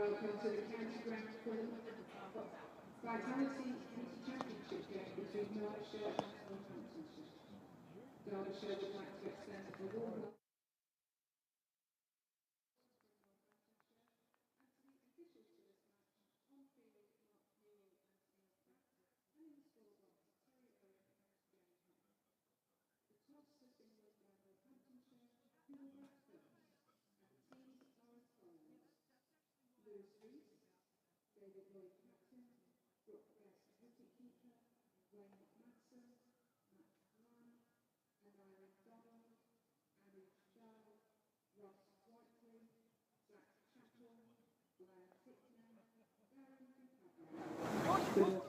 welcome to the County Grand Prix Vitality County Championship game between Derbyshire and Northamptonshire. Derbyshire would like to extend a warm welcome David Lloyd captain, Brooke Guest wicketkeeper, Wayne Madsen, Matt Mann, and Irene Donald, Annie Shah, Ross Whiteley, Zach Chappell, Blair Tickner, Darren Buchanan.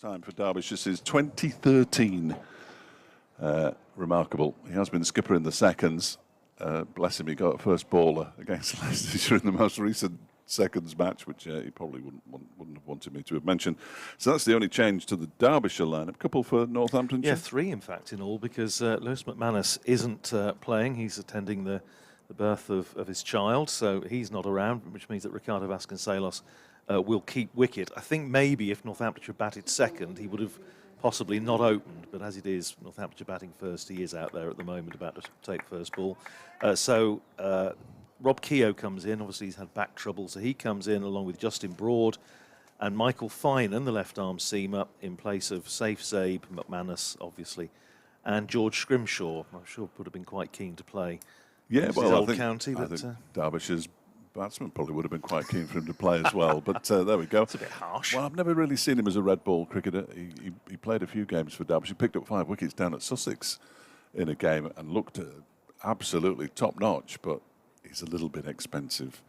time for Derbyshire since 2013. Remarkable. He has been skipper in the seconds. Bless him, he got a first baller against Leicestershire in the most recent seconds match, which he probably wouldn't have wanted me to have mentioned. So that's the only change to the Derbyshire lineup. Couple for Northamptonshire? Yeah, 3 in fact in all, because Lewis McManus isn't playing. He's attending the birth of his child, so he's not around, which means that Ricardo Vasconcelos will keep wicket. I think maybe if Northamptonshire batted second, he would have possibly not opened, but as it is, Northamptonshire batting first, he is out there at the moment about to take first ball. So Rob Keogh comes in. Obviously he's had back trouble, so he comes in along with Justin Broad and Michael Finan, the left-arm seamer, in place of Saif Zaib, McManus, obviously, and George Scrimshaw. I'm sure would have been quite keen to play. Yeah, well, I think Derbyshire's batsman probably would have been quite keen for him to play as well, but there we go. It's a bit harsh. Well, I've never really seen him as a red ball cricketer. He played a few games for Derbyshire, picked up 5 wickets down at Sussex in a game and looked absolutely top-notch, but he's a little bit expensive.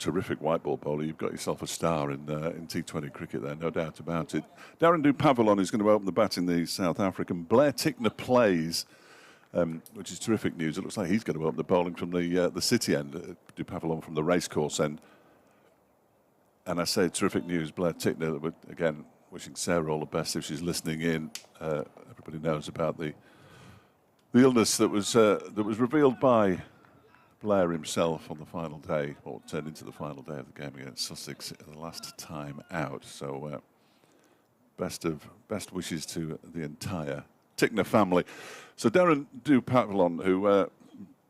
Terrific white ball bowler. You've got yourself a star in T20 cricket there, no doubt about it. Darren Dupavalon is going to open the bat in the South African. Blair Tickner plays, which is terrific news. It looks like he's going to open the bowling from the city end, Dupavalon from the racecourse end. And I say terrific news, Blair Tickner, again, wishing Sarah all the best if she's listening in. Everybody knows about the illness that was revealed by Blair himself on the final day, or turned into the final day of the game against Sussex, the last time out. So best wishes to the entire Tickner family. So Darren Dupavalon, who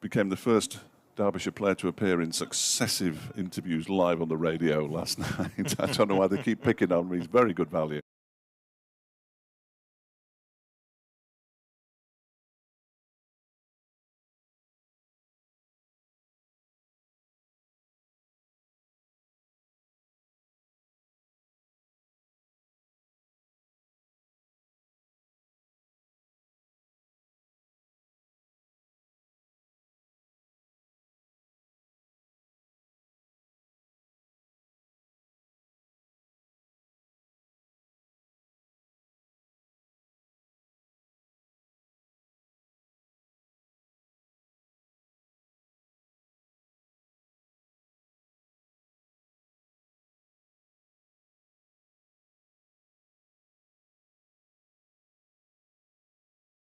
became the first Derbyshire player to appear in successive interviews live on the radio last night. I don't know why they keep picking on me. He's very good value.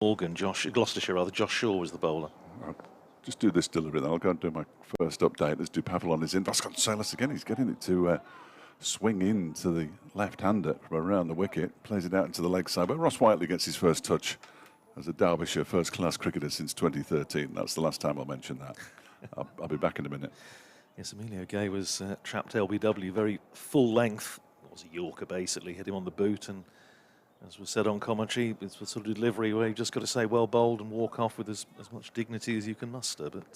Gloucestershire, Josh Shaw was the bowler. I'll just do this delivery, then I'll go and do my first update. As Dupavalon is in, Vasconcelos again, he's getting it to swing into the left-hander from around the wicket, plays it out into the leg side, but Ross Whiteley gets his first touch as a Derbyshire first-class cricketer since 2013. That's the last time I'll mention that. I'll be back in a minute. Yes, Emilio Gay was trapped LBW, very full length. It was a Yorker, basically, hit him on the boot, and as was said on commentary, it's the sort of delivery where you've just got to say well bowled and walk off with as much dignity as you can muster. But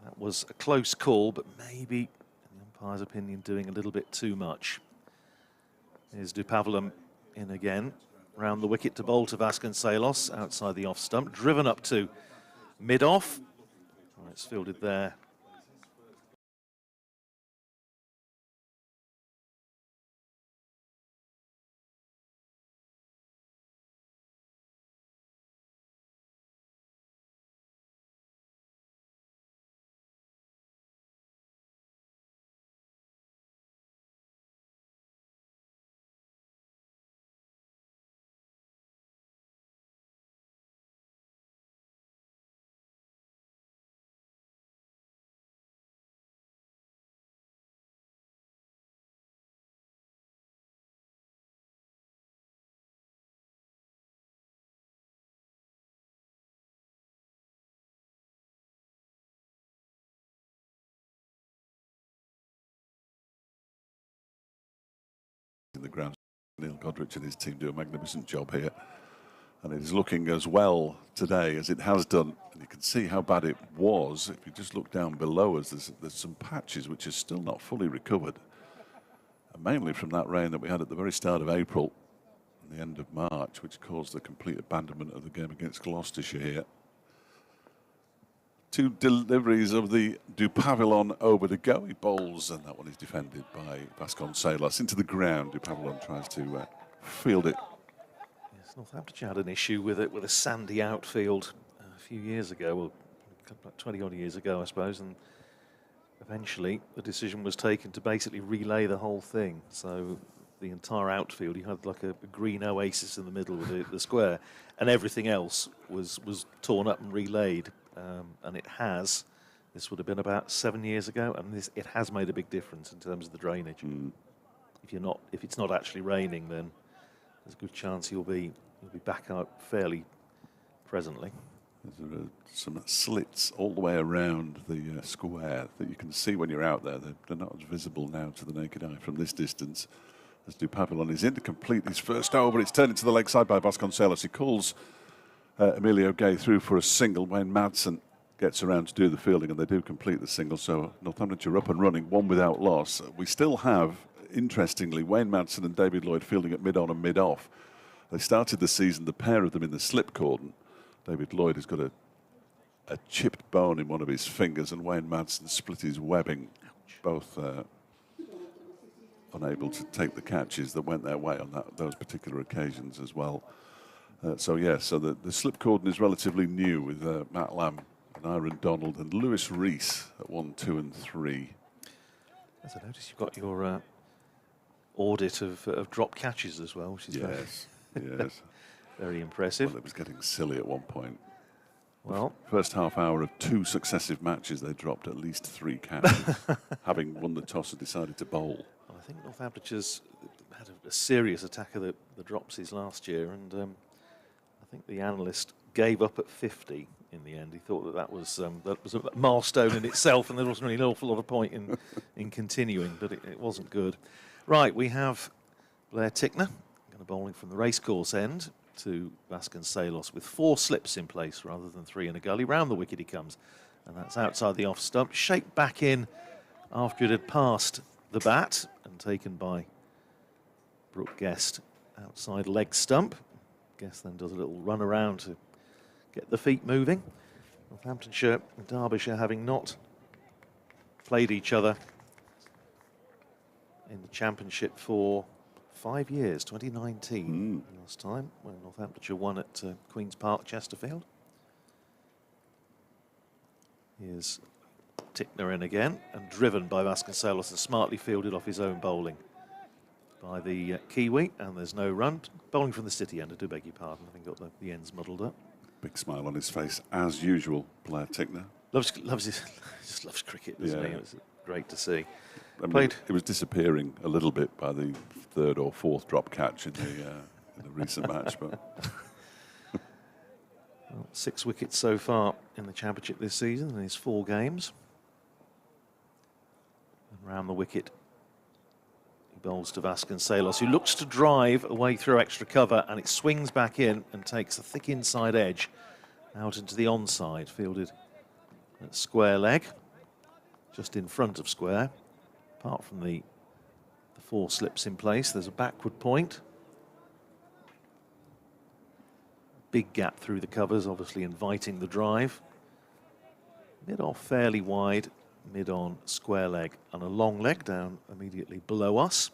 that was a close call, but maybe, in the umpire's opinion, doing a little bit too much. Here's Dupavalon in again, round the wicket to bowl to Vasconcelos, outside the off stump, driven up to mid-off. Oh, it's fielded there. In the ground, Neil Godrich and his team do a magnificent job here, and it is looking as well today as it has done. And you can see how bad it was if you just look down below us. There's some patches which are still not fully recovered, and mainly from that rain that we had at the very start of April and the end of March, which caused the complete abandonment of the game against Gloucestershire here. 2 deliveries of the Du Pavillon over the go. He bowls, and that one is defended by Vasconcelos. Into the ground, Du Pavillon tries to field it. Yes, Northamptonshire had an issue with it, with a sandy outfield a few years ago, well, like 20 odd years ago, I suppose, and eventually the decision was taken to basically relay the whole thing. So the entire outfield, you had like a green oasis in the middle of the square, and everything else was torn up and relayed. And it has. This would have been about 7 years ago, and it has made a big difference in terms of the drainage. If it's not actually raining, then there's a good chance you'll be back out fairly presently. There's some slits all the way around the square that you can see when you're out there. They're not as visible now to the naked eye from this distance. As Du Pavillon is in to complete his first over, it's turned into the leg side by Vasconcelos. He calls Emilio Gay through for a single. Wayne Madsen gets around to do the fielding, and they do complete the single. So Northamptonshire up and running, 1 without loss. We still have, interestingly, Wayne Madsen and David Lloyd fielding at mid-on and mid-off. They started the season, the pair of them, in the slip cordon. David Lloyd has got a chipped bone in one of his fingers, and Wayne Madsen split his webbing. Both unable to take the catches that went their way on those particular occasions as well. So the slip cordon is relatively new with Matt Lamb and Aaron Donald and Lewis Rees at 1, 2 and 3. As I notice, you've got your audit of drop catches as well, which is yes. very impressive. Well, it was getting silly at one point. Well, first half hour of 2 successive matches, they dropped at least 3 catches, having won the toss and decided to bowl. I think Northamptonshire's had a serious attack of the dropsies last year, and I think the analyst gave up at 50 in the end. He thought that was a milestone in itself, and there wasn't really an awful lot of point in continuing, but it wasn't good. Right, we have Blair Tickner going to bowling from the racecourse end to Vasconcelos with 4 slips in place rather than 3 in a gully. Round the wicket he comes, and that's outside the off stump. Shaped back in after it had passed the bat and taken by Brooke Guest outside leg stump. Guest then does a little run around to get the feet moving. Northamptonshire and Derbyshire having not played each other in the championship for 5 years, 2019 last time, when Northamptonshire won at Queen's Park, Chesterfield. Here's Tickner in again, and driven by Vasconcelos and smartly fielded off his own bowling by the Kiwi, and there's no run. Bowling from the City end, I do beg your pardon, I think got the ends muddled up. Big smile on his face, as usual, Blair Tickner. Just loves cricket, doesn't he? It was great to see. I mean, it was disappearing a little bit by the 3rd or 4th drop catch in the recent match, but well, 6 wickets so far in the championship this season in his 4 games. And round the wicket, he bowls to Vasconcelos, who looks to drive away through extra cover, and it swings back in and takes a thick inside edge out into the onside, fielded at square leg, just in front of square. Apart from the 4 slips in place, there's a backward point. Big gap through the covers, obviously inviting the drive. Mid-off fairly wide, mid-on square leg, and a long leg down immediately below us.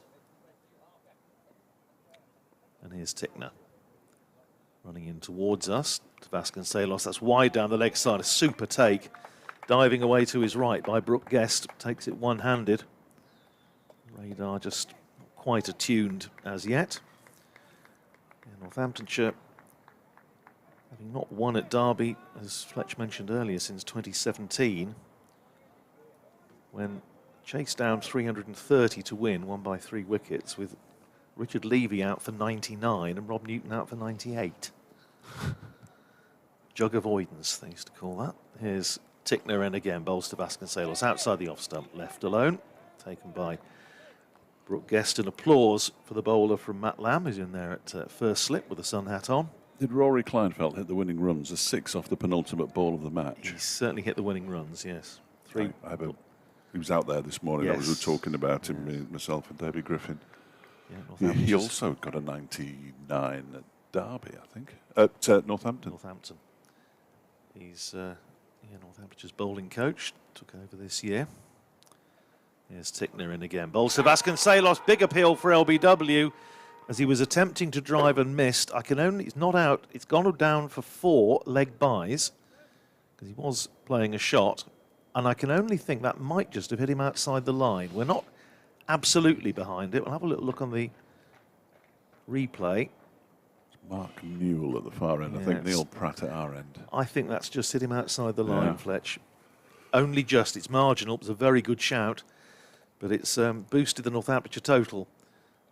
And here's Tickner running in towards us to Vasconcelos. That's wide down the leg side, a super take. Diving away to his right by Brooke Guest, takes it one-handed. Radar just not quite attuned as yet. And Northamptonshire, having not won at Derby, as Fletch mentioned earlier, since 2017, when chased down 330 to win, won by 3 wickets, with Richard Levy out for 99 and Rob Newton out for 98. Jug avoidance, they used to call that. Here's Tickner in again, bowls to Vasconcelos, outside the off stump, left alone, taken by Brooke Guest. And applause for the bowler from Matt Lamb, who's in there at first slip with the sun hat on. Did Rory Kleinfeld hit the winning runs, a 6 off the penultimate ball of the match? He certainly hit the winning runs, yes. 3. He was out there this morning. Yes. I was talking about him, myself and David Griffin. Yeah, he also got a 99 at Derby, I think, at Northampton. Northampton. He's Northampton's bowling coach, took over this year. Here's Tickner in again. Bowls to Vasconcelos, big appeal for LBW as he was attempting to drive and missed. It's not out, it's gone down for 4 leg byes because he was playing a shot, and I can only think that might just have hit him outside the line. We're not absolutely behind it. We'll have a little look on the replay. Mark Newell at the far end. I think Neil Pratt at our end. I think that's just hit him outside the line, Fletch. Only just. It's marginal. It's a very good shout. But it's boosted the Northamptonshire total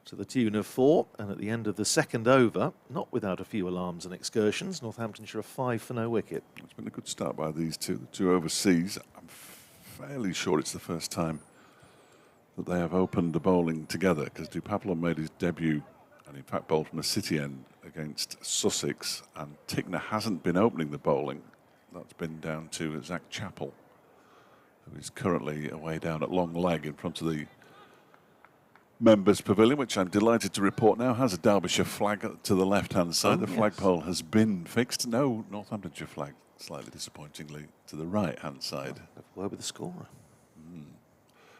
to the tune of 4. And at the end of the second over, not without a few alarms and excursions, Northamptonshire are 5 for no wicket. It's been a good start by these two. The two overseas. I'm fairly sure it's the first time that they have opened the bowling together, because Dupapillon made his debut and in fact bowled from the city end against Sussex, and Tickner hasn't been opening the bowling. That's been down to Zach Chappell, who is currently away down at long leg in front of the members' pavilion, which I'm delighted to report now has a Derbyshire flag to the left-hand side. The flagpole has been fixed. No Northamptonshire flag, slightly disappointingly, to the right-hand side. Where with the scorer?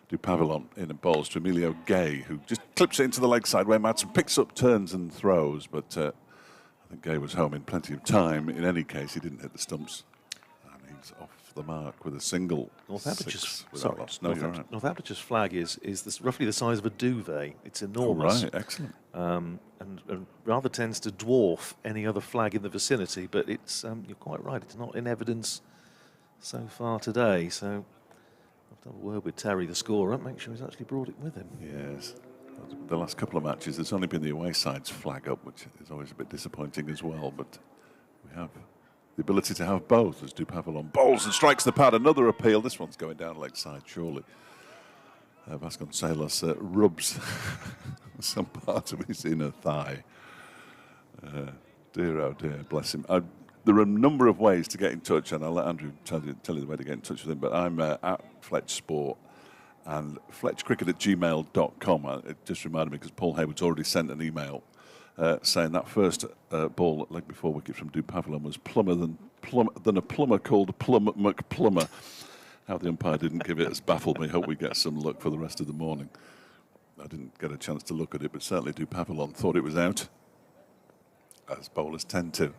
Dupavillon in and bowls to Emilio Gay, who just clips it into the leg side where Madsen picks up, turns and throws. But I think Gay was home in plenty of time. In any case, he didn't hit the stumps. And he's off the mark with a single Northampton's flag is roughly the size of a duvet. It's enormous. Oh, right, excellent. And rather tends to dwarf any other flag in the vicinity. But it's you're quite right. It's not in evidence so far today. So have a word with Terry, the scorer, make sure he's actually brought it with him. Yes. The last couple of matches, there's only been the away side's flag up, which is always a bit disappointing as well. But we have the ability to have both as Dupavillon bowls and strikes the pad. Another appeal. This one's going down leg side, surely. Vasconcelos rubs some part of his inner thigh. Dear, oh dear, bless him. There are a number of ways to get in touch, and I'll let Andrew tell you the way to get in touch with him, but I'm at Fletch Sport and fletchcricket@gmail.com. It just reminded me because Paul Hayward's already sent an email saying that first ball at leg before wicket from Dupavillon was plumber than a plumber called Plum McPlumber. How the umpire didn't give it has baffled me. Hope we get some luck for the rest of the morning. I didn't get a chance to look at it, but certainly Dupavillon thought it was out, as bowlers tend to.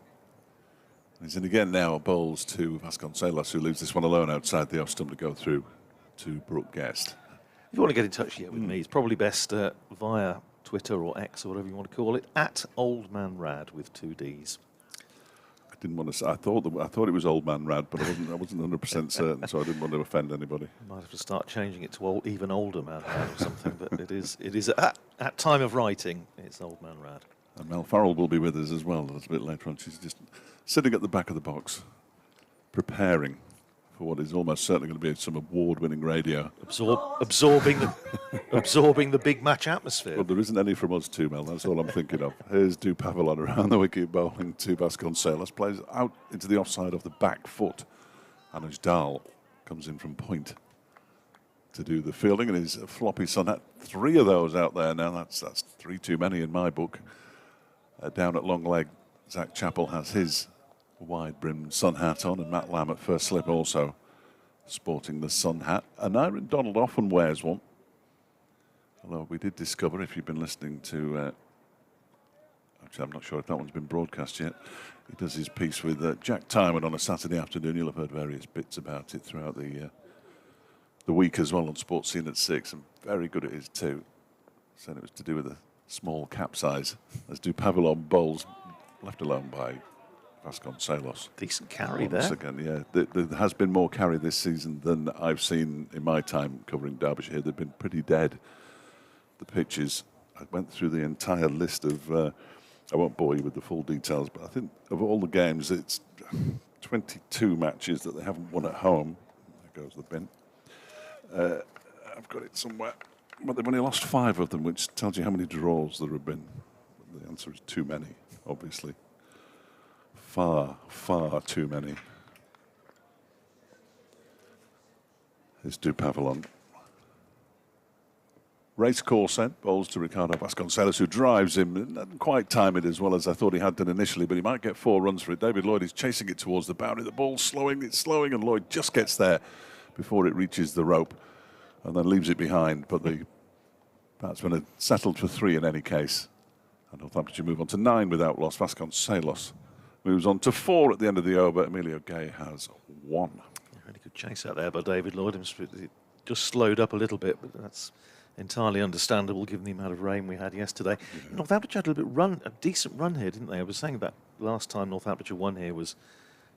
He's in again now, bowls to Vasconcelos, who leaves this one alone outside the off stump to go through to Brooke Guest. If you want to get in touch with me, it's probably best via Twitter or X or whatever you want to call it, at @OldManRad with 2 Ds. I didn't want to say, I thought it was Old Man Rad, but I wasn't 100% certain, so I didn't want to offend anybody. Might have to start changing it to even older man rad or something, but it is at time of writing, it's Old Man Rad. And Mel Farrell will be with us as well a little bit later on. She's just sitting at the back of the box, preparing for what is almost certainly going to be some award-winning radio. Absorbing the big match atmosphere. Well, there isn't any from us too, Mel. That's all I'm thinking of. Here's Dupavillon around the wicket bowling to Vasconcelos. Plays out into the offside off the back foot. Anuj Dal comes in from point to do the fielding, and his floppy son had 3 of those out there now. That's 3 too many in my book. Down at long leg, Zach Chappell has his wide-brimmed sun hat on, and Matt Lamb at first slip also sporting the sun hat. And Aaron Donald often wears one, although we did discover, if you've been listening to, actually I'm not sure if that one's been broadcast yet, he does his piece with Jack Tymon on a Saturday afternoon. You'll have heard various bits about it throughout the week as well on Sports Scene at 6, and very good it is too. Said it was to do with a small cap size as Dupavillon bowls, left alone by Vasconcelos. Decent carry Once there. again, yeah. There has been more carry this season than I've seen in my time covering Derbyshire. They've been pretty dead, the pitches. I went through the entire list of, I won't bore you with the full details, but I think of all the games, it's 22 matches that they haven't won at home. There goes the bin. I've got it somewhere. But they've only lost 5 of them, which tells you how many draws there have been. The answer is too many, obviously. Far, far too many. Here's Dupavillon. Racecourse end, bowls to Ricardo Vasconcelos, who drives him. Didn't quite time it as well as I thought he had done initially, but he might get 4 runs for it. David Lloyd is chasing it towards the boundary. The ball's slowing, it's slowing, and Lloyd just gets there before it reaches the rope and then leaves it behind. But the batsman had settled for 3 in any case. And Northamptonshire move on to 9 without loss. Vasconcelos moves on to 4 at the end of the over. Emilio Gay has 1. Really good chase out there by David Lloyd. It just slowed up a little bit, but that's entirely understandable given the amount of rain we had yesterday. Yeah. Northamptonshire had a decent run here, didn't they? I was saying that last time Northamptonshire won here was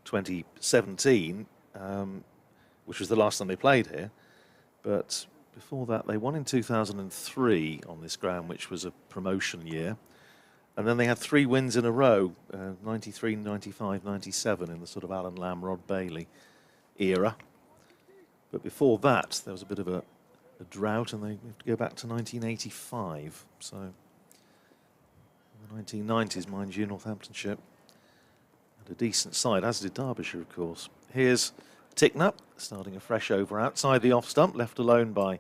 2017, which was the last time they played here. But before that, they won in 2003 on this ground, which was a promotion year. And then they had 3 wins in a row, 93, 95, 97 in the sort of Alan Lamb, Rod Bailey era. But before that, there was a bit of a drought, and they have to go back to 1985. So, in the 1990s, mind you, Northamptonshire had a decent side, as did Derbyshire, of course. Here's Tickner, starting a fresh over outside the off stump, left alone by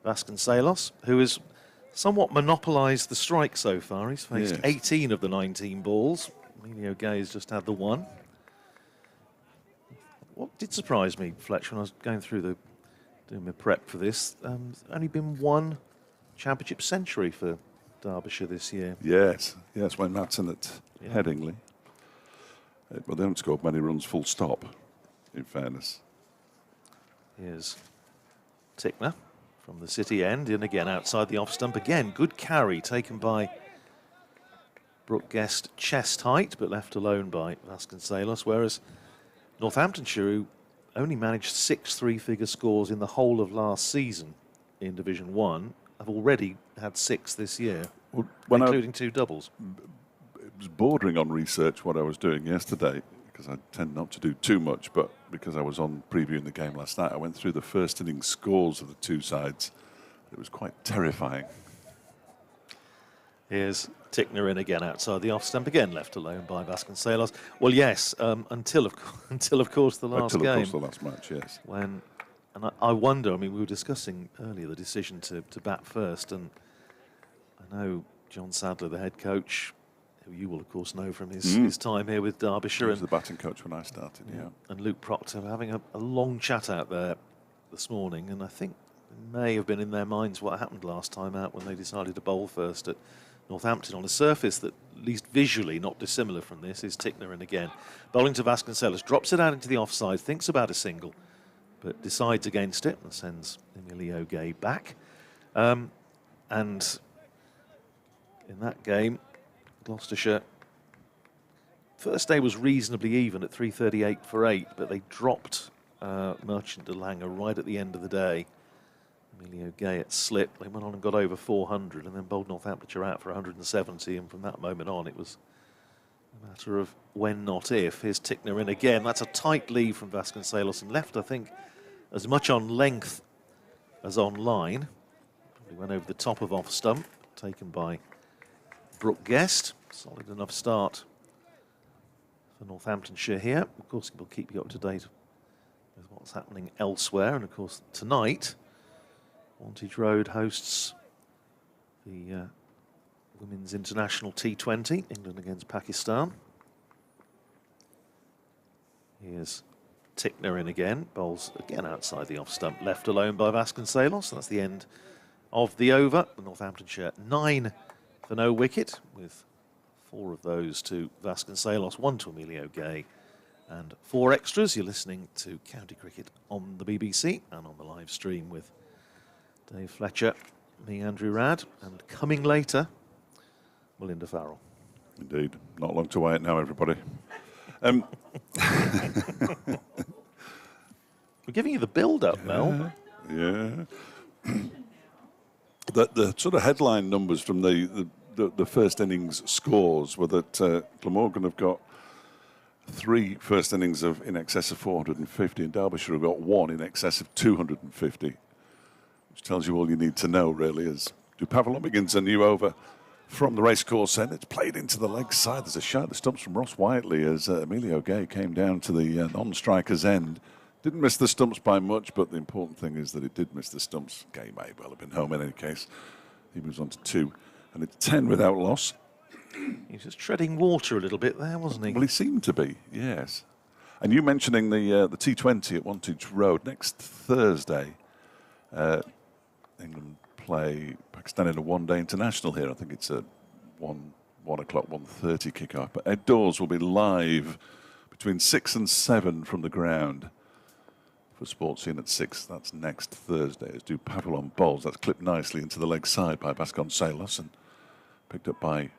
Vasconcelos, who has somewhat monopolised the strike so far. He's faced 18 of the 19 balls. Emilio Gay has just had the 1. What did surprise me, Fletcher, when I was going through doing my prep for this, there's only been 1 championship century for Derbyshire this year. Yes, when Madsen at Headingley. But they haven't scored many runs full stop, in fairness. Here's Tickner from the City end, in again outside the off stump. Again, good carry taken by Brooke Guest, chest height, but left alone by Vasconcelos, whereas Northamptonshire, who only managed 6 3-figure scores in the whole of last season in Division 1, have already had 6 this year, including 2 doubles. It was bordering on research what I was doing yesterday, because I tend not to do too much, but because I was on previewing the game last night, I went through the first innings scores of the 2 sides. It was quite terrifying. Here's Tickner in again outside the off stump, again left alone by Vasconcelos. Well, yes, until of course the last game. Until of course the last match, yes. And I wonder, I mean, we were discussing earlier the decision to bat first, and I know John Sadler, the head coach, who you will of course know from his time here with Derbyshire. He was the batting coach when I started, and Luke Proctor were having a long chat out there this morning, and I think it may have been in their minds what happened last time out when they decided to bowl first at Northampton on a surface that, at least visually, not dissimilar from this, is Tickner in again. Bowling to Vasconcelos, drops it out into the offside, thinks about a single, but decides against it and sends Emilio Gay back. And in that game, Gloucestershire, first day was reasonably even at 338 for 8, but they dropped Merchant de Lange right at the end of the day. Emilio Gay at slip. They went on and got over 400 and then bowled Northamptonshire out for 170, and from that moment on it was a matter of when, not if. Here's Tickner in again. That's a tight lead from Vasconcelos, and left, I think, as much on length as on line. Probably went over the top of off stump, taken by Brooke Guest. Solid enough start for Northamptonshire here. Of course, we'll keep you up to date with what's happening elsewhere, and of course tonight Wantage Road hosts the Women's International T20, England against Pakistan. Here's Tickner in again, bowls again outside the off stump, left alone by Vasconcelos. That's the end of the over. Northamptonshire 9 for no wicket, with 4 of those to Vasconcelos, 1 to Emilio Gay, and 4 extras. You're listening to County Cricket on the BBC and on the live stream with Dave Fletcher, me, Andrew Radd, and coming later, Melinda Farrell. Indeed. Not long to wait now, everybody. We're giving you the build-up, Mel. Yeah. The sort of headline numbers from the first innings scores were that Glamorgan have got 3 first innings of in excess of 450, and Derbyshire have got 1 in excess of 250. Which tells you all you need to know, really, as Pavelon begins a new over from the racecourse end. It's played into the leg side. There's a shot at the stumps from Ross Whiteley as Emilio Gay came down to the non-striker's end Didn't miss the stumps by much, but the important thing is that it did miss the stumps. Gay may well have been home in any case. He moves on to 2, and it's 10 without loss. He was just treading water a little bit there, wasn't he? Well, he seemed to be, yes. And you mentioning the T20 at Wantage Road next Thursday. England play Pakistan in a one-day international here. I think it's a 1 o'clock, 1:30 kick-off. But Ed Dawes will be live between 6 and 7 from the ground for Sports Scene at 6. That's next Thursday. As do Pavillon Bowls. That's clipped nicely into the leg side by Vasconcelos and picked up by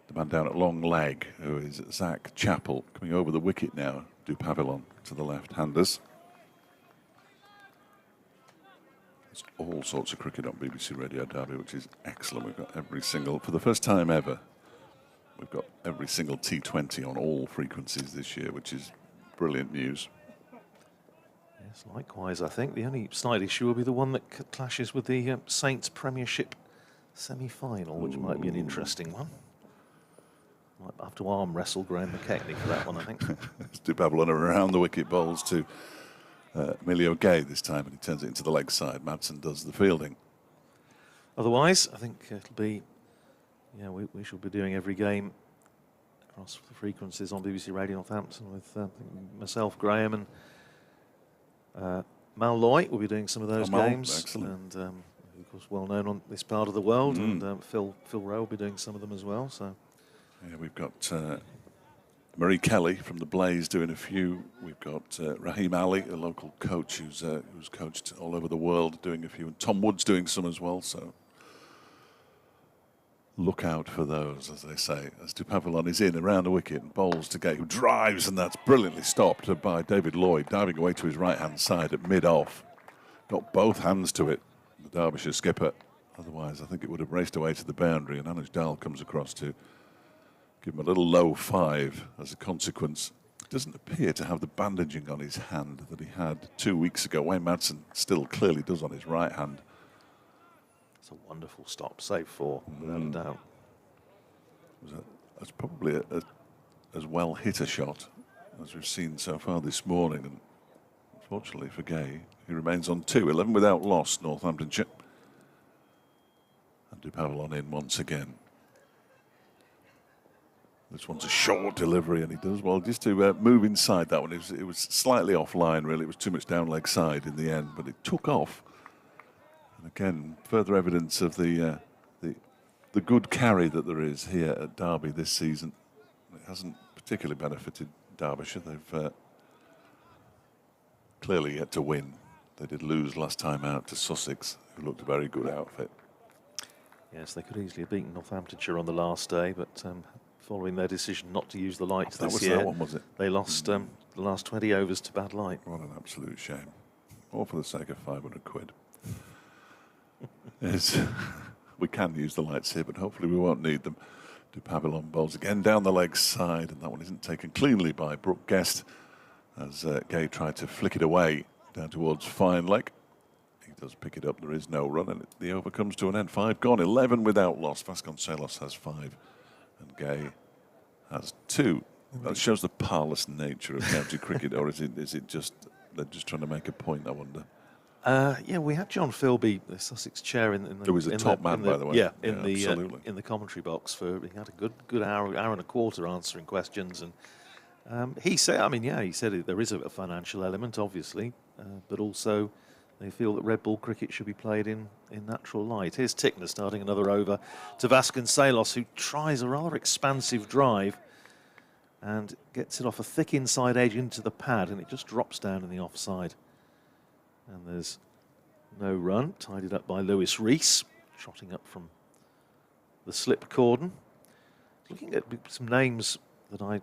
the man down at long leg, who is Zach Chappell, coming over the wicket now. Do Pavillon to the left-handers. There's all sorts of cricket on BBC Radio Derby, which is excellent. We've got every single, for the first time ever, we've got every single T20 on all frequencies this year, which is brilliant news. Yes, likewise, I think. The only slight issue will be the one that clashes with the Saints Premiership semi-final, which might be an interesting one. Might have to arm wrestle Graham McKechnie for that one, I think. Stu Babylon around the wicket bowls to Emilio Gay this time, and he turns it into the leg side. Madsen does the fielding. Otherwise, I think it'll be, yeah, we shall be doing every game across the frequencies on BBC Radio Northampton with myself, Graham, and Mal Loy will be doing some of those games. Excellent. And of course, well known on this part of the world, and Phil Rowe will be doing some of them as well. So. Yeah, we've got Marie Kelly from the Blaze doing a few. We've got Raheem Ali, a local coach who's coached all over the world, doing a few. And Tom Wood's doing some as well, so look out for those, as they say. As Dupavillon is in around the wicket and bowls to Gay, who drives, and that's brilliantly stopped by David Lloyd, diving away to his right-hand side at mid-off. Got both hands to it, the Derbyshire skipper. Otherwise, I think it would have raced away to the boundary, and Anuj Dal comes across to give him a little low 5 as a consequence. He doesn't appear to have the bandaging on his hand that he had 2 weeks ago. Wayne Madsen still clearly does on his right hand. It's a wonderful stop, save 4, without a doubt. That's probably as well hit a shot as we've seen so far this morning. And unfortunately for Gay, he remains on 2, 11 without loss, Northamptonshire. And Dupavillon in once again. This one's a short delivery, and he does well just to move inside that one. It was slightly offline, really. It was too much down leg side in the end, but it took off. And again, further evidence of the good carry that there is here at Derby this season. It hasn't particularly benefited Derbyshire. They've clearly yet to win. They did lose last time out to Sussex, who looked a very good outfit. Yes, they could easily have beaten Northamptonshire on the last day, but following their decision not to use the lights this year, that one, was it? They lost the last 20 overs to bad light. What an absolute shame. All for the sake of 500 quid. Yes, we can use the lights here, but hopefully we won't need them. Do Pavillon bowls again down the leg side, and that one isn't taken cleanly by Brooke Guest as Gay tried to flick it away down towards fine leg. He does pick it up. There is no run, and the over comes to an end. 5 gone, 11 without loss. Vasconcelos has 5. And Gay has 2. That shows the parlous nature of county cricket, or is it just they're just trying to make a point? I wonder. Yeah, we had John Philby, the Sussex chair, in the. Who was a top man, by the way. Yeah, in the commentary box for. He had a good hour and a quarter answering questions, and he said, he said there is a financial element, obviously, but also they feel that red ball cricket should be played in natural light. Here's Tickner starting another over to Vasconcelos, who tries a rather expansive drive and gets it off a thick inside edge into the pad, and it just drops down in the offside. And there's no run, tidied up by Lewis Rees, trotting up from the slip cordon. Looking at some names that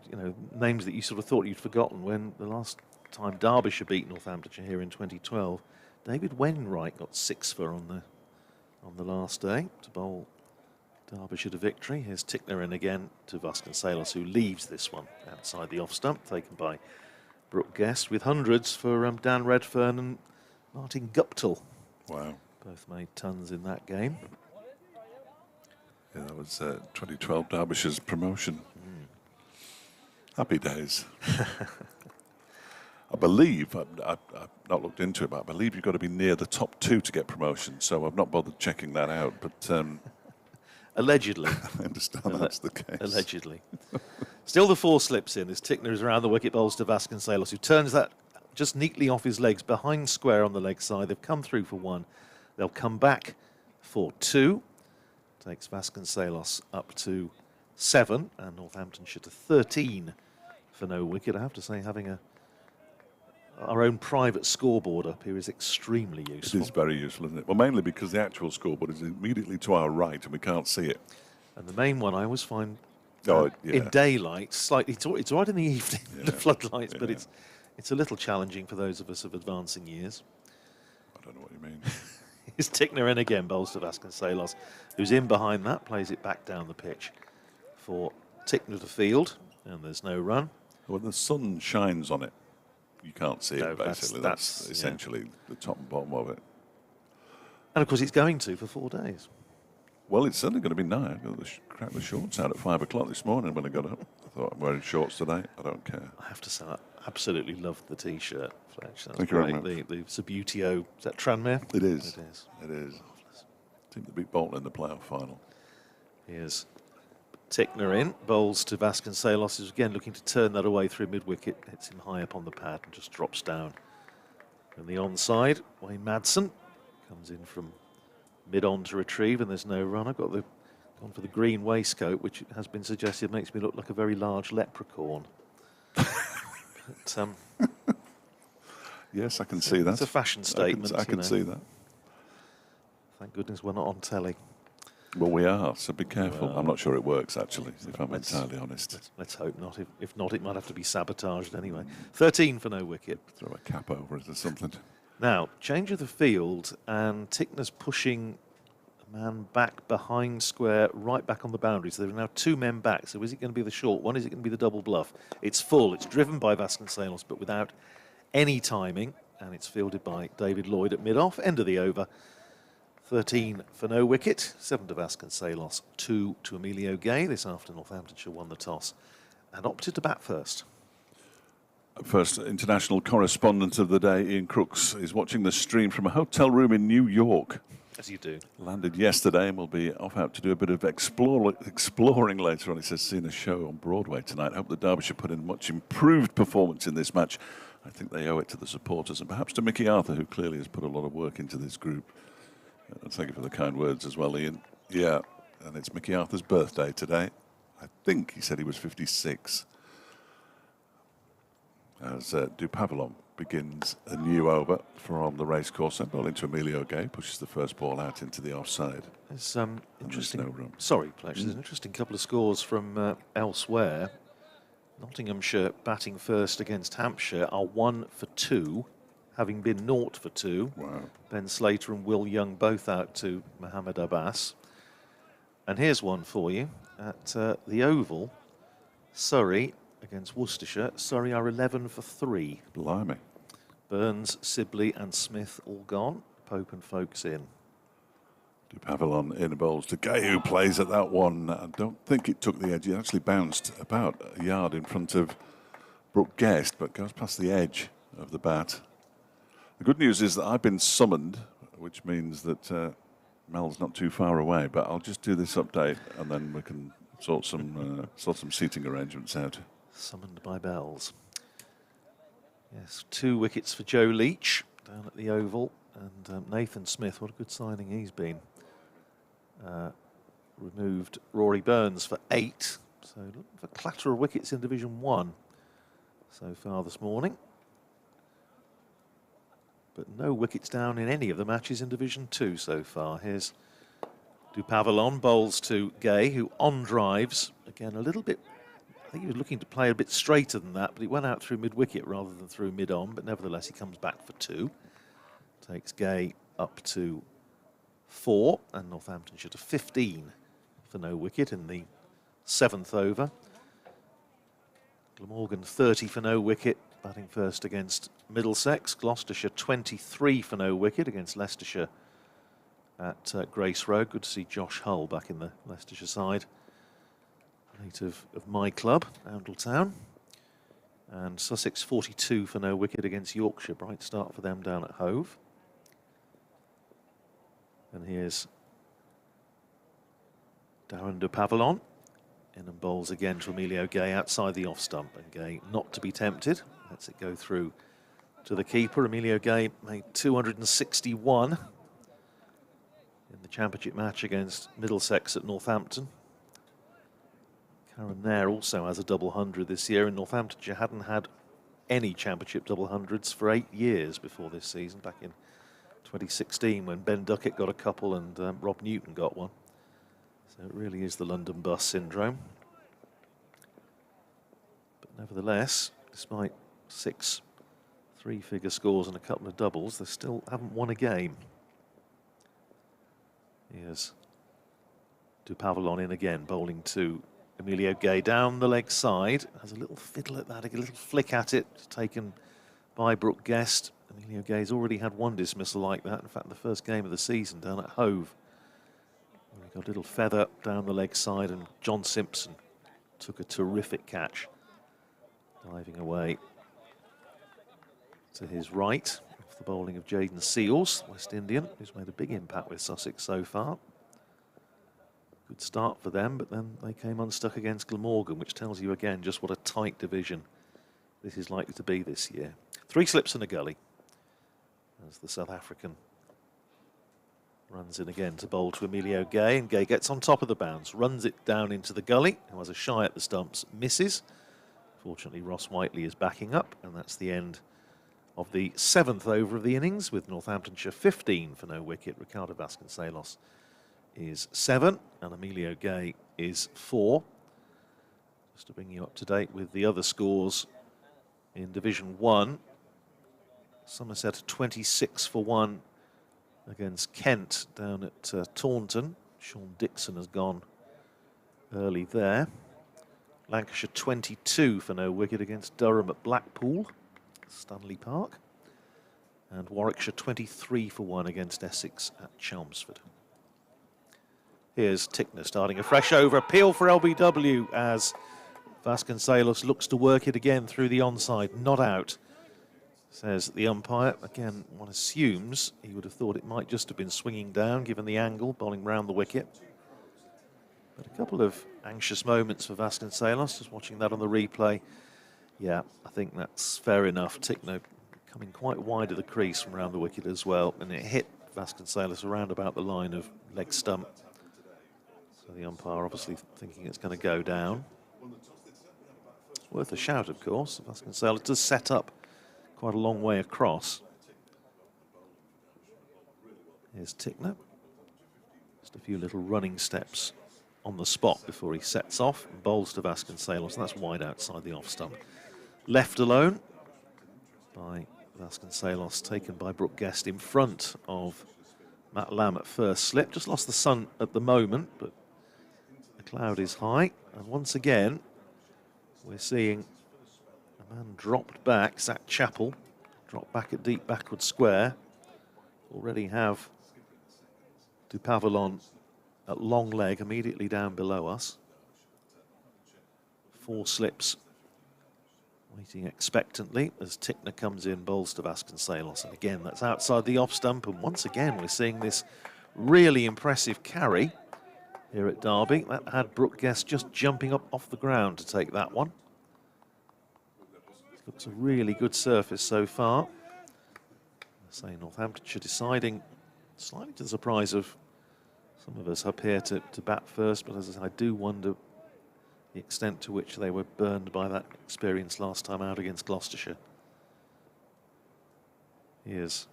names that you sort of thought you'd forgotten when the last time Derbyshire beat Northamptonshire here in 2012. David Wainwright got 6 for on the last day to bowl Derbyshire to victory. Here's Tickner in again to Vasconcelos, who leaves this one outside the off stump, taken by Brooke Guest, with hundreds for Dan Redfern and Martin Guptill. Wow. Both made tons in that game. Yeah, that was 2012 Derbyshire's promotion. Happy days. I believe, I've not looked into it, but I believe you've got to be near the top 2 to get promotion. So I've not bothered checking that out. But Allegedly. I understand that's the case. Allegedly. Still the 4 slips in as Tickner is around the wicket, bowls to Vasconcelos, who turns that just neatly off his legs behind square on the leg side. They've come through for 1. They'll come back for 2. Takes Vasconcelos up to 7 and Northamptonshire to 13 for no wicket. I have to say, having our own private scoreboard up here is extremely useful. It is very useful, isn't it? Well, mainly because the actual scoreboard is immediately to our right and we can't see it. And the main one I always find Yeah. in daylight, slightly, it's all right in the evening, the floodlights, but Yeah. it's a little challenging for those of us of advancing years. I don't know what you mean. Here's Tickner in again, bowls to Vasconcelos, who's in behind that, plays it back down the pitch for Tickner to field, and there's no run. When the sun shines on it, you can't see No, it, basically. That's yeah. essentially the top and bottom of it. And of course it's going to for 4 days. Well, it's certainly going to be nice. I got the crack the shorts out at 5 o'clock this morning when I got up. I thought, I'm wearing shorts today. I don't care. I have to say, I absolutely loved the T-shirt, Fletch. That's Thank you very great. The Subutio, is that Tranmere? It is. It is. It is. Team that beat Bolton in the playoff final. Here's Tickner in, bowls to Vasconcelos, who's again looking to turn that away through mid-wicket, hits him high up on the pad and just drops down. And the onside, Wayne Madsen comes in from mid-on to retrieve, and there's no run. I've gone for the green waistcoat, which has been suggested makes me look like a very large leprechaun. But, Yes, I can see that. it's a fashion statement. I can see that. Thank goodness we're not on telly. Well, we are, so be careful. Well, I'm not sure it works, actually, if I'm let's- entirely honest. Let's hope not. If not, it might have to be sabotaged anyway. 13 for no wicket. Throw a cap over it or something. Now, change of the field, and Tickner's pushing a man back behind square, right back on the boundary. So there are now 2 men back. So is it going to be the short one? Is it going to be the double bluff? It's full. It's driven by Vasconcelos, but without any timing. And it's fielded by David Lloyd at mid-off. End of the over. 13 for no wicket. 7 to Vasconcelos, 2 to Emilio Gay. This after Northamptonshire won the toss and opted to bat first. First international correspondent of the day, Ian Crooks, is watching the stream from a hotel room in New York. As you do. Landed yesterday and will be off out to do a bit of exploring later on. He says, seeing a show on Broadway tonight. Hope the Derbyshire put in much improved performance in this match. I think they owe it to the supporters and perhaps to Mickey Arthur, who clearly has put a lot of work into this group. Thank you for the kind words as well, Ian. Yeah, and it's Mickey Arthur's birthday today. I think he said he was 56. As Dupavilon begins a new over from the racecourse and ball into Emilio Gay, pushes the first ball out into the offside. There's interesting. no room. Sorry, Fletch. There's an interesting couple of scores from elsewhere. Nottinghamshire batting first against Hampshire are 1 for 2, having been 0 for 2. Wow. Ben Slater and Will Young both out to Mohammed Abbas. And here's one for you at the Oval. Surrey against Worcestershire. Surrey are 11 for 3. Blimey. Burns, Sibley and Smith all gone. Pope and Folkes in. Dupavilon in bowls to Gay, who plays at that one. I don't think it took the edge. It actually bounced about a yard in front of Brooke Guest, but goes past the edge of the bat. The good news is that I've been summoned, which means that Mel's not too far away. But I'll just do this update, and then we can sort some seating arrangements out. Summoned by bells. Yes, 2 wickets for Joe Leach down at the Oval. And Nathan Smith, what a good signing he's been. Removed Rory Burns for 8. So looking for a clatter of wickets in Division 1 so far this morning. But no wickets down in any of the matches in Division 2 so far. Here's Dupavilon, bowls to Gay, who on drives. Again, a little bit, I think he was looking to play a bit straighter than that, but he went out through mid-wicket rather than through mid-on. But nevertheless, he comes back for 2. Takes Gay up to 4 and Northamptonshire to 15 for no wicket in the 7th over. Glamorgan 30 for no wicket, batting first against Middlesex. Gloucestershire 23 for no wicket against Leicestershire at Grace Road. Good to see Josh Hull back in the Leicestershire side. Native of my club, Oundle Town. And Sussex 42 for no wicket against Yorkshire. Bright start for them down at Hove. And here's Darren de Pavillon. In and bowls again to Emilio Gay outside the off stump. And Gay not to be tempted. Lets it go through to the keeper. Emilio Gay made 261 in the championship match against Middlesex at Northampton. Karen there also has a double hundred this year, and Northamptonshire hadn't had any championship double hundreds for 8 years before this season, back in 2016 when Ben Duckett got a couple and Rob Newton got one. So it really is the London bus syndrome. But nevertheless, despite 6 three-figure scores and a couple of doubles, they still haven't won a game. Here's de Pavillon in again, bowling to Emilio Gay down the leg side. Has a little fiddle at that, a little flick at it, taken by Brooke Guest. Emilio Gay's already had one dismissal like that. In fact, the first game of the season down at Hove. He got a little feather down the leg side, and John Simpson took a terrific catch, diving away to his right off the bowling of Jaden Seals, West Indian, who's made a big impact with Sussex so far. Good start for them, but then they came unstuck against Glamorgan, which tells you again just what a tight division this is likely to be this year. 3 slips and a gully as the South African runs in again to bowl to Emilio Gay, and Gay gets on top of the bounce, runs it down into the gully, who has a shy at the stumps, misses. Fortunately, Ross Whiteley is backing up, and that's the end of the 7th over of the innings, with Northamptonshire 15 for no wicket. Ricardo Vasconcelos is 7 and Emilio Gay is 4. Just to bring you up to date with the other scores in Division 1. Somerset 26 for 1 against Kent down at Taunton. Sean Dixon has gone early there. Lancashire 22 for no wicket against Durham at Blackpool, Stanley Park. And Warwickshire 23 for 1 against Essex at Chelmsford. Here's Tickner starting a fresh over. Appeal for LBW as Vasconcelos looks to work it again through the onside. Not out, says the umpire. Again, one assumes he would have thought it might just have been swinging down given the angle, bowling round the wicket. But a couple of anxious moments for Vasconcelos, just watching that on the replay. Yeah, I think that's fair enough. Tickner coming quite wide of the crease from around the wicket as well, and it hit Vasconcelos around about the line of leg stump. So the umpire obviously thinking it's going to go down. It's worth a shout, of course. Vasconcelos does set up quite a long way across. Here's Tickner. Just a few little running steps on the spot before he sets off and bowls to Vasconcelos, and that's wide outside the off stump. Left alone by Vasconcelos, taken by Brooke Guest in front of Matt Lamb at first slip. Just lost the sun at the moment, but the cloud is high. And once again, we're seeing a man dropped back, Zach Chappell, dropped back at deep backward square. Already have de Pavillon at long leg immediately down below us. 4 slips, waiting expectantly as Tickner comes in, bowls to Vasconcelos. And again, that's outside the off stump. And once again, we're seeing this really impressive carry here at Derby. That had Brooke Guest just jumping up off the ground to take that one. Looks a really good surface so far. I say Northamptonshire deciding, slightly to the surprise of some of us up here, to bat first, but as I say, I do wonder the extent to which they were burned by that experience last time out against Gloucestershire. Here's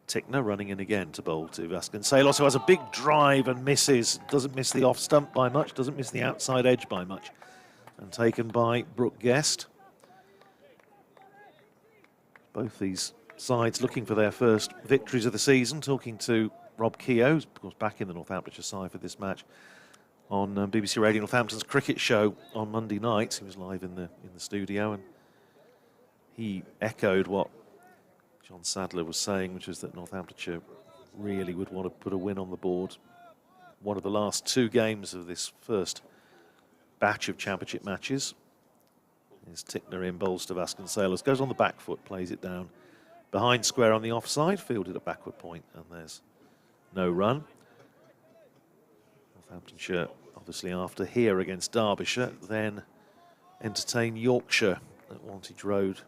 Tickner running in again to bowl to Vasconcelos, who has a big drive and misses. Doesn't miss the off stump by much, doesn't miss the outside edge by much. And taken by Brooke Guest. Both these sides looking for their first victories of the season. Talking to Rob Keogh, of course back in the Northamptonshire side for this match, on BBC Radio Northampton's cricket show on Monday night. He was live in the studio, and he echoed what John Sadler was saying, which was that Northamptonshire really would want to put a win on the board. One of the last 2 games of this first batch of championship matches. Here's Tickner in, bowls to Vasconcelos, goes on the back foot, plays it down behind square on the offside, fielded at backward point, and there's no run. Northamptonshire, obviously after here against Derbyshire, then entertain Yorkshire at Wantage Road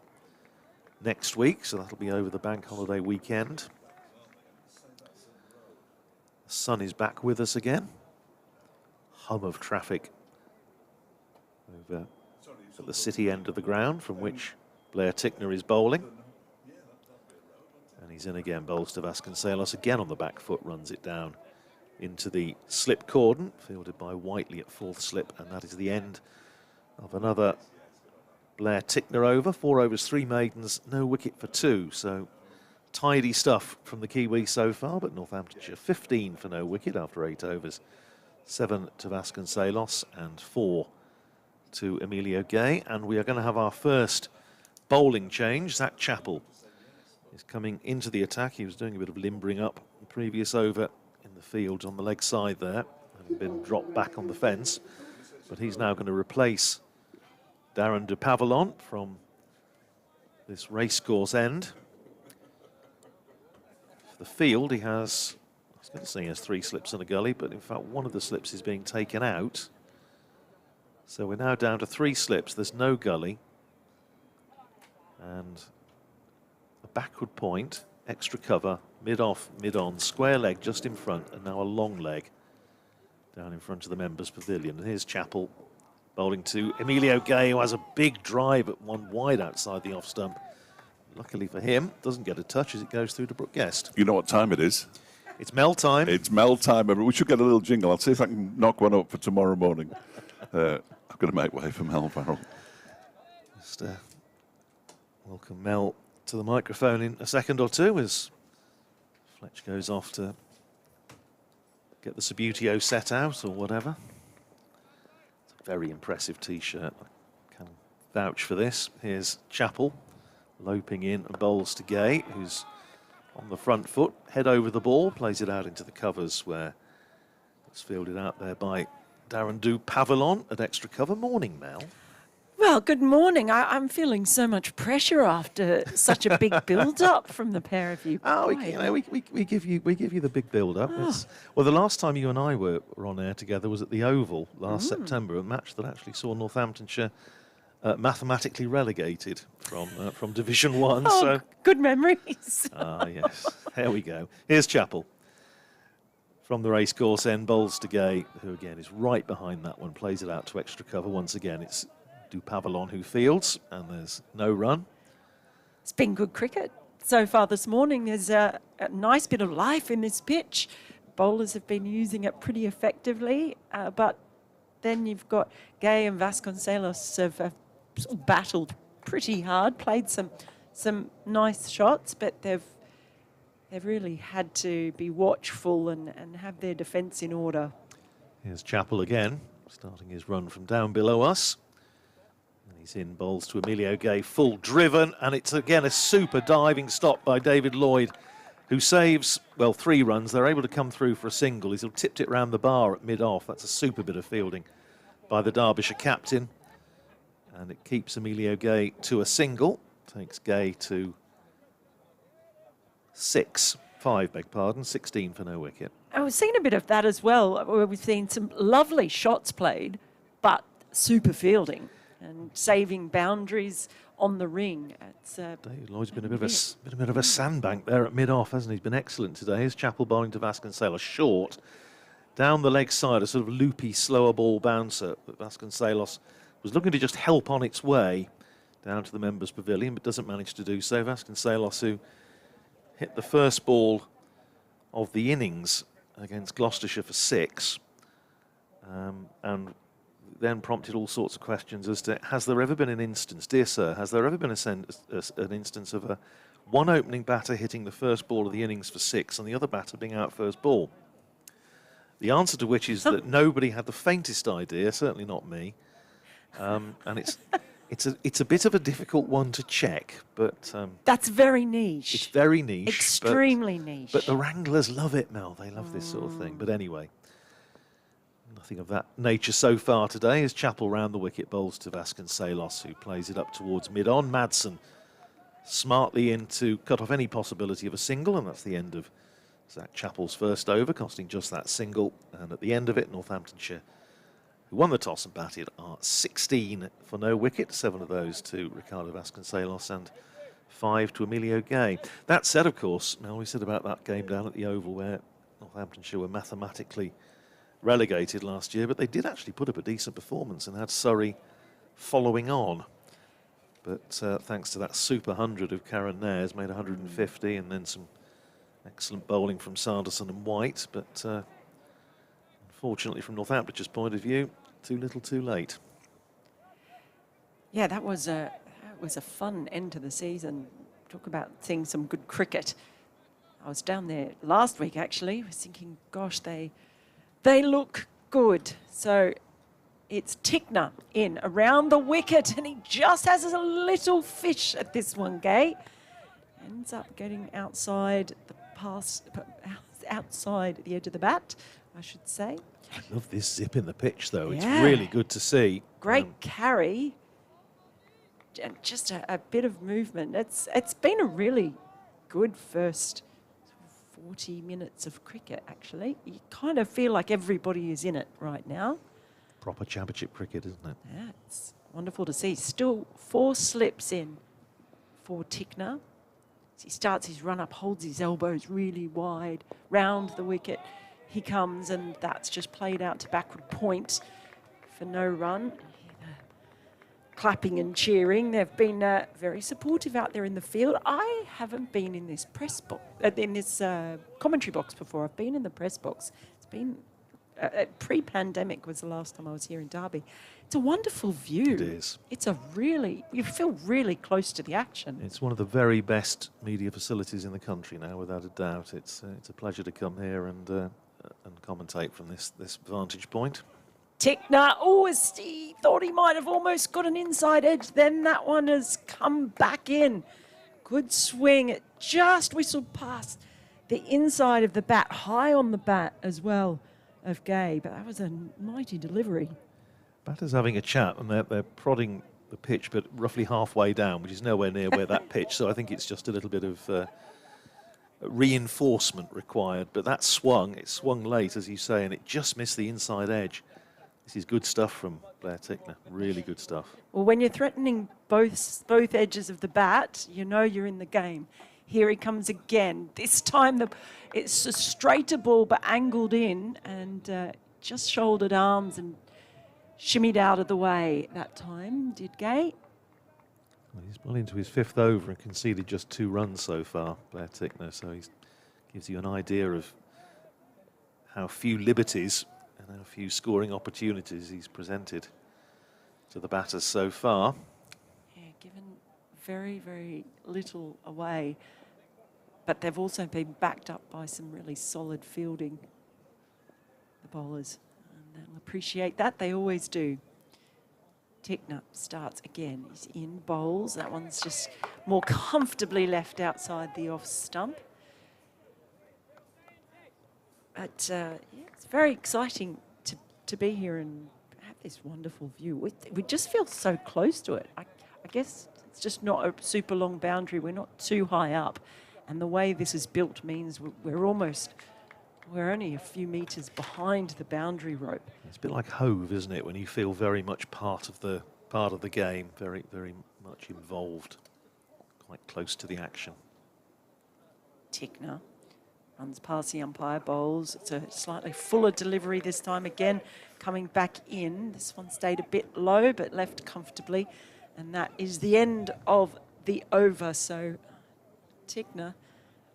next week, so that'll be over the bank holiday weekend. The sun is back with us again. Hum of traffic over at the city end of the ground from which Blair Tickner is bowling. And he's in again, bowls to Vasconcelos, again on the back foot, runs it down into the slip cordon, fielded by Whiteley at fourth slip, and that is the end of another Blair Tickner over. 4 overs, 3 maidens, no wicket for 2, so tidy stuff from the Kiwis so far, but Northamptonshire 15 for no wicket after 8 overs. 7 to Vasconcelos and 4 to Emilio Gay, and we are going to have our first bowling change. Zach Chappell is coming into the attack. He was doing a bit of limbering up the previous over in the field on the leg side there, having been dropped back on the fence, but he's now going to replace Darren de Pavillon from this racecourse end. For the field, he has, I was going to say he has 3 slips and a gully, but in fact one of the slips is being taken out. So we're now down to 3 slips, there's no gully. And a backward point, extra cover, mid-off, mid-on, square leg just in front, and now a long leg down in front of the members' pavilion. And here's Chappell bowling to Emilio Gay, who has a big drive at one wide outside the off stump. Luckily for him, doesn't get a touch as it goes through to Brooke Guest. You know what time it is? It's Mel time. It's Mel time. We should get a little jingle. I'll see if I can knock one up for tomorrow morning. I've got to make way for Mel Farrell. Just welcome Mel to the microphone in a second or two as Fletch goes off to get the Subutio set out or whatever. It's a very impressive T-shirt. I can vouch for this. Here's Chappell loping in and bowls to Gay, who's on the front foot, head over the ball, plays it out into the covers where it's fielded out there by Darren du Pavillon at extra cover. Morning, Mel. Well, good morning. I'm feeling so much pressure after such a big build-up from the pair of you. Oh, we give you the big build-up. Well, the last time you and I were on air together was at the Oval last September, a match that actually saw Northamptonshire mathematically relegated from Division 1. Oh, so good memories. Ah, yes. There we go. Here's Chappell from the racecourse end, bowls to Gay, who again is right behind that one, plays it out to extra cover. Once again, it's du Pavillon who fields, and there's no run. It's been good cricket so far this morning. There's a nice bit of life in this pitch. Bowlers have been using it pretty effectively, but then you've got Gay and Vasconcelos have battled pretty hard, played some nice shots, but they've really had to be watchful and have their defence in order. Here's Chappell again, starting his run from down below us. And he's in, bowls to Emilio Gay, full driven, and it's again a super diving stop by David Lloyd, who saves, well, 3 runs. They're able to come through for a single. He's tipped it round the bar at mid-off. That's a super bit of fielding by the Derbyshire captain. And it keeps Emilio Gay to a single. Takes Gay to 5, beg pardon, 16 for no wicket. We've seen a bit of that as well, where we've seen some lovely shots played, but super fielding and saving boundaries on the ring. David Lloyd's been a bit of a sandbank there at mid-off, hasn't he? He's been excellent today. Here's Chappell bowling to Vasconcelos, short, down the leg side, a sort of loopy, slower ball bouncer that Vasconcelos was looking to just help on its way down to the members' pavilion, but doesn't manage to do so. Vasconcelos, who hit the first ball of the innings against Gloucestershire for 6, and then prompted all sorts of questions as to, has there ever been an instance, dear sir, has there ever been an instance of one opening batter hitting the first ball of the innings for 6 and the other batter being out first ball? The answer to which is that nobody had the faintest idea, certainly not me, and it's a bit of a difficult one to check, but that's very niche. It's very niche, extremely niche. But the Wranglers love it, Mel. They love this sort of thing. But anyway, Nothing of that nature so far today as Chappell round the wicket bowls to Vasconcelos, who plays it up towards mid-on. Madsen smartly in to cut off any possibility of a single, and that's the end of Zach Chappell's first over, costing just that single. And at the end of it, Northamptonshire, who won the toss and batted, are 16 for no wicket, 7 of those to Ricardo Vasconcelos and 5 to Emilio Gay. That said, of course, now we said about that game down at the Oval where Northamptonshire were mathematically relegated last year, but they did actually put up a decent performance and had Surrey following on. But thanks to that super 100 of Karen Nares, made 150, and then some excellent bowling from Sanderson and White. But unfortunately, from Northamptonshire's point of view, too little too late. Yeah, that was a fun end to the season. Talk about seeing some good cricket. I was down there last week, actually. I was thinking, gosh, they look good. So it's Tickner in around the wicket, and he just has a little fish at this one, Gay. Ends up getting outside outside the edge of the bat, I should say. I love this zip in the pitch, though. Yeah. It's really good to see. Great carry. And just a bit of movement. It's been a really good first 40 minutes of cricket, actually. You kind of feel like everybody is in it right now. Proper championship cricket, isn't it? Yeah, it's wonderful to see. Still 4 slips in for Tickner. As he starts his run up, holds his elbows really wide, round the wicket. He comes, and that's just played out to backward point for no run. Clapping and cheering. They've been very supportive out there in the field. I haven't been in this press box, in this commentary box before. I've been in the press box. It's been pre-pandemic was the last time I was here in Derby. It's a wonderful view. It is. It's you feel really close to the action. It's one of the very best media facilities in the country now, without a doubt. It's a pleasure to come here and commentate from this vantage point. Tickner, he thought he might have almost got an inside edge. Then that one has come back in. Good swing. It just whistled past the inside of the bat, high on the bat as well of Gay. But that was a mighty delivery. Batters having a chat, and they're prodding the pitch, but roughly halfway down, which is nowhere near where that pitch. So I think it's just a little bit of reinforcement required. But that it swung late, as you say, and it just missed the inside edge. This is good stuff from Blair Tickner, really good stuff. Well, when you're threatening both edges of the bat, you know you're in the game. Here he comes again. This time it's a straighter ball but angled in, and just shouldered arms and shimmied out of the way that time, did Gay. Well, he's well into his 5th over and conceded just 2 runs so far, Blair Tickner, so he gives you an idea of how few liberties and a few scoring opportunities he's presented to the batters so far. Yeah, given very, very little away, but they've also been backed up by some really solid fielding, the bowlers, and they'll appreciate that. They always do. Tickner starts again. He's in, bowls. That one's just more comfortably left outside the off stump. But yeah, it's very exciting to be here and have this wonderful view. We just feel so close to it. I guess it's just not a super long boundary. We're not too high up. And the way this is built means we're only a few metres behind the boundary rope. It's a bit like Hove, isn't it, when you feel very much part of the game, very, very much involved, quite close to the action. Tickner runs past the umpire, bowls. It's a slightly fuller delivery this time again, coming back in. This one stayed a bit low, but left comfortably. And that is the end of the over. So Tickner,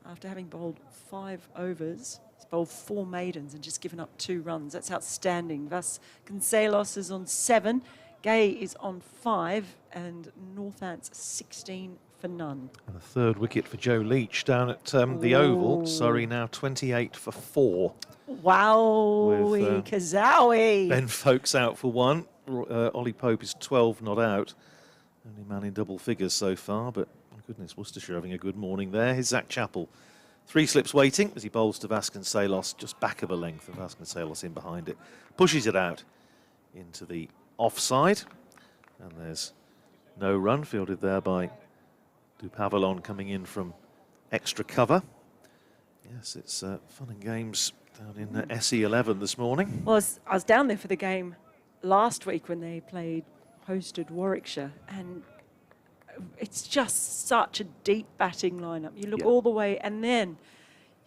after having bowled 5 overs, he's bowled 4 maidens and just given up 2 runs. That's outstanding. Vasconcelos is on 7, Gay is on 5, and Northants 16 for none. And a 3rd wicket for Joe Leach down at the Oval. Surrey now 28 for 4. Wowie, Kazawi. Ben Folkes out for 1. Ollie Pope is 12 not out. Only man in double figures so far, but my goodness, Worcestershire having a good morning there. Here's Zach Chappell 3 slips waiting as he bowls to Vasconcelos, just back of a length, and Vasconcelos in behind it. Pushes it out into the offside. And there's no run, fielded there by Dupavalon coming in from extra cover. Yes, it's fun and games down in SE11 this morning. Well, I was down there for the game last week when they hosted Warwickshire, and it's just such a deep batting lineup. You look all the way, and then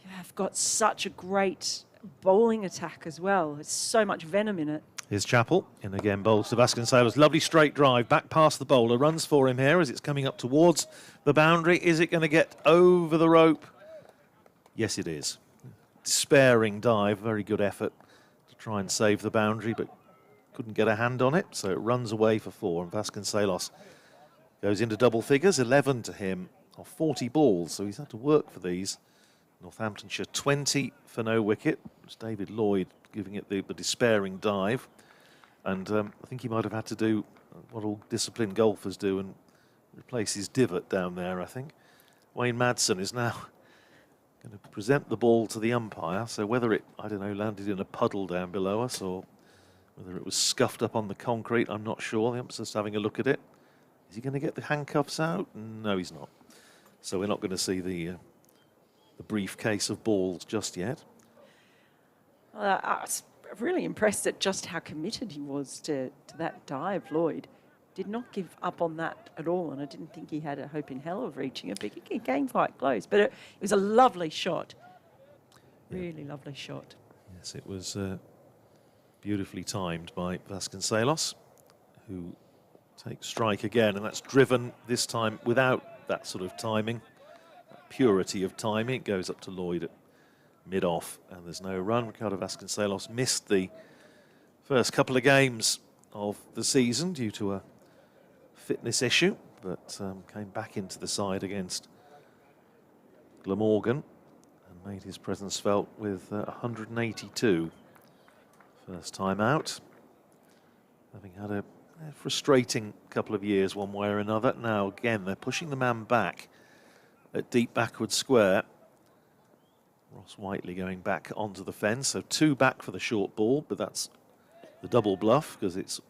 you have got such a great bowling attack as well. There's so much venom in it. Here's Chappell in again, bowls to Vasconcelos. Lovely straight drive back past the bowler. Runs for him here as it's coming up towards the boundary. Is it going to get over the rope? Yes, it is. Despairing dive, very good effort to try and save the boundary, but couldn't get a hand on it, so it runs away for 4, and Vasconcelos goes into double figures, 11 to him of 40 balls, so he's had to work for these. Northamptonshire 20 for no wicket. It's David Lloyd giving it the despairing dive, and I think he might have had to do what all disciplined golfers do and replace his divot down there, I think. Wayne Madsen is now going to present the ball to the umpire, so whether it, I don't know, landed in a puddle down below us or whether it was scuffed up on the concrete, I'm not sure. The umpire's just having a look at it. Is he going to get the handcuffs out? No, he's not. So we're not going to see the briefcase of balls just yet. I was really impressed at just how committed he was to that dive, Lloyd. Did not give up on that at all, and I didn't think he had a hope in hell of reaching it, but he came quite close. But it was a lovely shot. Really lovely shot. Yes, it was beautifully timed by Vasconcelos, who takes strike again, and that's driven this time without that sort of timing, that purity of timing. It goes up to Lloyd at mid-off, and there's no run. Ricardo Vasconcelos missed the first couple of games of the season due to a fitness issue, but came back into the side against Glamorgan and made his presence felt with 182 first time out, having had a frustrating couple of years one way or another. Now again they're pushing the man back at deep backward square. Ross Whiteley going back onto the fence, so 2 back for the short ball, but that's the double bluff because it's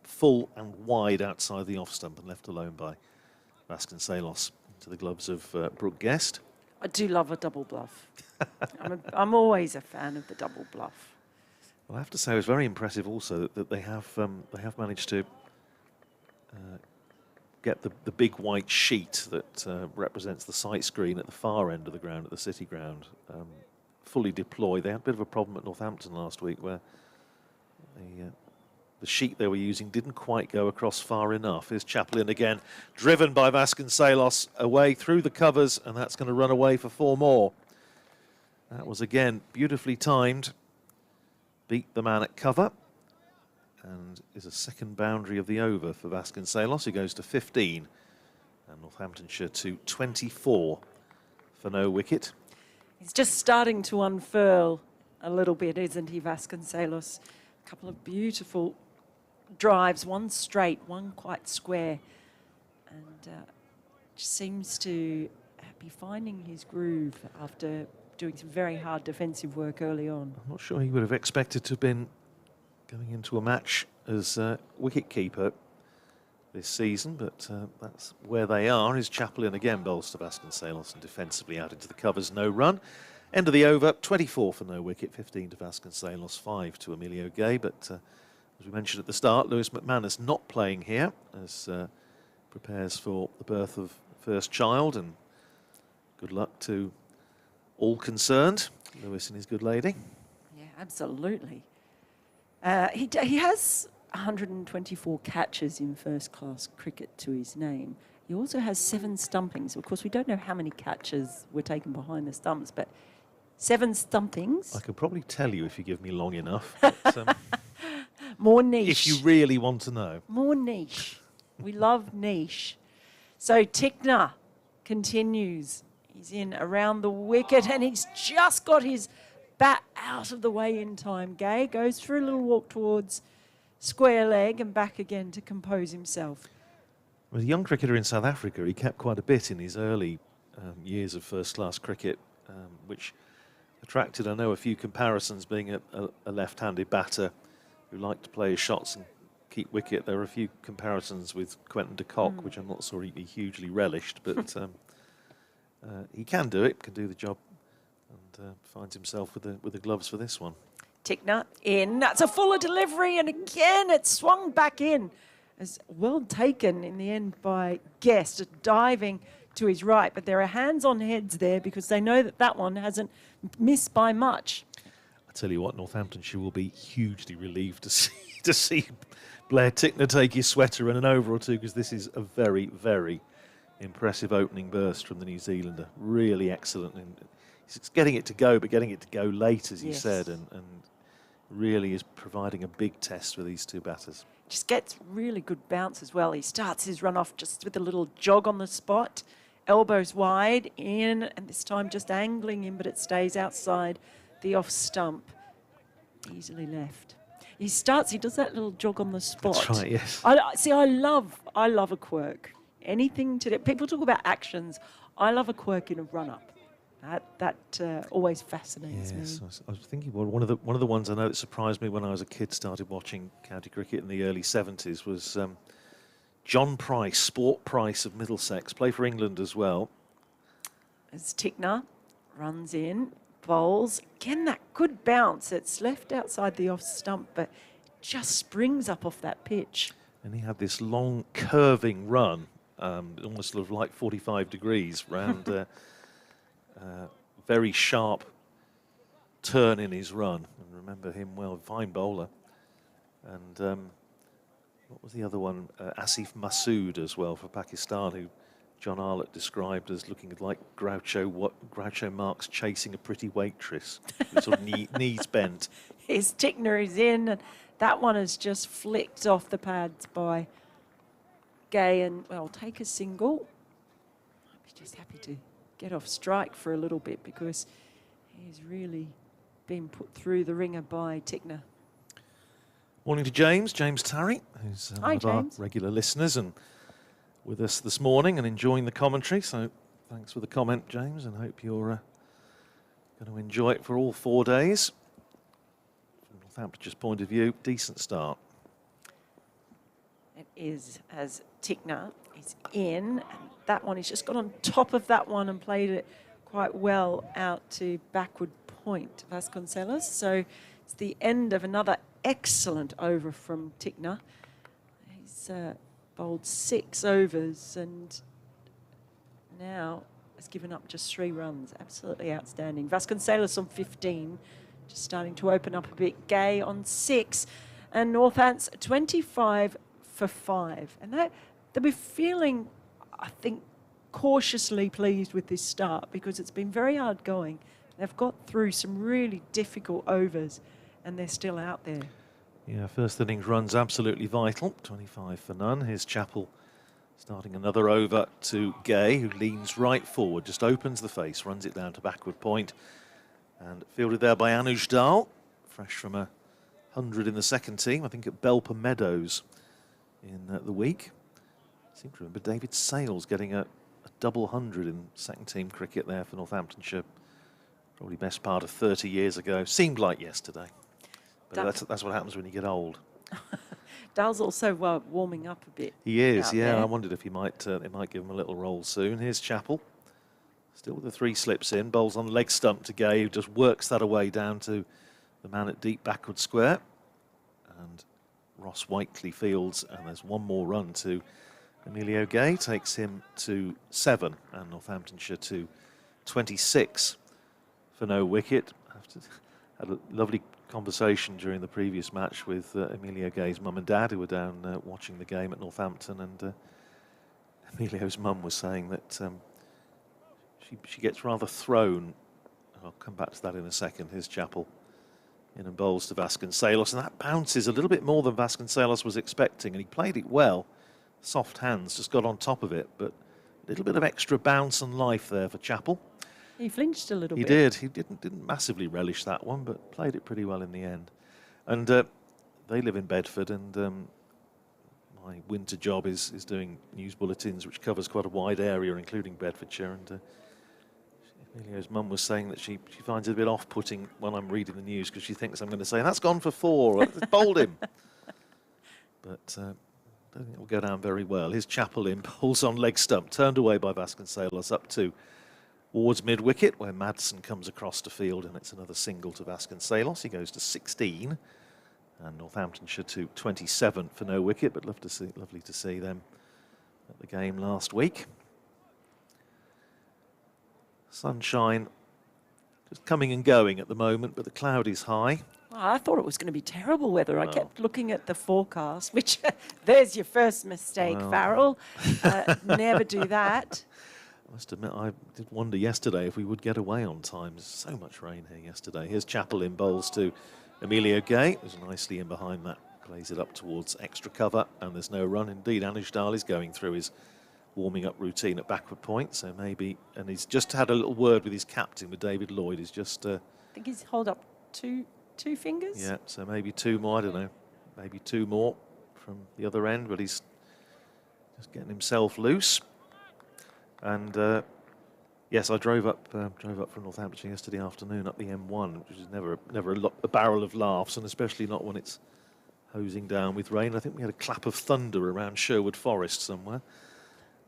full and wide outside the off stump and left alone by Vasconcelos into the gloves of Brooke Guest. I do love a double bluff. I'm always a fan of the double bluff. Well, I have to say it was very impressive also that they have managed to get the big white sheet that represents the sight screen at the far end of the ground, at the City ground, fully deployed. They had a bit of a problem at Northampton last week where the sheet they were using didn't quite go across far enough. Here's Chaplin again, driven by Vasconcelos away through the covers, and that's going to run away for 4 more. That was again beautifully timed. Beat the man at cover, and is a second boundary of the over for Vasconcelos, who goes to 15, and Northamptonshire to 24 for no wicket. He's just starting to unfurl a little bit, isn't he, Vasconcelos? A couple of beautiful drives, one straight, one quite square, and just seems to be finding his groove after doing some very hard defensive work early on. I'm not sure he would have expected to have been going into a match as wicket-keeper this season, but that's where they are. His Chaplin again bowls to Vasconcelos and defensively out into the covers, no run. End of the over, 24 for no wicket, 15 to Vasconcelos, 5 to Emilio Gay, but as we mentioned at the start, Lewis McManus not playing here as prepares for the birth of first child, and good luck to all concerned, Lewis and his good lady. Yeah, absolutely. He has 124 catches in first-class cricket to his name. He also has 7 stumpings. Of course, we don't know how many catches were taken behind the stumps, but 7 stumpings. I could probably tell you if you give me long enough. But, more niche. If you really want to know. More niche. We love niche. So Tickner continues. He's in around the wicket, and he's just got his bat out of the way in time. Gay goes for a little walk towards square leg and back again to compose himself. As a young cricketer in South Africa, he kept quite a bit in his early years of first-class cricket which attracted, I know, a few comparisons. Being a left-handed batter who liked to play his shots and keep wicket, there were a few comparisons with Quentin de Kock, which I'm not sorry he hugely relished, but he can do it, can do the job, and finds himself with the gloves for this one. Tickner in. That's a fuller delivery, and again it swung back in. As well taken in the end by Guest, diving to his right, but there are hands on heads there because they know that that one hasn't missed by much. I tell you what, Northamptonshire will be hugely relieved to see Blair Tickner take his sweater and an over or two, because this is a very, very impressive opening burst from the New Zealander. Really excellent. And he's getting it to go, but getting it to go late, as you said, and really is providing a big test for these two batters. Just gets really good bounce as well. He starts his run off just with a little jog on the spot, elbows wide in, and this time just angling in, but it stays outside the off stump. Easily left. He does that little jog on the spot. That's right, yes. I love a quirk. Anything to do. People talk about actions. I love a quirk in a run-up. That always fascinates me. I was thinking, well, one of the ones I know that surprised me when I was a kid, started watching county cricket in the early 70s, was John Price, Sport Price of Middlesex, play for England as well. As Tickner runs in, bowls. Again, that good bounce. It's left outside the off stump, but just springs up off that pitch. And he had this long curving run, almost sort of like 45 degrees round. Very sharp turn in his run, and remember him well, fine bowler. And what was the other one? Asif Masood as well for Pakistan, who John Arlott described as looking like Groucho Marx chasing a pretty waitress, with sort of knees bent. His Tickner is in, and that one is just flicked off the pads by Gay, and well, take a single. I'd be just happy to get off strike for a little bit, because he's really been put through the ringer by Tickner. Morning to James Tarry, who's one of our regular listeners and with us this morning and enjoying the commentary. So thanks for the comment, James, and hope you're going to enjoy it for all 4 days. From Northampton's point of view, decent start. It is, as Tickner is in, and that one, he's just got on top of that one and played it quite well out to backward point, Vasconcelos. So it's the end of another excellent over from Tickner. He's bowled 6 overs and now has given up just 3 runs. Absolutely outstanding. Vasconcelos on 15, just starting to open up a bit. Gay on 6, and Northants 25 for 5. And they'll be feeling, I think, cautiously pleased with this start, because it's been very hard going. They've got through some really difficult overs and they're still out there. Yeah, first innings runs absolutely vital. 25 for none. Here's Chappell starting another over to Gay, who leans right forward, just opens the face, runs it down to backward point, and fielded there by Anuj Dal, fresh from 100 in the second team, I think at Belper Meadows in the week. I seem to remember David Sales getting a double 100 in second team cricket there for Northamptonshire, probably best part of 30 years ago. Seemed like yesterday, but that's what happens when you get old. Dale's also warming up a bit. He is, yeah. There. I wondered if they might give him a little roll soon. Here's Chappell, still with the 3 slips in, bowls on leg stump to Gay, who just works that away down to the man at deep backward square, and Ross Whiteley fields, and there's one more run to Emilio Gay, takes him to 7, and Northamptonshire to 26 for no wicket. Had a lovely conversation during the previous match with Emilio Gay's mum and dad, who were down watching the game at Northampton, and Emilio's mum was saying that she gets rather thrown. I'll come back to that in a second. Here's Chappell in and bowls to Vasconcelos, and that bounces a little bit more than Vasconcelos was expecting, and he played it well. Soft hands, just got on top of it, but a little bit of extra bounce and life there for Chappell. He flinched a little bit. He did. He didn't massively relish that one, but played it pretty well in the end. And they live in Bedford, and my winter job is doing news bulletins, which covers quite a wide area, including Bedfordshire. And Emilio's mum was saying that she finds it a bit off-putting when I'm reading the news because she thinks I'm going to say, that's gone for 4, or bowled him. But I don't think it will go down very well. Here's Chappell in, pulls on leg stump, turned away by Vasconcelos up towards mid-wicket, where Madsen comes across to field, and it's another single to Vasconcelos. He goes to 16, and Northamptonshire to 27 for no wicket, but lovely to see them at the game last week. Sunshine just coming and going at the moment, but the cloud is high. Oh, I thought it was going to be terrible weather. I kept looking at the forecast, which there's your first mistake, Farrell. Never do that. I must admit, I did wonder yesterday if we would get away on time. There's so much rain here yesterday. Here's Chappell in, bowls to Emilio Gay, who's nicely in behind that. Plays it up towards extra cover, and there's no run. Indeed, Anujdal is going through his warming up routine at backward point, so maybe, and he's just had a little word with his captain, with David Lloyd. He's just... I think he's hold up two fingers? Yeah, so maybe 2 more, I don't know, maybe 2 more from the other end, but he's just getting himself loose. And yes, I drove up from Northamptonshire yesterday afternoon up the M1, which is never a barrel of laughs, and especially not when it's hosing down with rain. I think we had a clap of thunder around Sherwood Forest somewhere.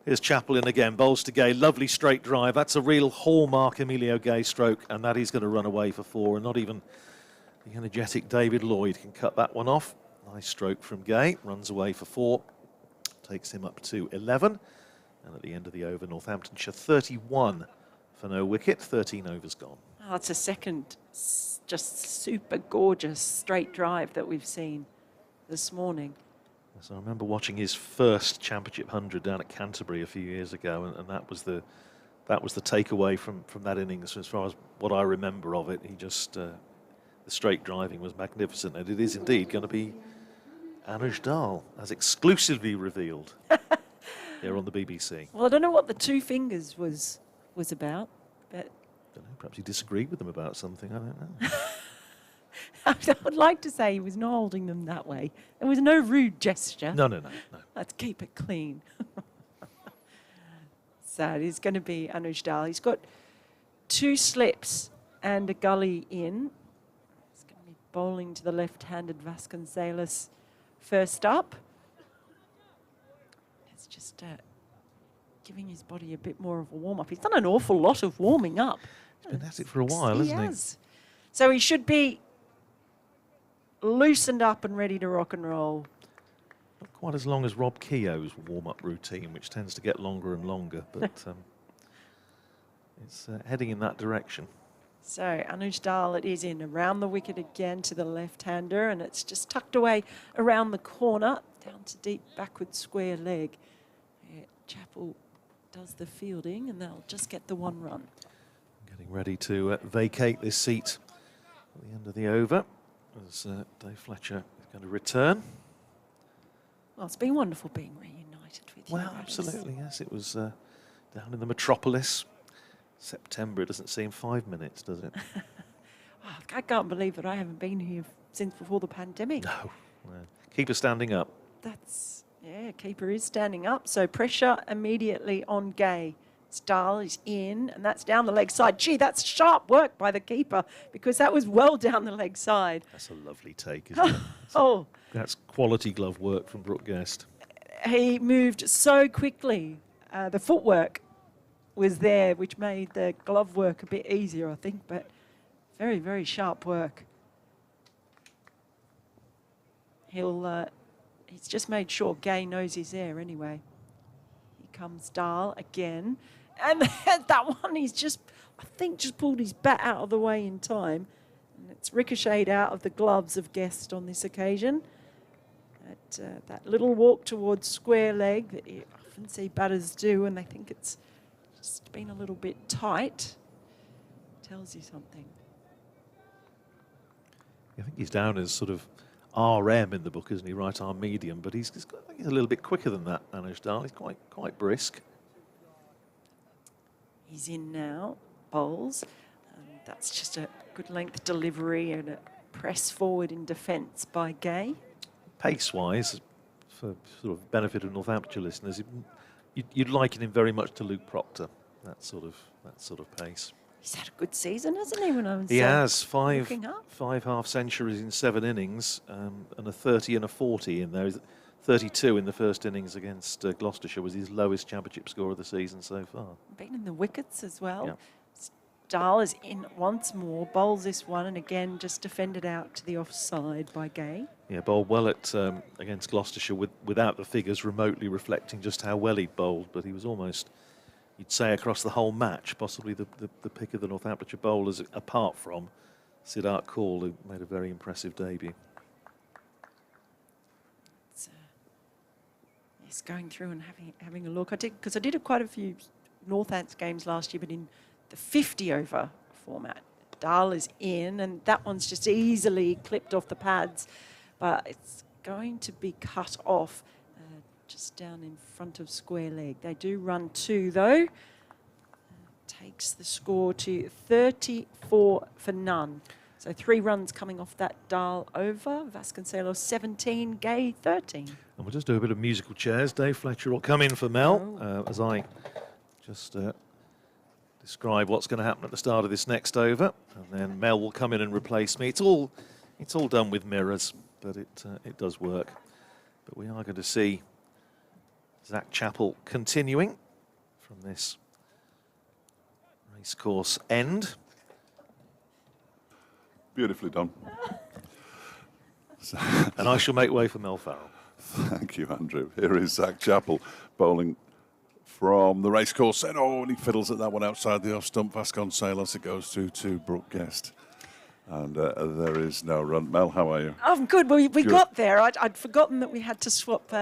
Here's Chappell in again, bowls to Gay, lovely straight drive. That's a real hallmark Emilio Gay stroke, and that is going to run away for 4, and not even the energetic David Lloyd can cut that one off. Nice stroke from Gay, runs away for 4, takes him up to 11, and at the end of the over, Northamptonshire 31 for no wicket, 13 overs gone. Oh, it's a second just super gorgeous straight drive that we've seen this morning. So I remember watching his first Championship 100 down at Canterbury a few years ago, and that was the takeaway from that innings as far as what I remember of it. He just the straight driving was magnificent, and it is indeed going to be Anujdal, as exclusively revealed here on the BBC. Well, I don't know what the 2 fingers was about, but I don't know, perhaps he disagreed with them about something. I don't know. I would like to say he was not holding them that way. There was no rude gesture. No. Let's keep it clean. So it is going to be Anujdal. He's got 2 slips and a gully in. He's going to be bowling to the left-handed Vasconcelos first up. It's just giving his body a bit more of a warm-up. He's done an awful lot of warming up. He's been at it for a while, hasn't he? Has. So he should be loosened up and ready to rock and roll. Not quite as long as Rob Keogh's warm-up routine, which tends to get longer and longer, but it's heading in that direction. So Anujdal, it is in around the wicket again to the left-hander, and it's just tucked away around the corner, down to deep backward square leg. Chappell does the fielding, and they'll just get the 1 run. Getting ready to vacate this seat at the end of the over, as Dave Fletcher is going to return. Well, it's been wonderful being reunited with you. Well, absolutely, yes. It was down in the metropolis. September, it doesn't seem 5 minutes, does it? Oh, I can't believe that I haven't been here since before the pandemic. No. Well, keeper standing up. Keeper is standing up, so pressure immediately on Gay. Stahl is in, and that's down the leg side. Gee, that's sharp work by the keeper, because that was well down the leg side. That's a lovely take, isn't it? That's quality glove work from Brooke Guest. He moved so quickly. The footwork was there, which made the glove work a bit easier, I think, but very, very sharp work. He's just made sure Gay knows he's there anyway. Here comes Dahl again. And that one, he's just, I think, just pulled his bat out of the way in time. And it's ricocheted out of the gloves of Guest on this occasion. That little walk towards square leg that you often see batters do, and they think it's just been a little bit tight. Tells you something. I think he's down as sort of RM in the book, isn't he? Right arm medium, but he's a little bit quicker than that, Anujdal. He's quite brisk. He's in now, bowls. That's just a good length delivery and a press forward in defence by Gay. Pace-wise, for sort of benefit of Northamptonshire listeners, you'd liken him very much to Luke Proctor. That sort of pace. He's had a good season, hasn't he? When I was He has looking up. five half centuries in 7 innings, and a 30 and a 40 in there. 32 in the first innings against Gloucestershire was his lowest championship score of the season so far. Been in the wickets as well. Yeah. Dahl is in once more, bowls this one, and again just defended out to the offside by Gay. Yeah, bowled well at against Gloucestershire without the figures remotely reflecting just how well he'd bowled, but he was almost, you'd say, across the whole match, possibly the pick of the Northamptonshire bowlers, apart from Siddharth Kaul, who made a very impressive debut. Yes, going through and having a look. I did quite a few Northants games last year, but in the 50-over format. Dahl is in, and that one's just easily clipped off the pads, but it's going to be cut off just down in front of square leg. They do run 2, though. Takes the score to 34 for none. So 3 runs coming off that Dahl over. Vasconcelos 17, Gay 13. And we'll just do a bit of musical chairs. Dave Fletcher will come in for Mel as I just describe what's going to happen at the start of this next over, and then Mel will come in and replace me. It's all done with mirrors, but it does work. But we are going to see Zach Chappell continuing from this racecourse end. Beautifully done. And I shall make way for Mel Farrell. Thank you, Andrew. Here is Zach Chappell bowling from the racecourse. And he fiddles at that one outside the off stump. Vasconcelos, it goes to Brooke Guest. And there is no run. Mel, how are you? I'm good. Well, we got there. I'd forgotten that we had to swap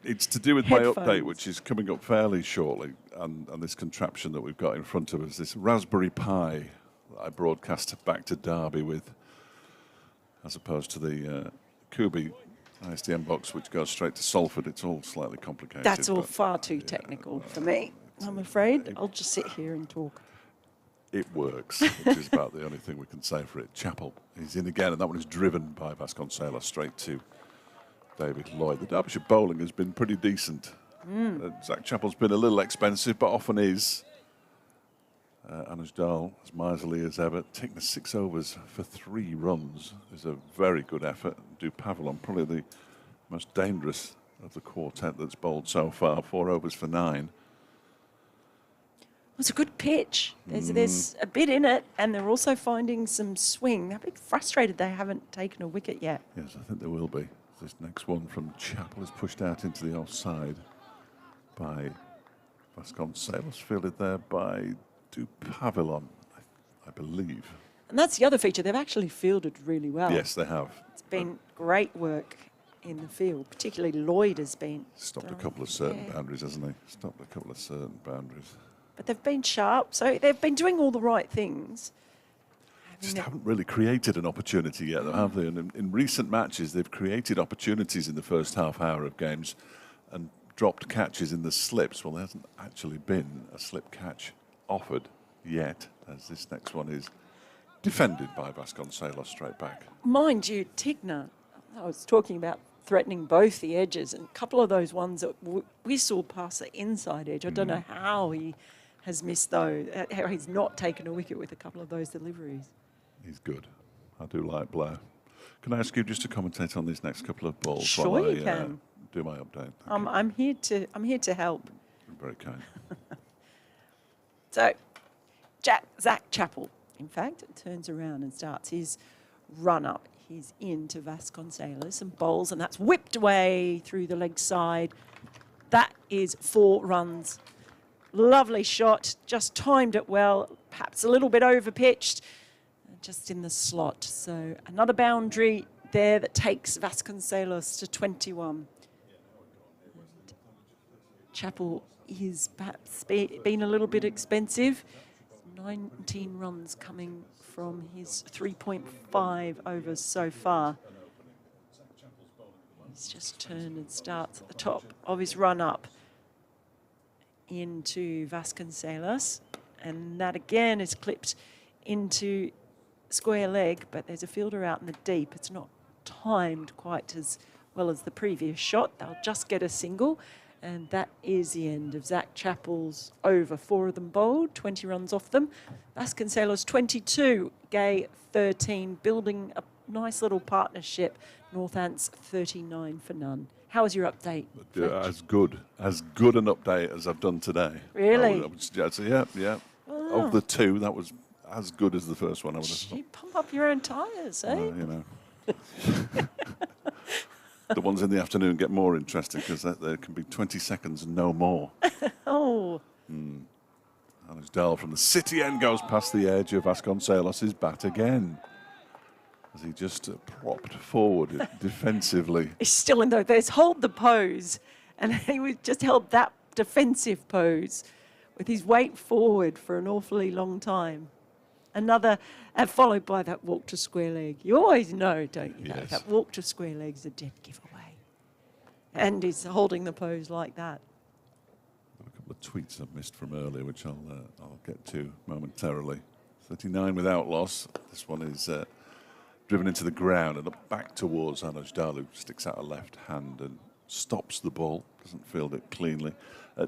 It's to do with my headphones. update, which is coming up fairly shortly, and this contraption that we've got in front of us, this Raspberry Pi that I broadcast back to Derby with, as opposed to the Kubi ISDN box, which goes straight to Salford. It's all slightly complicated. That's all far too technical for me, I'm afraid. I'll just sit here and talk. It works, which is about the only thing we can say for it. Chappell is in again, and that one is driven by Vasconcelos straight to David Lloyd. The Derbyshire bowling has been pretty decent. Zach Chappell's been a little expensive, but often is. Anuj Dahl, as miserly as ever, taking the 6 overs for 3 runs is a very good effort. Pavilon, probably the most dangerous of the quartet that's bowled so far, 4 overs for 9. It's a good pitch. There's a bit in it, and they're also finding some swing. They're a bit frustrated they haven't taken a wicket yet. Yes, I think there will be. This next one from Chappell is pushed out into the offside by Vasconcelos, fielded there by Pavilon, I believe. And that's the other feature. They've actually fielded really well. Yes, they have. It's been great work in the field. Particularly Lloyd has been. Stopped a couple of certain boundaries, hasn't he? Stopped a couple of certain boundaries. But they've been sharp, so they've been doing all the right things. Just haven't really created an opportunity yet, though, have they? And in recent matches, they've created opportunities in the first half hour of games and dropped catches in the slips. Well, there hasn't actually been a slip catch offered yet, as this next one is defended by Vasconcelos straight back. Mind you, Tigner, I was talking about threatening both the edges, and a couple of those ones that whistled past the inside edge. I don't know how he has missed those, how he's not taken a wicket with a couple of those deliveries. He's good. I do like Blair. Can I ask you just to commentate on these next couple of balls Sure while you can. Do my update? I'm here to help. You're very kind. So, Zach Chappell, in fact, turns around and starts his run up. He's into Vasconcelos and bowls, and that's whipped away through the leg side. That is 4 runs. Lovely shot, just timed it well, perhaps a little bit over-pitched, just in the slot. So another boundary there that takes Vasconcelos to 21. Chappell is perhaps been a little bit expensive. 19 runs coming from his 3.5 overs so far. He's just turned and starts at the top of his run-up into Vasconcelos. And that again is clipped into square leg, but there's a fielder out in the deep. It's not timed quite as well as the previous shot. They'll just get a single. And that is the end of Zach Chappell's over. 4 of them bowled, 20 runs off them. Vasconcelos 22, Gay 13, building a nice little partnership. Northants 39 for none. How was your update? As good an update as I've done today. Really? I would suggest, yeah. Oh. Of the two, that was as good as the first one. I would have thought. You pump up your own tyres, eh? You know. The ones in the afternoon get more interesting because there can be 20 seconds and no more. Oh. Alex Dahl from the city end goes past the edge of Vasconcelos' bat again. As he just propped forward defensively. He's still in though. There's hold the pose. And he was just held that defensive pose with his weight forward for an awfully long time. Another, followed by that walk to square leg. You always know, don't you? Yes. That walk to square leg is a dead giveaway. And he's holding the pose like that. A couple of tweets I've missed from earlier, which I'll get to momentarily. 39 without loss. This one is driven into the ground and up back towards Anuj Dahl, who sticks out a left hand and stops the ball. Doesn't field it cleanly.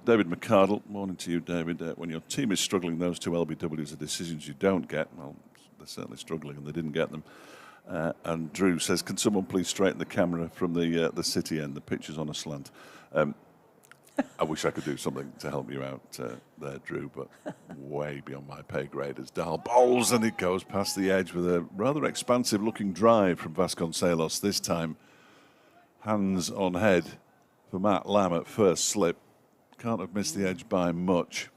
David McCardle, morning to you, David. When your team is struggling, those two LBWs are decisions you don't get. Well, they're certainly struggling and they didn't get them. And Drew says, can someone please straighten the camera from the city end? The picture's on a slant. I wish I could do something to help you out there, Drew, but way beyond my pay grade as Dahl bowls and it goes past the edge with a rather expansive looking drive from Vasconcelos. This time, hands on head for Matt Lamb at first slip. Can't have missed the edge by much,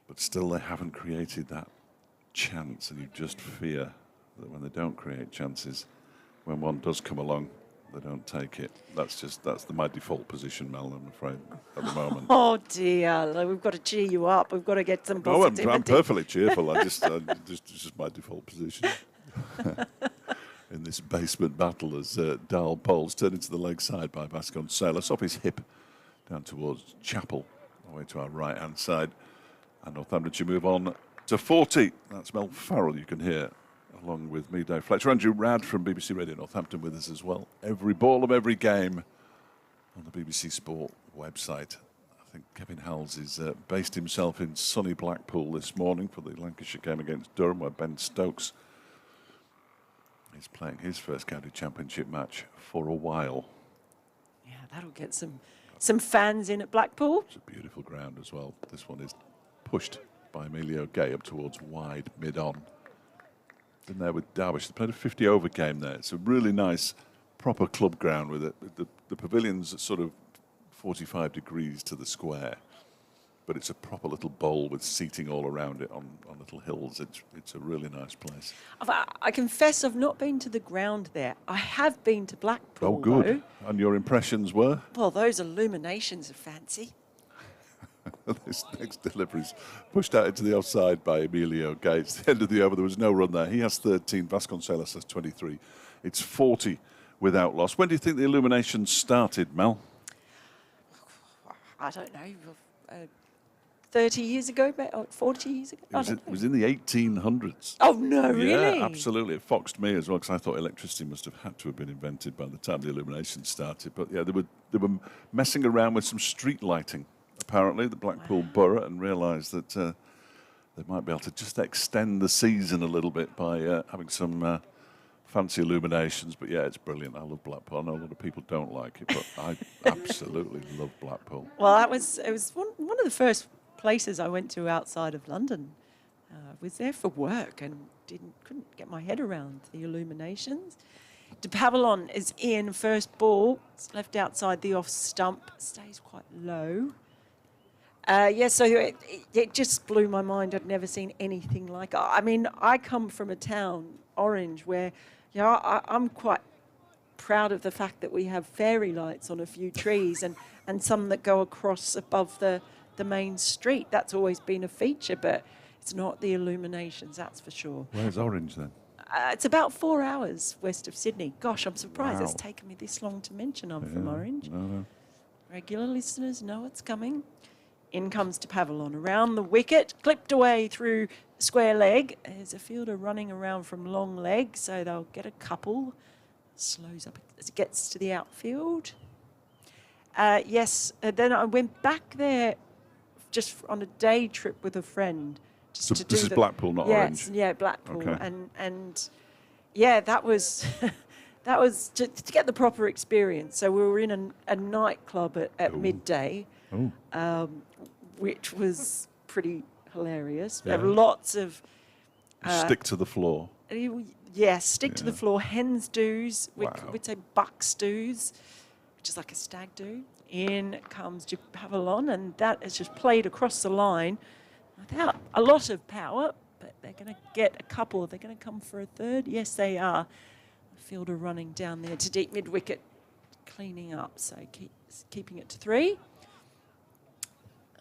but still they haven't created that chance, and you just fear that when they don't create chances, when one does come along, they don't take it. That's my default position, Mel, I'm afraid, at the moment. Oh dear, we've got to cheer you up. We've got to get some positivity. I'm perfectly cheerful. It's just my default position. In this basement battle as Dahl bowls, turned into the leg side by Vasconcelos, off his hip, down towards Chappell, away to our right-hand side. And Northamptonshire move on to 40. That's Mel Farrell you can hear, along with me, Dave Fletcher. Andrew Rad from BBC Radio Northampton with us as well. Every ball of every game on the BBC Sport website. I think Kevin Howells is based himself in sunny Blackpool this morning for the Lancashire game against Durham, where Ben Stokes is playing his first county championship match for a while. Yeah, that'll get some fans in at Blackpool. It's a beautiful ground as well. This one is pushed by Emilio Gay up towards wide mid-on. Been there with Derbyshire. They played a 50-over game there. It's a really nice, proper club ground with it. The pavilion's at sort of 45 degrees to the square, but it's a proper little bowl with seating all around it on little hills. It's a really nice place. I confess I've not been to the ground there. I have been to Blackpool. Oh, good. Though. And your impressions were? Well, those illuminations are fancy. This next delivery's pushed out into the offside by Emilio Gay. It's the end of the over. There was no run there. He has 13. Vasconcelos has 23. It's 40 without loss. When do you think the illuminations started, Mel? I don't know. 30 years ago, 40 years ago? It was in the 1800s. Oh, no, really? Yeah, absolutely. It foxed me as well, because I thought electricity must have had to have been invented by the time the illumination started. But yeah, they were messing around with some street lighting, apparently, the Blackpool Borough, and realised that they might be able to just extend the season a little bit by having some fancy illuminations. But yeah, it's brilliant. I love Blackpool. I know a lot of people don't like it, but I absolutely love Blackpool. Well, it was one of the first places I went to outside of London. I was there for work and couldn't get my head around the illuminations. De Pavillon is in first ball. It's left outside the off stump. Stays quite low. So it just blew my mind. I'd never seen anything like it. I mean, I come from a town, Orange, where I'm quite proud of the fact that we have fairy lights on a few trees and some that go across above the main street. That's always been a feature, but it's not the illuminations, that's for sure. Where's Orange then? It's about 4 hours west of Sydney. Gosh, I'm surprised Wow. it's taken me this long to mention I'm from Orange. No. Regular listeners know it's coming. In comes De Pavillon around the wicket, clipped away through square leg. There's a fielder running around from long leg, so they'll get a couple. Slows up as it gets to the outfield. Yes, then I went back there just on a day trip with a friend. Just So to this do is the, Blackpool, not yes, Orange. yeah, Blackpool, Okay. and yeah, that was that was to get the proper experience. So we were in a nightclub at Ooh. midday, Oh, which was pretty hilarious. Yeah. Lots of stick to the floor. yeah, stick to the Yeah. floor, hens do's, Wow. we'd say buck stews, which is like a stag do. In comes Pavillon, and that is just played across the line without a lot of power, but they're going to get a couple. They're going to come for a third. Yes, they are. The fielder running down there to deep mid wicket, cleaning up, so keeping it to 3.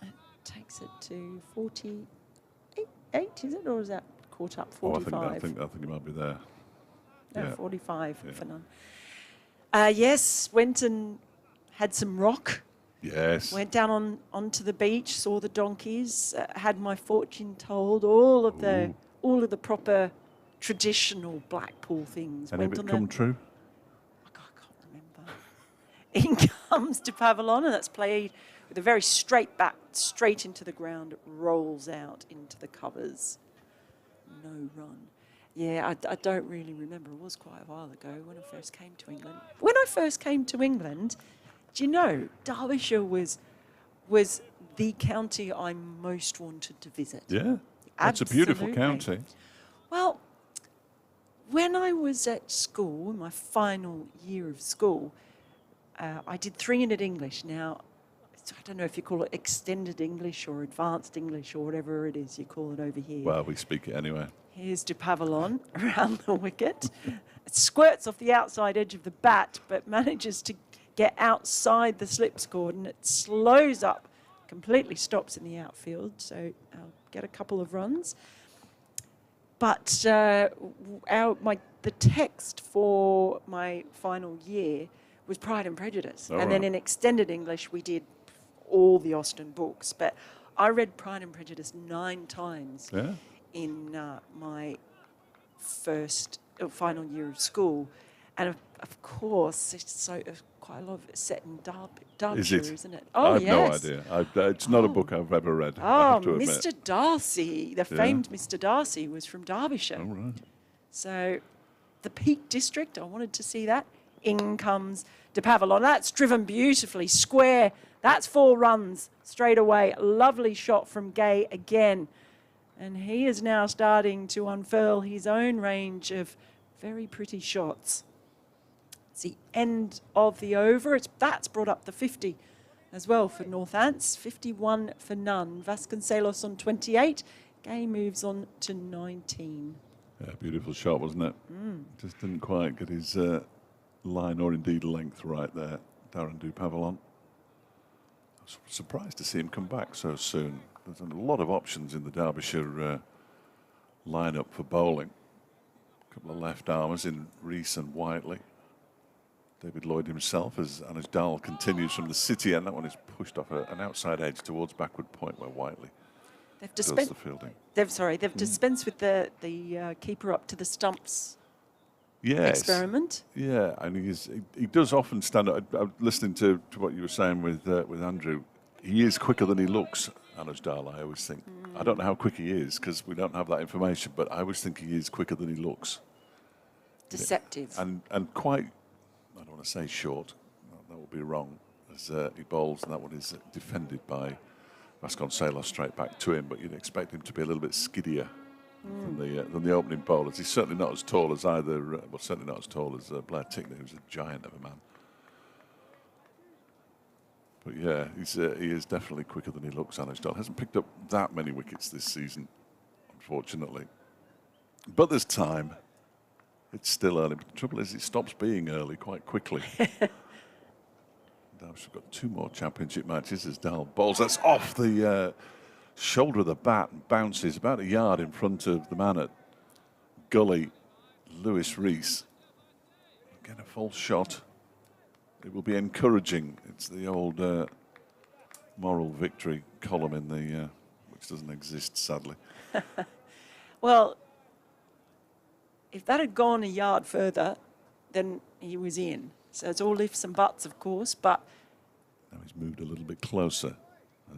It takes it to 48, is it, or is that caught up 45? I think it might be there. No, Yeah. 45 Yeah. for none. Yes, went and had some rock. Yes. Went down onto the beach, saw the donkeys, had my fortune told, all of the proper traditional Blackpool things. Any of it come true? I can't remember. In comes to Pavillon, and that's played with a very straight back, straight into the ground, rolls out into the covers. No run. Yeah, I don't really remember. It was quite a while ago when I first came to England. When I first came to England, do you know, Derbyshire was the county I most wanted to visit. Yeah. That's a beautiful Absolutely. county. Well, when I was at school, my final year of school, I did 3-unit English. Now, I don't know if you call it extended English or advanced English or whatever it is you call it over here. Well, we speak it anyway. Here's to Pavillon around the wicket. It squirts off the outside edge of the bat, but manages to get outside the slips cord, and it slows up, completely stops in the outfield, so I'll get a couple of runs. But the text for my final year was Pride and Prejudice. All and then right. in extended English, we did all the Austen books. But I read Pride and Prejudice 9 times Yeah. in my final year of school. And of course, it's quite a lot of it set in Derbyshire, Is it? isn't it? I Oh, have yes. no idea. It's not a book I've ever read. I Oh, have to admit. Mr. Darcy, the famed Mr. Darcy, was from Derbyshire. All right. So the Peak District, I wanted to see that. In comes de Pavillon. That's driven beautifully, square. That's 4 runs straight away. Lovely shot from Gay again. And he is now starting to unfurl his own range of very pretty shots. It's the end of the over. That's brought up the 50 as well for Northants. 51 for none. Vasconcelos on 28. Gay moves on to 19. Yeah, beautiful shot, wasn't it? Just didn't quite get his line or indeed length right there, Darren du Pavillon. I was surprised to see him come back so soon. There's a lot of options in the Derbyshire lineup for bowling. A couple of left-armers in Rees and Whiteley. David Lloyd himself, as Anuj Dal continues from the city end. That one is pushed off an outside edge towards backward point where Whiteley They've does dispensed. the fielding. They've dispensed with the keeper up to the stumps Yes. experiment. Yeah, and he does often stand up. I'm listening to what you were saying with Andrew. He is quicker than he looks, Anuj Dal, I always think. I don't know how quick he is because we don't have that information, but I always think he is quicker than he looks. Deceptive. And quite, I don't want to say short, that would be wrong, as he bowls, and that one is defended by Vasconcelos straight back to him, but you'd expect him to be a little bit skiddier than the opening bowlers. He's certainly not as tall as certainly not as tall as Blair Tickney, who's a giant of a man. But yeah, he is definitely quicker than he looks, Anuj Dal. Hasn't picked up that many wickets this season, unfortunately. But there's time. It's still early. But the trouble is, it stops being early quite quickly. Now we've got 2 more championship matches as Dal bowls. That's off the shoulder of the bat and bounces about a yard in front of the man at Gully, Lewis Rees. Again, a false shot. It will be encouraging. It's the old moral victory column in the which doesn't exist, sadly. Well, if that had gone a yard further, then he was in. So it's all ifs and buts, of course, but Now he's moved a little bit closer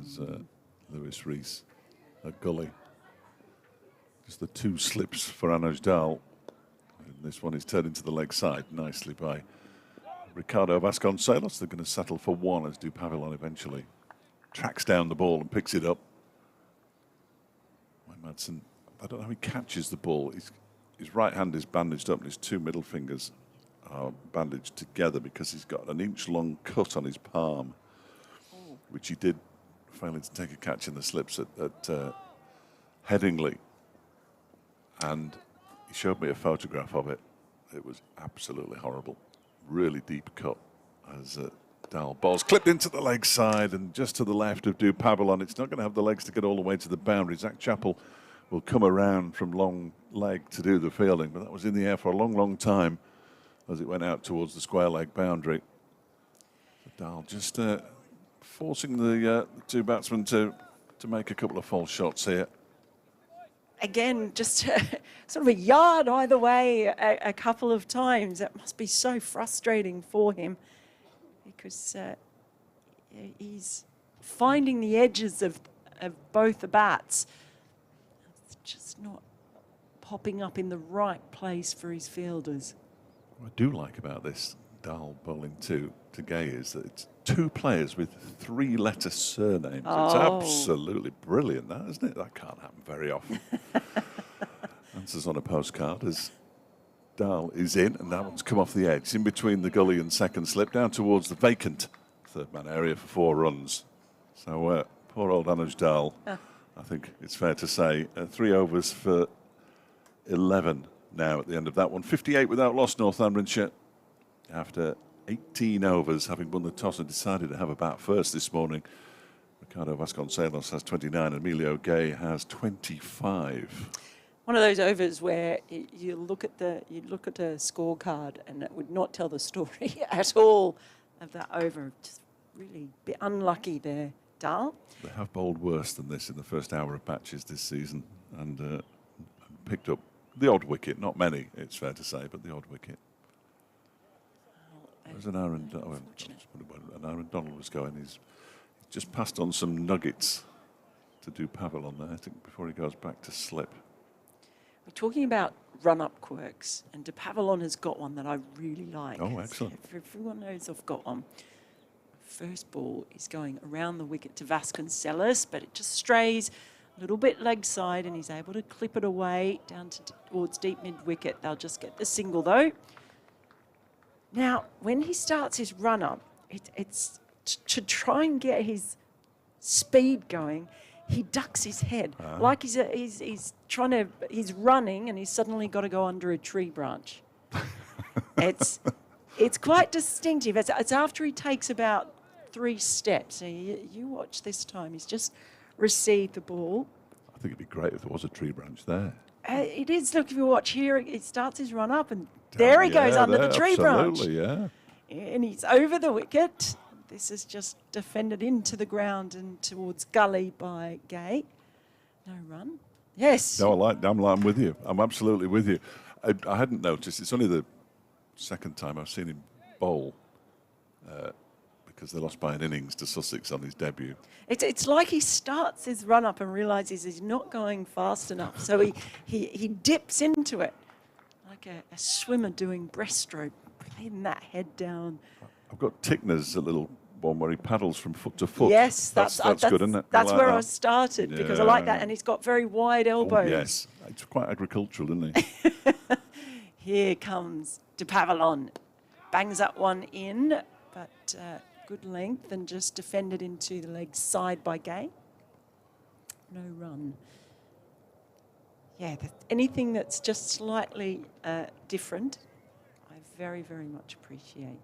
as Lewis Rees at gully. Just the 2 slips for Anuj Dal. And this one is turned into the leg side nicely by Ricardo Vasconcelos. They're going to settle for 1 as Dupavillon eventually tracks down the ball and picks it up. Madsen, I don't know how he catches the ball. His right hand is bandaged up and his 2 middle fingers are bandaged together because he's got an inch-long cut on his palm, which he did failing to take a catch in the slips at Headingley. And he showed me a photograph of it. It was absolutely horrible. Really deep cut as Dal ball's clipped into the leg side and just to the left of Dupavillon. It's not going to have the legs to get all the way to the boundary. Zach Chappell will come around from long leg to do the fielding, but that was in the air for a long, long time as it went out towards the square leg boundary. Dal just forcing the 2 batsmen to make a couple of false shots here. Again, just sort of a yard either way a couple of times. That must be so frustrating for him because he's finding the edges of both the bats. It's just not popping up in the right place for his fielders. What I do like about this Dal bowling to Gay is that it's 2 players with 3-letter surnames. Oh. It's absolutely brilliant, that, isn't it? That can't happen very often. Answers on a postcard as Dal is in, and that one's come off the edge. In between the gully and second slip, down towards the vacant 3rd-man area for 4 runs. So poor old Anuj Dal, I think it's fair to say, 3 overs for 11 now at the end of that one. 58 without loss, Northamptonshire, after 18 overs, having won the toss and decided to have a bat first this morning. Ricardo Vasconcelos has 29, Emilio Gay has 25. One of those overs where you look at a scorecard and it would not tell the story at all of that over. Just really a bit unlucky there, Dal. They have bowled worse than this in the first hour of patches this season and picked up the odd wicket. Not many, it's fair to say, but the odd wicket. There's an Aaron Donald was going. He's just passed on some nuggets to Dupavillon there, I think, before he goes back to slip. We're talking about run-up quirks, and Dupavillon has got one that I really like. Oh, excellent. Everyone knows I've got one. First ball is going around the wicket to Vasconcelos, but it just strays a little bit leg side, and he's able to clip it away down towards deep mid-wicket. They'll just get the single, though. Now, when he starts his run-up, it's to try and get his speed going. He ducks his head like he's running and he's suddenly got to go under a tree branch. It's quite distinctive. It's after he takes about 3 steps. So you watch this time. He's just received the ball. I think it'd be great if there was a tree branch there. It is. Look, if you watch here, he starts his run up and there he goes under the tree branch. Absolutely, yeah. And he's over the wicket. This is just defended into the ground and towards gully by Gay. No run. Yes. No, I'm with you. I'm absolutely with you. I hadn't noticed. It's only the second time I've seen him bowl because they lost by an innings to Sussex on his debut. It's like he starts his run up and realises he's not going fast enough. So he dips into it like a swimmer doing breaststroke, letting that head down. I've got Tickner's a little one where he paddles from foot to foot. Yes, that's good, isn't it? That's where I started because I like that, and he's got very wide elbows. Oh, yes, it's quite agricultural, isn't he? Here comes Dupavillon, bangs that one in, but good length and just defended into the leg side by Gay. No run. Yeah, anything that's just slightly different, I very, very much appreciate.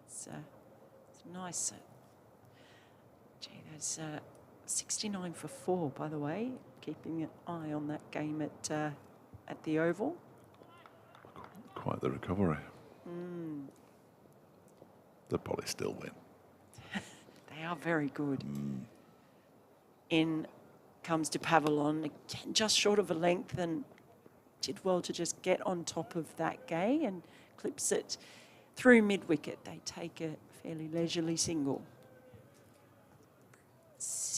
It's nice. Gee, there's 69 for 4, by the way. Keeping an eye on that game at the Oval. Quite the recovery. They'll probably still win. They are very good. In comes Dupavillon, again, just short of a length, and did well to just get on top of that Gay and clips it through mid-wicket. They take a fairly leisurely single.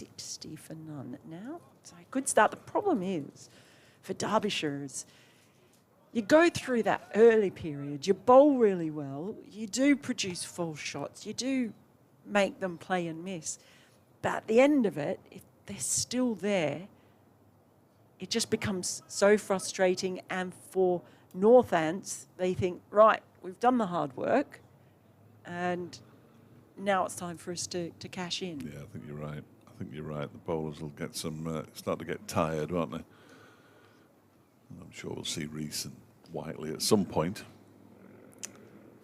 60 for none now. So a good start. The problem is, for Derbyshire, is you go through that early period, you bowl really well, you do produce false shots, you do make them play and miss. But at the end of it, if they're still there, it just becomes so frustrating. And for Northants, they think, right, we've done the hard work, and now it's time for us to cash in. Yeah, I think you're right. I think you're right. The bowlers will get start to get tired, won't they? And I'm sure we'll see Rees and Whiteley at some point.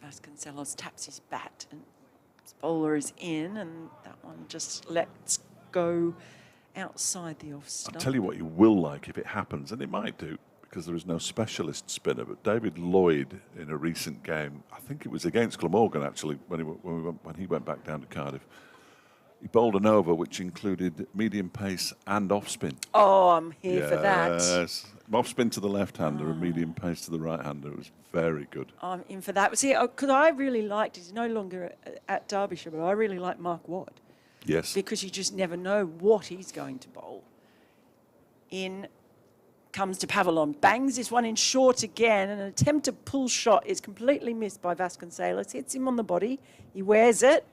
Vasconcelos taps his bat, and his bowler is in, and that one just lets go outside the off stump. I'll tell you what you will like if it happens, and it might do, because there is no specialist spinner, but David Lloyd in a recent game, I think it was against Glamorgan actually, when he went back down to Cardiff, he bowled an over which included medium pace and off spin. Oh, I'm here for that. Yes, off spin to the left-hander and medium pace to the right-hander. It was very good. I'm in for that. See, because I really liked, he's no longer at Derbyshire, but I really like Mark Watt. Yes. Because you just never know what he's going to bowl. In comes to Pavillon, bangs this one in short again. An attempted pull shot is completely missed by Vasconcelos. Hits him on the body. He wears it,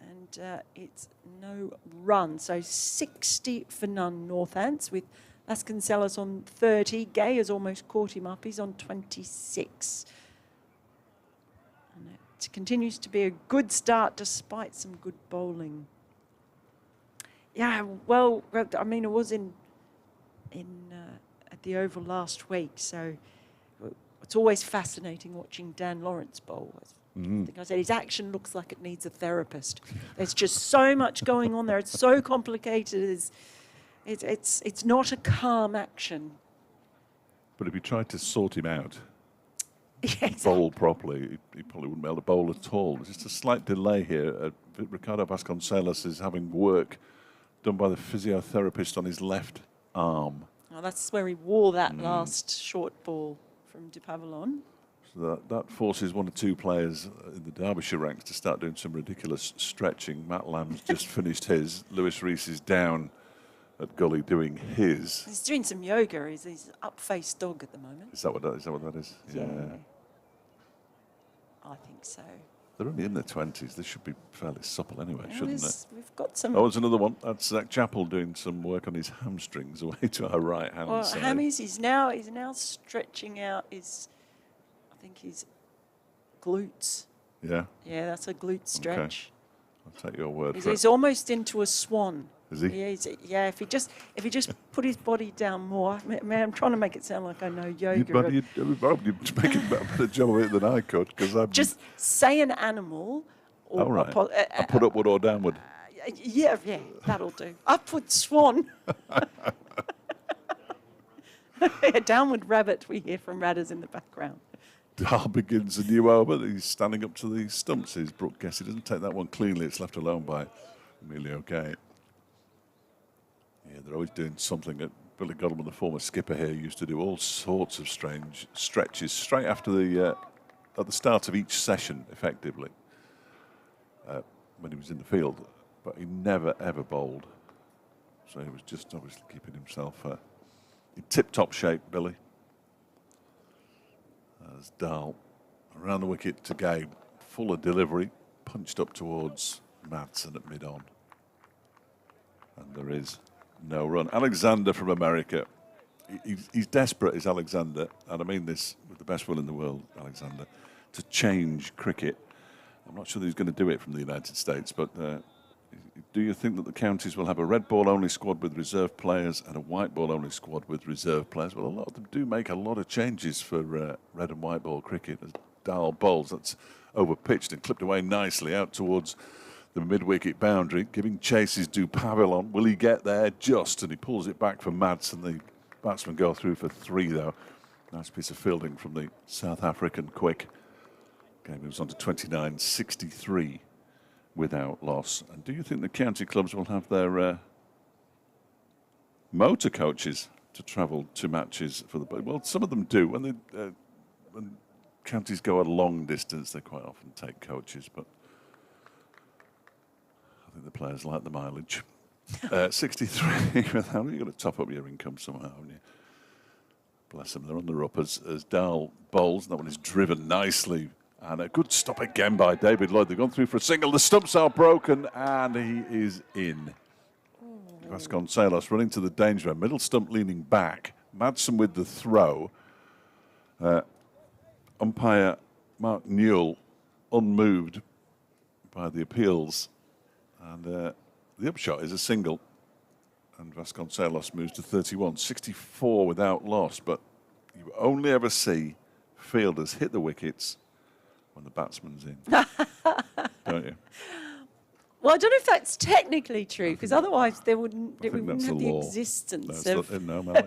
and it's no run. So 60 for none Northants, with Vasconcelos on 30. Gay has almost caught him up. He's on 26. And it continues to be a good start despite some good bowling. Yeah, well, I mean, it was in at the Oval last week, so it's always fascinating watching Dan Lawrence bowl. I think I said his action looks like it needs a therapist. There's just so much going on there. It's so complicated. It's not a calm action. But if you tried to sort him out, Yeah, bowl properly, he probably wouldn't be able to bowl at all. There's just a slight delay here. Ricardo Vasconcelos is having work done by the physiotherapist on his left arm. Oh, that's where he wore that last short ball from de Pavillon. So that forces one or two players in the Derbyshire ranks to start doing some ridiculous stretching. Matt Lamb's just finished his. Lewis Rees is down at Gully doing his. He's doing some yoga. He's up-faced dog at the moment. Is that what that is? Yeah. I think so. They're only in their 20s. They should be fairly supple anyway, shouldn't they? We've got some... Oh, there's another one. That's Zach Chappell doing some work on his hamstrings away to our right-hand side. Hammies, he's now stretching out his glutes. Yeah? Yeah, that's a glute stretch. Okay. I'll take your word for it. He's almost into a swan. Is he? Yeah, if he just put his body down more. Man, I'm trying to make it sound like I know yoga. You'd make a better job of it than I could, because I'm... Just say an animal. Or Oh, right. I put upward or downward. Yeah, that'll do. Upward swan. Downward rabbit, we hear from Radders in the background. Dahl begins a new over. He's standing up to the stumps. Is Brooke Guess. He doesn't take that one cleanly. It's left alone by Emilio Gay. Yeah, they're always doing something. Billy Godleman, the former skipper here, used to do all sorts of strange stretches straight after at the start of each session, effectively, when he was in the field. But he never, ever bowled. So he was just obviously keeping himself in tip-top shape, Billy. As Dahl around the wicket to Gay, full of delivery, punched up towards Madsen at mid-on. And there is no run. Alexander from America. He's desperate, is Alexander, and I mean this with the best will in the world, Alexander, to change cricket. I'm not sure that he's going to do it from the United States, but do you think that the counties will have a red ball only squad with reserve players and a white ball only squad with reserve players? Well, a lot of them do make a lot of changes for red and white ball cricket. As Dahl bowls, that's over-pitched and clipped away nicely out towards the mid-wicket boundary, giving chases to Pavillon. Will he get there? Just, and he pulls it back for Madsen. The batsmen go through for 3, though. Nice piece of fielding from the South African quick. Game moves on to 29-63 without loss. And do you think the county clubs will have their motor coaches to travel to matches for the... Well, some of them do. When counties go a long distance, they quite often take coaches, but I think the players like the mileage. 63 without, you've got to top up your income somehow, haven't you? Bless them, they're on the up as Dahl bowls. That one is driven nicely. And a good stop again by David Lloyd. They've gone through for a single. The stumps are broken, and he is in. Vasconcelos running to the danger end. Middle stump leaning back. Madsen with the throw. Umpire Mark Newell unmoved by the appeals. And the upshot is a single. And Vasconcelos moves to 31. 64 without loss. But you only ever see fielders hit the wickets when the batsman's in. Don't you? Well, I don't know if that's technically true, because otherwise we wouldn't have the the law. existence No, of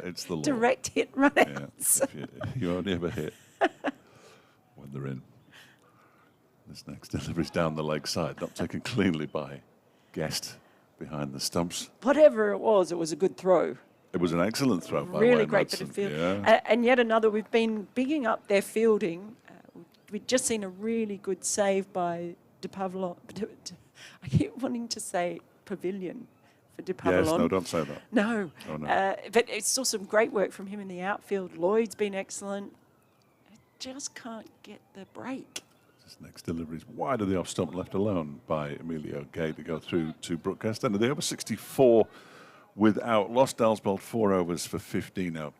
it's the law. direct hit run Yeah, outs. if you only ever hit when they're in. This next delivery's down the leg side, not taken cleanly by Guest behind the stumps. Whatever it was a good throw. It was an excellent throw by Really Wayne great bit Madsen. of field. Yeah. And yet another, we've been bigging up their fielding. We've just seen a really good save by De Pavillon. I keep wanting to say pavilion for De Pavillon. Yes, no, don't say that. No. Oh, no. But it's still some great work from him in the outfield. Lloyd's been excellent. Just can't get the break. This next delivery is wide of the off stump, left alone by Emilio Gay to go through to Brooke Guest. And the over 64 without loss. Dahl's bowled 4 overs for 15 now.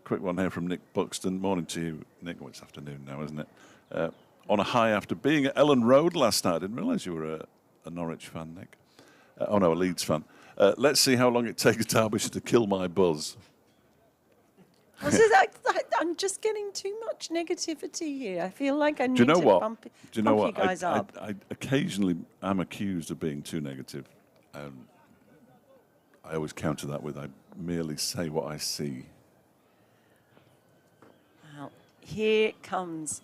Quick one here from Nick Buxton. Morning to you, Nick. Well, it's afternoon now, isn't it? On a high after being at Ellen Road last night. I didn't realise you were a Norwich fan, Nick. Oh, no, a Leeds fan. Let's see how long it takes Derbyshire to kill my buzz. I'm just getting too much negativity here. I feel like I need Do you know to what? bump Do you know what? you guys up. I occasionally am accused of being too negative. I always counter that with I merely say what I see. Well, here comes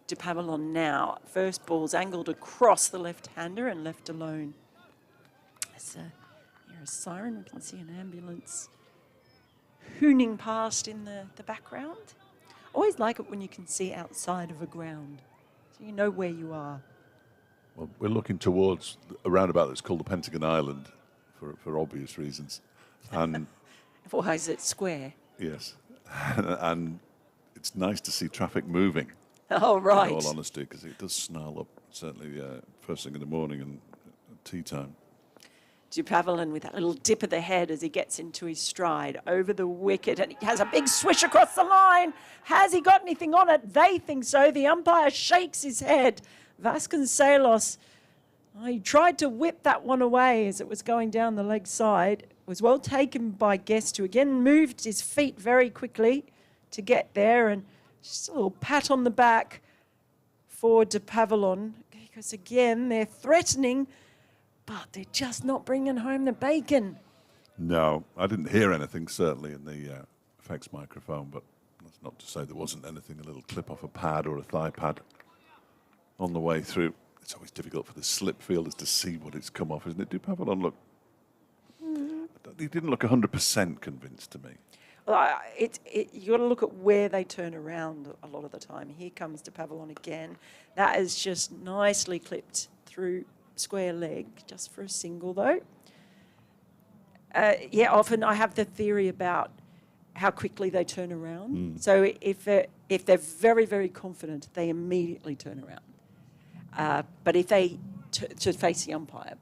De Pavillon now. First ball's angled across the left-hander and left alone. There's a siren. We can see an ambulance hooning past in the background. Always like it when you can see outside of a ground, so you know where you are. Well, we're looking towards a roundabout that's called the Pentagon Island for obvious reasons. And Why is it square? yes, and it's nice to see traffic moving. Oh, right. In all honesty, because it does snarl up, certainly first thing in the morning and at tea time. De Pavillon with that little dip of the head as he gets into his stride over the wicket, and he has a big swish across the line. Has he got anything on it? They think so. The umpire shakes his head. Vasconcelos, he tried to whip that one away as it was going down the leg side. It was well taken by Guest, who again moved his feet very quickly to get there, and just a little pat on the back for De Pavillon, because again they're threatening, but they're just not bringing home the bacon. No, I didn't hear anything, certainly, in the effects microphone, but that's not to say there wasn't anything, a little clip off a pad or a thigh pad on the way through. It's always difficult for the slip fielders to see what it's come off, isn't it? De Pavillon look... He didn't look 100% convinced to me. Well, you got to look at where they turn around a lot of the time. Here comes De Pavillon again. That is just nicely clipped through square leg, just for a single though. Yeah, often I have the theory about how quickly they turn around. So if they're very, very confident, they immediately turn around. But if they to face the umpire,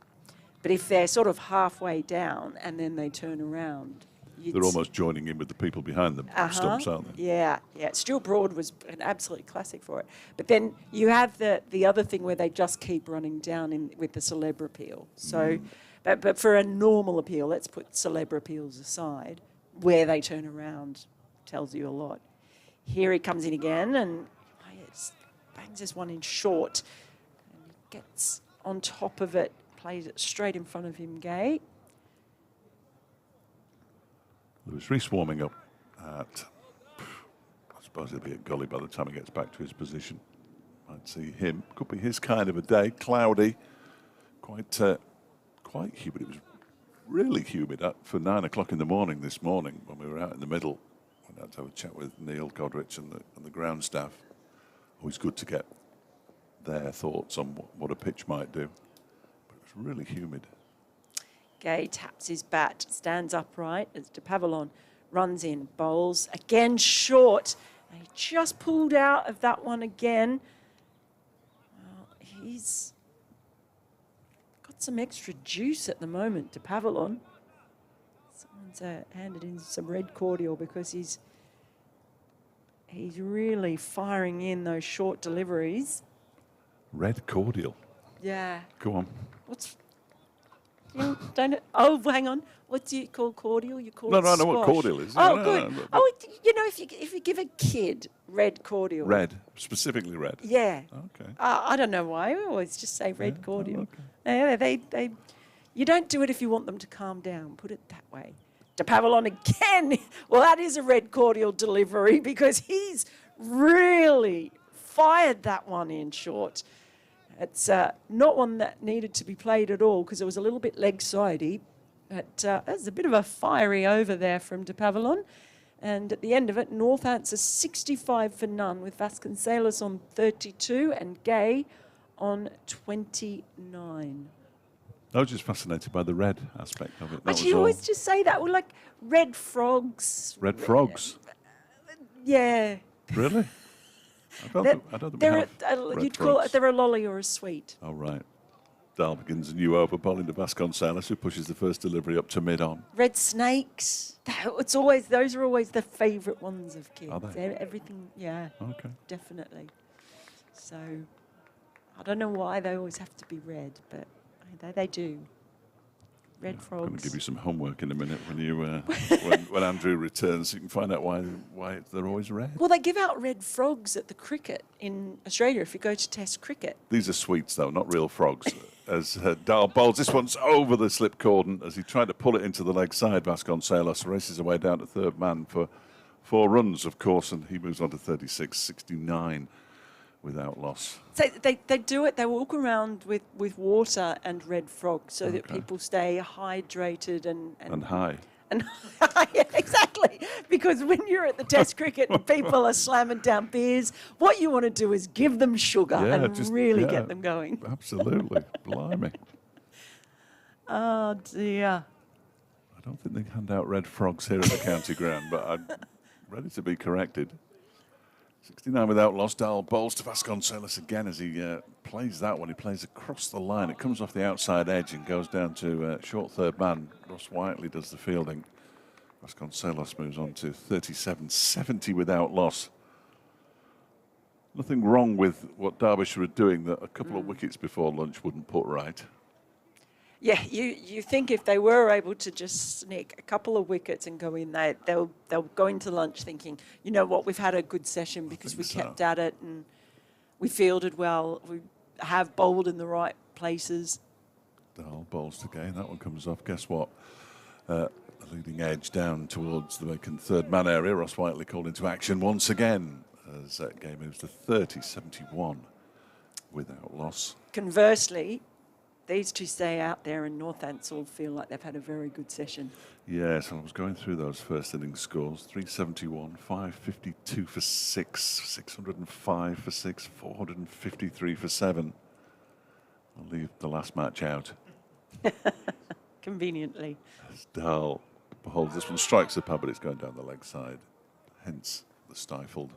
but if they're sort of halfway down and then they turn around, They're almost joining in with the people behind them stumps, aren't they? Yeah. Stuart Broad was an absolute classic for it. But then you have the other thing where they just keep running down with the celeb appeal. So, but for a normal appeal, let's put celeb appeals aside, where they turn around tells you a lot. Here he comes in again and bangs this one in short and gets on top of it, plays it straight in front of him, Gay. Lewis Rees warming up at, I suppose he'll be at gully by the time he gets back to his position. Might see him. Could be his kind of a day. Cloudy, quite humid. It was really humid for 9 o'clock in the morning this morning when we were out in the middle. Went out to have a chat with Neil Godrich and the ground staff. Always good to get their thoughts on what a pitch might do. But it was really humid. Gay taps his bat, stands upright as De Pavillon runs in, bowls, again short. And he just pulled out of that one again. Well, he's got some extra juice at the moment, De Pavillon. Someone's handed in some red cordial because he's really firing in those short deliveries. Red cordial. Yeah. Go on. What's... You don't know, oh, hang on. What do you call cordial? You call it No, I know what squash. cordial is. Oh, No, good. no, Oh, you know, if you give a kid red cordial. Red, specifically red. Yeah. Okay. I don't know why. I always just say red Yeah, cordial. okay. Yeah, you don't do it if you want them to calm down. Put it that way. De Pavillon again. Well, that is a red cordial delivery because he's really fired that one in short. It's not one that needed to be played at all because it was a little bit leg-sidey. But there's a bit of a fiery over there from De Pavillon. And at the end of it, Northants are 65 for none with Vasconcelos on 32 and Gay on 29. I was just fascinated by the red aspect of it. But That you was always all. just say that. Well, like red frogs. Red frogs. Yeah. Really? I don't think we They're have red you'd call it, frogs. they're a lolly or a sweet. Oh, right. Dahl begins a new over, bowling to Vasconcelos, who pushes the first delivery up to mid-on. Red snakes. Those are always the favourite ones of kids. Are they? Everything, yeah, Okay. definitely. So I don't know why they always have to be red, but they do. Red I'm going to frogs. give you some homework in a minute when you when Andrew returns. You can find out why they're always red. Well, they give out red frogs at the cricket in Australia if you go to Test cricket. These are sweets, though, not real frogs. As Dahl bowls, this one's over the slip cordon as he tried to pull it into the leg side. Vasconcelos races away down to third man for 4 runs, of course, and he moves on to 36, 69 without loss. So they do it. They walk around with water and red frogs so that Okay. people stay hydrated And high. And yeah, exactly, because when you're at the Test cricket and people are slamming down beers, what you want to do is give them sugar and really get them going. Absolutely. Blimey. Oh dear. I don't think they hand out red frogs here at the county ground, but I'm ready to be corrected. 69 without loss. Dahl bowls to Vasconcelos again as he plays that one. He plays across the line. It comes off the outside edge and goes down to short third man. Ross Whiteley does the fielding. Vasconcelos moves on to 37, 70 without loss. Nothing wrong with what Derbyshire are doing that a couple of wickets before lunch wouldn't put right. Yeah, you think if they were able to just sneak a couple of wickets and go in, they'll go into lunch thinking, you know what, we've had a good session because we kept at it and we fielded well, we have bowled in the right places. Dahl bowls to Gay. That one comes off. Guess what? The leading edge down towards the vacant third man area. Ross Whiteley called into action once again as Gay moves to 30, 71 without loss. Conversely, these two stay out there and Northants all feel like they've had a very good session. Yes, I was going through those first innings scores. 371, 552 for 6, 605 for 6, 453 for 7. I'll leave the last match out. Conveniently. As Dahl holds this one, strikes the pad, but it's going down the leg side. Hence the stifled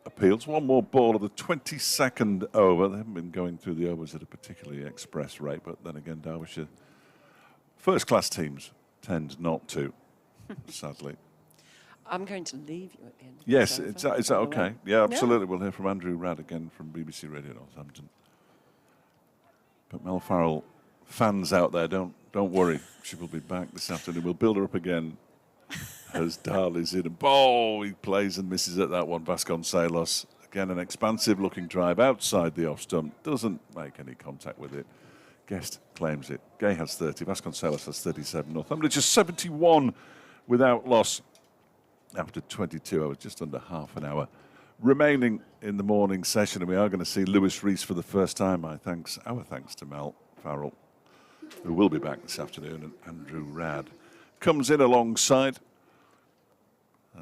appeals. One more ball of the 22nd over. They haven't been going through the overs at a particularly express rate, but then again, Derbyshire first-class teams tend not to, sadly. I'm going to leave you at the end. Of Yes, this is over, that by the okay? way. Yeah, absolutely. We'll hear from Andrew Radd again from BBC Radio Northampton. But Mel Farrell, fans out there, don't worry. She will be back this afternoon. We'll build her up again as Dahl is in. He plays and misses at that one. Vasconcelos, again, an expansive-looking drive outside the off-stump. Doesn't make any contact with it. Guest claims it. Gay has 30. Vasconcelos has 37. Northampton just 71 without loss after 22 hours, just under half an hour remaining in the morning session. And we are going to see Lewis Rees for the first time. Our thanks to Mel Farrell, who will be back this afternoon, and Andrew Radd comes in alongside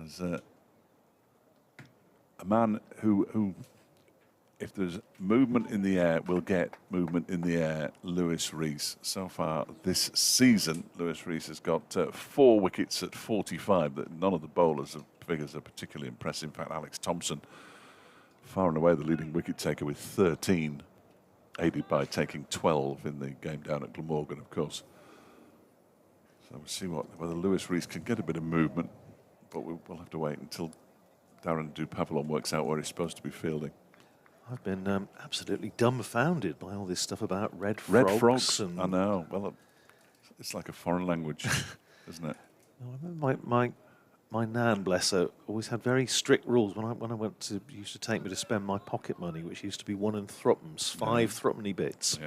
as a man who if there's movement in the air, we'll get movement in the air. Lewis Rees. So far this season, Lewis Rees has got 4 wickets at 45. None of the bowlers' figures are particularly impressive. In fact, Alex Thompson, far and away the leading wicket taker with 13, aided by taking 12 in the game down at Glamorgan, of course. So we'll see whether Lewis Rees can get a bit of movement, but we'll have to wait until Darren Dupavillon works out where he's supposed to be fielding. I've been absolutely dumbfounded by all this stuff about red frogs. And I know. Well, it's like a foreign language, isn't it? I remember my nan, bless her, always had very strict rules when I went to used to take me to spend my pocket money, which used to be 1 and threepence, 5 threepenny bits.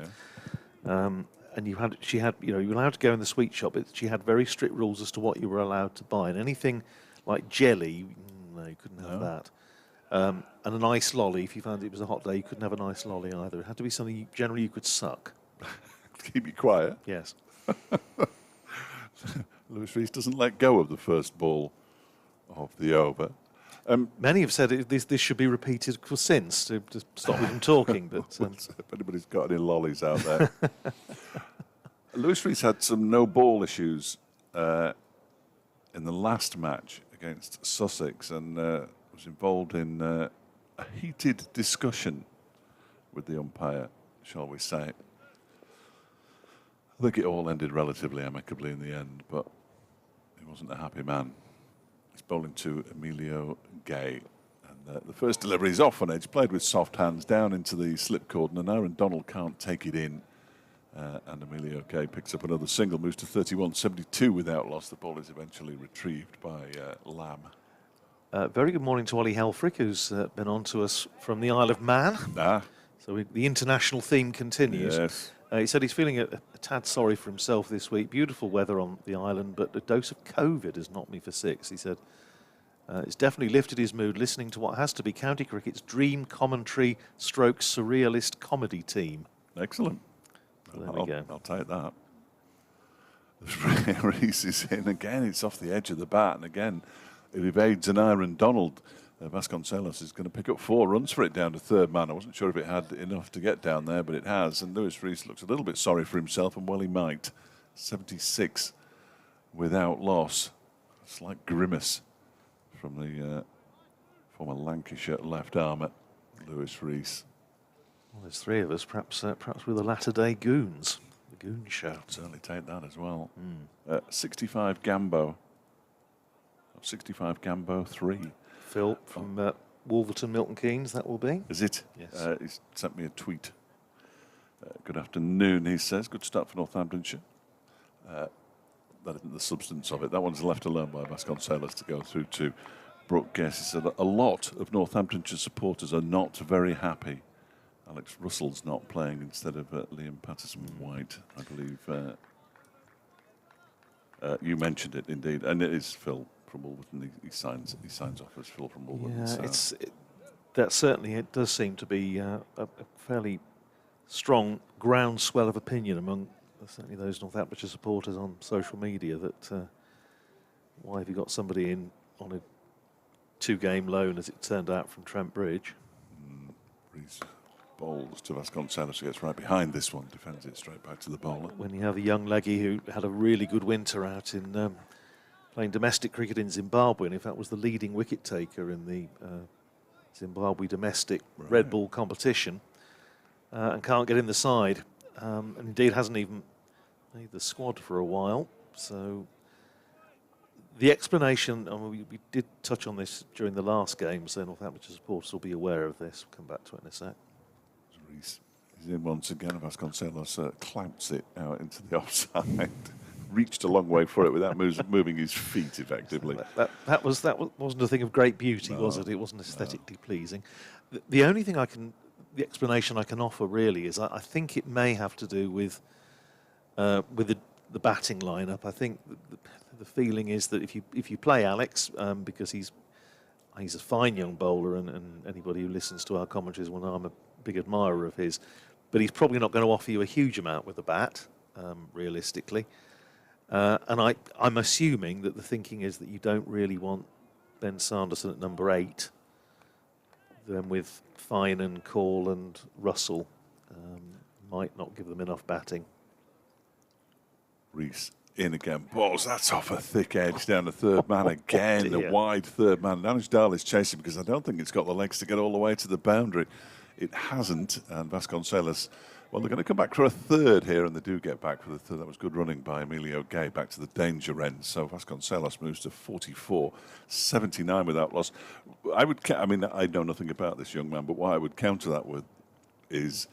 Yeah. And you were allowed to go in the sweet shop, but she had very strict rules as to what you were allowed to buy. And anything like jelly, no, you couldn't have that. And a nice lolly, if you found it was a hot day, you couldn't have a nice lolly either. It had to be something generally you could suck. Keep you quiet. Yes. Lewis Rees doesn't let go of the first ball of the over. Many have said this should be repeated for since to stop him from talking. But if anybody's got any lollies out there. Lewis Rees had some no-ball issues in the last match against Sussex and was involved in a heated discussion with the umpire, shall we say. I think it all ended relatively amicably in the end, but he wasn't a happy man. He's bowling to Emilio Gay. And the first delivery is off on edge, played with soft hands, down into the slip cordon, and Aaron Donald can't take it in. And Emilio Gay picks up another single, moves to 31-72 without loss. The ball is eventually retrieved by Lamb. Very good morning to Ollie Helfrich, who's been on to us from the Isle of Man. So the international theme continues. Yes. He said he's feeling a tad sorry for himself this week. Beautiful weather on the island, but a dose of COVID has knocked me for 6. He said it's definitely lifted his mood listening to what has to be county cricket's dream commentary stroke surrealist comedy team. Excellent. So there we go. I'll take that. Rees is in again. It's off the edge of the bat, and again it evades an Aaron Donald. Vasconcelos is going to pick up 4 runs for it down to third man. I wasn't sure if it had enough to get down there, but it has. And Lewis Rees looks a little bit sorry for himself, and well he might. 76 without loss. A slight grimace from the former Lancashire left armour, Lewis Rees. Well, there's 3 of us, perhaps we're the latter-day goons. The Goon Show. I'd certainly take that as well. 65 Gambo. 65 Gambo 3. Phil from Wolverton, Milton Keynes, that will be. Is it? Yes. He's sent me a tweet. Good afternoon, he says. Good start for Northamptonshire. That isn't the substance of it. That one's left alone by Vasconcelos to go through to Brooke Guess. He said a lot of Northamptonshire supporters are not very happy. Alex Russell's not playing instead of Liam Patterson-White, I believe. You mentioned it, indeed. And it is Phil from Wolverton. He signs off as Phil from Wolverton. Yeah, it does seem to be a fairly strong groundswell of opinion among certainly those Northamptonshire supporters on social media that why have you got somebody in on a 2-game loan, as it turned out, from Trent Bridge? Rees bowls to Vasconcelos, who gets right behind this one, defends it straight back to the bowler. When you have a young leggy who had a really good winter out in playing domestic cricket in Zimbabwe, and in fact was the leading wicket taker in the Zimbabwe domestic red ball competition, and can't get in the side, and indeed hasn't even made the squad for a while. So the explanation, I mean, we did touch on this during the last game, so Northamptonshire supporters will be aware of this. We'll come back to it in a sec. Rees is in once again. Vasconcelos clamps it out into the offside. Reached a long way for it without moving his feet effectively. That wasn't a thing of great beauty, was it? It wasn't aesthetically pleasing. The only thing the explanation I can offer really is I think it may have to do with the batting lineup. I think the feeling is that if you play Alex, because he's a fine young bowler, and anybody who listens to our commentaries will know I'm a big admirer of his, but he's probably not going to offer you a huge amount with the bat, realistically. And I'm assuming that the thinking is that you don't really want Ben Sanderson at number 8. them with Fine and Call and Russell might not give them enough batting. Reese in again. Balls, that's off a thick edge down the third man again. A wide third man. Dal is chasing because I don't think it's got the legs to get all the way to the boundary. It hasn't, and Vasconcelos, well, they're going to come back for a third here, and they do get back for the third. That was good running by Emilio Gay, back to the danger end. So Vasconcelos moves to 44, 79 without loss. I know nothing about this young man, but what I would counter that with is,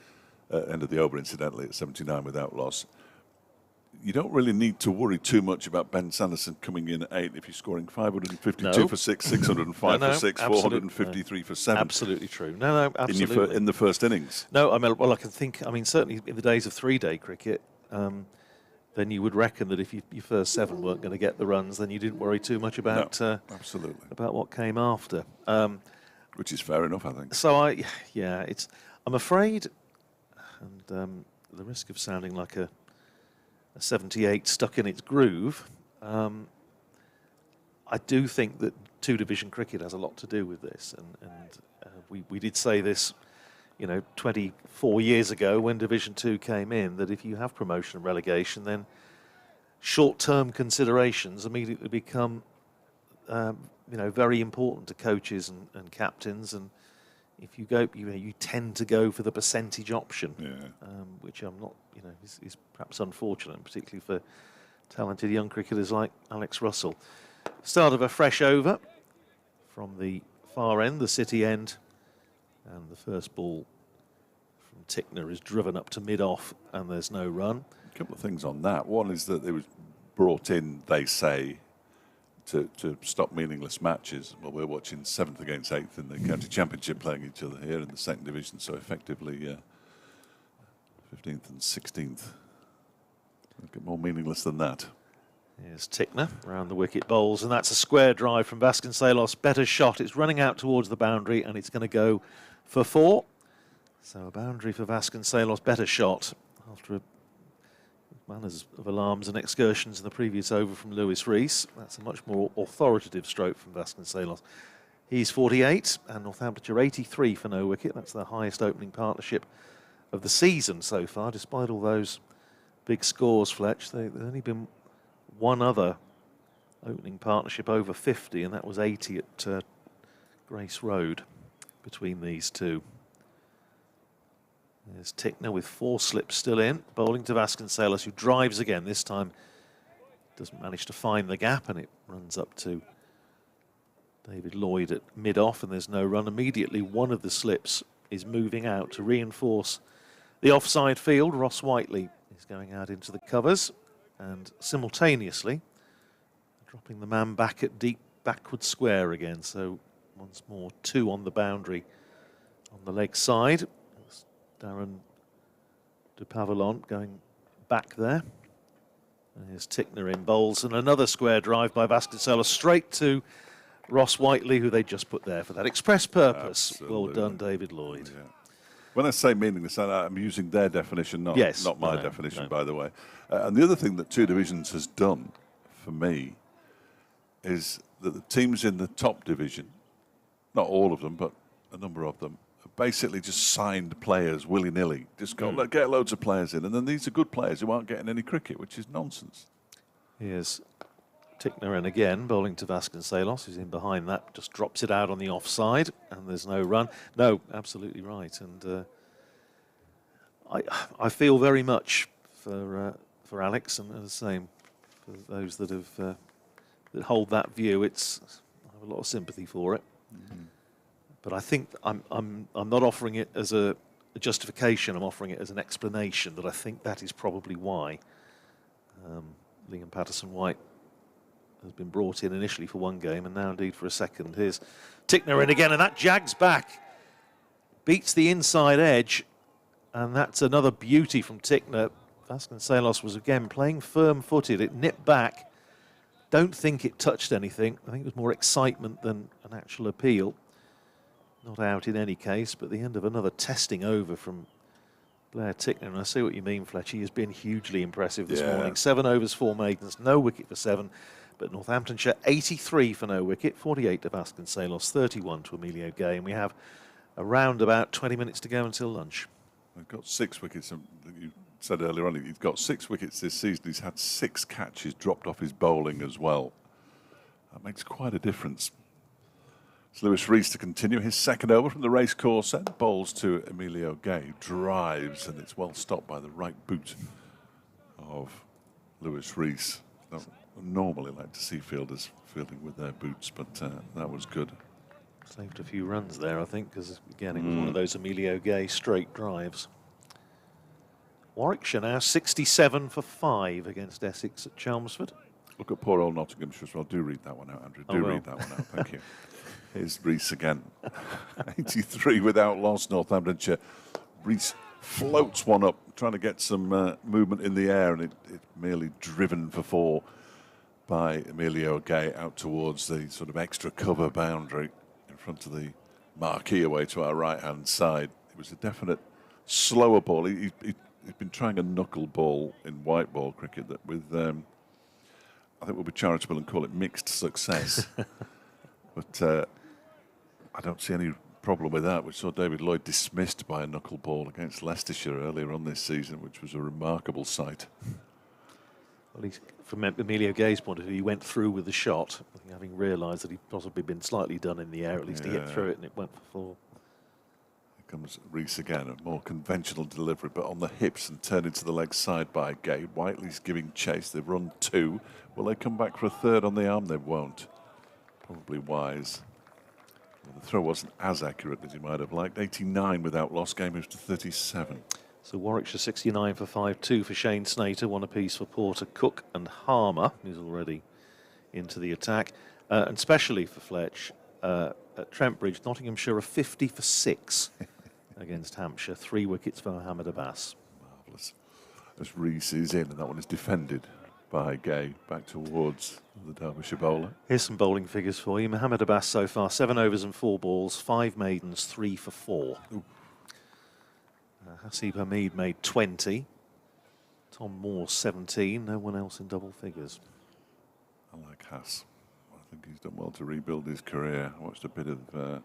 end of the over, incidentally, at 79 without loss. You don't really need to worry too much about Ben Sanderson coming in at 8 if you're scoring 552 for 6, 605 for 6, 453 for 7. Absolutely true. No, absolutely. In the first innings. No, I can think, certainly in the days of 3-day cricket, then you would reckon that if your first 7 weren't going to get the runs, then you didn't worry too much about absolutely about what came after. Which is fair enough, I think. So I'm afraid, and the risk of sounding like a 78 stuck in its groove, I do think that 2-division cricket has a lot to do with this, and we did say this, 24 years ago when Division 2 came in, that if you have promotion and relegation, then short-term considerations immediately become very important to coaches and captains, and if you go, you tend to go for the percentage option, which I'm not, is perhaps unfortunate, particularly for talented young cricketers like Alex Russell. Start of a fresh over from the far end, the City end, and the first ball from Tickner is driven up to mid-off, and there's no run. A couple of things on that. One is that it was brought in, they say, to stop meaningless matches. Well, we're watching 7th against 8th in the county championship playing each other here in the 2nd division, so effectively 15th and 16th. It'll get more meaningless than that. Here's Tickner round the wicket bowls, and that's a square drive from Vasconcelos. Better shot. It's running out towards the boundary, and it's going to go for 4. So a boundary for Vasconcelos. Better shot after manners of alarms and excursions in the previous over from Lewis Rees. That's a much more authoritative stroke from Vasconcelos. He's 48 and Northamptonshire 83 for no wicket. That's the highest opening partnership of the season so far, despite all those big scores, Fletch. There's only been one other opening partnership over 50, and that was 80 at Grace Road between these two. There's Tickner with 4 slips still in, bowling to Vasconcelos, who drives again. This time doesn't manage to find the gap, and it runs up to David Lloyd at mid-off, and there's no run. Immediately, one of the slips is moving out to reinforce the offside field. Ross Whiteley is going out into the covers, and simultaneously dropping the man back at deep backward square again. So once more, 2 on the boundary on the leg side. Darren de Pavillon going back there. And here's Tickner in bowls, and another square drive by Vasconcelos straight to Ross Whiteley, who they just put there for that express purpose. Absolutely. Well done, David Lloyd. Yeah. When I say meaningless, I'm using their definition, not my definition, by the way. And the other thing that 2 divisions has done for me is that the teams in the top division, not all of them, but a number of them, basically just signed players willy-nilly. Just get loads of players in, and then these are good players who aren't getting any cricket, which is nonsense. Here's Tickner in again, bowling to Vasconcelos, who's in behind that, just drops it out on the offside, and there's no run. No, absolutely right. And I feel very much for Alex, and the same for those that have that hold that view. I have a lot of sympathy for it. Mm-hmm. But I think I'm not offering it as a justification. I'm offering it as an explanation that I think that is probably why Liam Patterson-White has been brought in initially for 1 game and now indeed for a second. Here's Tickner in again, and that jags back, beats the inside edge, and that's another beauty from Tickner. Vasconcelos was again playing firm-footed. It nipped back. Don't think it touched anything. I think it was more excitement than an actual appeal. Not out in any case, but the end of another testing over from Blair Tickner. And I see what you mean, Fletch. He has been hugely impressive this morning. 7 overs, 4 maidens, no wicket for 7. But Northamptonshire 83 for no wicket, 48 to Vasconcelos, 31 to Emilio Gay. And we have around about 20 minutes to go until lunch. They've got 6 wickets. You said earlier on, he's got 6 wickets this season. He's had 6 catches dropped off his bowling as well. That makes quite a difference. It's Lewis Rees to continue his second over from the racecourse end. Bowls to Emilio Gay. Drives, and it's well stopped by the right boot of Lewis Rees. I normally like to see fielders fielding with their boots, but that was good. Saved a few runs there, I think, because, again, it was one of those Emilio Gay straight drives. Warwickshire now 67 for 5 against Essex at Chelmsford. Look at poor old Nottinghamshire as well. Do read that one out, Andrew. Do read that one out. Thank you. Here's Rees again. 83 without loss, Northamptonshire. Rees floats one up, trying to get some movement in the air, and it's merely driven for 4 by Emilio Gay out towards the sort of extra cover boundary in front of the marquee away to our right-hand side. It was a definite slower ball. He's been trying a knuckle ball in white ball cricket that with, I think we'll be charitable and call it mixed success. But I don't see any problem with that. We saw David Lloyd dismissed by a knuckle ball against Leicestershire earlier on this season, which was a remarkable sight. Well, from Emilio Gay's point of view, he went through with the shot, I think, having realised that he'd possibly been slightly done in the air. At least he hit through it and it went for 4. Here comes Rees again, a more conventional delivery, but on the hips and turned into the leg side by Gay. Whiteley's giving chase. They've run 2. Will they come back for a 3rd on the arm? They won't. Probably wise. Well, the throw wasn't as accurate as he might have liked. 89 without loss. Game moves to 37. So Warwickshire 69 for 5, 2 for Shane Snater, 1 apiece for Porter, Cook and Harmer, who's already into the attack. And specially for Fletch, at Trent Bridge, Nottinghamshire are 50 for 6 against Hampshire. 3 wickets for Mohammed Abbas. Marvellous. As Rees is in, and that one is defended by Gay, back towards the Derbyshire bowler. Here's some bowling figures for you. Mohammed Abbas so far, 7 overs and 4 balls, 5 maidens, 3 for 4. Hasib Hamid made 20. Tom Moore 17. No one else in double figures. I like Haas. I think he's done well to rebuild his career. I watched a bit of the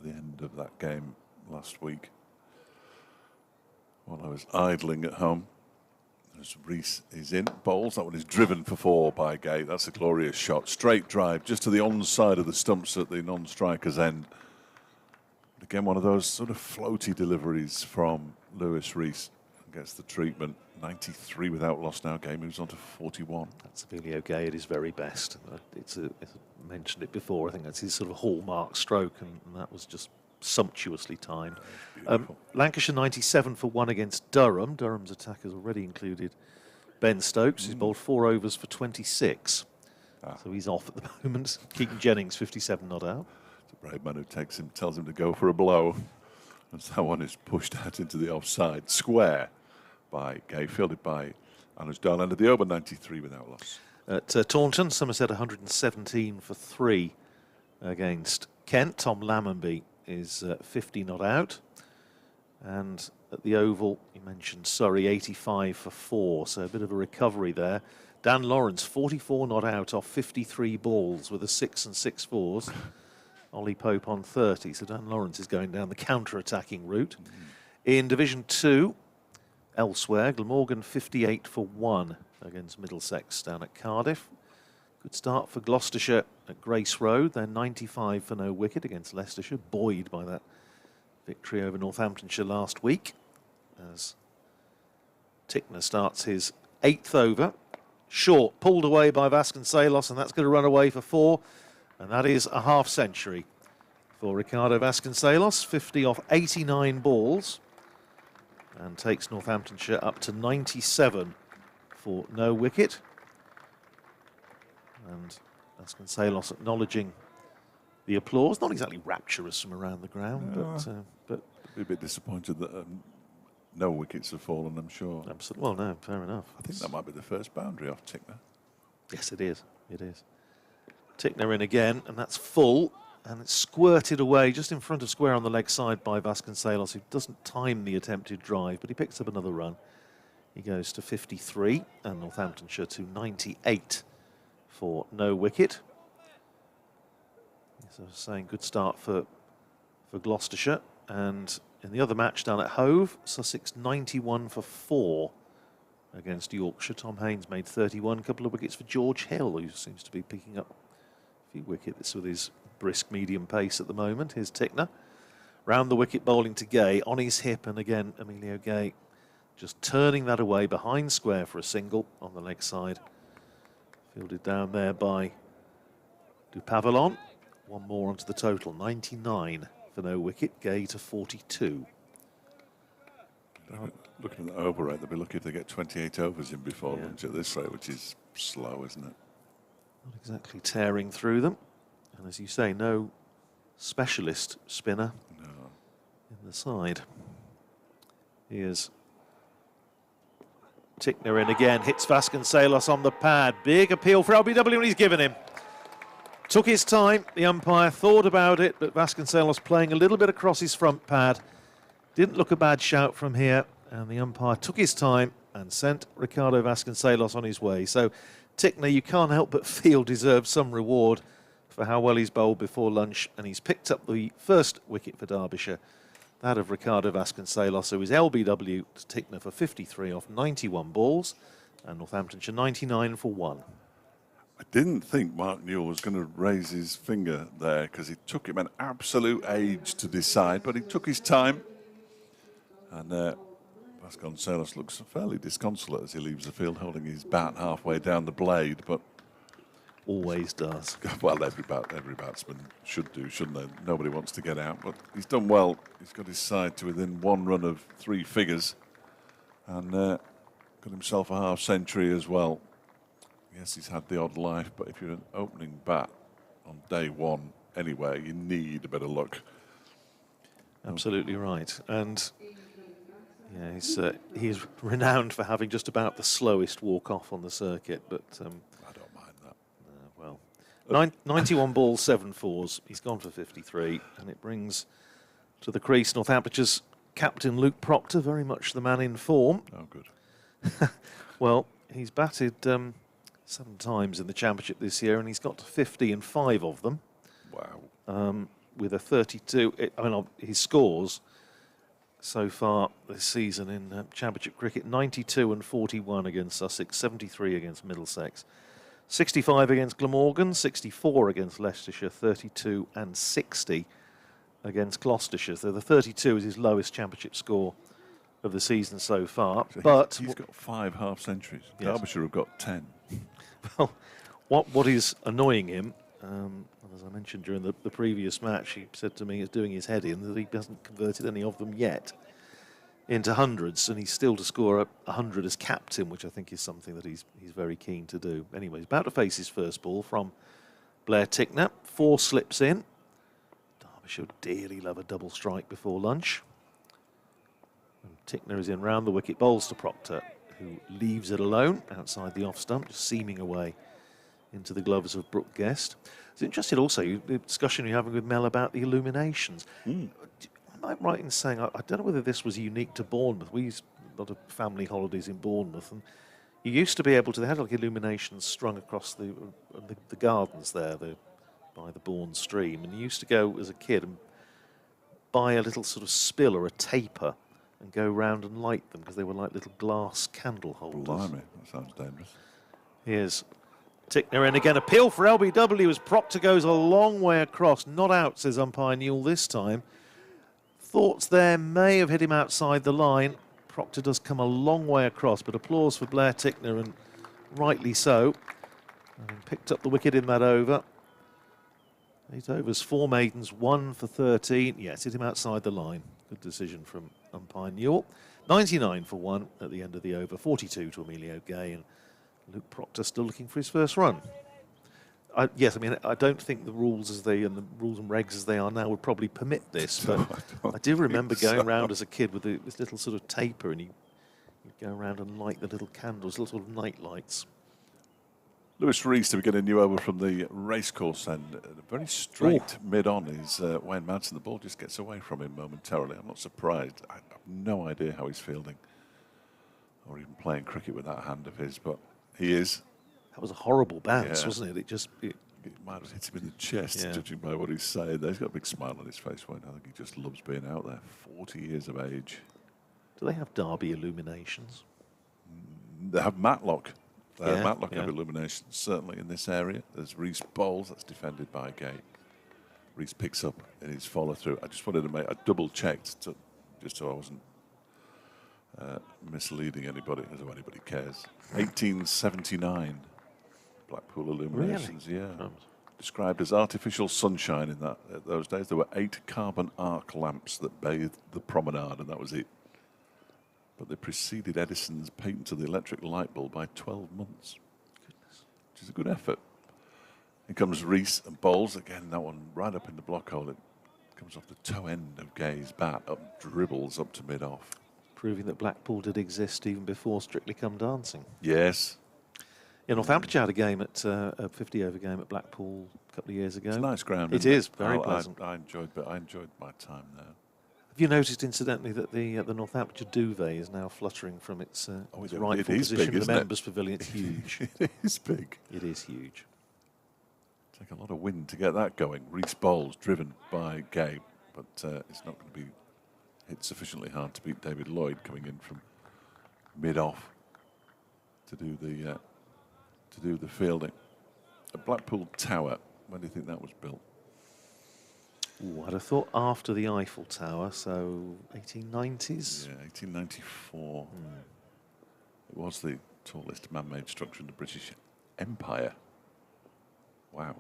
end of that game last week while I was idling at home. As Rees is in, bowls. That one is driven for 4 by Gay. That's a glorious shot. Straight drive, just to the onside of the stumps at the non-striker's end. Again, one of those sort of floaty deliveries from Lewis Rees. Gets the treatment. 93 without loss now. Game moves on to 41. That's Emilio Gay at his very best. I mentioned it before. I think that's his sort of hallmark stroke, and that was just sumptuously timed. Lancashire 97 for 1 against Durham. Durham's attack has already included Ben Stokes. He's bowled 4 overs for 26. So he's off at the moment. Keaton Jennings 57 not out. It's a brave man who tells him to go for a blow. As that one is pushed out into the offside square by Gay, fielded by Anuj Darland of the over. 93 without loss. At Taunton, Somerset 117 for 3 against Kent. Tom Lammonby is 50 not out. And at the Oval, you mentioned Surrey 85 for 4, so a bit of a recovery there. Dan Lawrence 44 not out off 53 balls with a 6 and 6 fours. Ollie Pope on 30, so Dan Lawrence is going down the counter-attacking route. In Division 2, elsewhere, Glamorgan 58 for 1 against Middlesex down at Cardiff. Good start for Gloucestershire at Grace Road. They're 95 for no wicket against Leicestershire, buoyed by that victory over Northamptonshire last week. As Tickner starts his 8th over. Short, pulled away by Vasconcelos, and that's going to run away for 4. And that is a half century for Ricardo Vasconcelos. 50 off 89 balls. And takes Northamptonshire up to 97 for no wicket. And Vasconcelos acknowledging the applause. Not exactly rapturous from around the ground, but Be a bit disappointed that no wickets have fallen, I'm sure. Absolutely. Well, no, fair enough. I think that might be the first boundary off Tickner. Yes, it is. It is. Tickner in again, and that's full. And it's squirted away just in front of square on the leg side by Vasconcelos, who doesn't time the attempted drive, but he picks up another run. He goes to 53, and Northamptonshire to 98 for no wicket. So saying good start for Gloucestershire. And in the other match down at Hove, Sussex 91 for 4 against Yorkshire. Tom Haynes made 31, a couple of wickets for George Hill, who seems to be picking up a few wickets with his brisk medium pace at the moment. Here's Tickner. Round the wicket bowling to Gay, on his hip, and again Emilio Gay just turning that away behind square for a single on the leg side. Fielded down there by Dupavillon. One more onto the total, 99 for no wicket, Gay to 42. Looking at the over rate, they'll be lucky if they get 28 overs in before lunch at this rate, which is slow, isn't it? Not exactly tearing through them. And as you say, no specialist spinner in the side. Here's Tickner in again, hits Vasconcelos on the pad. Big appeal for LBW, and he's given him. Took his time, the umpire thought about it, but Vasconcelos playing a little bit across his front pad. Didn't look a bad shout from here, and the umpire took his time and sent Ricardo Vasconcelos on his way. So Tickner, you can't help but feel, deserves some reward for how well he's bowled before lunch, and he's picked up the first wicket for Derbyshire, that of Ricardo Vasconcelos, who is LBW to Tickner for 53 off 91 balls, and Northamptonshire 99 for 1. I didn't think Mark Newell was going to raise his finger there because it took him an absolute age to decide, but he took his time. And Vasconcelos looks fairly disconsolate as he leaves the field holding his bat halfway down the blade, but always does. Well, every batsman should do, shouldn't they? Nobody wants to get out, but he's done well. He's got his side to within one run of 3 figures and got himself a half century as well. Yes, he's had the odd life, but if you're an opening bat on day one anyway, you need a bit of luck. Absolutely right. And yeah, he's renowned for having just about the slowest walk-off on the circuit, but I don't mind that. Well, 91 balls, 7 fours. He's gone for 53, and it brings to the crease Northamptonshire's captain Luke Proctor, very much the man in form. Oh, good. Well, he's batted 7 times in the championship this year, and he's got to 50 in 5 of them. Wow. With a 32, his scores so far this season in championship cricket: 92 and 41 against Sussex, 73 against Middlesex, 65 against Glamorgan, 64 against Leicestershire, 32 and 60 against Gloucestershire. So the 32 is his lowest championship score of the season so far. So but he's got 5 half centuries. Yes. Derbyshire have got 10. Well, what is annoying him, as I mentioned during the previous match, he said to me, is doing his head in, that he hasn't converted any of them yet into hundreds, and he's still to score 100 as captain, which I think is something that he's very keen to do. Anyway, he's about to face his first ball from Blair Tickner. 4 slips in. Derbyshire dearly love a double strike before lunch. And Tickner is in round the wicket, bowls to Proctor, who leaves it alone outside the off stump, just seaming away into the gloves of Brooke Guest. It's interesting also, the discussion you're having with Mel about the illuminations. Am I right in saying, I don't know whether this was unique to Bournemouth. We used a lot of family holidays in Bournemouth, and you used to be able to, they had like illuminations strung across the gardens there by the Bourne stream, and you used to go as a kid and buy a little sort of spill or a taper and go round and light them because they were like little glass candle holders. Blimey, that sounds dangerous. Here's Tickner in again. Appeal for LBW as Proctor goes a long way across. Not out, says umpire Newell this time. Thoughts there may have hit him outside the line. Proctor does come a long way across, but applause for Blair Tickner, and rightly so. And picked up the wicket in that over. 8 overs, 4 maidens, 1 for 13. Yes, hit him outside the line. Good decision from umpire Newell. 99 for 1 at the end of the over. 42 to Emilio Gay, and Luke Proctor still looking for his first run. Yes, I mean, I don't think the rules and the rules and regs as they are now would probably permit this, but I do remember going around as a kid with this little sort of taper, and you'd go around and light the little candles, little sort of night lights. Lewis Rees to begin a new over from the racecourse end. A very straight mid-on is Wayne Madsen. The ball just gets away from him momentarily. I'm not surprised. I have no idea how he's fielding or even playing cricket with that hand of his, but he is. That was a horrible bounce, wasn't it? It It might have hit him in the chest, Yeah. judging by what he's saying. He's got a big smile on his face, won't he? I think he just loves being out there. 40 years of age. Do they have Derby illuminations? They have Matlock. They have Yeah, Matlock yeah. have illuminations, certainly in this area. There's Reese Bowles, that's defended by Gay. Reese picks up in his follow-through. I just wanted to make, I double-checked just so I wasn't misleading anybody, as though anybody cares. 1879, Blackpool illuminations, yeah. Described as artificial sunshine in those days. There were 8 carbon arc lamps that bathed the promenade, and that was it. But they preceded Edison's patent of the electric light bulb by 12 months. Goodness. Which is a good effort. Here comes Reese and Bowles. Again, that one right up in the block hole. It comes off the toe end of Gay's bat, dribbles up to mid-off. Proving that Blackpool did exist even before Strictly Come Dancing. Yes. Yeah, Northamptonshire had a game at a 50-over game at Blackpool a couple of years ago. It's a nice ground. It is very pleasant. I enjoyed my time there. Have you noticed, incidentally, that the Northamptonshire duvet is now fluttering from its rightful position in the members' pavilion? It's huge. It is big. It is huge. Take a lot of wind to get that going. Reese Bowles driven by Gay, but it's not going to be hit sufficiently hard to beat David Lloyd coming in from mid-off to do the fielding. A Blackpool Tower. When do you think that was built? Ooh, I'd have thought after the Eiffel Tower, so 1890s. Yeah, 1894. It was the tallest man-made structure in the British Empire. Wow.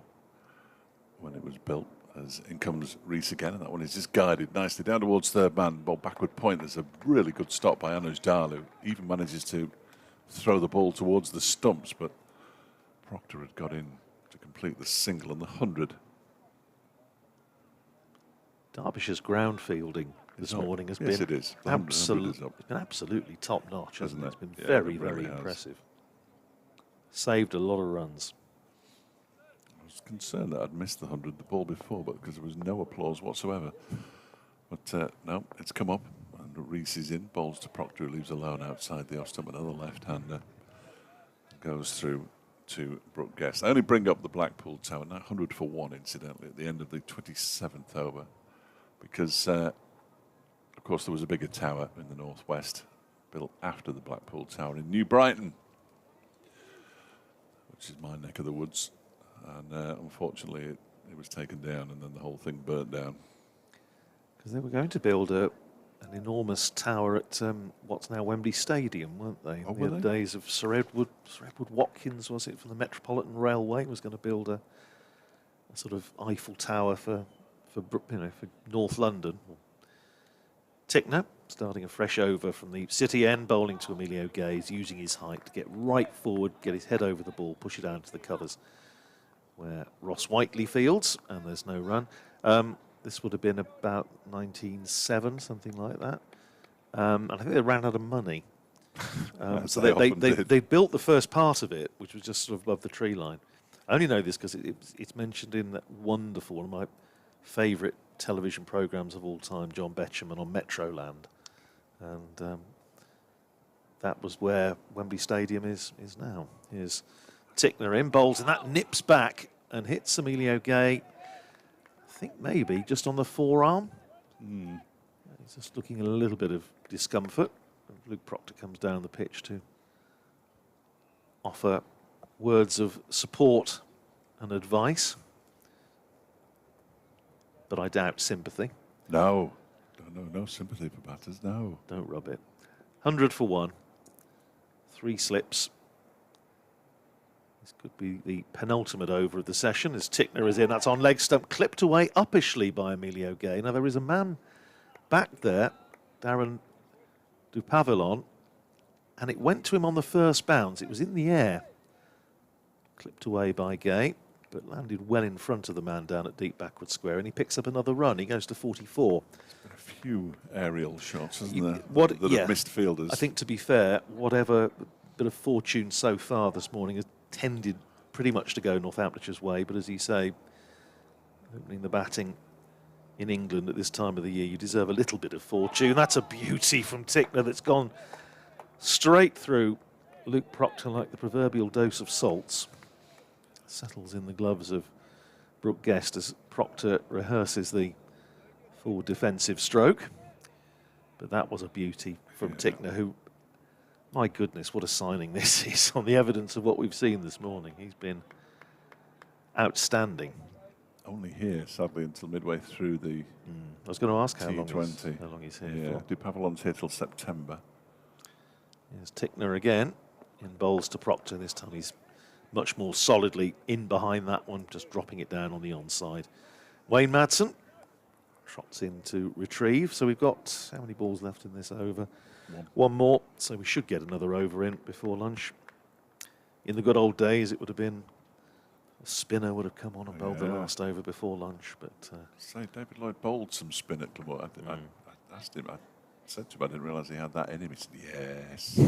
When it was built, as in comes Reese again, and that one is just guided nicely down towards third man. Ball backward point. There's a really good stop by Anuj Dalu. Even manages to throw the ball towards the stumps, but Proctor had got in to complete the single and the 100. Derbyshire's ground fielding this morning has Yes, been it is. absolutely top notch, hasn't it? It's been Yeah, very, it really very has. impressive. Saved a lot of runs. I was concerned that I'd missed the 100 the ball before, but because there was no applause whatsoever. But no, it's come up, and Reese is in. Bowls to Proctor, who leaves alone outside the off stump. Another left-hander goes through to Brooke Guest. I only bring up the Blackpool Tower, now 100 for 1, incidentally, at the end of the 27th over, because, of course, there was a bigger tower in the northwest, built after the Blackpool Tower in New Brighton, which is my neck of the woods. And unfortunately, it was taken down, and then the whole thing burnt down. Because they were going to build an enormous tower at what's now Wembley Stadium, weren't they? Oh, In were the they? days of Sir Edward Watkins, was it, from the Metropolitan Railway, was going to build a sort of Eiffel Tower for North London. Tickner starting a fresh over from the city end, bowling to Emilio Gaze, using his height to get right forward, get his head over the ball, push it down to the covers, where Ross Whiteley fields, and there's no run. This would have been about 1907, something like that. And I think they ran out of money. So they built the first part of it, which was just sort of above the tree line. I only know this because it's mentioned in that wonderful, one of my favourite television programmes of all time, John Betjeman on Metroland. And that was where Wembley Stadium is now. Here's Tickner in, bowls, and that nips back and hits Emilio Gay, I think maybe just on the forearm. He's just looking a little bit of discomfort. Luke Proctor comes down the pitch to offer words of support and advice, but I doubt sympathy. No sympathy for batters, no. Don't rub it. 100 for 1. 3 slips. This could be the penultimate over of the session as Tickner is in. That's on leg stump, clipped away uppishly by Emilio Gay. Now there is a man back there, Darren Dupavillon, and it went to him on the first bounce. It was in the air. Clipped away by Gay, but landed well in front of the man down at deep backward square, and he picks up another run. He goes to 44. A few aerial shots, hasn't there? That have missed fielders. I think, to be fair, whatever bit of fortune so far this morning has tended pretty much to go Northamptonshire's way, but as you say, opening the batting in England at this time of the year, you deserve a little bit of fortune. That's a beauty from Tickner that's gone straight through Luke Proctor like the proverbial dose of salts. settles in the gloves of Brooke Guest as Proctor rehearses the full defensive stroke. But that was a beauty from Tickner, who, my goodness, what a signing this is on the evidence of what we've seen this morning. He's been outstanding. Only here, sadly, until midway through the I was going to ask how T20. long he's here Yeah, for. De Pavilon's here till September. Here's Tickner again in bowls to Proctor. This time he's much more solidly in behind that one, just dropping it down on the onside. Wayne Madsen trots in to retrieve. So we've got how many balls left in this over? One more. So we should get another over in before lunch. In the good old days, it would have been a spinner would have come on and bowled the last over before lunch. But Say, David Lloyd bowled some spin at Glenmore. I asked him, I said to him, I didn't realise he had that in him. He said, yes.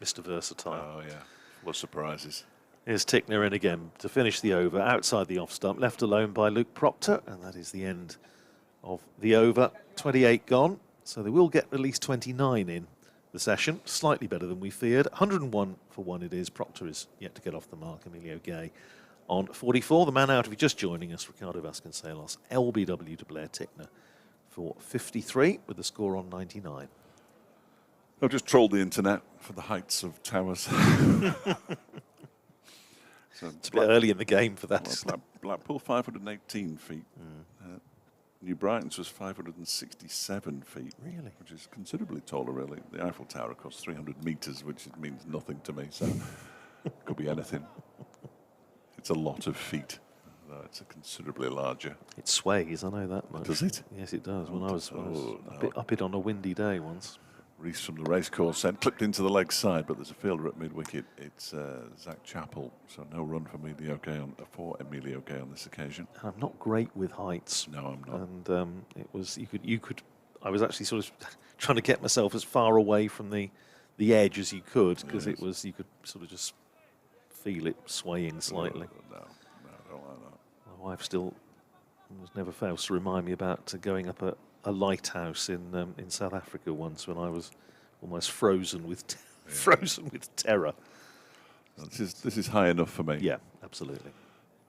Mr. Versatile. Oh, yeah. Full of surprises. Here's Tickner in again to finish the over outside the off stump, left alone by Luke Proctor, and that is the end of the over. 28 gone, so they will get at least 29 in the session, slightly better than we feared. 101 for 1 it is. Proctor is yet to get off the mark. Emilio Gay on 44. The man out, if you're just joining us, Ricardo Vasconcelos, LBW to Blair Tickner for 53 with the score on 99. I've just trolled the internet for the heights of towers. So It's a bit early in the game for that. Well, Blackpool 518 feet. New Brighton's was 567 feet. Really? Which is considerably taller, really. The Eiffel Tower, of course, 300 metres, which means nothing to me. So could be anything. It's a lot of feet. It's a considerably larger. It sways, I know that much. Does it? Yes, it does. When I was no. up it on a windy day once. Reese from the racecourse sent clipped into the leg side, but there's a fielder at mid-wicket. It's Zach Chappell, so no run for Emilio Gay on this occasion. And I'm not great with heights. No, I'm not. And it was you could. I was actually sort of trying to get myself as far away from the edge as you could, because it was you could sort of just feel it swaying slightly. No, I don't like that. My wife still never fails to remind me about going up a lighthouse in South Africa once when I was almost frozen with terror. This is high enough for me. Yeah, absolutely.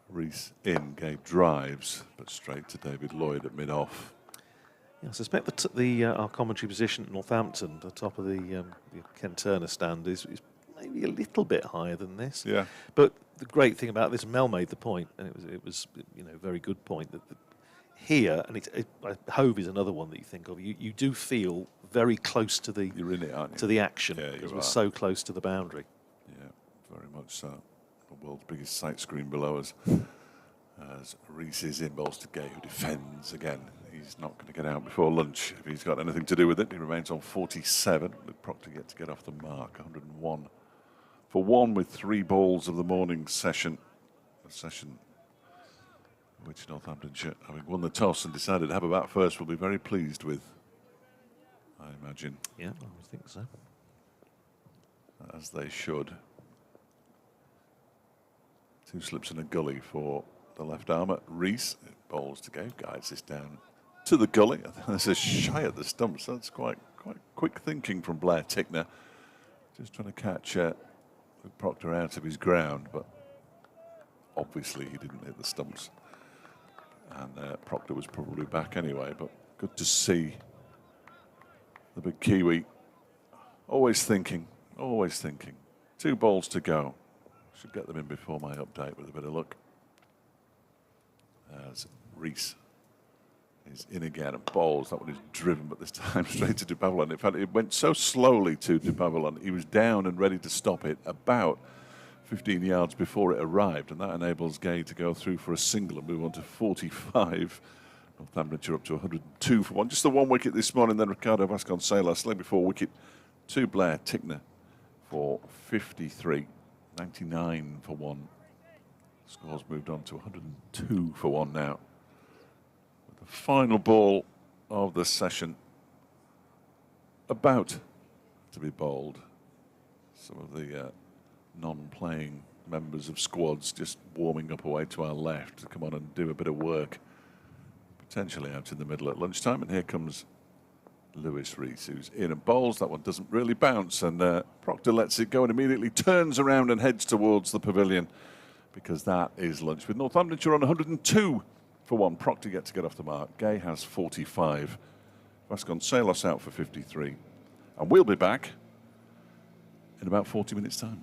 Reese in, Gay drives, but straight to David Lloyd at mid-off. Yeah, I suspect that our commentary position at Northampton, the top of the Ken Turner stand, is maybe a little bit higher than this. Yeah. But the great thing about this, Mel made the point, and it was a very good point, that here, and Hove is another one that you think of, you do feel very close to the You're in it, aren't you? to the action, Yeah, because you we're are. so close to the boundary. Yeah, very much so. The world's biggest sight screen below us. As Reese is in, bowls to Gay, who defends again. He's not going to get out before lunch. If he's got anything to do with it, he remains on 47. With Proctor yet to get off the mark, 101 for 1 with 3 balls of the morning session. A session which Northamptonshire, having won the toss and decided to have a bat first, will be very pleased with, I imagine. Yeah, I would think so. As they should. 2 slips and a gully for the left armour. Reese bowls to go, guides this down to the gully. There's a shy at the stumps. That's quite quick thinking from Blair Tickner. Just trying to catch Proctor out of his ground, but obviously he didn't hit the stumps. And Proctor was probably back anyway, but good to see the big Kiwi. Always thinking. 2 balls to go. Should get them in before my update with a bit of luck. As Reese is in again and bowls. That one is driven, but this time straight to De Pavilon. In fact, it went so slowly to De Pavilon. He was down and ready to stop it about 15 yards before it arrived, and that enables Gay to go through for a single and move on to 45. Northamptonshire up to 102 for 1. Just the 1 wicket this morning, then Ricardo Vasconcelos, slowly before wicket to Blair Tickner for 53. 99 for 1. Scores moved on to 102 for 1 now. With the final ball of the session about to be bowled. Some of the non-playing members of squads just warming up away to our left to come on and do a bit of work. Potentially out in the middle at lunchtime. And here comes Lewis Reese, who's in and bowls. That one doesn't really bounce, and Proctor lets it go and immediately turns around and heads towards the pavilion because that is lunch with Northamptonshire on 102 for 1. Proctor yet to get off the mark. Gay has 45. Vasconcelos out for 53. And we'll be back in about 40 minutes' time.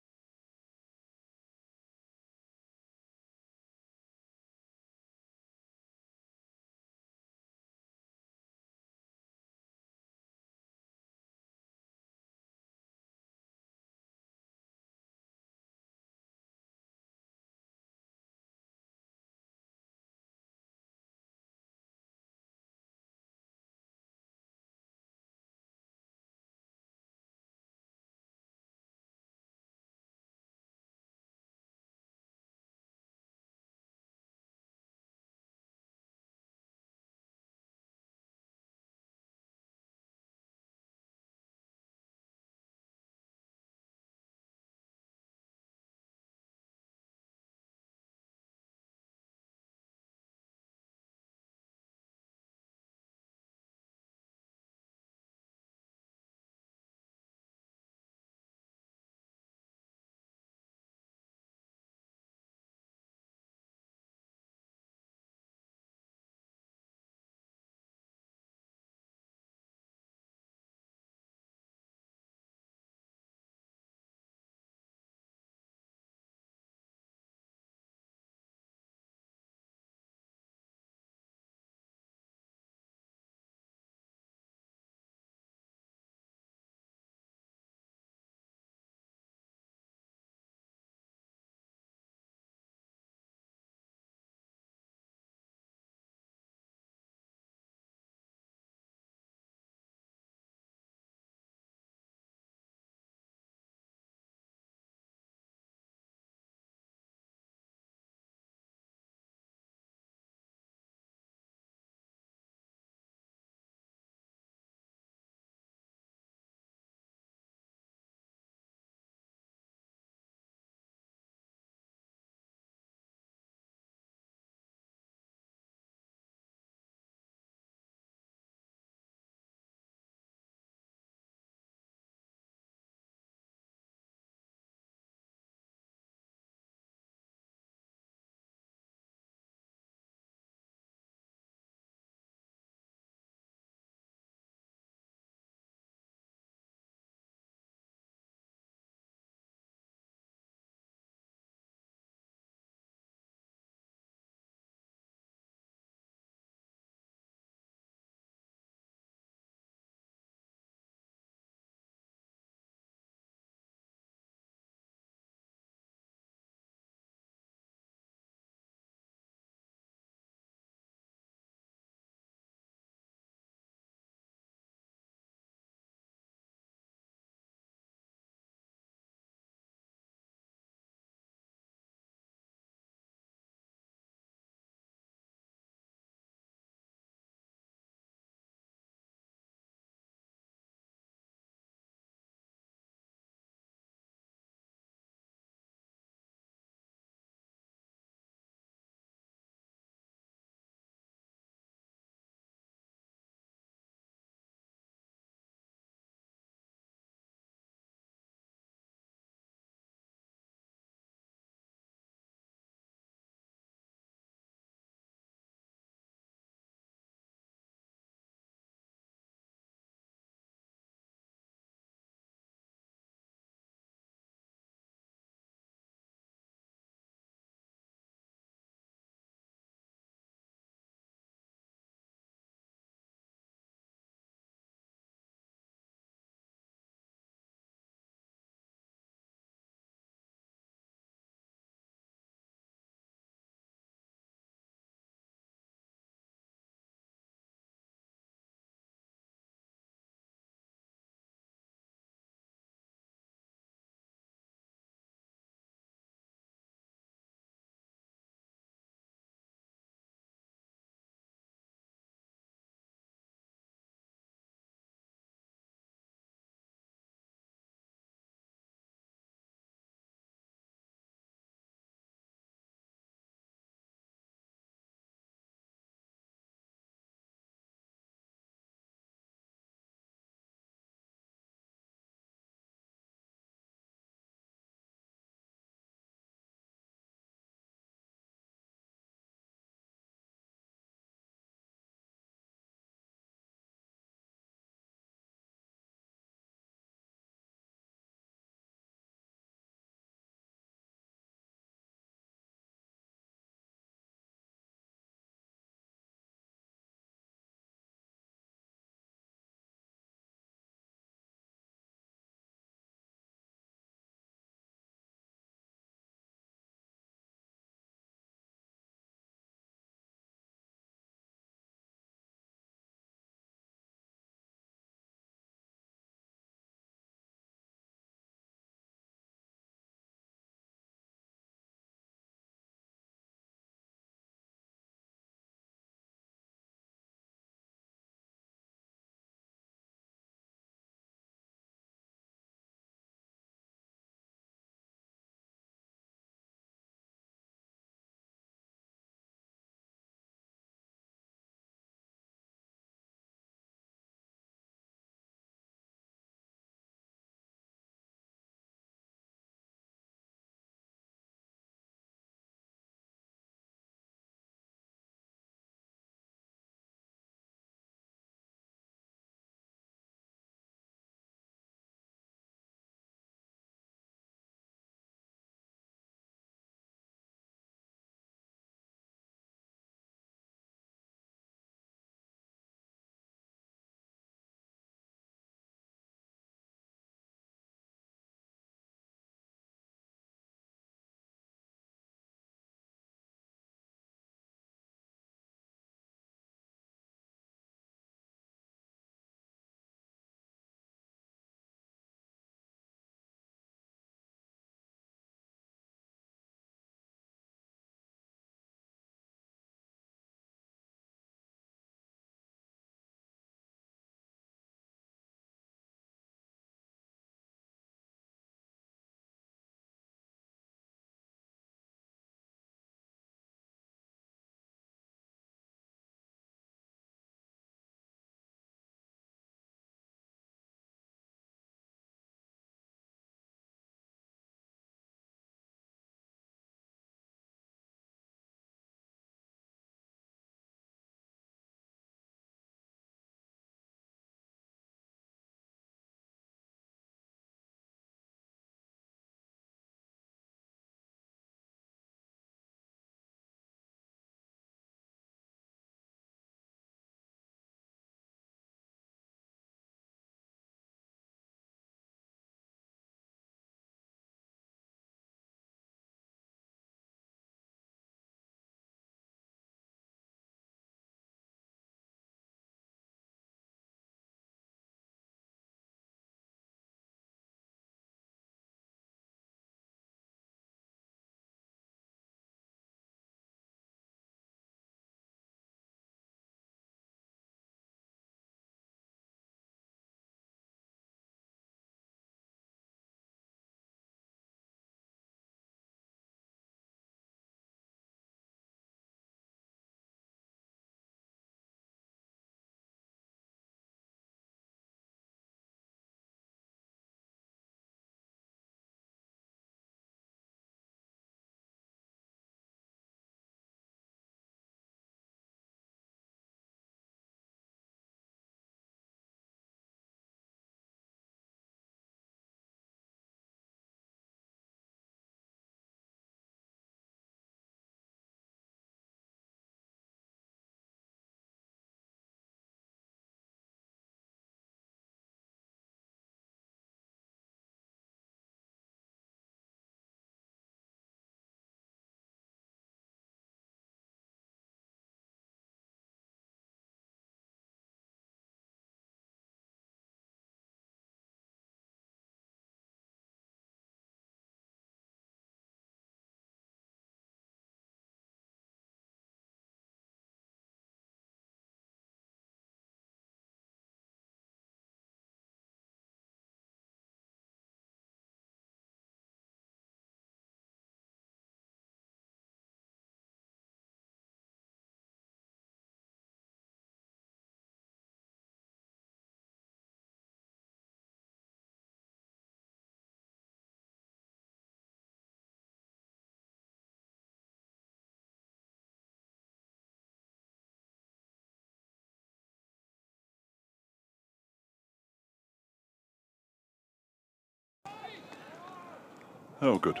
Oh, good.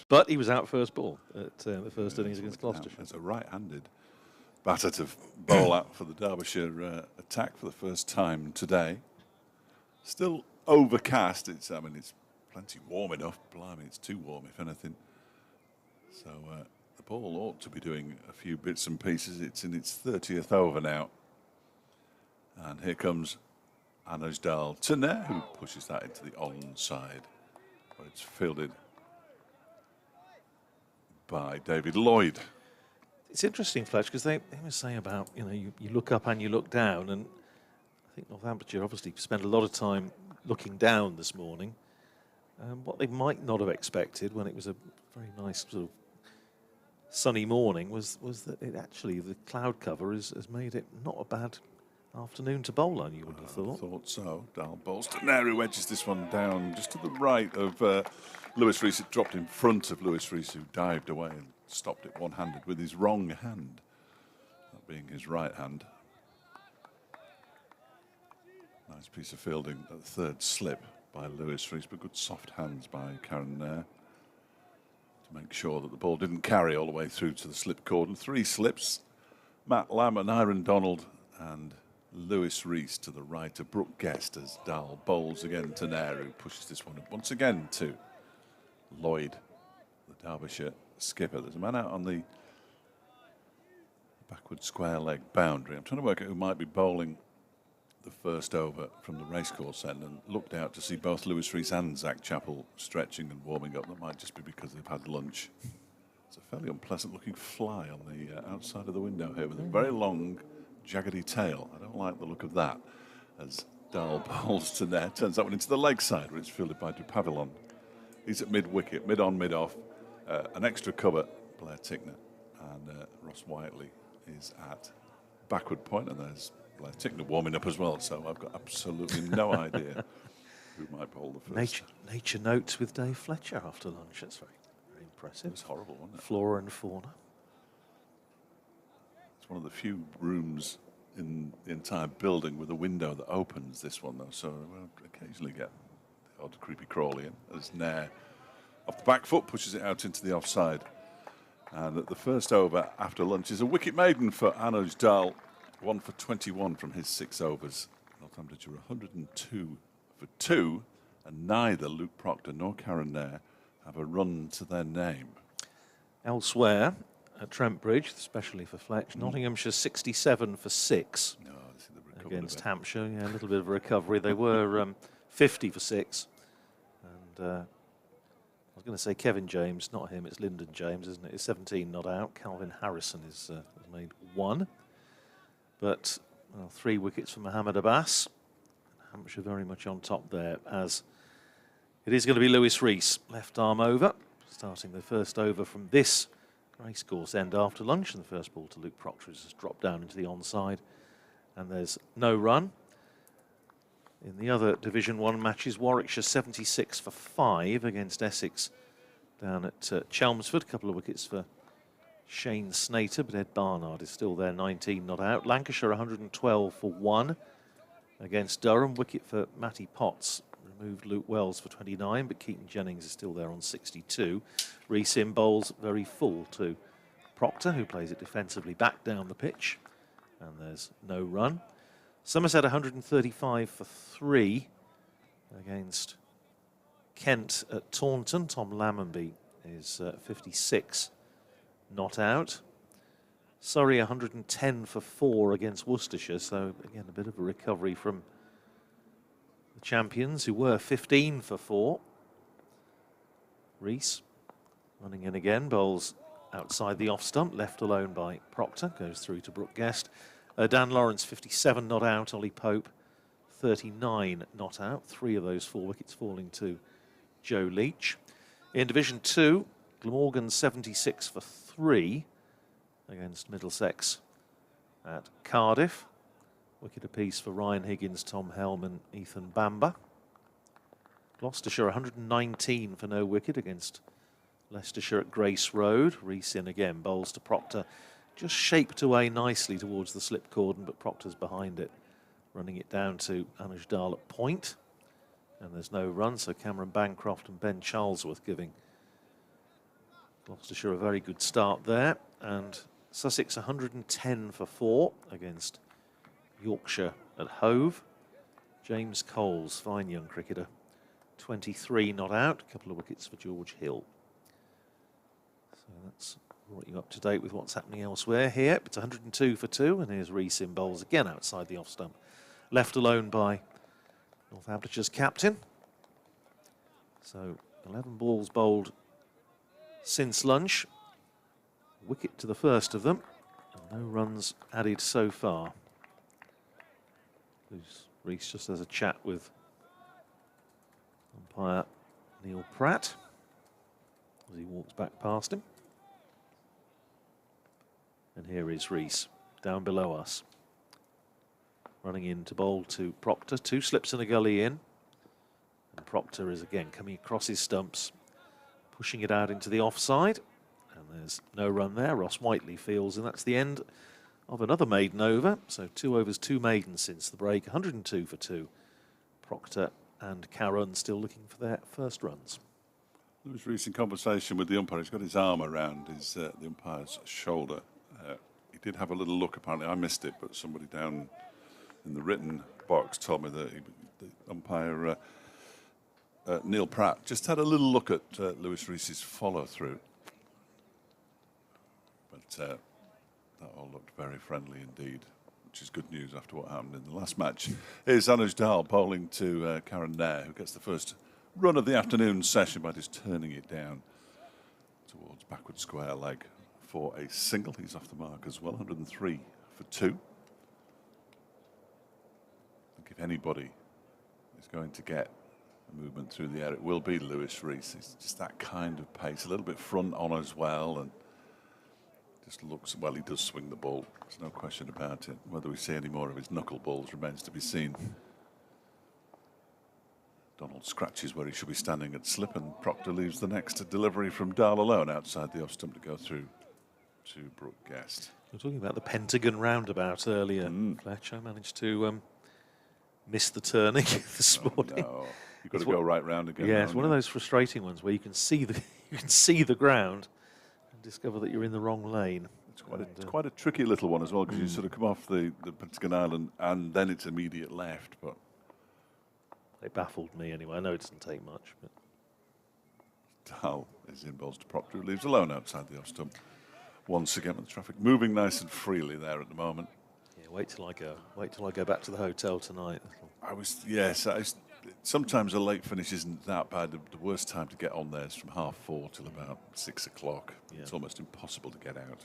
But he was out first ball at the first innings against Gloucestershire. It's a right-handed batter to bowl out for the Derbyshire attack for the first time today. Still overcast. It's plenty warm enough. Blimey, it's too warm, if anything. So the ball ought to be doing a few bits and pieces. It's in its 30th over now. And here comes Anuj Dal Taner, who pushes that into the onside, where it's fielded by David Lloyd. It's interesting, Fletch, because they were saying about, you look up and you look down, and I think Northamptonshire obviously spent a lot of time looking down this morning. What they might not have expected when it was a very nice sort of sunny morning was that the cloud cover has made it not a bad afternoon to bowl on, you would have thought. I thought so. Dal bowls to Nair, who edges this one down just to the right of Lewis Rees. It dropped in front of Lewis Rees, who dived away and stopped it one-handed with his wrong hand, that being his right hand. Nice piece of fielding at the third slip by Lewis Rees, but good soft hands by Karen Nair to make sure that the ball didn't carry all the way through to the slip cordon. 3 slips, Matt Lamb and Iron Donald, and Lewis Rees to the right of Brooke Guest as Dal bowls again to Nair, who pushes this one once again to Lloyd, the Derbyshire skipper. There's a man out on the backward square leg boundary. I'm trying to work out who might be bowling the first over from the racecourse end, and looked out to see both Lewis Rees and Zach Chappell stretching and warming up. That might just be because they've had lunch. It's a fairly unpleasant looking fly on the outside of the window here with a very long jaggedy tail. I don't like the look of that as Dal bowls to Nair. Turns that one into the leg side where it's fielded by Dupavillon. He's at mid-wicket, mid-on, mid-off. An extra cover, Blair Tickner, and Ross Whiteley is at backward point, and there's Blair Tickner warming up as well, so I've got absolutely no idea who might bowl the first. Nature notes with Dave Fletcher after lunch. That's very, very impressive. It was horrible, wasn't it? Flora and fauna. It's one of the few rooms in the entire building with a window that opens, this one, though, so we'll occasionally get the odd creepy crawly in as Nair off the back foot pushes it out into the offside. And at the first over after lunch is a wicket maiden for Anuj Dal. 1 for 21 from his 6 overs. Northamptonshire 102 for 2, and neither Luke Proctor nor Karen Nair have a run to their name. Elsewhere at Trent Bridge, especially for Fletch, Nottinghamshire 67 for 6 against Hampshire. Yeah, a little bit of a recovery. They were 50 for 6. And I was going to say Kevin James, not him, it's Lyndon James, isn't it? It's 17 not out. Calvin Harrison has made 1. But 3 wickets for Mohammed Abbas. Hampshire very much on top there, as it is going to be Lewis Rees, left arm over, starting the first over from this racecourse end after lunch. And the first ball to Luke Proctor has dropped down into the onside, and there's no run. In the other Division 1 matches, Warwickshire 76 for 5 against Essex down at Chelmsford. A couple of wickets for Shane Snater, but Ed Barnard is still there, 19 not out. Lancashire 112 for 1 against Durham. Wicket for Matty Potts. Removed Luke Wells for 29, but Keaton Jennings is still there on 62. Rees in bowls very full to Proctor, who plays it defensively back down the pitch. And there's no run. Somerset 135 for 3 against Kent at Taunton. Tom Lammonby is 56 not out. Surrey 110 for 4 against Worcestershire, so again a bit of a recovery from the champions, who were 15 for 4. Rees running in again, bowls outside the off stump, left alone by Proctor, goes through to Brooke Guest. Dan Lawrence 57 not out, Ollie Pope 39 not out, 3 of those 4 wickets falling to Joe Leach. In Division 2, Glamorgan 76 for 3 against Middlesex at Cardiff. Wicket apiece for Ryan Higgins, Tom Helm and Ethan Bamber. Gloucestershire 119 for no wicket against Leicestershire at Grace Road. Rees in again, bowls to Proctor. Just shaped away nicely towards the slip cordon, but Proctor's behind it, running it down to Anuj Dal at point. And there's no run, so Cameron Bancroft and Ben Charlesworth giving Gloucestershire a very good start there. And Sussex 110 for 4 against Yorkshire at Hove. James Coles, fine young cricketer, 23 not out, a couple of wickets for George Hill. So that's brought you up to date with what's happening elsewhere here. It's 102 for 2, and here's Rees in bowls again outside the off stump. Left alone by Northamptonshire's captain. So 11 balls bowled since lunch. Wicket to the first of them. And no runs added so far. Rees just has a chat with umpire Neil Pratt as he walks back past him. And here is Rees down below us. Running in to bowl to Proctor. 2 slips and a gully in. And Proctor is again coming across his stumps, pushing it out into the offside. And there's no run there. Ross Whiteley fields, and that's the end of another maiden over. So 2 overs, 2 maidens since the break. 102 for 2. Proctor and Caron still looking for their first runs. Lewis Rees in conversation with the umpire. He's got his arm around the umpire's shoulder. He did have a little look, apparently. I missed it, but somebody down in the written box told me that the umpire, Neil Pratt, just had a little look at Lewis Rees's follow-through. But that all looked very friendly indeed, which is good news after what happened in the last match. Here's Anuj Dal bowling to Karen Nair, who gets the first run of the afternoon session by just turning it down towards backward square leg for a single. He's off the mark as well, 103 for 2. I think if anybody is going to get a movement through the air, it will be Lewis Rees. He's just that kind of pace, a little bit front on as well, and just looks, well, he does swing the ball. There's no question about it. Whether we see any more of his knuckleballs remains to be seen. Donald scratches where he should be standing at slip, and Proctor leaves the next delivery from Dahl alone outside the off stump to go through to Brooke Guest. We were talking about the Pentagon roundabout earlier. Fletcher managed to miss the turning this morning. No, you've got to go right round again. Yeah, it's one of those frustrating ones where you can see the ground and discover that you're in the wrong lane. It's quite a tricky little one as well, because you sort of come off the Pentagon Island and then it's immediate left. But it baffled me anyway. I know it doesn't take much. But Dahl is in bowls to Proctor, who leaves alone outside the off stump. Once again, with the traffic moving nice and freely there at the moment. Yeah, wait till I go. Wait till I go back to the hotel tonight. Sometimes a late finish isn't that bad. The worst time to get on there is from 4:30 till about 6 o'clock. Yeah. It's almost impossible to get out.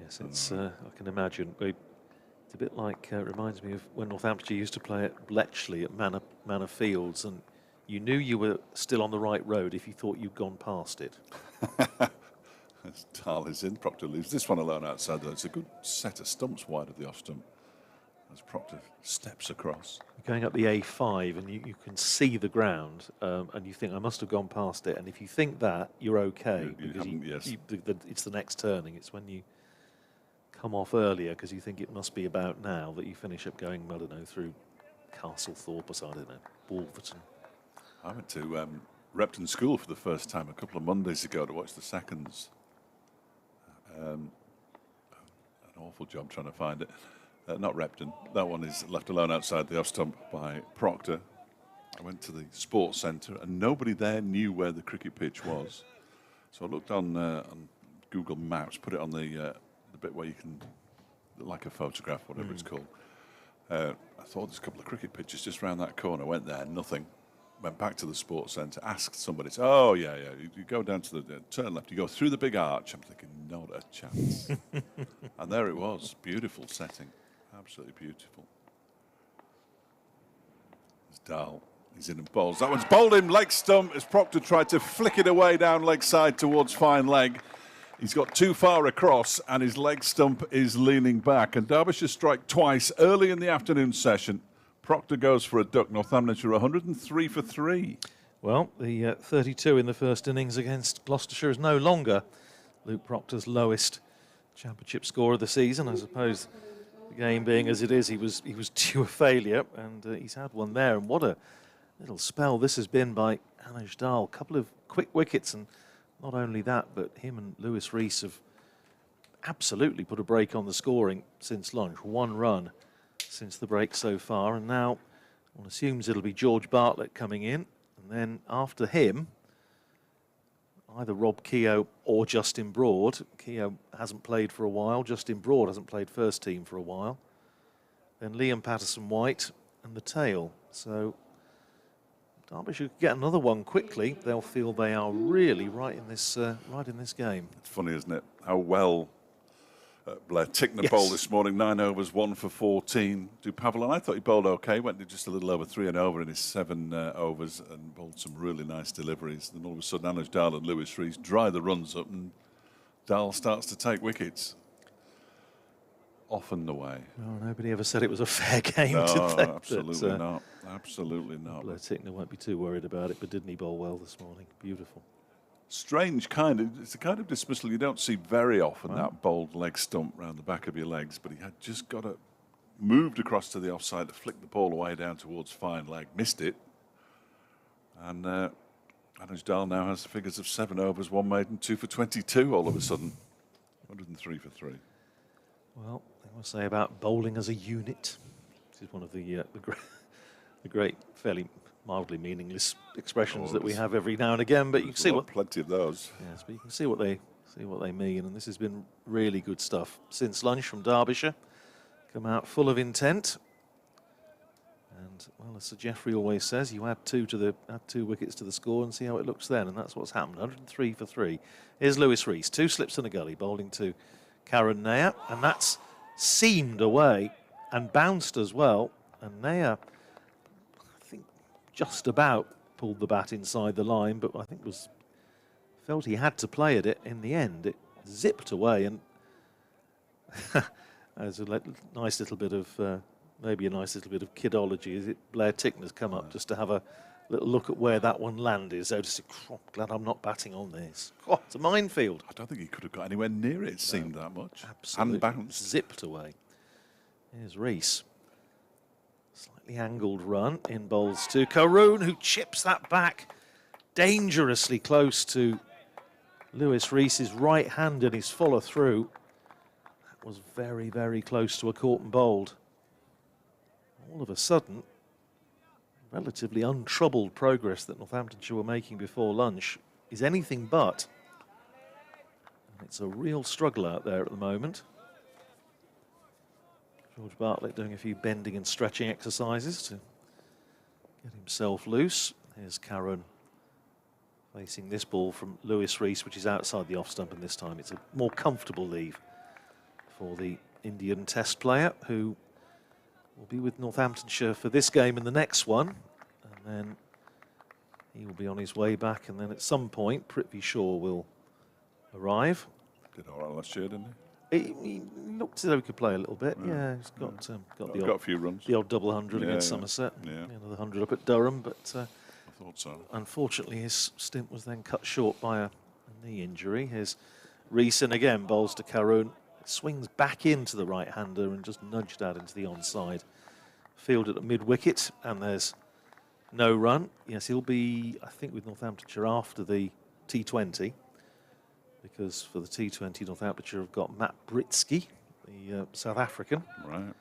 Yes, it's. I can imagine. It's a bit like, reminds me of when Northamptonshire used to play at Bletchley at Manor Fields, and you knew you were still on the right road if you thought you'd gone past it. As Dahl is in, Proctor leaves this one alone outside though. It's a good set of stumps wide of the off stump as Proctor steps across. You're going up the A5 and you can see the ground, and you think, I must have gone past it. And if you think that, you're okay. Yes. It's the next turning. It's when you come off earlier because you think it must be about now that you finish up going, I don't know, through Castlethorpe or so, I don't know, Wolverton. I went to Repton School for the first time a couple of Mondays ago to watch the seconds. An awful job trying to find it. Not Repton. That one is left alone outside the off stump by Proctor. I went to the sports centre and nobody there knew where the cricket pitch was. So I looked on Google Maps, put it on the bit where you can, like a photograph, whatever it's called. I thought there's a couple of cricket pitches just round that corner. Went there, nothing. Went back to the sports centre, asked somebody, oh, yeah. You go down to the turn left, you go through the big arch. I'm thinking, not a chance. And there it was. Beautiful setting. Absolutely beautiful. There's Dahl. He's in and bowls. That one's bowled him leg stump as Proctor tried to flick it away down leg side towards fine leg. He's got too far across and his leg stump is leaning back. And Derbyshire strike twice early in the afternoon session. Proctor goes for a duck. Northamptonshire 103 for 3. Well, the 32 in the first innings against Gloucestershire is no longer Luke Proctor's lowest championship score of the season. I suppose the game being as it is, he was due a failure, and he's had one there. And what a Little spell this has been by Anuj Dal. A couple of quick wickets, and not only that, but him and Lewis Rees have absolutely put a break on the scoring since lunch. 1 run since the break so far, and now one assumes it'll be George Bartlett coming in, and then after him, either Rob Keogh or Justin Broad. Keogh hasn't played for a while. Justin Broad hasn't played first team for a while. Then Liam Patterson-White and the tail. So Derbyshire could get another one quickly. They'll feel they are really right in this game. It's funny, isn't it, how well Blair Tickner Yes. bowled this morning. 9 overs, 1 for 14. Pavel, I thought he bowled okay. Went just a little over 3 and over in his 7 overs and bowled some really nice deliveries. Then all of a sudden, Anuj Dal and Lewis Rees dry the runs up, and Dal starts to take wickets. Off and away. Well, nobody ever said it was a fair game, No, did they? absolutely not. Absolutely not. Blair Tickner won't be too worried about it, but didn't he bowl well this morning? Beautiful. Strange it's a kind of dismissal you don't see very often, that bowled leg stump round the back of your legs, but he had just got it moved across to the offside to flick the ball away down towards fine leg, missed it, and Anuj Dal now has the figures of 7 overs, 1 maiden, 2 for 22 all of a sudden. 103 for 3. Well, I must say about bowling as a unit. This is one of the great, fairly mildly meaningless expressions that we have every now and again. But you can see what plenty of those. Yes, but you can see what they mean, and this has been really good stuff since lunch from Derbyshire. Come out full of intent, and well, as Sir Geoffrey always says, you add 2 wickets to the score and see how it looks then, and that's what's happened. 103 for 3. Here's Lewis Rees, 2 slips and a gully, bowling to Karen Nair, and that's seamed away and bounced as well, and Nair, I think, just about pulled the bat inside the line, but I think felt he had to play at it in the end. It zipped away, and there's a nice little bit of maybe a nice little bit of kidology. Is it Blair Tickner's come up just to have a little look at where that one landed? So to say, oh, glad I'm not batting on this. Oh, it's a minefield. I don't think he could have got anywhere near it. It seemed that much. Absolutely. And bounced. Zipped away. Here's Rees. Slightly angled run in bowls to Karoon, who chips that back dangerously close to Lewis Rees's right hand in his follow through. That was very, very close to a caught and bowled. All of a sudden, relatively untroubled progress that Northamptonshire were making before lunch is anything but. And it's a real struggle out there at the moment. George Bartlett doing a few bending and stretching exercises to get himself loose. Here's Karen facing this ball from Lewis Rees, which is outside the off stump, and this time it's a more comfortable leave for the Indian Test player, who will be with Northamptonshire for this game and the next one, and then he will be on his way back, and then at some point Prithvi Shaw will arrive. Did all right last year, didn't he? He looked as though he could play a little bit. Yeah, he's got a few runs. The odd double hundred against Somerset. Yeah. Another 100 up at Durham, but I thought so. Unfortunately, his stint was then cut short by a knee injury. Here's Rees again, bowls to Karoon. Swings back into the right-hander and just nudged out into the onside. Fielded at mid-wicket, and there's no run. Yes, he'll be, I think, with Northamptonshire after the T20, because for the T20, Northamptonshire have got Matt Britsky, the South African, right,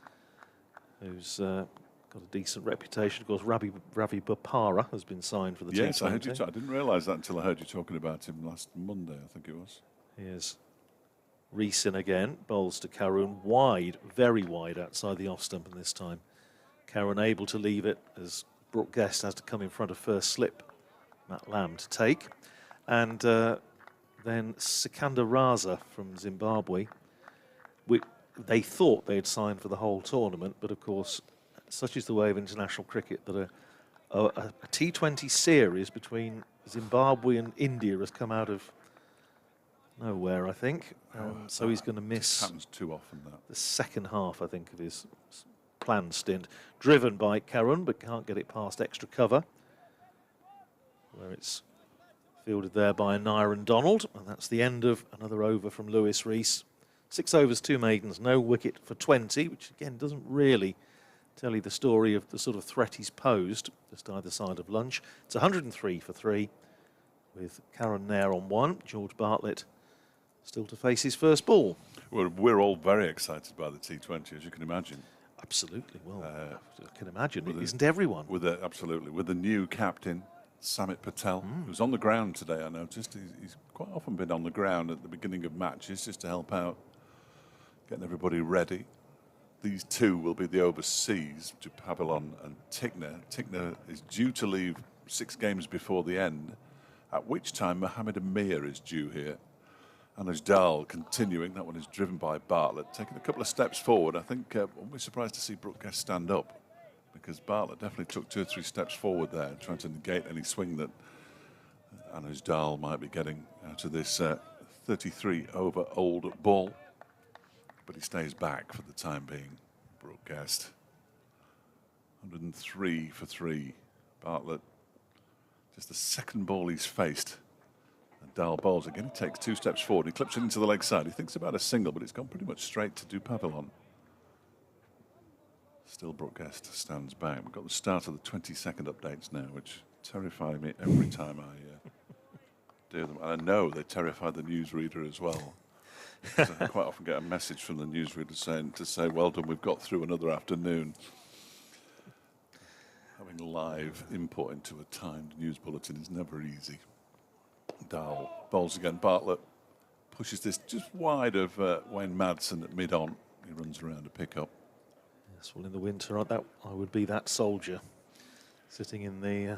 who's got a decent reputation. Of course, Ravi Bopara has been signed for the T20. Yes, I didn't realise that until I heard you talking about him last Monday, I think it was. Here's Rees again, bowls to Karoon, wide, very wide outside the off stump, and this time Karoon able to leave it as Brooke Guest has to come in front of first slip, Matt Lamb to take. And then Sikandar Raza from Zimbabwe. They thought they had signed for the whole tournament, but of course, such is the way of international cricket that a T20 series between Zimbabwe and India has come out of nowhere, I think. So he's going to miss. Happens too often, that. The second half, I think, of his planned stint. Driven by Karoon, but can't get it past extra cover, where it's fielded there by Nyron Donald, and that's the end of another over from Lewis Rees. 6 overs, 2 maidens, no wicket for 20, which again doesn't really tell you the story of the sort of threat he's posed just either side of lunch. It's 103 for 3 with Karen Nair on 1. George Bartlett still to face his first ball. Well, we're all very excited by the T20, as you can imagine. Absolutely. Well, I can imagine. Isn't everyone? Absolutely. With the new captain, Samit Patel, who's on the ground today, I noticed. He's quite often been on the ground at the beginning of matches just to help out, getting everybody ready. These two will be the overseas, Pavilon and Tickner. Tickner is due to leave 6 games before the end, at which time Mohammed Amir is due here. Anuj Dal continuing. That one is driven by Bartlett, taking a couple of steps forward. I think won't be surprised to see Brooke Guest stand up, because Bartlett definitely took 2 or 3 steps forward there, trying to negate any swing that Anuj Dal might be getting out of this 33-over-old ball. But he stays back for the time being, Brooke Guest. 103 for 3. Bartlett, just the second ball he's faced. And Dal bowls again. He takes 2 steps forward. He clips it into the leg side. He thinks about a single, but it's gone pretty much straight to do Pavilon. Still Brooke Guest stands back. We've got the start of the 20-second updates now, which terrify me every time I do them. And I know they terrify the newsreader as well. I quite often get a message from the newsreader saying to say, well done, we've got through another afternoon. Having live input into a timed news bulletin is never easy. Dal bowls again. Bartlett pushes this just wide of Wayne Madsen at mid-on. He runs around to pick up. Yes, well, in the winter, I would be that soldier sitting in the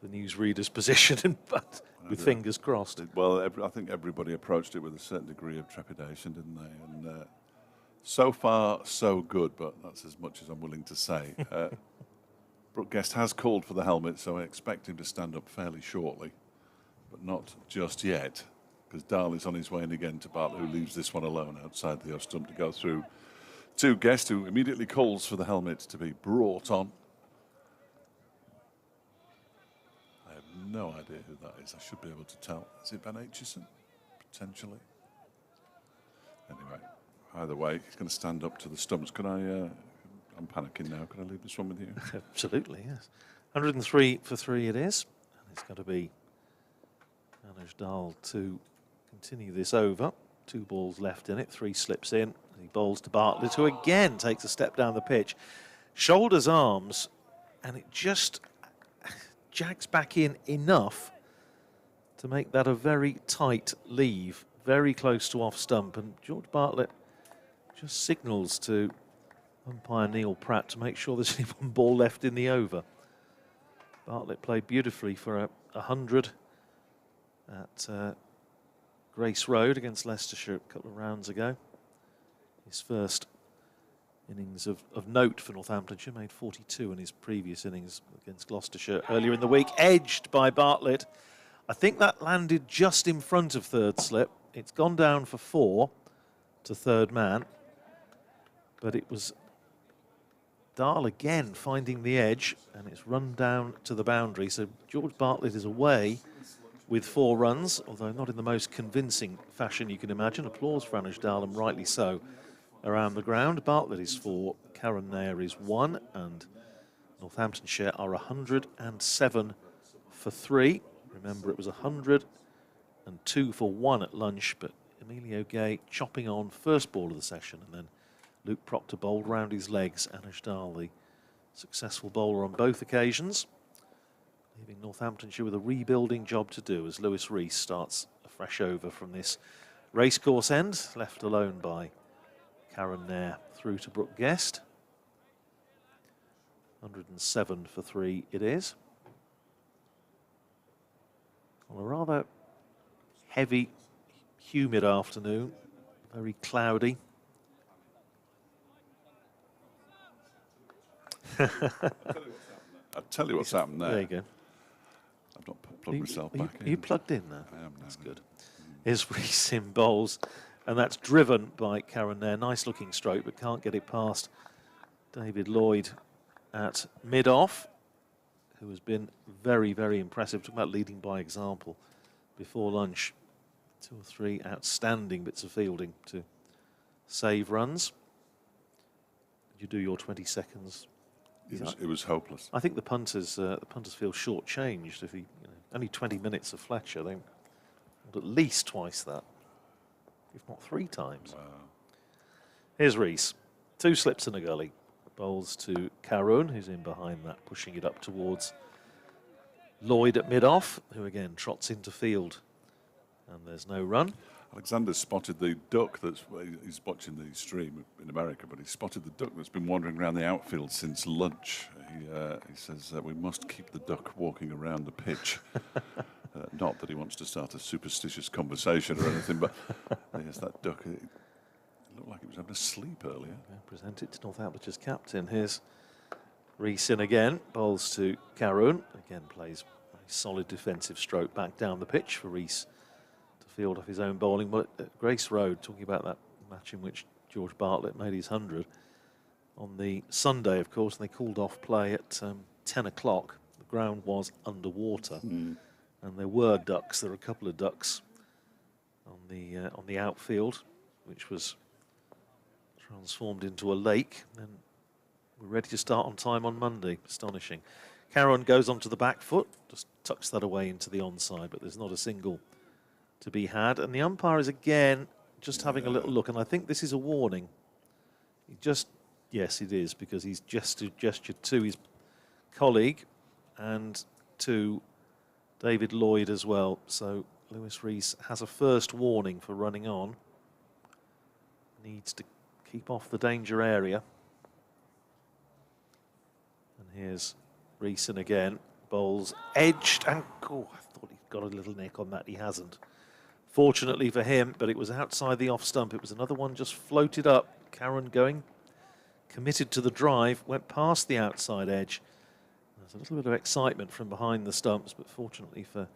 newsreader's position, but with fingers crossed. Well, I think everybody approached it with a certain degree of trepidation, didn't they? And so far, so good, but that's as much as I'm willing to say. Brooke Guest has called for the helmet, so I expect him to stand up fairly shortly, but not just yet, because Dal is on his way in again to Bartlett, who leaves this one alone outside the off stump to go through to Guest, who immediately calls for the helmet to be brought on. I have no idea who that is. I should be able to tell. Is it Van Aitchison? Potentially. Anyway, either way, he's going to stand up to the stumps. Can I... I'm panicking now. Can I leave this one with you? Absolutely, yes. 103 for 3 it is. And it's got to be Anuj Dal to continue this over. 2 balls left in it. 3 slips in. He bowls to Bartlett, who again takes a step down the pitch. Shoulders, arms, and it just jags back in enough to make that a very tight leave, very close to off stump. And George Bartlett just signals to umpire Neil Pratt to make sure there's only 1 ball left in the over. Bartlett played beautifully for 100 at Grace Road against Leicestershire a couple of rounds ago. His first innings of note for Northamptonshire, made 42 in his previous innings against Gloucestershire earlier in the week. Edged by Bartlett. I think that landed just in front of third slip. It's gone down for 4 to third man, but it was Dal again finding the edge, and it's run down to the boundary. So George Bartlett is away with 4 runs, although not in the most convincing fashion you can imagine. Applause for Anuj Dal, and rightly so, around the ground. Bartlett is 4, Karen Nair is 1, and Northamptonshire are 107 for 3. Remember, it was 102 for 1 at lunch, but Emilio Gay chopping on first ball of the session, and then Luke Proctor bowled round his legs. Anuj Dal, the successful bowler on both occasions, leaving Northamptonshire with a rebuilding job to do as Lewis Rees starts a fresh over from this racecourse end, left alone by Karen Nair through to Brooke Guest. 107 for 3 it is. On a rather heavy, humid afternoon, very cloudy. I'll tell you what's happened there. There you go. I've not plugged myself back in. Are you plugged in now? I am now. That's good. Here's Rees in bowls, and that's driven by Karen Nair. Nice looking stroke, but can't get it past David Lloyd at mid-off, who has been very, very impressive. Talking about leading by example before lunch. 2 or 3 outstanding bits of fielding to save runs. you do your 20 seconds? It was hopeless. I think the punters feel shortchanged. If only 20 minutes of Fletcher, they want at least twice that, if not 3 times. Wow. Here's Rees. 2 slips and a gully. Bowls to Carroon, who's in behind that, pushing it up towards Lloyd at mid-off, who again trots into field. And there's no run. Alexander spotted the duck he's watching the stream in America, but he spotted the duck that's been wandering around the outfield since lunch. He says we must keep the duck walking around the pitch. Not that he wants to start a superstitious conversation or anything, but yes, that duck, it looked like it was having a sleep earlier. Yeah, present it to Northampton's captain. Here's Rees in again, bowls to Carroon. Again plays a solid defensive stroke back down the pitch for Rees to field off his own bowling. But at Grace Road, talking about that match in which George Bartlett made his 100, on the Sunday, of course, they called off play at 10 o'clock. The ground was underwater. And there were ducks. There were a couple of ducks on the outfield, which was transformed into a lake. And we're ready to start on time on Monday. Astonishing. Carroon goes onto the back foot, just tucks that away into the onside, but there's not a single to be had. And the umpire is again just having a little look, and I think this is a warning. Yes, it is, because he's gestured to his colleague and to David Lloyd as well. So Lewis Rees has a first warning for running on. Needs to keep off the danger area. And here's Rees in again. Bowls edged and I thought he'd got a little nick on that. He hasn't. Fortunately for him, but it was outside the off stump. It was another one just floated up. Carroon going, committed to the drive, went past the outside edge. There's a little bit of excitement from behind the stumps, but fortunately for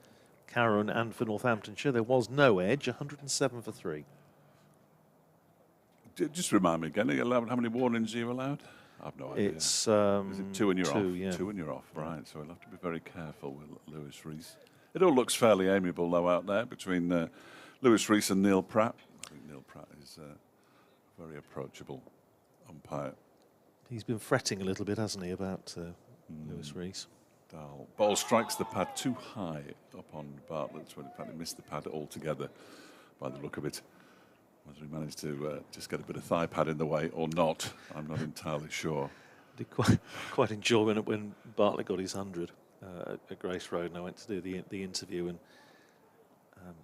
Carroon and for Northamptonshire, there was no edge. 107 for 3. Just remind me again, how many warnings are you allowed? I've no idea. It's is it 2 and you're off? Yeah. 2 and you're off, right. So we'll have to be very careful with Lewis Rees. It all looks fairly amiable, though, out there between Lewis Rees and Neil Pratt. I think Neil Pratt is a very approachable umpire. He's been fretting a little bit, hasn't he, about Lewis Rees? Dahl. Ball strikes the pad too high up on Bartlett's, when in fact he missed the pad altogether by the look of it. Whether he managed to just get a bit of thigh pad in the way or not, I'm not entirely sure. I did quite enjoy when Bartlett got his 100 at Grace Road, and I went to do the interview and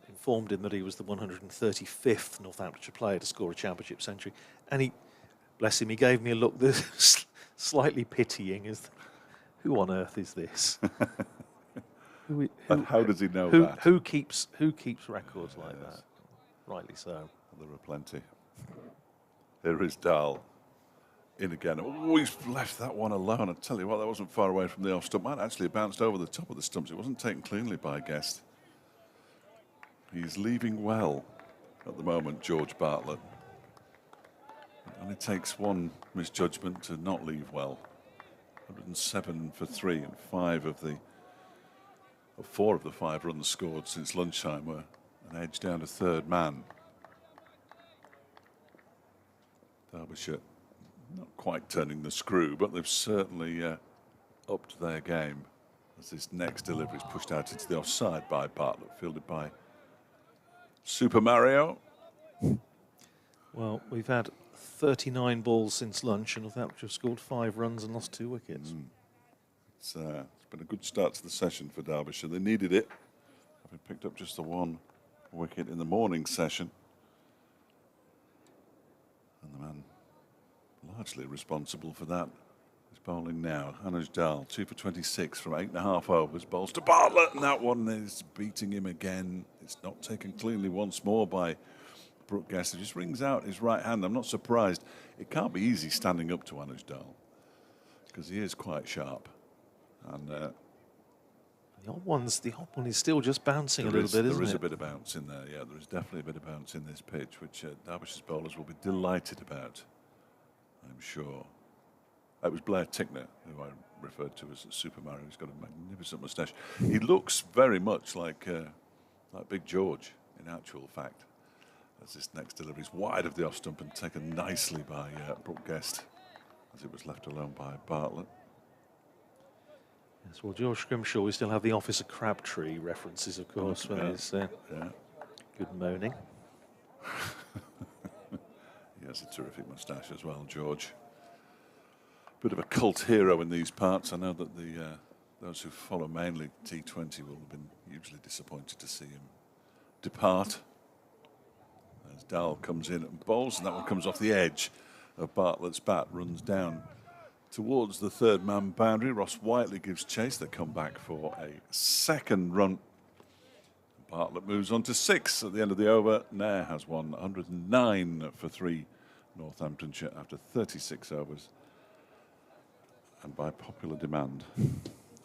informed him that he was the 135th Northamptonshire player to score a championship century. And he, bless him, he gave me a look that's slightly pitying. Who on earth is this? How does he know that? Who keeps records like that? Rightly so. There are plenty. Here is Dahl. In again. Oh, he's left that one alone. I tell you what, that wasn't far away from the off stump. That actually bounced over the top of the stumps. It wasn't taken cleanly by Guest. He's leaving well at the moment, George Bartlett. It only takes one misjudgment to not leave well. 107 for 3, and 4 of the 5 runs scored since lunchtime were an edge down to third man. Derbyshire not quite turning the screw, but they've certainly upped their game as this next delivery is pushed out into the offside by Bartlett, fielded by Super Mario. Well, we've had 39 balls since lunch, and Northamptonshire have scored 5 runs and lost 2 wickets. It's been a good start to the session for Derbyshire. They needed it, having picked up just the 1 wicket in the morning session. And the man largely responsible for that is bowling now. Anuj Dahl, 2 for 26 from 8.5 overs. Bowls to Bartlett, and that one is beating him again. It's not taken cleanly once more by Brooke Guest. It just rings out his right hand. I'm not surprised. It can't be easy standing up to Anuj Dahl because he is quite sharp. And the odd one is still just bouncing a little bit, isn't it? There is a bit of bounce in there, yeah. There is definitely a bit of bounce in this pitch, which Derbyshire's bowlers will be delighted about, I'm sure. It was Blair Tickner, who I referred to as Super Mario. He's got a magnificent moustache. He looks very much like Big George, in actual fact, as this next delivery is wide of the off stump and taken nicely by Brooke Guest. as it was left alone by Bartlett. Yes, well, George Scrimshaw, we still have the Officer Crabtree references, of course, when he's good moaning. He has a terrific moustache as well, George. Bit of a cult hero in these parts. I know that those who follow mainly T20 will have been hugely disappointed to see him depart. As Dahl comes in and bowls, and that one comes off the edge of Bartlett's bat, runs down towards the third man boundary. Ross Whiteley gives chase. They come back for a second run. Bartlett moves on to 6 at the end of the over. Nair has won 109 for 3 Northamptonshire after 36 overs. And by popular demand,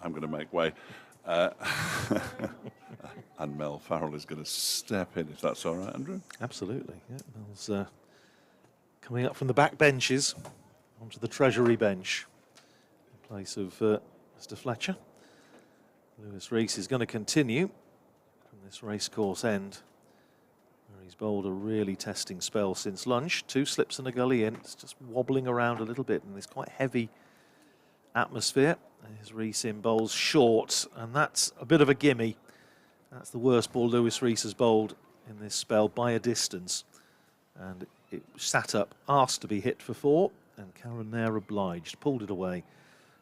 I'm going to make way. And Mel Farrell is going to step in, if that's all right, Andrew. Absolutely. Yeah, Mel's coming up from the back benches onto the Treasury bench in place of Mr. Fletcher. Lewis Rees is going to continue from this racecourse end, where he's bowled a really testing spell since lunch. 2 slips and a gully in. It's just wobbling around a little bit in this quite heavy atmosphere. There's Rees in, bowls short, and that's a bit of a gimme. That's the worst ball Lewis Rees has bowled in this spell by a distance. And it sat up, asked to be hit for 4, and Karen Nair obliged, pulled it away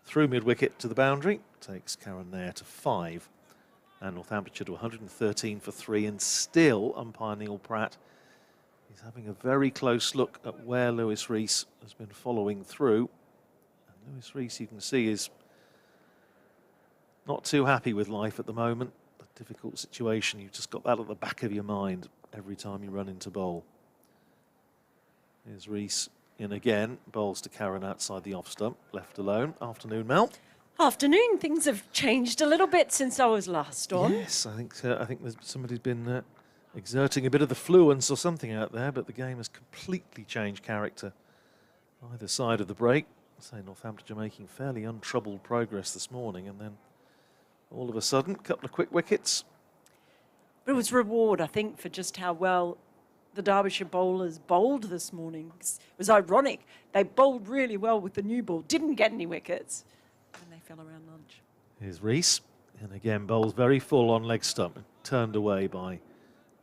through mid-wicket to the boundary, takes Karen Nair to 5, and Northamptonshire to 113 for 3, and still umpire Neil Pratt is having a very close look at where Lewis Rees has been following through. And Lewis Rees, you can see, is not too happy with life at the moment. A difficult situation, you've just got that at the back of your mind every time you run into bowl. Here's Rees in again, bowls to Karen outside the off stump, left alone. Afternoon, Mel. Afternoon. Things have changed a little bit since I was last on. Yes, I think somebody's been exerting a bit of the fluence or something out there, but the game has completely changed character either side of the break. I say Northamptonshire making fairly untroubled progress this morning, and then all of a sudden, a couple of quick wickets. But it was reward, I think, for just how well the Derbyshire bowlers bowled this morning. It was ironic. They bowled really well with the new ball, didn't get any wickets, and they fell around lunch. Here's Rees, and again bowls very full on leg stump, turned away by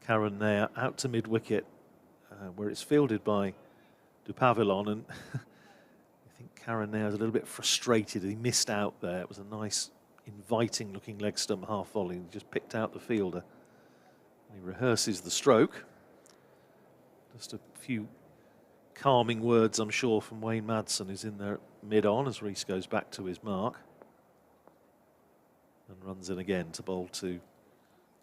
Karen Nair out to mid-wicket, where it's fielded by Dupavillon, and I think Karen Nair is a little bit frustrated. He missed out there. It was a nice, inviting-looking leg stump half volley. He just picked out the fielder. He rehearses the stroke. Just a few calming words, I'm sure, from Wayne Madsen, who's in there mid-on as Rees goes back to his mark. And runs in again to bowl to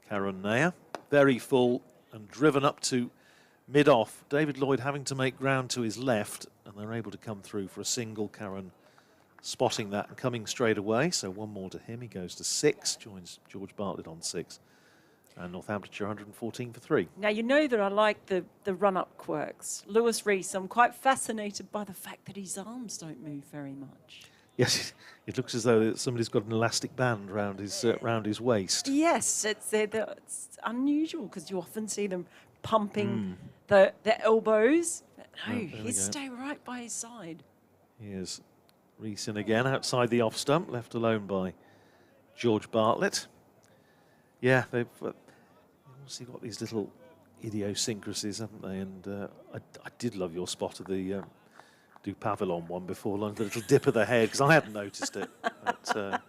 Karen Nair. Very full and driven up to mid-off. David Lloyd having to make ground to his left, and they're able to come through for a single. Karen spotting that and coming straight away. So one more to him. He goes to 6, joins George Bartlett on 6. And Northamptonshire 114 for 3. Now, you know that I like the run-up quirks. Lewis Rees, I'm quite fascinated by the fact that his arms don't move very much. Yes, it looks as though somebody's got an elastic band round his waist. Yes, it's unusual because you often see them pumping the elbows. But no, he's stay right by his side. Here's Rees in again outside the off stump, left alone by George Bartlett. Yeah, they've obviously got these little idiosyncrasies, haven't they? And I did love your spot of the Dupavillon one before lunch, the little dip of the head, because I hadn't noticed it. But,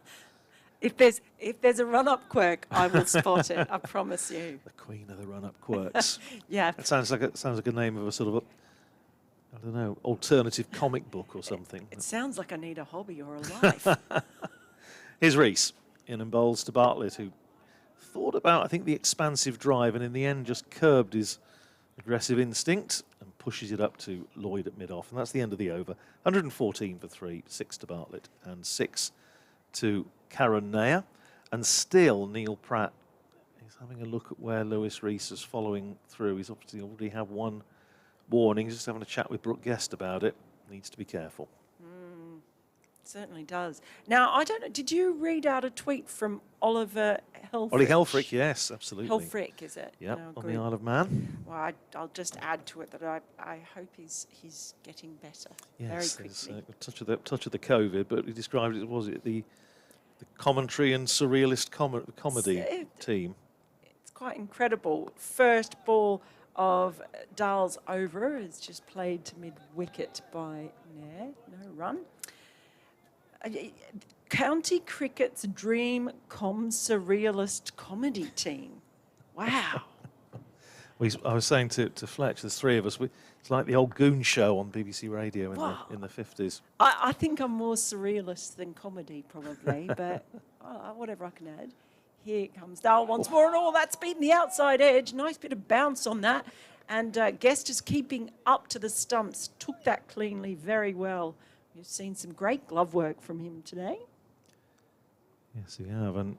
if there's a run-up quirk, I will spot it. I promise you. The queen of the run-up quirks. Yeah. That sounds like a name of a sort of I don't know, alternative comic book or something. It sounds like I need a hobby or a life. Here's Rees in and bowls to Bartlett, who thought about, I think, the expansive drive and in the end just curbed his aggressive instinct and pushes it up to Lloyd at mid-off. And that's the end of the over. 114 for 3, 6 to Bartlett and 6 to Karen Nair. And still Neil Pratt is having a look at where Lewis Rees is following through. He's obviously already had one warning. He's just having a chat with Brooke Guest about it. Needs to be careful. Certainly does. Now, I don't know, did you read out a tweet from Oliver Helfrich? Ollie Helfrich, yes, absolutely. Helfrich, is it? Yep, Oh, on good. the Isle of Man. Well, I'll just add to it that I hope he's getting better very Yes, quickly. there's a touch of the COVID, but he described it, was it the commentary and surrealist comedy team? It's quite incredible. First ball of Dahl's over is just played to mid-wicket by Nair. No run. County cricket's dream surrealist comedy team. Wow. I was saying to Fletch, there's three of us. It's like the old Goon Show on BBC Radio in the 50s. I think I'm more surrealist than comedy, probably, but whatever I can add. Here comes Dahl once more, and that's beaten the outside edge. Nice bit of bounce on that. And Guest is keeping up to the stumps. Took that cleanly very well. We've seen some great glove work from him today. Yes, we have. And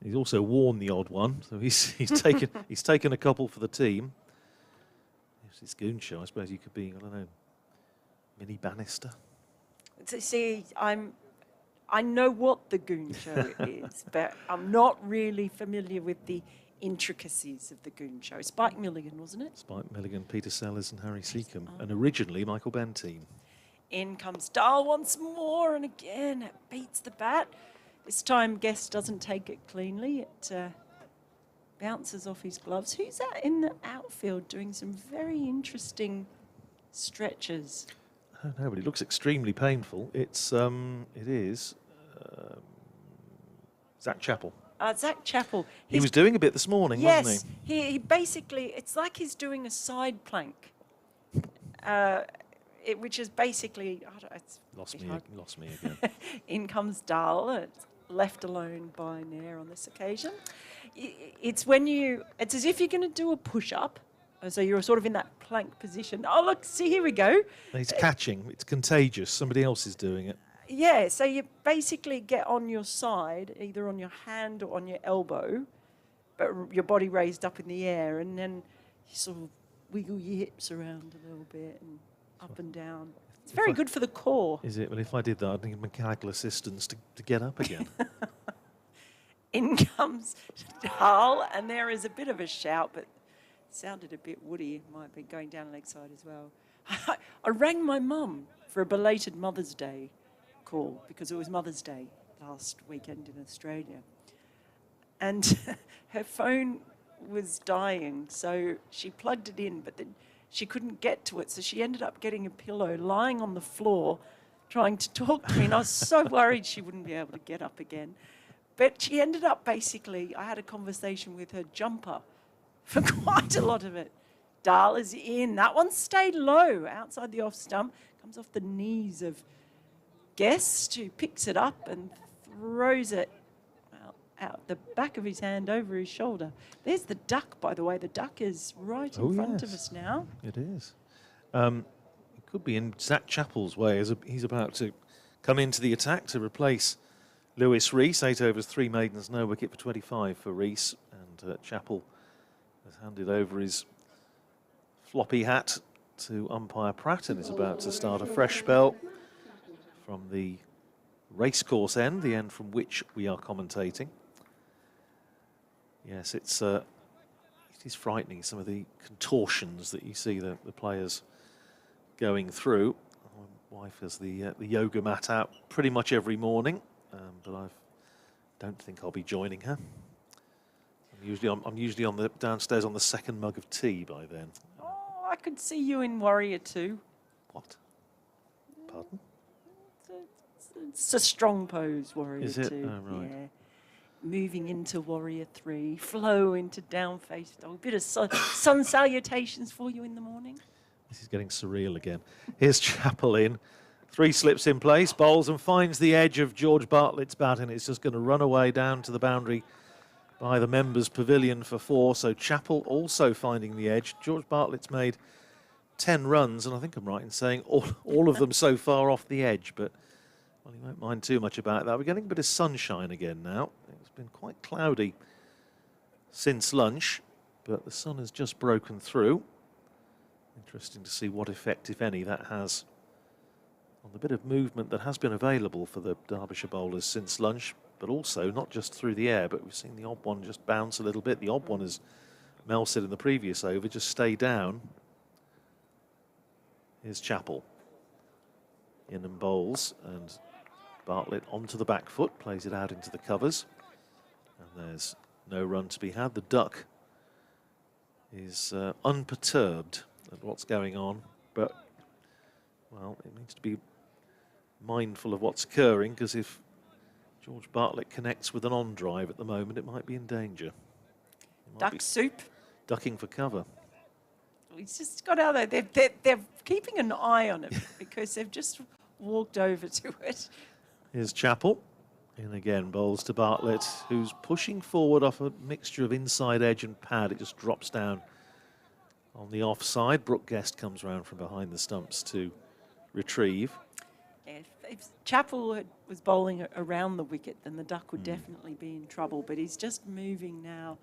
he's also worn the odd one, so he's taken a couple for the team. Yes, it's Goon Show. I suppose you could be, I don't know, Mini Bannister. See, I know what the Goon Show is, but I'm not really familiar with the intricacies of the Goon Show. Spike Milligan, wasn't it? Spike Milligan, Peter Sellers and Harry Seacombe. And originally Michael Benteen. In comes Dahl once more, and again it beats the bat. This time Guest doesn't take it cleanly. It bounces off his gloves. Who's that in the outfield doing some very interesting stretches? I don't know, but it looks extremely painful. It is Zach Chappell. Zach Chappell. He was doing a bit this morning, wasn't he? Yes, he basically, it's like he's doing a side plank, which is basically, I don't know, it's Lost me again. In comes Dahl. It's left alone by Nair on this occasion. It's as if you're going to do a push-up. So you're sort of in that plank position. Oh, look, see, here we go. He's catching. It's contagious. Somebody else is doing it. Yeah, so you basically get on your side, either on your hand or on your elbow, but your body raised up in the air, and then you sort of wiggle your hips around a little bit and up and down. It's very good for the core. Is it? Well, if I did that, I'd need mechanical assistance to get up again. In comes Dahl, and there is a bit of a shout, but it sounded a bit woody. It might be going down leg side as well. I rang my mum for a belated Mother's Day call because it was Mother's Day last weekend in Australia. And her phone was dying, so she plugged it in, but then she couldn't get to it, so she ended up getting a pillow, lying on the floor, trying to talk to me, and I was so worried she wouldn't be able to get up again. But she ended up basically, I had a conversation with her jumper for quite a lot of it. Dahl is in. That one stayed low outside the off stump, comes off the knees of Guest, who picks it up and throws it out the back of his hand over his shoulder. There's the duck, by the way. The duck is right in front of us now. It is. It could be in Zach Chappell's way as he's about to come into the attack to replace Lewis Rees. 8 overs, 3 maidens, no wicket for 25 for Rees. And Chappell has handed over his floppy hat to umpire Pratt and is about to start a fresh spell from the racecourse end, the end from which we are commentating. Yes, it is frightening, some of the contortions that you see the players going through. My wife has the yoga mat out pretty much every morning, but I don't think I'll be joining her. I'm usually on the downstairs on the second mug of tea by then. Oh, I could see you in Warrior 2. What? Pardon? It's a strong pose, Warrior 2. Is it? Oh, right. Yeah. Moving into Warrior 3, flow into down face dog. A bit of sun salutations for you in the morning. This is getting surreal again. Here's Chappell in. 3 slips in place, bowls and finds the edge of George Bartlett's bat, and it's just going to run away down to the boundary by the members' pavilion for 4. So Chappell also finding the edge. George Bartlett's made 10 runs, and I think I'm right in saying all of them so far off the edge, but well, you won't mind too much about that. We're getting a bit of sunshine again now. It's been quite cloudy since lunch, but the sun has just broken through. Interesting to see what effect, if any, that has on the bit of movement that has been available for the Derbyshire bowlers since lunch, but also not just through the air, but we've seen the odd one just bounce a little bit. The odd one, as Mel said in the previous over, just stay down. Here's Chappell. In and bowls, and Bartlett onto the back foot, plays it out into the covers. And there's no run to be had. The duck is unperturbed at what's going on, but, well, it needs to be mindful of what's occurring, because if George Bartlett connects with an on drive at the moment, it might be in danger. Duck soup. Ducking for cover. He's just got out there. They're keeping an eye on it because they've just walked over to it. Here's Chappell. In again, bowls to Bartlett, who's pushing forward off a mixture of inside edge and pad. It just drops down on the offside. Brooke Guest comes round from behind the stumps to retrieve. Yeah, if Chappell was bowling around the wicket, then the duck would definitely be in trouble. But he's just moving now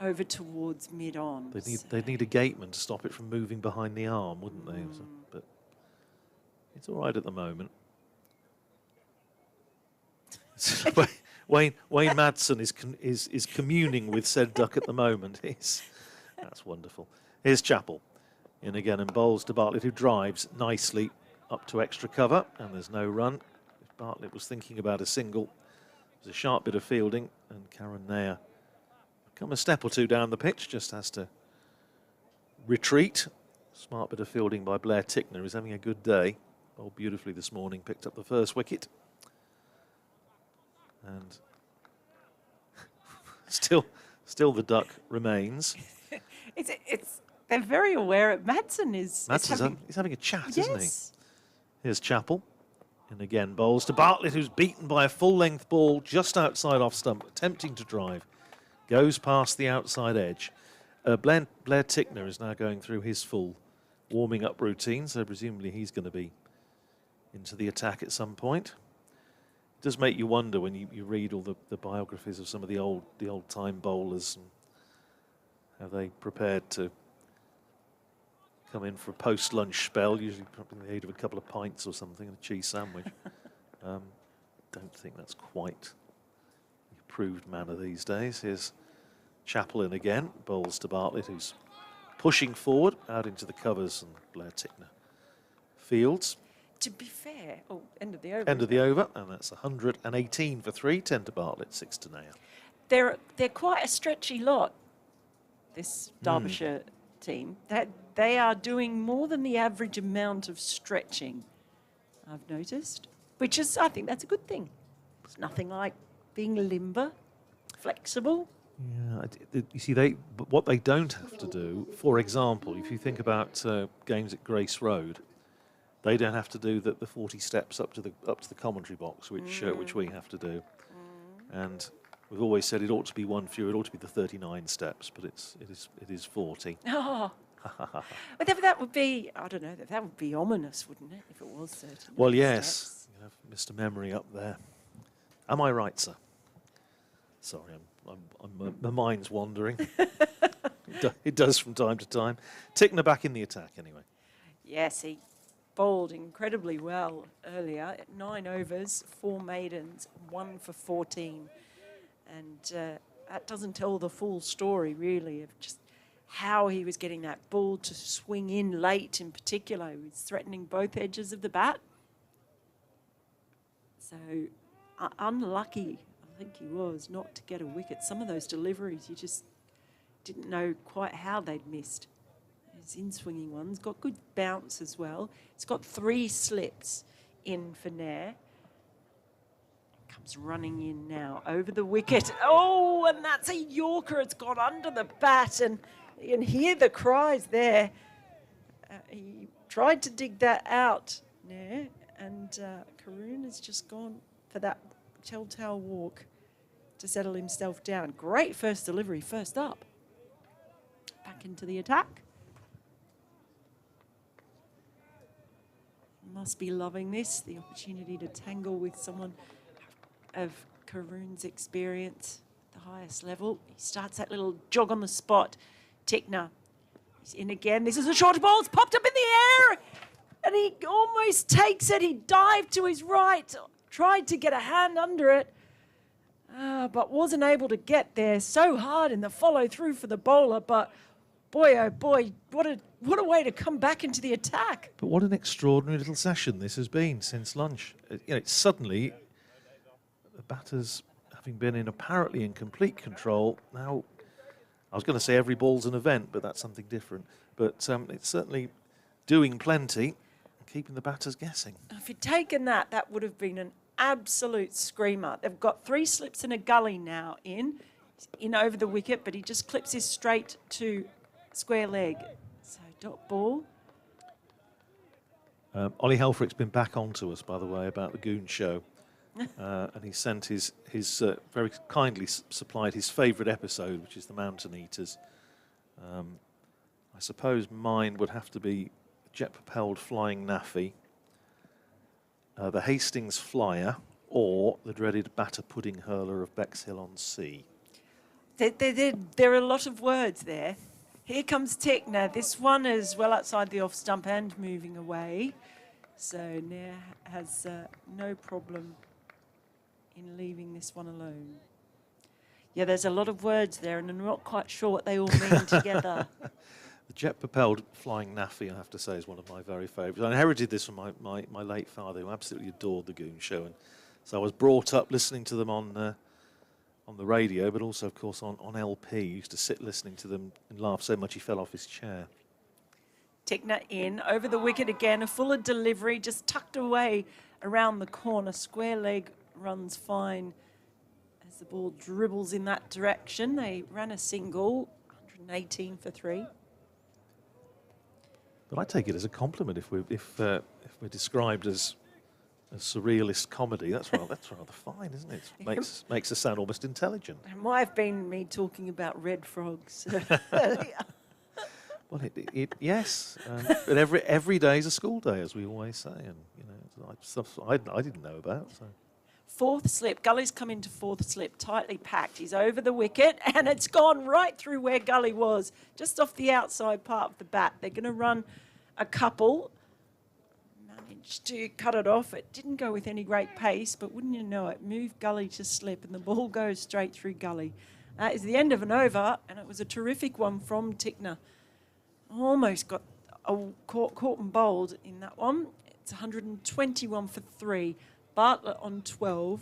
over towards mid-on. They'd need a gateman to stop it from moving behind the arm, wouldn't they? But it's all right at the moment. Wayne Madsen is communing with said duck at the moment. That's wonderful. Here's Chappell in again and bowls to Bartlett, who drives nicely up to extra cover, and there's no run. If Bartlett was thinking about a single, it was a sharp bit of fielding, and Karen Nair come a step or two down the pitch, just has to retreat. Smart bit of fielding by Blair Tickner, who's having a good day. Bowled beautifully this morning, picked up the first wicket. And still the duck remains. They're very aware. Madsen is he's having a chat, isn't he? Yes. Here's Chappell. And again, bowls to Bartlett, who's beaten by a full-length ball just outside off stump, attempting to drive. Goes past the outside edge. Blair Tickner is now going through his full warming-up routine, so presumably he's going to be into the attack at some point. It does make you wonder when you read all the biographies of some of the old-time bowlers and how they prepared to come in for a post-lunch spell, usually probably in the aid of a couple of pints or something and a cheese sandwich. Don't think that's quite the approved manner these days. Here's Chappell in again, bowls to Bartlett, who's pushing forward out into the covers, and Blair Tickner fields. To be fair, end of the over. End of the over, and that's 118 for 3, 10 to Bartlett, 6 to Nair. They're quite a stretchy lot, this Derbyshire team. They are doing more than the average amount of stretching, I've noticed, which is, I think that's a good thing. It's nothing like being limber, flexible. Yeah, you see, what they don't have to do, for example, if you think about games at Grace Road, they don't have to do the 40 steps up to the commentary box, which we have to do. And we've always said it ought to be one fewer. It ought to be the 39 steps, but it is 40. Oh, but that would be, I don't know, that would be ominous, wouldn't it, if it was 39 Well, yes, steps? you have Mr. Memory up there. Am I right, sir? Sorry, my mind's wandering. It does from time to time. Tickner back in the attack anyway. Yes, he bowled incredibly well earlier. 9 overs, 4 maidens, 1 for 14. And that doesn't tell the full story, really, of just how he was getting that ball to swing in late in particular. He was threatening both edges of the bat. So unlucky, I think he was, not to get a wicket. Some of those deliveries, you just didn't know quite how they'd missed. His in-swinging ones got good bounce as well. It's got 3 slips in for Nair. Comes running in now over the wicket. Oh, and that's a Yorker. It's gone under the bat, and you can hear the cries there. He tried to dig that out, Nair, and Karoon has just gone for that telltale walk to settle himself down. Great first delivery, first up. Back into the attack. Must be loving this, the opportunity to tangle with someone of Karoon's experience at the highest level. He starts that little jog on the spot. Tickner, he's in again. This is a short ball. It's popped up in the air. and he almost takes it. He dived to his right, tried to get a hand under it, but wasn't able to get there. So hard in the follow through for the bowler, but boy, oh boy, what a way to come back into the attack. But what an extraordinary little session this has been since lunch. It's suddenly the batters, having been apparently in complete control, now, I was going to say every ball's an event, but that's something different. But it's certainly doing plenty and keeping the batters guessing. If you'd taken that, that would have been an absolute screamer. They've got 3 slips and a gully now in over the wicket, but he just clips his straight to square leg. So dot ball. Ollie Helfrich's been back onto us, by the way, about the Goon Show. And he sent his very kindly supplied his favourite episode, which is the Mountain Eaters. I suppose mine would have to be jet-propelled flying naffy, the Hastings Flyer, or the dreaded batter pudding hurler of Bexhill-on-Sea. There are a lot of words there. Here comes Tickner. This one is well outside the off stump and moving away. So Nair has no problem in leaving this one alone. Yeah, there's a lot of words there, and I'm not quite sure what they all mean together. The jet-propelled flying naffy, I have to say, is one of my very favourites. I inherited this from my late father, who absolutely adored the Goon Show, and so I was brought up listening to them on the radio, but also, of course, on LP. He used to sit listening to them and laugh so much he fell off his chair. Tickner in, over the wicket again, a fuller delivery, just tucked away around the corner. Square leg runs fine as the ball dribbles in that direction. They ran a single, 118 for 3. But I take it as a compliment if we're described as a surrealist comedy. That's rather fine, isn't it? Makes us sound almost intelligent. It might have been me talking about red frogs earlier. Well, yes, but every day is a school day, as we always say, and stuff I didn't know about. So. 4th slip. Gully's come into 4th slip, tightly packed. He's over the wicket, and it's gone right through where Gully was, just off the outside part of the bat. They're going to run a couple. Managed to cut it off. It didn't go with any great pace, but wouldn't you know it, moved Gully to slip, and the ball goes straight through Gully. It's the end of an over, and it was a terrific one from Tickner. Almost got caught and bowled in that one. It's 121 for 3. Bartlett on 12,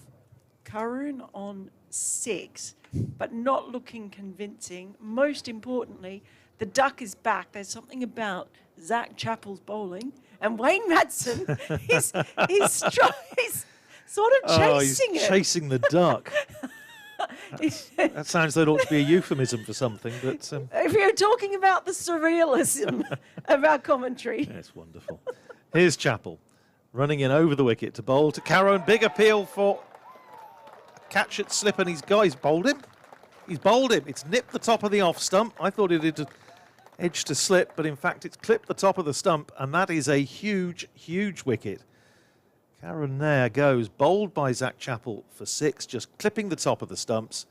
Curran on 6, but not looking convincing. Most importantly, the duck is back. There's something about Zach Chappell's bowling, and Wayne Madsen, he's sort of chasing he's it. Chasing the duck. That sounds like it ought to be a euphemism for something, but... If you're talking about the surrealism of our commentary. That's wonderful. Here's Chappell. Running in over the wicket to bowl to Carroll. Big appeal for a catch at slip, and he's bowled him. He's bowled him. It's nipped the top of the off stump. I thought it had edged to slip, but in fact it's clipped the top of the stump, and that is a huge, huge wicket. Karen there goes, bowled by Zach Chappell for 6, just clipping the top of the stumps.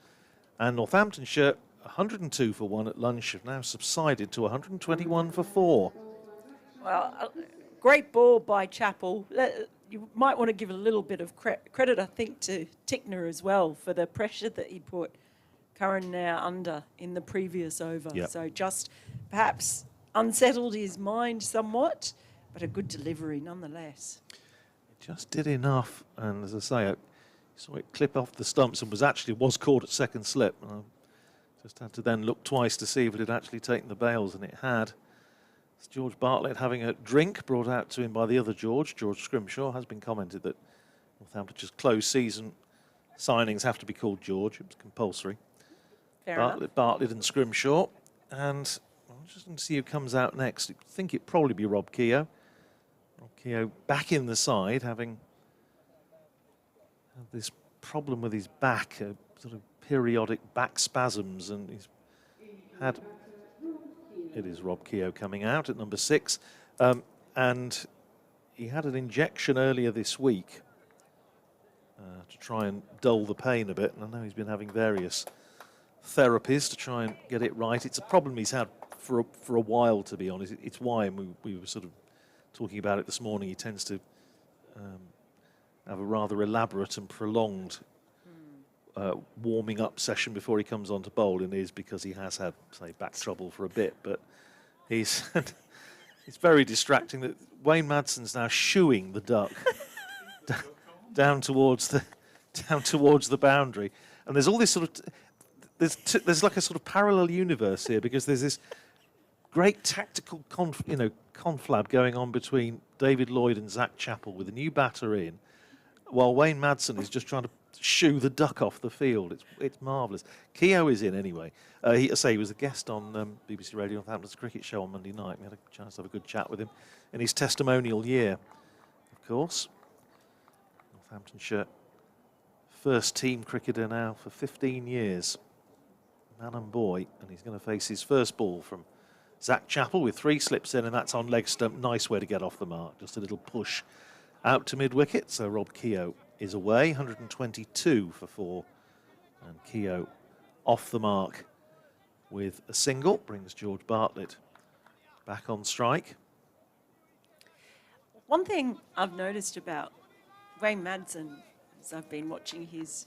And Northamptonshire, 102 for 1 at lunch, have now subsided to 121 for 4. Well, great ball by Chappell. You might want to give a little bit of credit, I think, to Tickner as well for the pressure that he put Curran now under in the previous over. Yep. So just perhaps unsettled his mind somewhat, but a good delivery nonetheless. Just did enough, and as I say, I saw it clip off the stumps and was caught at second slip. And I just had to then look twice to see if it had actually taken the bails, and it had. It's George Bartlett having a drink brought out to him by the other George Scrimshaw. Has been commented that Northampton's closed season signings have to be called George. It was compulsory. Bartlett and Scrimshaw. And I'm just going to see who comes out next. I think it'd probably be Rob Keogh. Rob Keogh back in the side, having had this problem with his back, sort of periodic back spasms, and he's had... It is Rob Keogh coming out at number 6. And he had an injection earlier this week to try and dull the pain a bit. And I know he's been having various therapies to try and get it right. It's a problem he's had for a while, to be honest. It's why we were sort of talking about it this morning, he tends to have a rather elaborate and prolonged warming up session before he comes on to bowl, and it is because he has had, say, back trouble for a bit. But it's very distracting that Wayne Madson's now shooing the duck down towards the boundary, and there's all this sort of there's like a sort of parallel universe here, because there's this great tactical conflab going on between David Lloyd and Zach Chappell with a new batter in, while Wayne Madsen is just trying to shoo the duck off the field. It's marvellous. Keogh is in anyway. He was a guest on BBC Radio Northampton's cricket show on Monday night. We had a chance to have a good chat with him in his testimonial year, of course. Northamptonshire first team cricketer now for 15 years. Man and boy, and he's going to face his first ball from Zach Chappell with 3 slips in, and that's on leg stump. Nice way to get off the mark. Just a little push out to mid-wicket. So Rob Keogh is away, 122 for 4. And Keogh off the mark with a single. Brings George Bartlett back on strike. One thing I've noticed about Wayne Madsen, as I've been watching his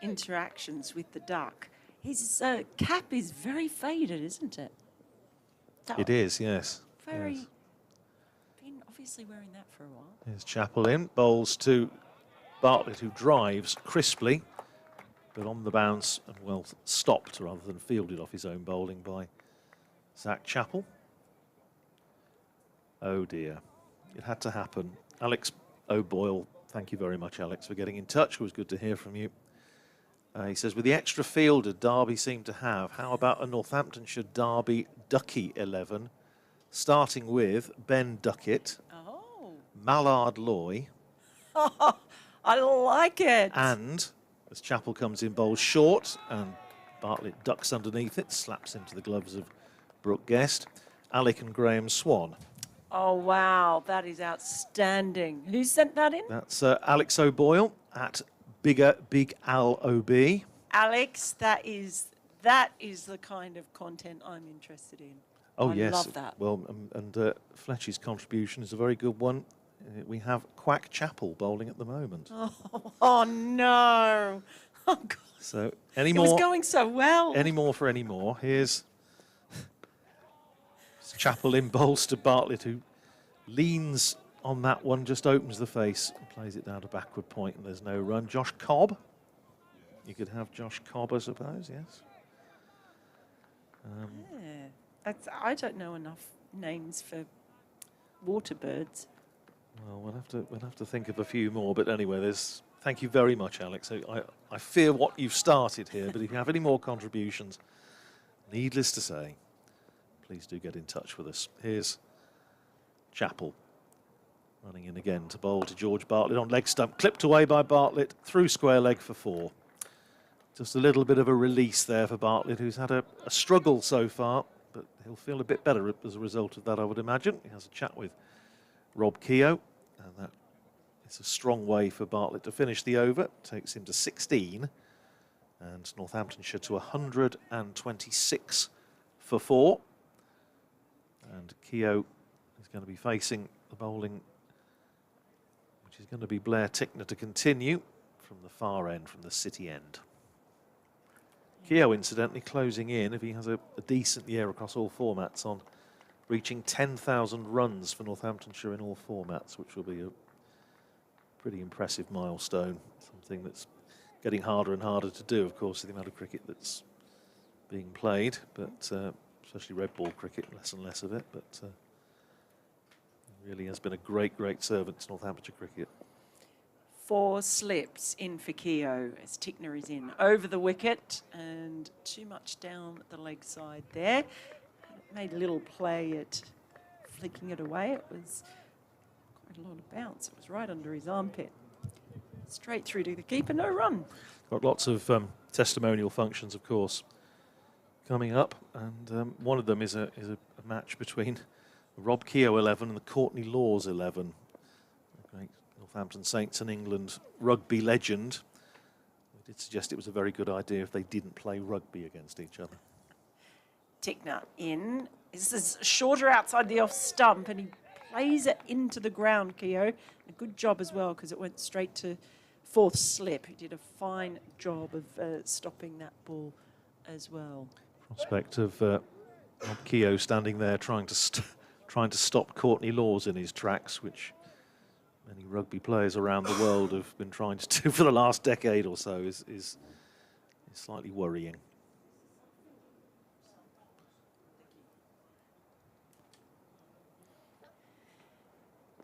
interactions with the duck, his cap is very faded, isn't it? It is, yes. Very. Yes. Been obviously wearing that for a while. Here's Chappell in, bowls to Bartlett, who drives crisply, but on the bounce and well stopped rather than fielded off his own bowling by Zach Chappell. Oh dear, it had to happen. Alex O'Boyle, thank you very much, Alex, for getting in touch. It was good to hear from you. He says, with the extra fielder Derby seemed to have, how about a Northamptonshire Derby Ducky 11, starting with Ben Duckett, Mallard Loy. I like it. And as Chappell comes in, bowls short, and Bartlett ducks underneath it, slaps into the gloves of Brooke Guest, Alec and Graham Swan. Oh, wow, that is outstanding. Who sent that in? That's Alex O'Boyle at Big Al OB. Alex, that is the kind of content I'm interested in. Oh, I yes. love that. Well, and Fletcher's contribution is a very good one. We have Quack Chappell bowling at the moment. Oh no. Oh, God. So, any more? It was going so well. Any more for any more? Here's Chappell in, bowls to Bartlett, who leans on that one, just opens the face and plays it down to backward point, and there's no run. Josh Cobb. You could have Josh Cobb, I suppose, yes. I don't know enough names for water birds. Well, we'll have to think of a few more, but anyway, there's. Thank you very much, Alex. I fear what you've started here, but if you have any more contributions, needless to say, please do get in touch with us. Here's Chappell running in again to bowl to George Bartlett on leg stump, clipped away by Bartlett through square leg for 4. Just a little bit of a release there for Bartlett, who's had a struggle so far, but he'll feel a bit better as a result of that, I would imagine. He has a chat with Rob Keogh, and that is a strong way for Bartlett to finish the over. Takes him to 16, and Northamptonshire to 126 for 4. And Keogh is going to be facing the bowling, which is going to be Blair Tickner to continue from the far end, from the city end. Keogh, incidentally, closing in, if he has a decent year across all formats, on reaching 10,000 runs for Northamptonshire in all formats, which will be a pretty impressive milestone. Something that's getting harder and harder to do, of course, with the amount of cricket that's being played, but especially red ball cricket, less and less of it. But really has been a great, great servant to Northamptonshire cricket. 4 slips in for Keogh as Tickner is in over the wicket, and too much down the leg side there. Made a little play at flicking it away. It was quite a lot of bounce. It was right under his armpit. Straight through to the keeper, no run. Got lots of testimonial functions, of course, coming up, and one of them is a match between the Rob Keogh 11 and the Courtney Laws 11. A great Northampton Saints and England rugby legend. We did suggest it was a very good idea if they didn't play rugby against each other. Tickner in. This is shorter outside the off stump, and he plays it into the ground, Keogh. A good job as well, because it went straight to fourth slip. He did a fine job of stopping that ball as well. Prospect of Keogh standing there trying to stop Courtney Laws in his tracks, which many rugby players around the world have been trying to do for the last decade or so, is slightly worrying.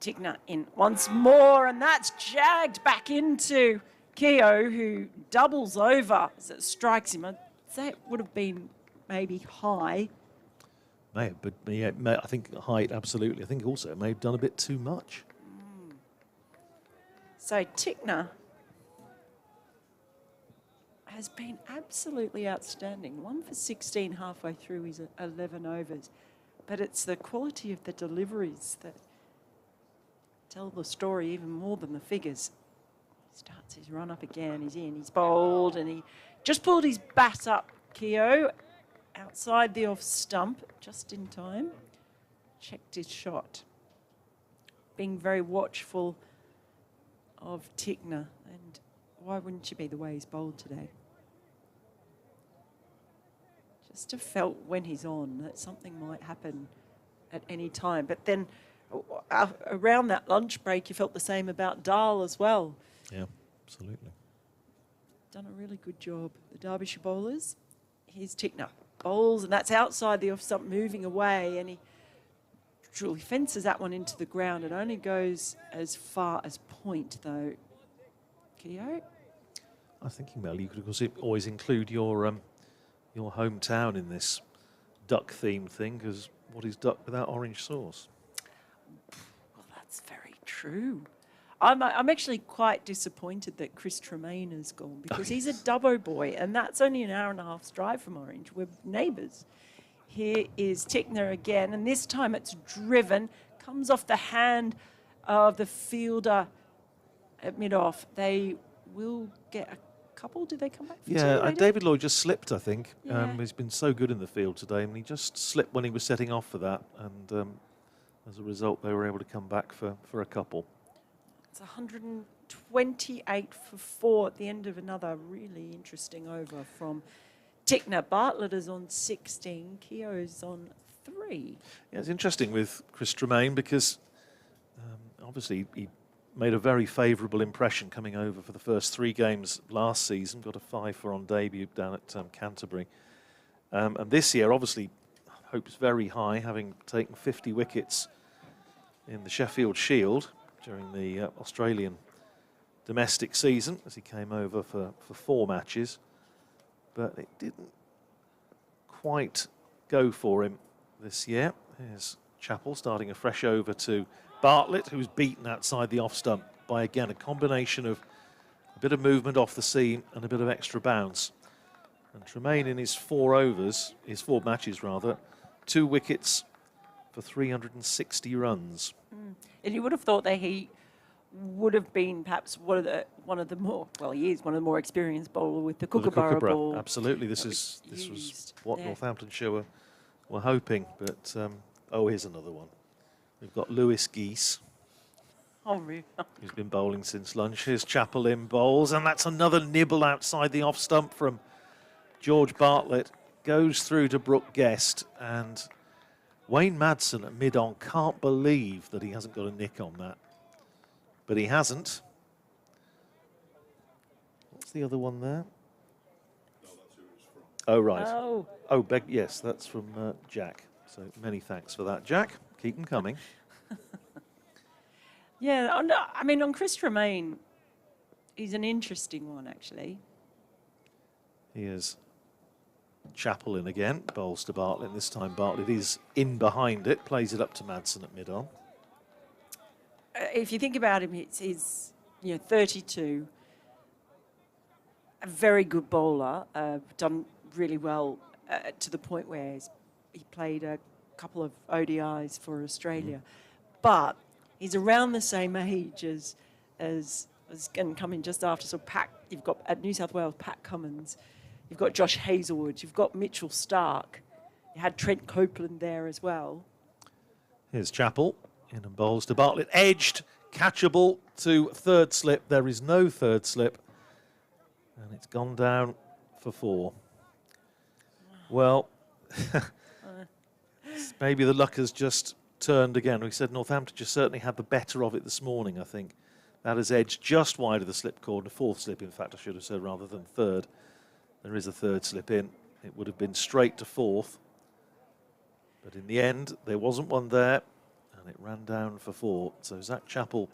Tickner in once more, and that's jagged back into Keogh, who doubles over as it strikes him. I'd say it would have been maybe high. May have, but yeah, I think height, absolutely. I think also it may have done a bit too much. So Tickner has been absolutely outstanding. 1 for 16 halfway through his 11 overs. But it's the quality of the deliveries that tell the story even more than the figures. He starts his run up again, he's in, he's bowled, and he just pulled his bat up, Keogh, outside the off stump, just in time. Checked his shot. Being very watchful of Tickner, and why wouldn't you be the way he's bowled today? Just have felt when he's on that something might happen at any time. But then around that lunch break, you felt the same about Dahl as well. Yeah, absolutely. Done a really good job. The Derbyshire bowlers, here's Tickner. Bowls, and that's outside the off stump, moving away, and he truly fences that one into the ground. It only goes as far as point, though. Keogh? I think, Mel, you could, of course, always include your hometown in this duck-themed thing, because what is duck without orange sauce? Well, that's very true. I'm actually quite disappointed that Chris Tremaine has gone, because he's a Dubbo boy, and that's only an hour and a half's drive from Orange. We're neighbours. Here is Tickner again, and this time it's driven, comes off the hand of the fielder at mid-off. They will get a couple. Did they come back for two, Yeah, Aidan? David Lloyd just slipped, I think. Yeah. He's been so good in the field today, and he just slipped when he was setting off for that, and as a result, they were able to come back for a couple. It's 128 for 4 at the end of another really interesting over from Tickner. Bartlett is on 16, Keogh's on 3. Yeah, it's interesting with Chris Tremaine because obviously he made a very favourable impression coming over for the first 3 games last season, got a 5 for on debut down at Canterbury. And this year, obviously, hopes very high, having taken 50 wickets in the Sheffield Shield during the Australian domestic season as he came over for 4 matches. But it didn't quite go for him this year. Here's Chappell starting a fresh over to Bartlett, who's beaten outside the off stump by, again, a combination of a bit of movement off the seam and a bit of extra bounce. And Tremaine in his 4 overs, his 4 matches rather, 2 wickets for 360 runs. And you would have thought that he would have been perhaps one of the more, well, he is one of the more experienced bowler with the Kookaburra ball. Absolutely, this was what Northamptonshire were hoping. But here's another one. We've got Lewis Geese, Really? who's been bowling since lunch. Here's Chappell in bowls, and that's another nibble outside the off stump from George Bartlett. Goes through to Brooke Guest, and Wayne Madsen at mid-on can't believe that he hasn't got a nick on that. But he hasn't. What's the other one there? No, that's who it's from. Oh, right. Oh, Yes, that's from Jack. So many thanks for that, Jack. Keep them coming. yeah. I mean, on Chris Tremaine, he's an interesting one, actually. Here's Chappell in again. Bowls to Bartlett. This time Bartlett is in behind it. Plays it up to Madsen at mid-on. If you think about him, he's 32, a very good bowler, done really well to the point where he played a couple of ODIs for Australia. But he's around the same age as going to come in just after. So you've got at New South Wales, Pat Cummins, you've got Josh Hazelwood, you've got Mitchell Stark, you had Trent Copeland there as well. Here's Chappell In and bowls to Bartlett. Edged, catchable to third slip. There is no third slip. And it's gone down for 4. Well, maybe the luck has just turned again. We said Northamptonshire certainly had the better of it this morning, I think. That has edged just wide of the slip corner. 4th slip, in fact, I should have said, rather than 3rd. There is a 3rd slip in. It would have been straight to 4th. But in the end, there wasn't one there, and it ran down for 4. So Zach Chappell,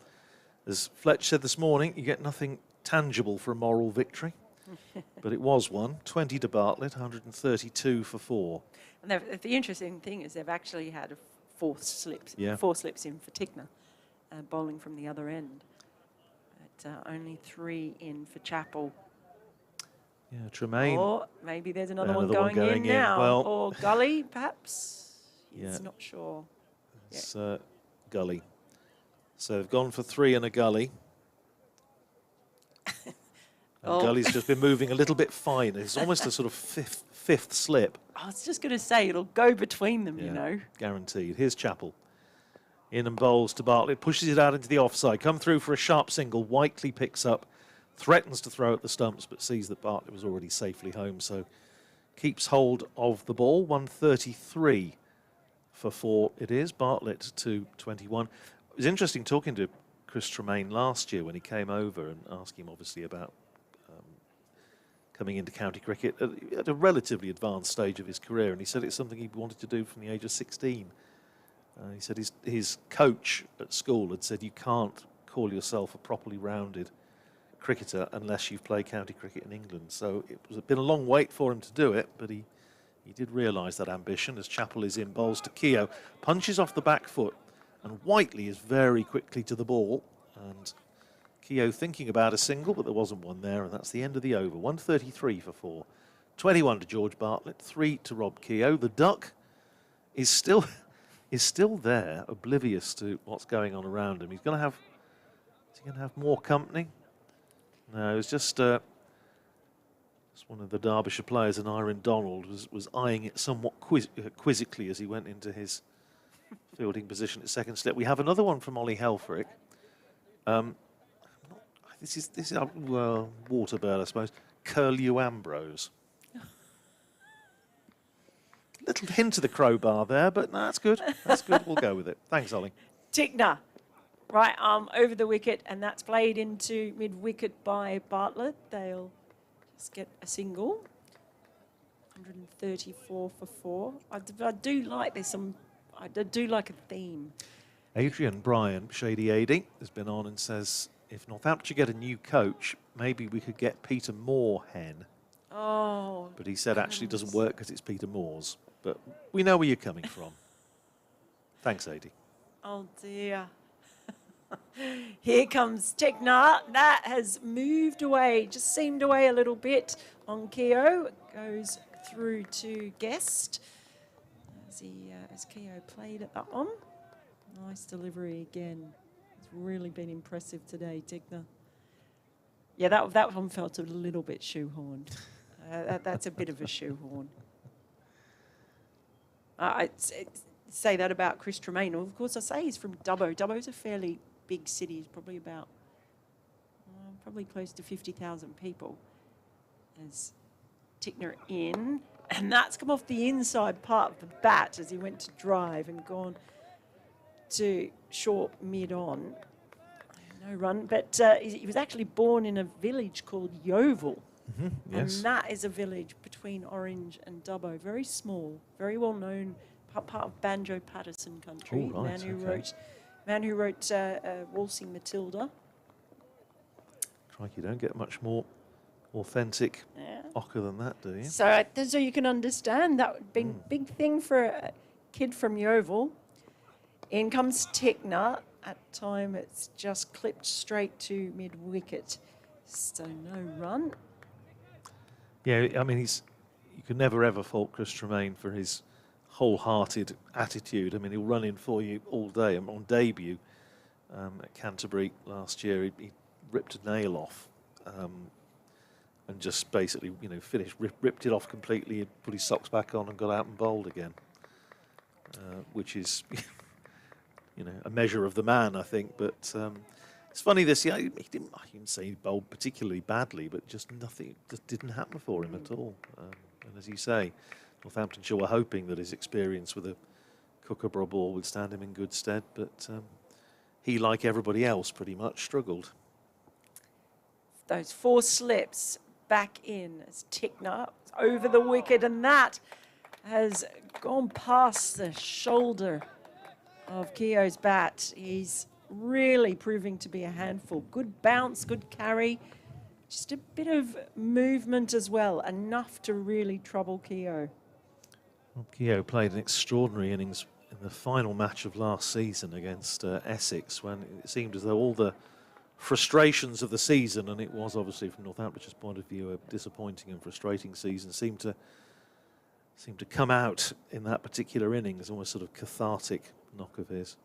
as Fletch said this morning, you get nothing tangible for a moral victory. But it was one. 20 to Bartlett, 132 for 4. And the interesting thing is they've actually had 4 slips, 4 slips in for Tickner, bowling from the other end. But only 3 in for Chappell. Yeah, Tremaine. Or maybe there's another one going in now. Well, or Gully, perhaps. Yeah. He's not sure. It's Gully. So they've gone for 3 and a Gully. And Gully's just been moving a little bit finer. It's almost a sort of fifth slip. I was just going to say, it'll go between them, you know. Guaranteed. Here's Chappell. In and bowls to Bartlett. Pushes it out into the offside. Come through for a sharp single. Whiteley picks up. Threatens to throw at the stumps, but sees that Bartlett was already safely home. So keeps hold of the ball. 133 for 4 it is. Bartlett to 21. It was interesting talking to Chris Tremaine last year when he came over and asking him obviously about coming into county cricket at a relatively advanced stage of his career, and he said it's something he wanted to do from the age of 16. He said his coach at school had said you can't call yourself a properly rounded cricketer unless you've played county cricket in England. So it was been a long wait for him to do it, but he did realise that ambition as Chappell is in. Bowls to Keogh, punches off the back foot, and Whiteley is very quickly to the ball, and Keogh thinking about a single, but there wasn't one there, and that's the end of the over. 133 for 4. 21 to George Bartlett, 3 to Rob Keogh. The duck is still there, oblivious to what's going on around him. Is he going to have more company? No, it's just one of the Derbyshire players, and Iron Donald was eyeing it somewhat quizzically as he went into his fielding position at second slip. We have another one from Ollie Helfrich. This is well, Waterbird, I suppose. Curlew Ambrose. Little hint of the crowbar there, but no, that's good. That's good. We'll go with it. Thanks, Ollie. Tickner, right arm over the wicket, and that's played into mid-wicket by Bartlett. They'll just get a single. 134 for 4. I do like I do like a theme. Adrian Bryan, Shady 80, has been on and says, if Northamptonshire get a new coach, maybe we could get Peter Moorhen. Oh. But he said actually it doesn't work because it's Peter Moore's. But we know where you're coming from. Thanks, Adi. Oh, dear. Here comes Tickner. That has moved away, just seemed away a little bit on Keogh. It goes through to Guest as Keogh played at that one. Nice delivery again. It's really been impressive today, Tickner. Yeah, that one felt a little bit shoehorned. That's a bit of a shoehorn. I'd say that about Chris Tremaine. Of course, I say he's from Dubbo. Dubbo's a fairly big city. It's probably about, probably close to 50,000 people. As Tickner in, and that's come off the inside part of the bat as he went to drive and gone to short mid-on. No run, but he was actually born in a village called Yeovil. Mm-hmm, yes. And that is a village between Orange and Dubbo. Very small, very well known, part of Banjo Patterson country. Oh, right, Man who wrote Waltzing Matilda. Crikey, you don't get much more authentic ochre than that, do you? So you can understand that would be a big thing for a kid from Yeovil. In comes Tickner. At time, it's just clipped straight to mid-wicket. So no run. Yeah, I mean, you can never ever fault Chris Tremaine for his wholehearted attitude. I mean, he'll run in for you all day. On debut at Canterbury last year, he ripped a nail off and just basically, finished, ripped it off completely, put his socks back on and got out and bowled again, which is... a measure of the man, I think. But it's funny this year. I didn't say he bowled particularly badly, but just nothing just didn't happen for him at all. And as you say, Northamptonshire were hoping that his experience with a Kookaburra ball would stand him in good stead, but he, like everybody else, pretty much struggled. Those 4 slips back in as Tickner over the wicket, and that has gone past the shoulder of Keogh's bat. He's really proving to be a handful. Good bounce, good carry, just a bit of movement as well, enough to really trouble Keogh. Well, Keogh played an extraordinary innings in the final match of last season against Essex, when it seemed as though all the frustrations of the season, and it was obviously from Northamptonshire's point of view a disappointing and frustrating season, seemed to come out in that particular innings, almost sort of cathartic knock of his.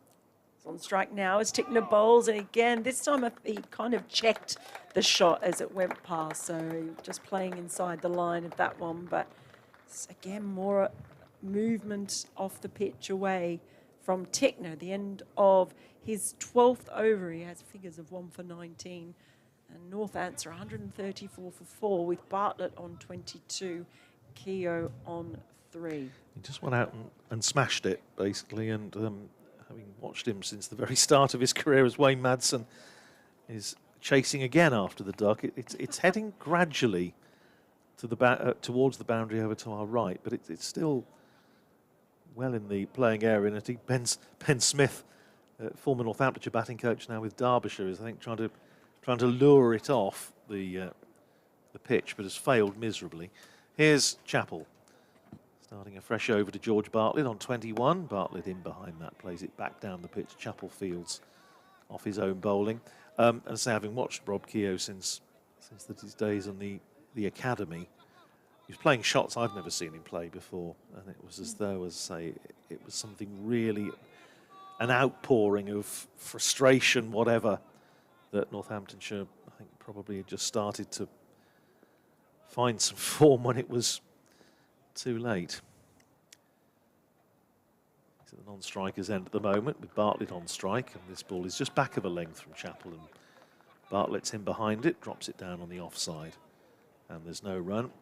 He's on strike now as Tickner bowls, and again, this time he kind of checked the shot as it went past, so just playing inside the line of that one, but again, more movement off the pitch away from Tickner. The end of his 12th over, he has figures of 1 for 19, and Northants are 134 for 4 with Bartlett on 22, Keogh on 3. He just went out and smashed it, basically, and having watched him since the very start of his career as Wayne Madsen is chasing again after the duck. It's heading gradually to towards the boundary over to our right, but it's still well in the playing area. And I think Ben Smith, former Northamptonshire batting coach, now with Derbyshire, is I think trying to lure it off the pitch, but has failed miserably. Here's Chappell, starting a fresh over to George Bartlett on 21. Bartlett in behind that, plays it back down the pitch. Chappell fields off his own bowling. And so having watched Rob Keogh since his days on the academy, he was playing shots I've never seen him play before, and it was as though, as I say, it was something really, an outpouring of frustration, whatever, that Northamptonshire, I think, probably had just started to find some form when it was too late. He's at the non-striker's end at the moment with Bartlett on strike, and this ball is just back of a length from Chappell, and Bartlett's in behind it, drops it down on the offside, and there's no run.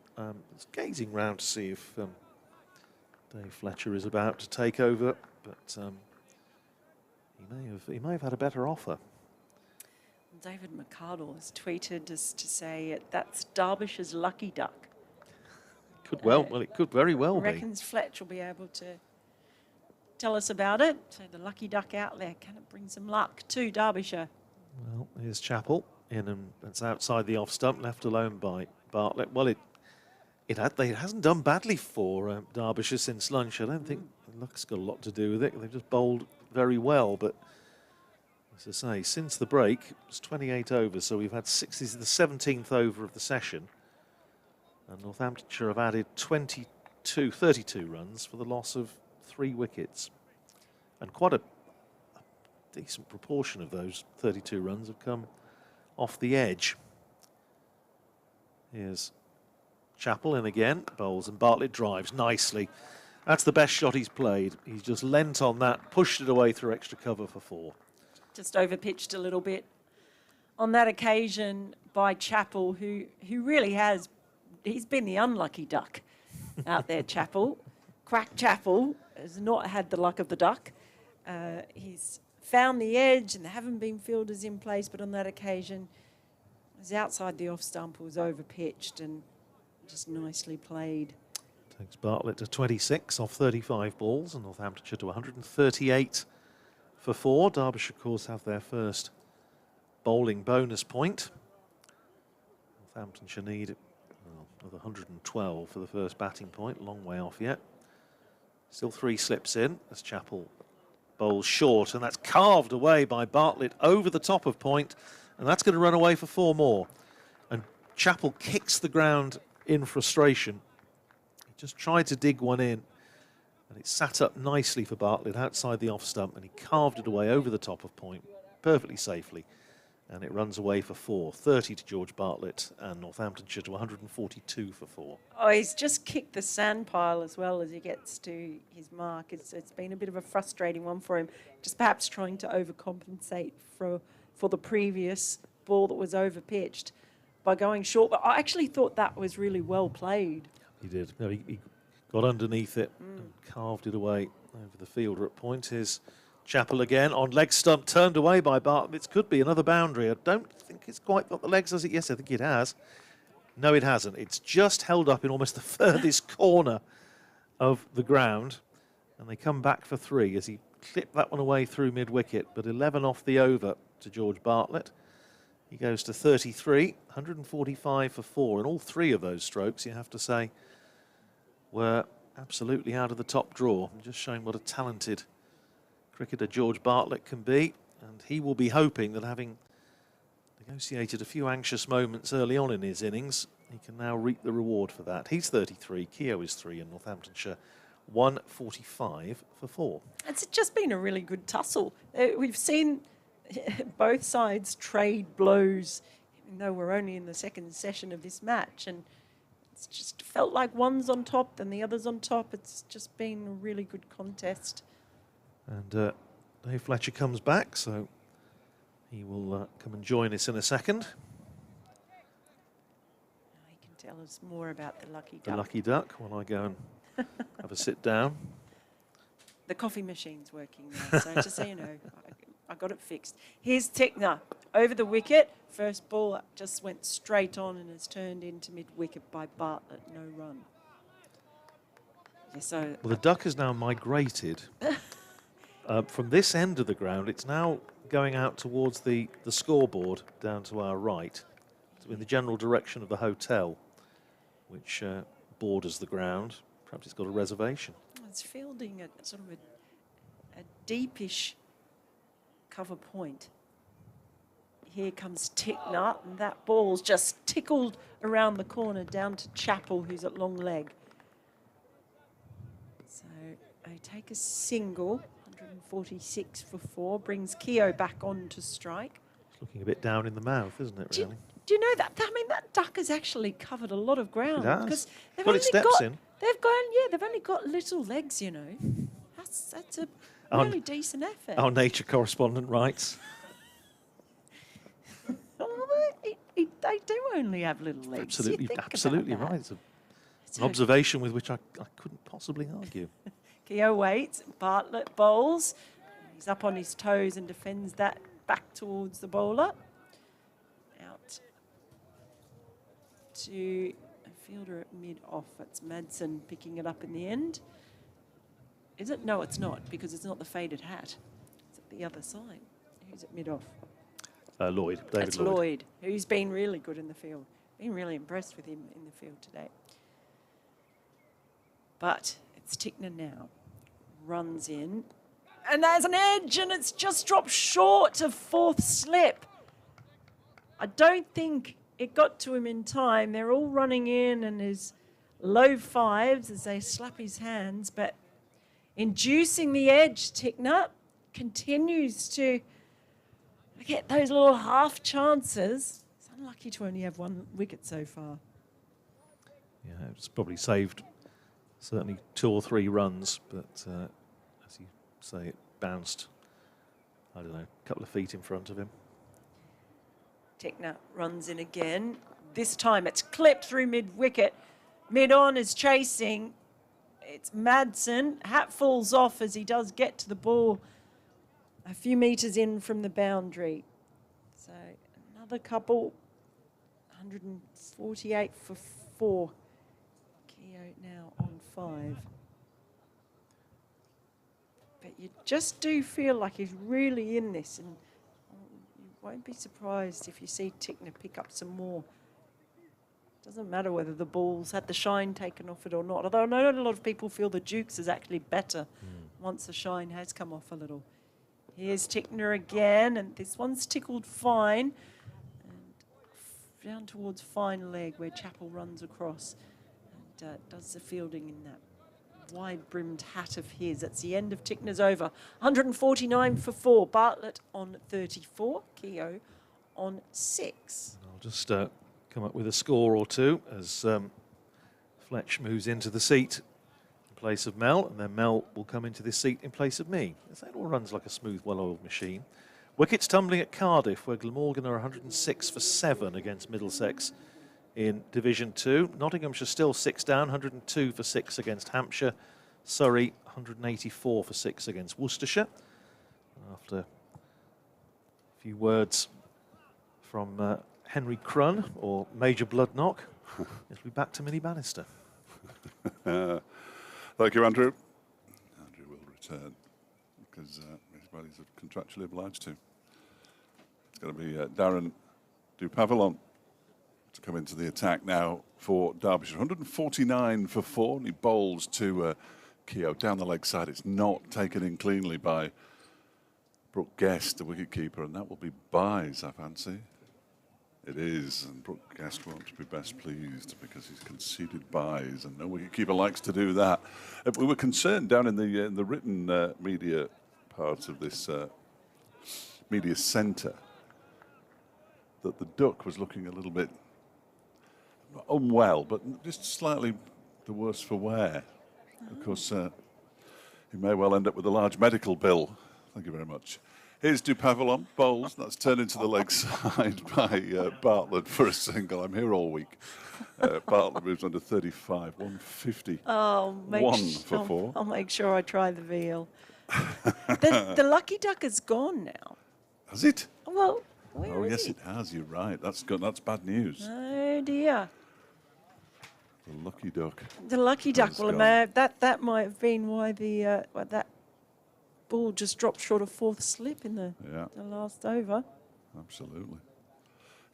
It's gazing round to see if Dave Fletcher is about to take over, but he may have had a better offer. David McCardle has tweeted just to say that's Derbyshire's lucky duck. It could very well be. Reckons Fletch will be able to tell us about it. So the lucky duck out there, can it bring some luck to Derbyshire? Well, here's Chappell in, and it's outside the off stump, left alone by Bartlett. Well, it hasn't done badly for Derbyshire since lunch. I don't think luck's got a lot to do with it. They've just bowled very well, but as I say, since the break, it's 28 overs, so we've had 6. This is the 17th over of the session, and Northamptonshire have added 32 runs for the loss of 3 wickets, and quite a decent proportion of those 32 runs have come off the edge. Here's Chappell in again, bowls, and Bartlett drives nicely. That's the best shot he's played. He's just leant on that, pushed it away through extra cover for 4. Just overpitched a little bit on that occasion by Chappell, who really he's been the unlucky duck out there, Chappell. Crack Chappell has not had the luck of the duck. He's found the edge and there haven't been fielders in place, but on that occasion, it was outside the off stump, it was overpitched and just nicely played. Takes Bartlett to 26 off 35 balls, and Northamptonshire to 138 for 4. Derbyshire, of course, have their first bowling bonus point. Northamptonshire need another 112 for the first batting point, long way off yet. Still 3 slips in as Chappell bowls short, and that's carved away by Bartlett over the top of point, and that's going to run away for 4 more. And Chappell kicks the ground in frustration. He just tried to dig one in, and it sat up nicely for Bartlett outside the off stump, and he carved it away over the top of point perfectly safely. And it runs away for 4. 30 to George Bartlett and Northamptonshire to 142 for 4. Oh, he's just kicked the sand pile as well as he gets to his mark. It's been a bit of a frustrating one for him, just perhaps trying to overcompensate for the previous ball that was overpitched by going short. But I actually thought that was really well played. He did. No, he got underneath it and carved it away over the fielder at point. Here's Chappell again on leg stump, turned away by Bartlett. It could be another boundary. I don't think it's quite got the legs, has it? Yes, I think it has. No, it hasn't. It's just held up in almost the furthest corner of the ground. And they come back for 3 as he clipped that one away through mid-wicket. But 11 off the over to George Bartlett. He goes to 33, 145 for 4. And all 3 of those strokes, you have to say, were absolutely out of the top drawer. Just showing what a talented cricketer George Bartlett can be. And he will be hoping that, having negotiated a few anxious moments early on in his innings, he can now reap the reward for that. He's 33, Keogh is 3, and Northamptonshire 145 for 4. It's just been a really good tussle. We've seen both sides trade blows, even though we're only in the second session of this match, and it's just felt like one's on top then the other's on top. It's just been a really good contest. And Dave Fletcher comes back, so he will come and join us in a second. He can tell us more about the lucky duck. The lucky duck, while I go and have a sit down. The coffee machine's working now, so just so you know, I got it fixed. Here's Tickner over the wicket. First ball just went straight on and is turned into mid-wicket by Bartlett. No run. Yeah, so Well, the duck has now migrated from this end of the ground. It's now going out towards the scoreboard down to our right, so in the general direction of the hotel, which borders the ground. Perhaps it's got a reservation. it's fielding at sort of a deepish cover point. Here comes Tickner, and that ball's just tickled around the corner down to Chappell, who's at long leg. So they take a single, 146 for 4, brings Keogh back on to strike. It's looking a bit down in the mouth, isn't it, really? Do you know that? I mean, that duck has actually covered a lot of ground. It has. Because they've Got only its steps in. They've only got little legs, you know. That's a really decent effort. Our nature correspondent writes. They do only have little legs. Absolutely, You think absolutely about right. that. It's an observation with which I couldn't possibly argue. Keogh waits, Bartlett bowls. He's up on his toes and defends that back towards the bowler. Out to a fielder at mid-off. That's Madsen picking it up in the end. Is it? No, it's not, because it's not the faded hat. It's at the other side. Who's at mid-off? Lloyd, David That's Lloyd. Lloyd, who's been really good in the field. Been really impressed with him in the field today. But it's Tickner now. Runs in. And there's an edge, and it's just dropped short of fourth slip. I don't think it got to him in time. They're all running in, and there's low fives as they slap his hands. But inducing the edge, Tickner continues to get those little half chances. It's unlucky to only have one wicket so far. Yeah, it's probably saved certainly 2 or 3 runs, but as you say, it bounced, I don't know, a couple of feet in front of him. Tickner runs in again. This time it's clipped through mid-wicket. Mid-on is chasing. It's Madsen. Hat falls off as he does get to the ball a few metres in from the boundary. So another couple, 148 for 4. Keogh now on 5. But you just do feel like he's really in this, and you won't be surprised if you see Tickner pick up some more. Doesn't matter whether the ball's had the shine taken off it or not, although I know a lot of people feel the Dukes is actually better once the shine has come off a little. Here's Tickner again, and this one's tickled fine. And down towards fine leg where Chappell runs across and does the fielding in that wide-brimmed hat of his. That's the end of Tickner's over. 149 for 4. Bartlett on 34. Keogh on 6. I'll just come up with a score or two as Fletch moves into the seat in place of Mel, and then Mel will come into this seat in place of me. That all runs like a smooth, well-oiled machine. Wickets tumbling at Cardiff, where Glamorgan are 106 for 7 against Middlesex in Division 2. Nottinghamshire still 6 down, 102 for 6 against Hampshire. Surrey 184 for 6 against Worcestershire. After a few words from Henry Crun, or Major Bloodknock, it'll be back to Minnie Bannister. Thank you, Andrew. Andrew will return because he's contractually obliged to. It's going to be Darren Dupavillon to come into the attack now for Derbyshire. 149 for 4, and he bowls to Keogh down the leg side. It's not taken in cleanly by Brooke Guest, the wicketkeeper, and that will be byes, I fancy. It is, and Brooke Guest won't be best pleased because he's conceded byes, and no wicketkeeper likes to do that. We were concerned down in the written media part of this media centre that the duck was looking a little bit unwell, but just slightly the worse for wear. Of course, he may well end up with a large medical bill. Thank you very much. Here's Dupavillon, bowls. That's turned into the leg side by Bartlett for a single. I'm here all week. Bartlett moves on to 35, 150. Oh, One for 4. I'll make sure I try the veal. The lucky duck is gone now. Has it? Well, where Oh, is yes, he? it has. You're right. That's good. That's bad news. Oh, dear. The lucky duck. The lucky duck. Has Well, gone. that might have been why that ball just dropped short of 4th slip in the last over. Absolutely.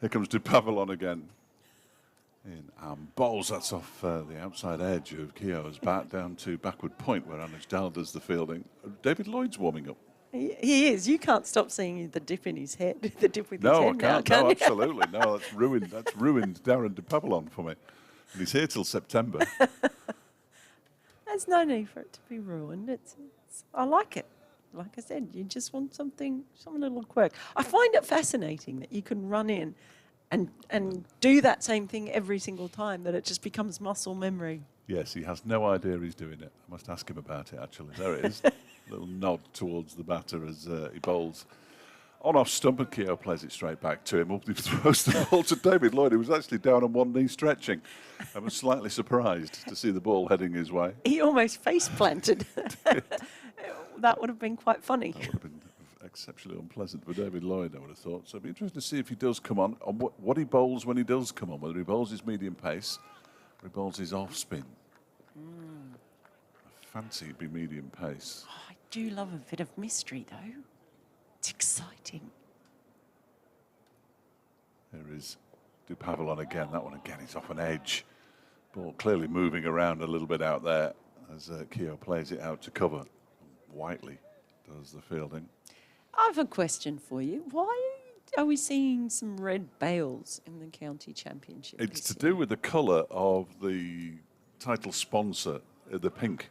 Here comes Dupavillon again. In bowls, that's off the outside edge of Keogh's bat down to backward point where Anuj Dal does the fielding. David Lloyd's warming up. He is. You can't stop seeing the dip in his head. The dip with his No, I head now, can't. can No, you? absolutely. No, that's ruined. That's ruined Darren Dupavillon for me. And he's here till September. There's no need for it to be ruined. I like it. Like I said, you just want some little quirk. I find it fascinating that you can run in and do that same thing every single time, that it just becomes muscle memory. Yes, he has no idea he's doing it. I must ask him about it, actually. There it is. Little nod towards the batter as he bowls on off stump, and Keogh plays it straight back to him. He throws the ball to David Lloyd, who was actually down on one knee stretching. I was slightly surprised to see the ball heading his way. He almost face planted. That would have been quite funny. That would have been exceptionally unpleasant for David Lloyd, I would have thought. So it'd be interesting to see if he does come on what he bowls when he does come on, whether he bowls his medium pace or he bowls his off spin. I fancy it'd be medium pace. Oh, I do love a bit of mystery, though. It's exciting. There is Dupavillon again. That one again is off an edge. Ball clearly moving around a little bit out there as Keogh plays it out to cover. Whiteley does the fielding. I have a question for you. Why are we seeing some red bales in the county championship? It's to this year? do with the colour of the title sponsor, the pink.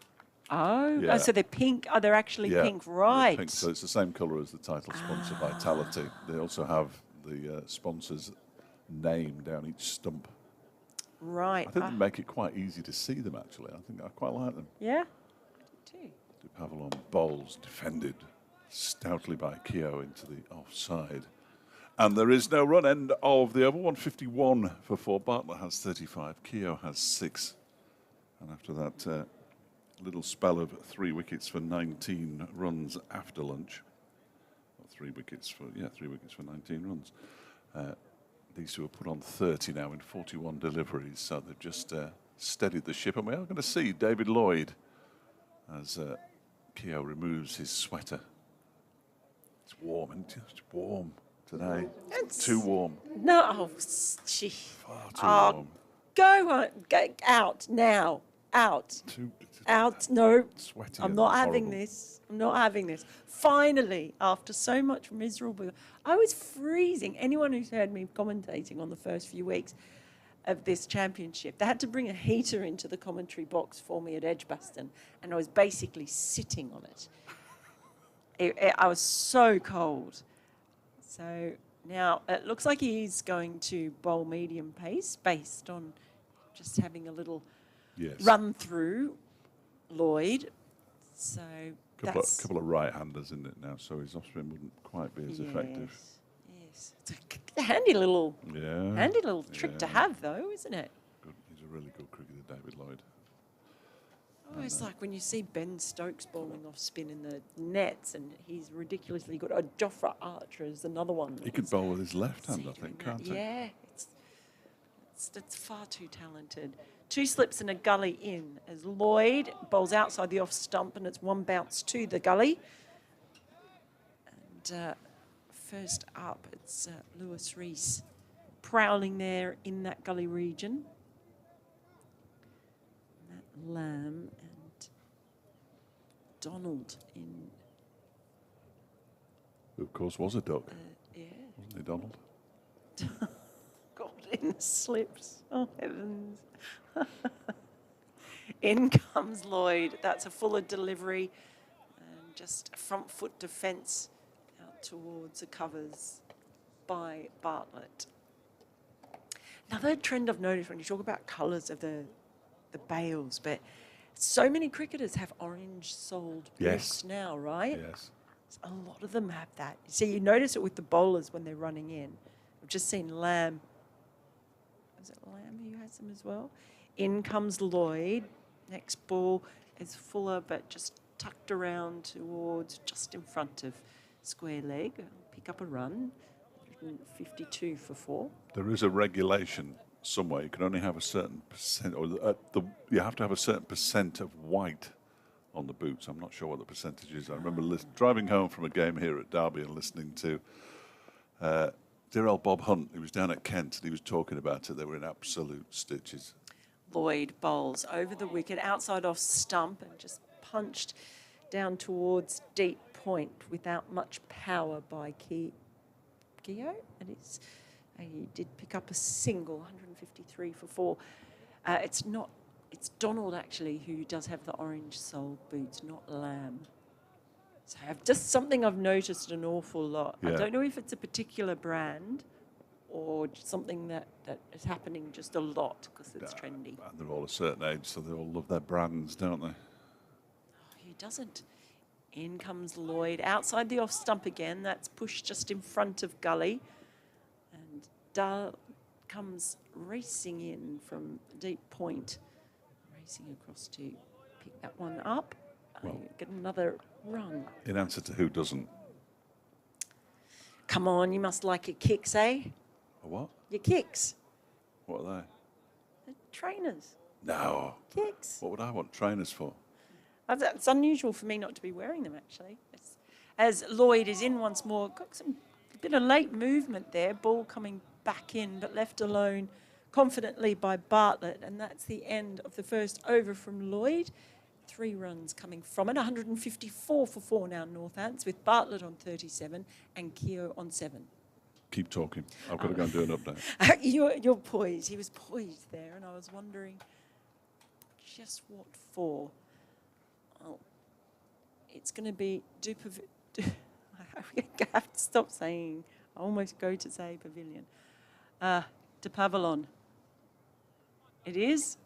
Oh, Yeah. so they're pink. Oh, they're actually Yeah, pink, the right? pink. So it's the same colour as the title sponsor, Vitality. They also have the sponsor's name down each stump. Right. I think they make it quite easy to see them, actually. I think I quite like them. Yeah. Too. Dupavillon bowls, defended stoutly by Keogh into the offside. And there is no run. End of the over. 151 for 4. Bartlett has 35. Keogh has 6. And after that little spell of 3 wickets for 19 runs after lunch. Or 3 wickets for 19 runs. These two are put on 30 now in 41 deliveries. So they've just steadied the ship. And we are going to see David Lloyd as Keogh removes his sweater. It's warm, isn't it? It's warm today. It's too warm. No, oh, gee. Far too warm. Go out now. Out. Out. No. Sweaty I'm and not having horrible. this. I'm not having this. Finally, after so much miserable, I was freezing. Anyone who's heard me commentating on the first few weeks of this championship, they had to bring a heater into the commentary box for me at Edgbaston, and I was basically sitting on it. I was so cold. So Now, it looks like he's going to bowl medium pace based on just having a little Yes. run through Lloyd. So Couple of right-handers in it now, so his off-spin wouldn't quite be as effective. Yes, it's a handy little Yeah. trick to Yeah. have, though, isn't it? Good. He's a really good cricketer, David Lloyd. Almost like when you see Ben Stokes bowling off spin in the nets, and he's ridiculously good. Oh, Jofra Archer is another one. He could bowl with his left hand, I See think, doing that. can't he? Yeah, it's far too talented. 2 slips and a gully in as Lloyd bowls outside the off stump, and it's 1 bounce to the gully. And first up, it's Lewis Rees prowling there in that gully region. Matt Lamb and Donald in. Who, of course, was a duck, Yeah. wasn't he, Donald? God, in the slips. Oh, heavens. In comes Lloyd. That's a fuller delivery. And just a front foot defence out towards the covers by Bartlett. Another trend I've noticed when you talk about colours of the bails, but so many cricketers have orange-soled Yes. boots now, right? Yes. A lot of them have that. So you notice it with the bowlers when they're running in. I've just seen Lamb. Is it Lamb who has them as well? In comes Lloyd. Next ball is Fuller, but just tucked around towards just in front of square leg. Pick up a run. 152 for 4. There is a regulation somewhere. You can only have a certain percent, or you have to have a certain percent of white on the boots. I'm not sure what the percentage is. I remember driving home from a game here at Derby and listening to dear old Bob Hunt. He was down at Kent and he was talking about it. They were in absolute stitches. Lloyd bowls over the wicket, outside off stump, and just punched down towards deep point without much power by Keogh. It is. He did pick up a single, 153 for 4. It's Donald actually who does have the orange sole boots, not Lamb. So just something I've noticed an awful lot. I Yeah. don't know if it's a particular brand or just something that is happening just a lot because it's trendy. And they're all a certain age, so they all love their brands, don't they? Oh, who doesn't? In comes Lloyd, outside the off stump again. That's pushed just in front of gully. And Dahl comes racing in from deep point. Racing across to pick that one up. Get another run. In answer to who doesn't? Come on, you must like your kicks, eh? A what? Your kicks. What are The trainers. they? No. Kicks. What would I want trainers for? It's unusual for me not to be wearing them, actually. As Lloyd is in once more, got a bit of late movement there. Ball coming back in, but left alone confidently by Bartlett. And that's the end of the first over from Lloyd. 3 runs coming from it. 154 for 4 now, Northants, with Bartlett on 37 and Keogh on 7. Keep talking. I've got to go and do an update. You're poised. He was poised there, and I was wondering just what for. Well, it's going to be I have to stop saying. I almost go to say pavilion. De Pavillon. It is.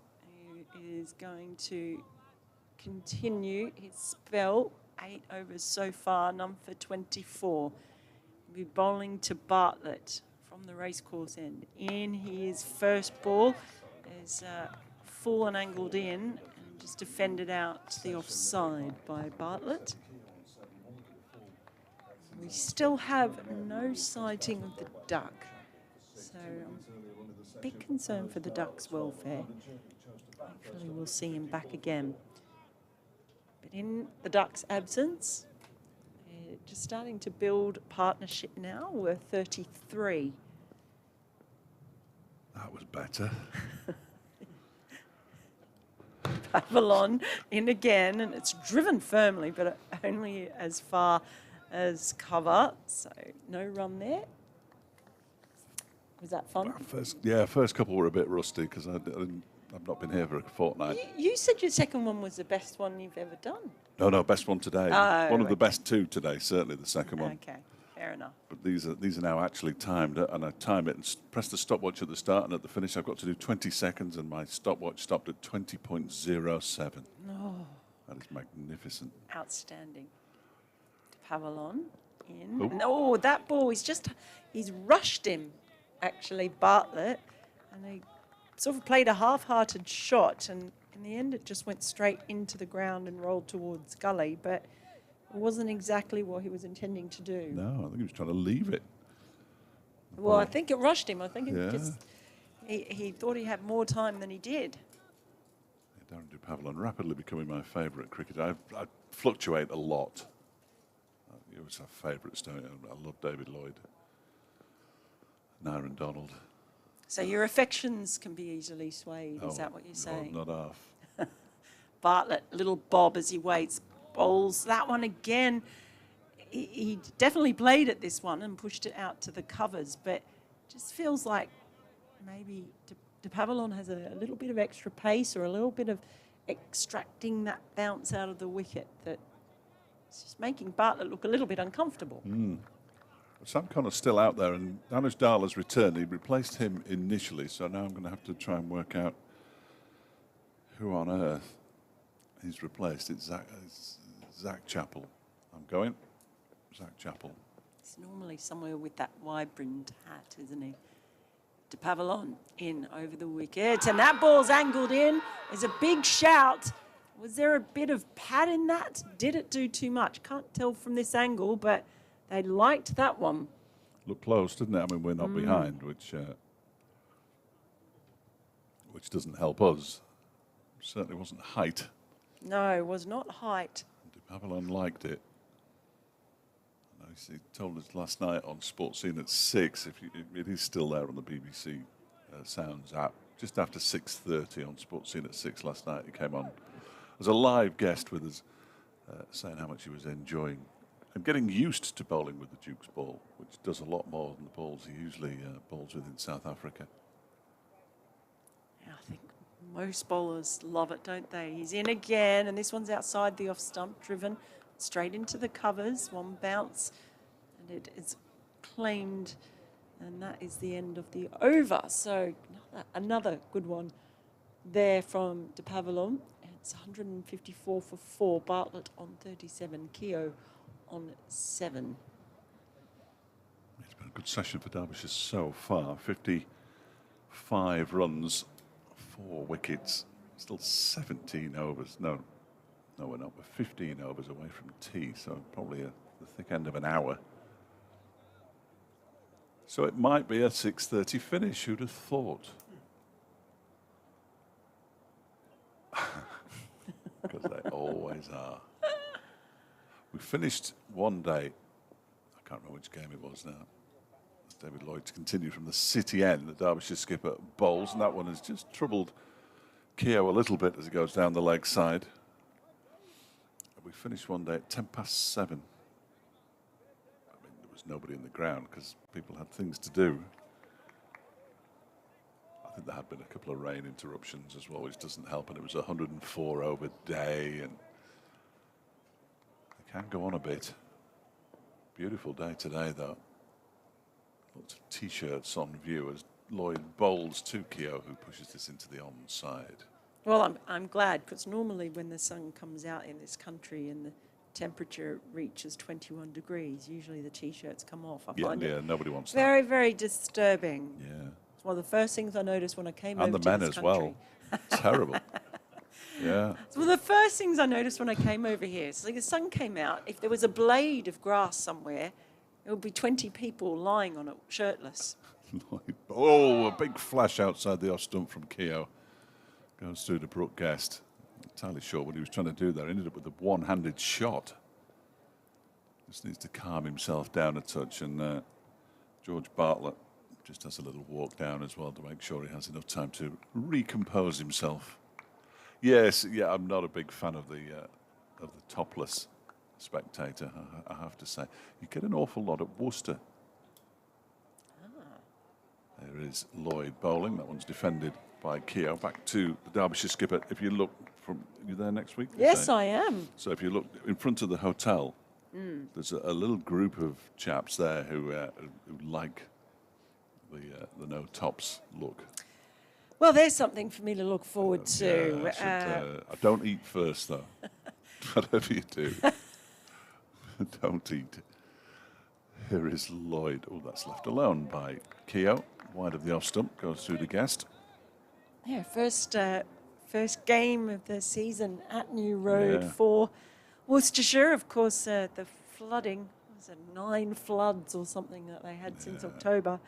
He is going to continue his spell. 8 overs so far, none for 24. He'll be bowling to Bartlett from the racecourse end. In his first ball is full and angled in and just defended out to the offside by Bartlett. We still have no sighting of the duck, so I'm a bit concerned for the duck's welfare. Hopefully we'll see him back again. But in the duck's absence, they're just starting to build partnership now. We're 33. That was better. Avalon in again, and it's driven firmly, but only as far as cover. So no run there. Was that fun? First couple were a bit rusty because I've not been here for a fortnight. You said your second one was the best one you've ever done. No, best one today. Oh, One of the okay. best 2 today, certainly the second one. Okay. Fair enough. But these are now actually timed, and I time it and press the stopwatch at the start, and at the finish I've got to do 20 seconds, and my stopwatch stopped at 20.07. Oh, That is magnificent. outstanding. Pavillon in. Oh. And, oh, that ball, he's rushed him, actually, Bartlett. And he sort of played a half-hearted shot, and in the end it just went straight into the ground and rolled towards gully, but it wasn't exactly what he was intending to do. No, I think he was trying to leave it. Well, I think it rushed him. I think it Yeah. just he thought he had more time than he did. Darren de Pavillon rapidly becoming my favourite cricketer. I fluctuate a lot. You always have favourites, don't you? I love David Lloyd, and Aaron Donald. So your affections can be easily swayed. Is that what you're no, saying? not half. Bartlett, little bob as he waits, bowls that one again. He definitely played at this one and pushed it out to the covers, but just feels like maybe de Pavillon has a little bit of extra pace or a little bit of extracting that bounce out of the wicket that it's just making Bartlett look a little bit uncomfortable. Sam Connor's still out there, and Anush Dala's returned. He replaced him initially, so now I'm going to have to try and work out who on earth he's replaced. It's Zach Chappell. I'm going. Zach Chappell. He's normally somewhere with that wide-brimmed hat, isn't he? De Pavillon in over the wicket, and that ball's angled in. There's a big shout. Was there a bit of pad in that? Did it do too much? Can't tell from this angle, but they liked that one. Looked close, didn't it? I mean, we're not behind, which doesn't help us. Certainly wasn't height. No, it was not height. De Pavillon liked it. He told us last night on Sports Scene at 6. It is still there on the BBC Sounds app. Just after 6:30 on Sports Scene at 6 last night, he came on as a live guest with us, saying how much he was enjoying and getting used to bowling with the Duke's ball, which does a lot more than the balls he usually bowls with in South Africa. Yeah, I think most bowlers love it, don't they? He's in again, and this one's outside the off stump, driven straight into the covers. One bounce, and it is claimed, and that is the end of the over. So another good one there from de Pavillon. It's 154 for 4. Bartlett on 37. Keogh on 7. It's been a good session for Derbyshire so far. 55 runs, 4 wickets. Still 17 overs. No, we're not. We're 15 overs away from tea, so probably the thick end of an hour. So it might be a 6:30 finish. Who'd have thought? Because they always are. We finished one day, I can't remember which game it was now. David Lloyd's continued from the City end, the Derbyshire skipper bowls, and that one has just troubled Keogh a little bit as he goes down the leg side. We finished one day at 7:10. I mean, there was nobody in the ground because people had things to do. I think there had been a couple of rain interruptions as well, which doesn't help, and it was a 104 over day, and they can go on a bit. Beautiful day today, though. Lots of T-shirts on view as Lloyd bowls to Keogh, who pushes this into the onside. Well, I'm glad, because normally when the sun comes out in this country and the temperature reaches 21 degrees, usually the T-shirts come off. I find it nobody wants that. very, very disturbing. Yeah. It's one of the first things I noticed when I came And over the to men this as country. well. Terrible. Yeah. It's one of the first things I noticed when I came over here. So the sun came out. If there was a blade of grass somewhere, there would be 20 people lying on it, shirtless. Oh, a big flash outside the off stump from Keogh. Goes through to Brooke Guest. Not entirely sure what he was trying to do there. Ended up with a one-handed shot. Just needs to calm himself down a touch. And George Bartlett just has a little walk down as well to make sure he has enough time to recompose himself. Yes, yeah, I'm not a big fan of the topless spectator, I have to say. You get an awful lot at Worcester. There is Lloyd bowling. That one's defended by Keogh. Back to the Derbyshire skipper. If you look from, you there next week? Yes, I am. So if you look in front of the hotel, There's a little group of chaps there who like the no tops look. Well, there's something for me to look forward to. Yeah, I don't eat first though. Whatever you do, don't eat. Here is Lloyd. Oh, that's left alone by Keogh. Wide of the off stump, goes through the guest. Yeah, first game of the season at New Road Yeah. for Worcestershire. Of course, the flooding, was it 9 floods or something that they had since October.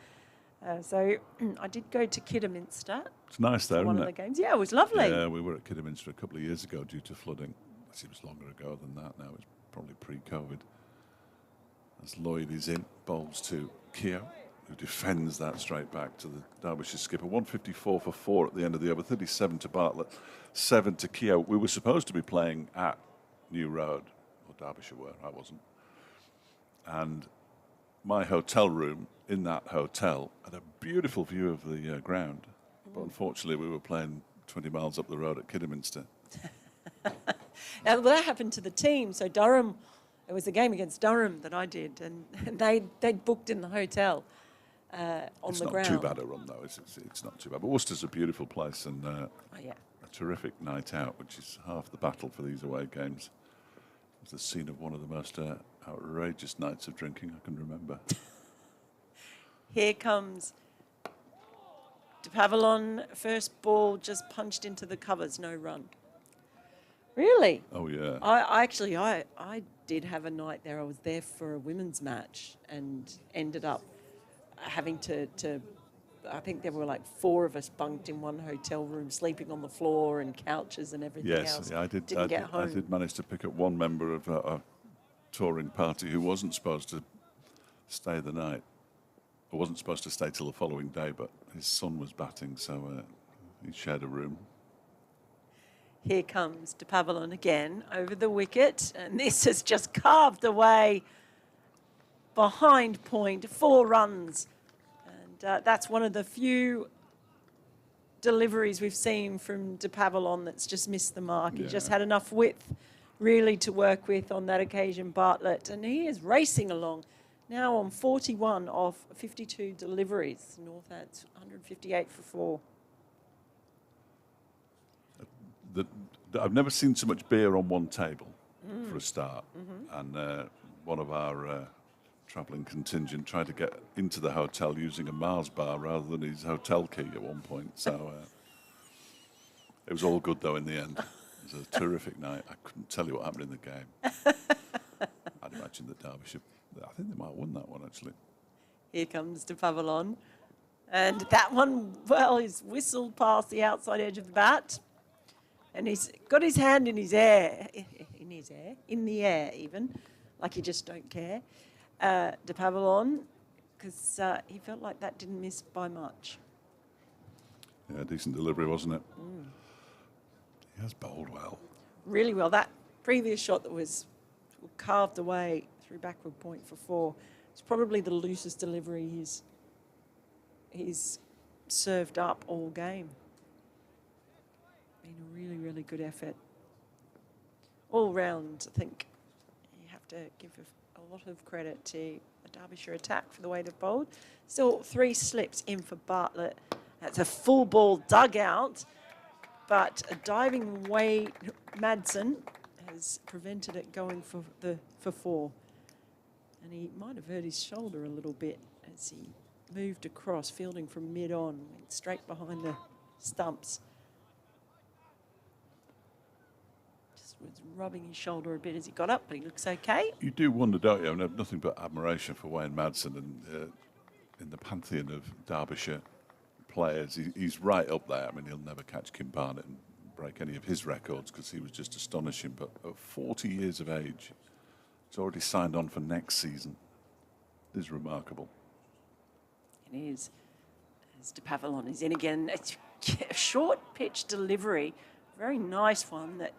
So I did go to Kidderminster. It's nice there, for one isn't of the it? games. Yeah, it was lovely. Yeah, we were at Kidderminster a couple of years ago due to flooding. It seems longer ago than that now. It's probably pre-COVID. As Lloyd is in, bowls to Keogh, who defends that straight back to the Derbyshire skipper. 154 for 4 at the end of the over. 37 to Bartlett, 7 to Keogh. We were supposed to be playing at New Road, or Derbyshire were, I wasn't. And my hotel room in that hotel had a beautiful view of the ground. But unfortunately, we were playing 20 miles up the road at Kidderminster. Well, that happened to the team. So Durham, it was a game against Durham that I did, and they'd booked in the hotel on It's the not ground. too bad a run, though. It's not too bad. But Worcester's a beautiful place and Oh, yeah. a terrific night out, which is half the battle for these away games. It was the scene of one of the most outrageous nights of drinking I can remember. Here comes De Pavillon. First ball just punched into the covers, no run. Really? Oh, yeah. I did have a night there. I was there for a women's match and ended up having to I think there were like 4 of us bunked in one hotel room, sleeping on the floor and couches and everything else. Yes, yeah, I did. Didn't get home. I did manage to pick up one member of a touring party who wasn't supposed to stay the night. Or wasn't supposed to stay till the following day, but his son was batting, so he shared a room. Here comes De Pavillon again over the wicket, and this has just carved away behind point, 4 runs. And that's one of the few deliveries we've seen from De Pavillon that's just missed the mark. He just Yeah. had enough width really to work with on that occasion, Bartlett, and he is racing along. Now on 41 of 52 deliveries. Northants 158 for 4. I've never seen so much beer on one table, for a start. And one of our travelling contingent tried to get into the hotel using a Mars bar rather than his hotel key at one point. So it was all good, though, in the end. It was a terrific night. I couldn't tell you what happened in the game. I'd imagine that Derbyshire, I think they might have won that one, actually. Here comes De Pavillon. And that one, well, is whistled past the outside edge of the bat. And he's got his hand in the air even, like he just don't care. De Pavillon, because he felt like that didn't miss by much. Yeah, decent delivery, wasn't it? He has bowled well. Really well. That previous shot that was carved away through backward point for 4, it's probably the loosest delivery he's served up all game. Been a really, really good effort. All round, I think you have to give a lot of credit to the Derbyshire attack for the way they've bowled. Still 3 slips in for Bartlett. That's a full ball dugout, but a diving way Madsen has prevented it going for 4. And he might have hurt his shoulder a little bit as he moved across, fielding from mid-on, went straight behind the stumps. Was rubbing his shoulder a bit as he got up, but he looks okay. You do wonder, don't you? I mean, I have nothing but admiration for Wayne Madsen, and in the pantheon of Derbyshire players, he's right up there. I mean, he'll never catch Kim Barnett and break any of his records because he was just astonishing. But at 40 years of age, he's already signed on for next season. It is remarkable. It is. As De Pavillon is in again, it's a short pitch delivery, very nice one that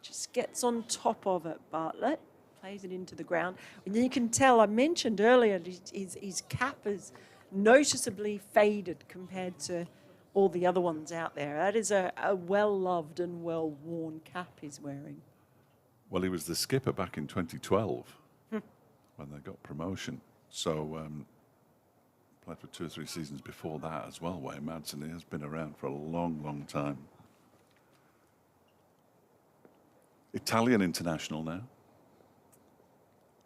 just gets on top of it. Bartlett plays it into the ground. And you can tell, I mentioned earlier, his cap is noticeably faded compared to all the other ones out there. That is a well-loved and well-worn cap he's wearing. Well, he was the skipper back in 2012. when they got promotion. So played for 2 or 3 seasons before that as well, Wayne Madsen. He has been around for a long, long time. Italian international now.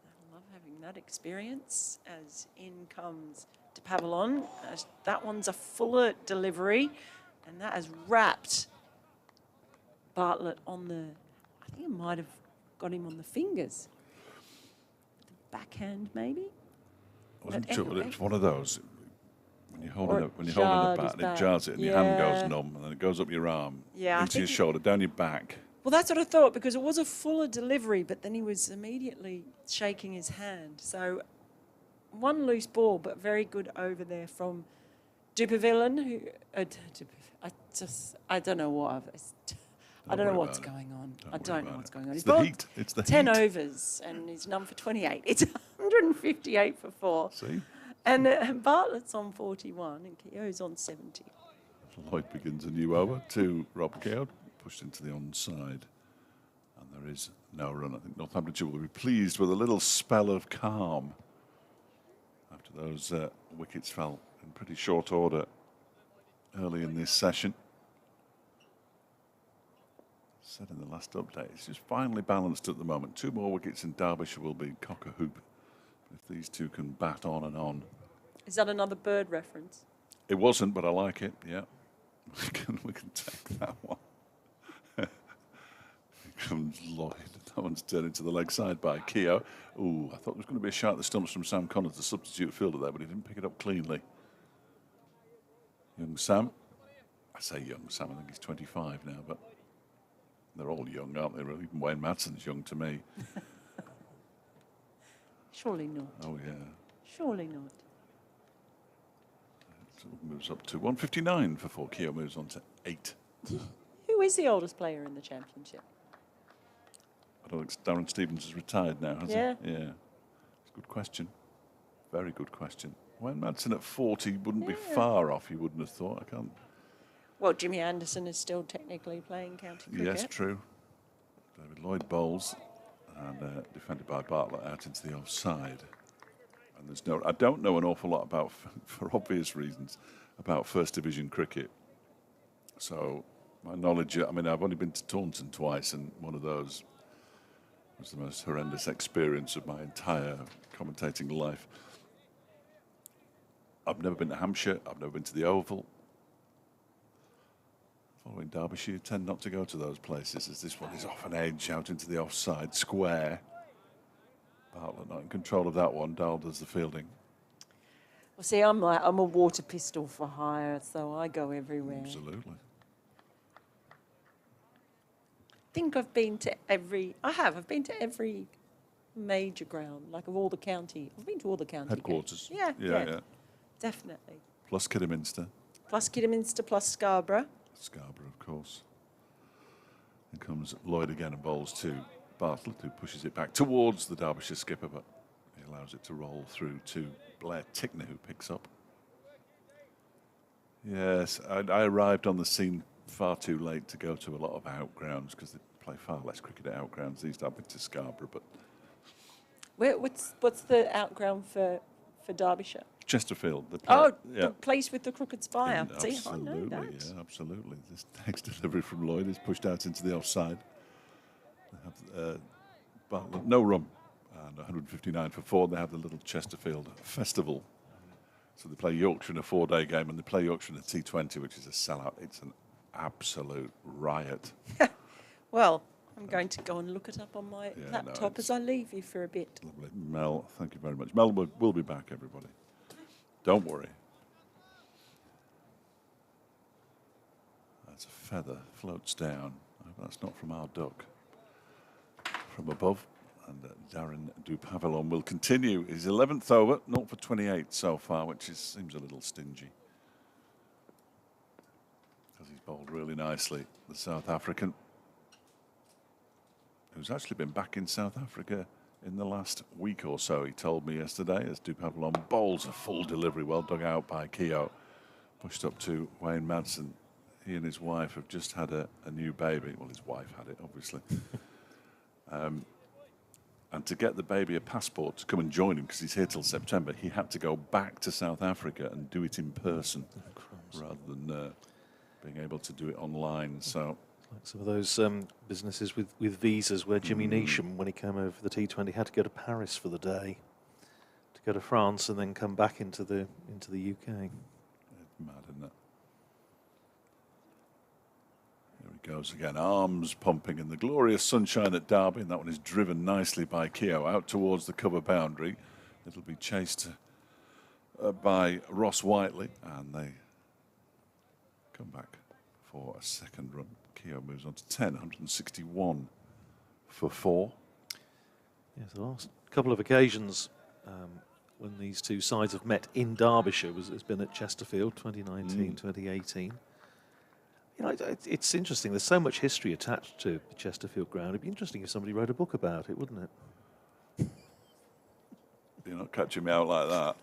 I love having that experience as in comes to Pavillon. That one's a fuller delivery, and that has wrapped Bartlett on the, I think it might have got him on the fingers. The backhand, maybe? I wasn't But sure, but anyway. it's one of those. When you're holding Or it, when you're holding jarred the bat, his and it back. jars it, and your hand Yeah. goes numb, and then it goes up your arm, Yeah, I into your think shoulder, down your back. Well, that's what I thought, because it was a fuller delivery, but then he was immediately shaking his hand. So one loose ball, but very good over there from Dupervillen, who I don't know what I don't know worry what's about it. going on. Don't I worry don't know about what's it. going on. It's He's the bowled heat. It's the 10 heat. overs, and he's number for 28. It's 158 for 4. See? And Bartlett's on 41, and Keogh's on 70. Lloyd begins a new over to Rob Keogh, pushed into the onside. And there is no run. I think Northamptonshire will be pleased with a little spell of calm after those wickets fell in pretty short order early in this session. Said in the last update, it's just finely balanced at the moment. 2 more wickets in Derbyshire will be cock-a-hoop. If these two can bat on and on. Is that another bird reference? It wasn't, but I like it, yeah. We can take that one. Here comes Lloyd. That one's turned into the leg side by Keogh. Ooh, I thought there was going to be a shot at the stumps from Sam Connors, the substitute fielder there, but he didn't pick it up cleanly. Young Sam. I say young Sam, I think he's 25 now, but they're all young, aren't they, really? Even Wayne Madsen's young to me. Surely not. Oh, yeah. Surely not. So it moves up to 159 for 4. Keogh moves on to 8. Who is the oldest player in the championship? I don't think Darren Stevens is retired now, has Yeah. he? Yeah. It's a good question. Very good question. Wayne Madsen at 40 wouldn't be far off, you wouldn't have thought. I can't. Well, Jimmy Anderson is still technically playing county cricket. Yes, true. David Lloyd bowls and defended by Bartlett out into the offside. And there's no, I don't know an awful lot about, for obvious reasons, about First Division cricket. So my knowledge, I mean, I've only been to Taunton twice, and one of those was the most horrendous experience of my entire commentating life. I've never been to Hampshire. I've never been to the Oval. Following Derbyshire, you tend not to go to those places, as this one is off an edge out into the offside square. Bartlett not in control of that one. Dahl does the fielding. Well, see, I'm a water pistol for hire, so I go everywhere. Absolutely. I think I've been to every major ground, like of all the county. I've been to all the county Headquarters. games. Yeah. Definitely. Plus Kidderminster. Plus Kidderminster, plus Scarborough. Scarborough, of course. Then comes Lloyd again and bowls to Bartlett, who pushes it back towards the Derbyshire skipper, but he allows it to roll through to Blair Tickner, who picks up. Yes, I arrived on the scene far too late to go to a lot of outgrounds, because they play far less cricket at outgrounds these days. I've been to Scarborough, but What's the outground for Derbyshire? Chesterfield. The place with the crooked spire. See, I know Absolutely, that. yeah, absolutely. This next delivery from Lloyd is pushed out into the offside. They have Bartlett, no run, and 159 for 4. They have the little Chesterfield festival. So they play Yorkshire in a 4-day game, and they play Yorkshire in a T20, which is a sellout. It's an absolute riot. Well, I'm going to go and look it up on my Yeah, no, laptop it's- as I leave you for a bit. Lovely. Mel, thank you very much. Mel will be back, everybody. Don't worry. That's a feather, floats down. I hope that's not from our duck. From above. And Darren Dupavillon will continue his 11th over, 0 for 28 so far, which seems a little stingy. Because he's bowled really nicely, the South African, who's actually been back in South Africa in the last week or so, he told me yesterday, as Dupavillon bowls a full delivery, well dug out by Keogh, pushed up to Wayne Madsen. He and his wife have just had a new baby. Well, his wife had it, obviously. And to get the baby a passport to come and join him, because he's here till September, he had to go back to South Africa and do it in person rather than being able to do it online. So, like some of those businesses with visas where Jimmy Neesham, when he came over for the T20, had to go to Paris for the day, to go to France and then come back into the UK. It's mad, isn't it? Here he goes again, arms pumping in the glorious sunshine at Derby, and that one is driven nicely by Keogh out towards the cover boundary. It'll be chased by Ross Whiteley, and they come back for a second run. Keogh moves on to 10, 161 for 4. Yes, the last couple of occasions when these two sides have met in Derbyshire has been at Chesterfield, 2019, 2018. You know, it's interesting. There's so much history attached to the Chesterfield ground. It'd be interesting if somebody wrote a book about it, wouldn't it? You're not catching me out like that.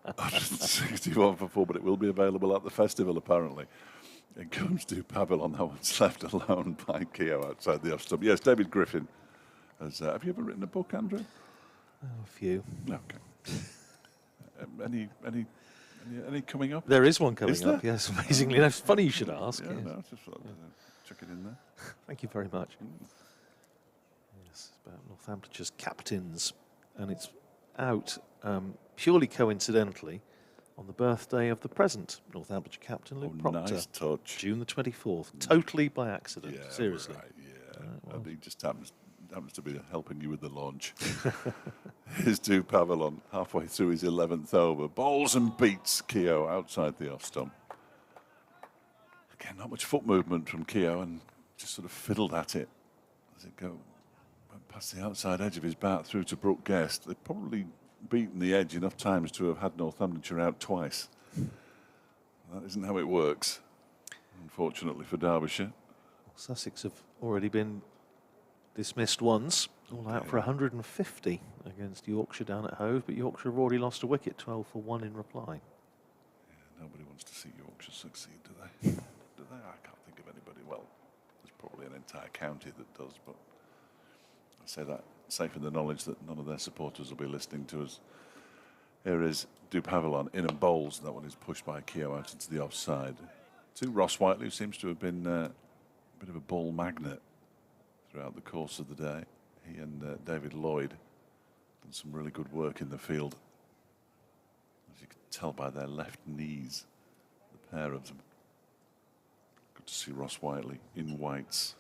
161 for 4, but it will be available at the festival, apparently. In comes to Pavilion. That one's left alone by Keogh outside the off stump. Yes, David Griffin. Have you ever written a book, Andrew? Oh, a few. Okay. Any coming up? There is one coming Is there? up, yes, amazingly. It's funny you should ask. Yeah, Yes. no, just thought I'd chuck it in there. Thank you very much. Yes, it's about Northamptonshires captains, and it's out purely coincidentally on the birthday of the present Northamptonshire captain, Luke Proctor. Nice touch. June the 24th, totally by accident, Yeah, seriously. Right, yeah. And he just happens to be helping you with the launch. Here's to Pavilion, halfway through his 11th over. Bowls and beats Keogh outside the off stump. Again, not much foot movement from Keogh, and just sort of fiddled at it as it went past the outside edge of his bat through to Brooke Guest. They've probably beaten the edge enough times to have had Northamptonshire out twice. That isn't how it works, unfortunately for Derbyshire. Sussex have already been dismissed once, all out for 150 against Yorkshire down at Hove, but Yorkshire have already lost a wicket, 12 for 1 in reply. Yeah, nobody wants to see Yorkshire succeed, do they? Do they? I can't think of anybody. Well, there's probably an entire county that does, but I say that safe in the knowledge that none of their supporters will be listening to us. Here is Du Pavilion in and bowls. That one is pushed by Keogh out into the offside. To Ross Whiteley, who seems to have been a bit of a ball magnet throughout the course of the day. He and David Lloyd done some really good work in the field, as you can tell by their left knees, the pair of them. Good to see Ross Whiteley in whites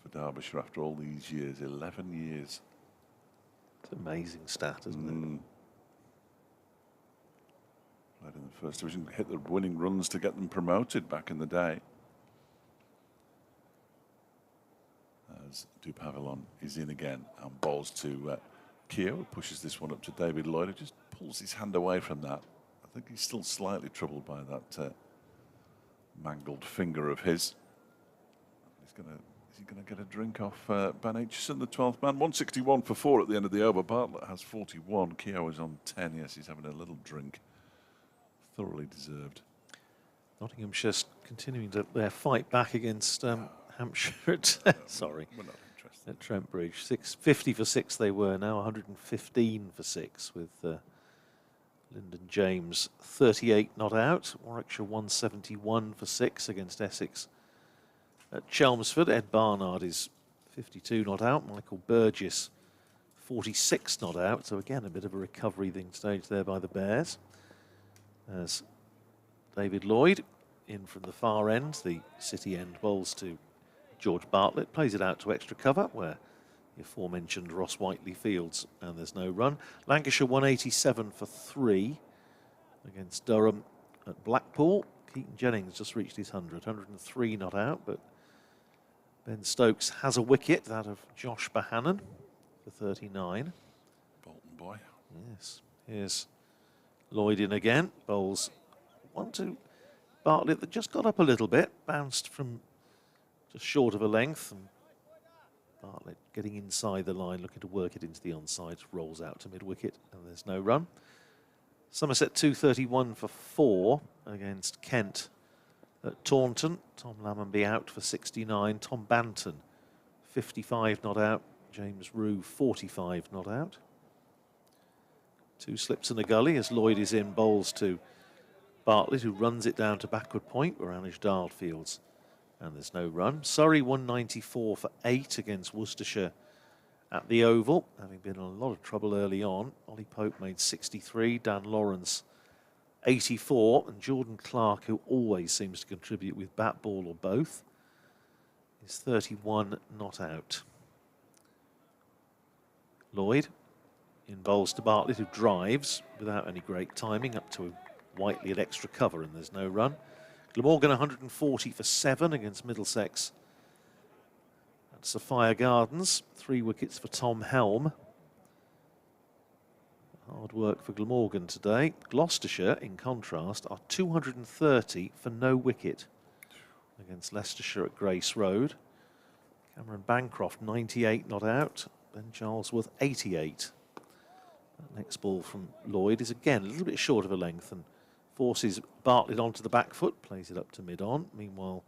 for Derbyshire after all these years, 11 years. It's an amazing stat, isn't it? Played in the first division, hit the winning runs to get them promoted back in the day. As Du Pavilion is in again and bowls to Keogh, pushes this one up to David Lloyd, who just pulls his hand away from that. I think he's still slightly troubled by that mangled finger of his. Is he going to get a drink off Ben Aitchison, the 12th man? 161 for 4 at the end of the over. Bartlett has 41. Keogh is on 10. Yes, he's having a little drink. Thoroughly deserved. Nottinghamshire's continuing their fight back against Hampshire at, sorry, We're not interested. at Trent Bridge. 50 for 6 they were, now 115 for 6 with Lyndon James 38 not out. Warwickshire 171 for 6 against Essex. At Chelmsford, Ed Barnard is 52 not out. Michael Burgess 46 not out. So again, a bit of a recovery thing staged there by the Bears. As David Lloyd in from the far end, the City end bowls to George Bartlett, plays it out to extra cover where the aforementioned Ross Whiteley fields, and there's no run. Lancashire 187 for 3 against Durham at Blackpool. Keaton Jennings just reached his 100, 103 not out, but Ben Stokes has a wicket, that of Josh Bohannon for 39. Bolton boy. Yes, here's Lloyd in again, bowls 1-2. Bartlett that just got up a little bit, bounced from just short of a length, and Bartlett getting inside the line, looking to work it into the onside, rolls out to mid-wicket, and there's no run. Somerset 231 for 4 against Kent at Taunton. Tom Lammonby out for 69. Tom Banton 55 not out. James Rue, 45 not out. 2 slips and a gully as Lloyd is in, bowls to Bartlett, who runs it down to backward point where Anish Dald fields. And there's no run. Surrey 194 for 8 against Worcestershire at the Oval, having been in a lot of trouble early on. Ollie Pope made 63, Dan Lawrence 84, and Jordan Clark, who always seems to contribute with bat, ball or both, is 31 not out. Lloyd in bowls to Bartlett, who drives without any great timing up to Whiteley at extra cover, and there's no run. Glamorgan 140 for 7 against Middlesex at Sophia Gardens. 3 wickets for Tom Helm. Hard work for Glamorgan today. Gloucestershire, in contrast, are 230 for no wicket against Leicestershire at Grace Road. Cameron Bancroft 98 not out. Ben Charlesworth 88. That next ball from Lloyd is again a little bit short of a length and forces Bartlett onto the back foot, plays it up to mid-on. Meanwhile,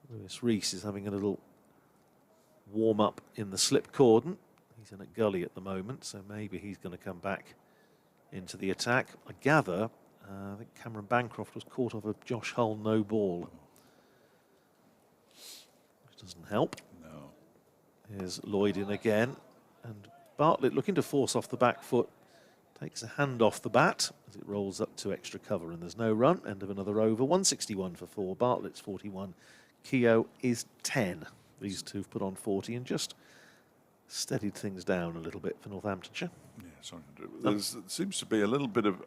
Lewis Rees is having a little warm-up in the slip cordon. He's in a gully at the moment, so maybe he's going to come back into the attack. I gather, I think Cameron Bancroft was caught off a Josh Hull no ball, which doesn't help. No. Here's Lloyd in again, and Bartlett looking to force off the back foot. Takes a hand off the bat as it rolls up to extra cover, and there's no run. End of another over. 161 for 4. Bartlett's 41. Keogh is 10. These two have put on 40 and just steadied things down a little bit for Northamptonshire. Yeah, sorry. There seems to be a little bit of...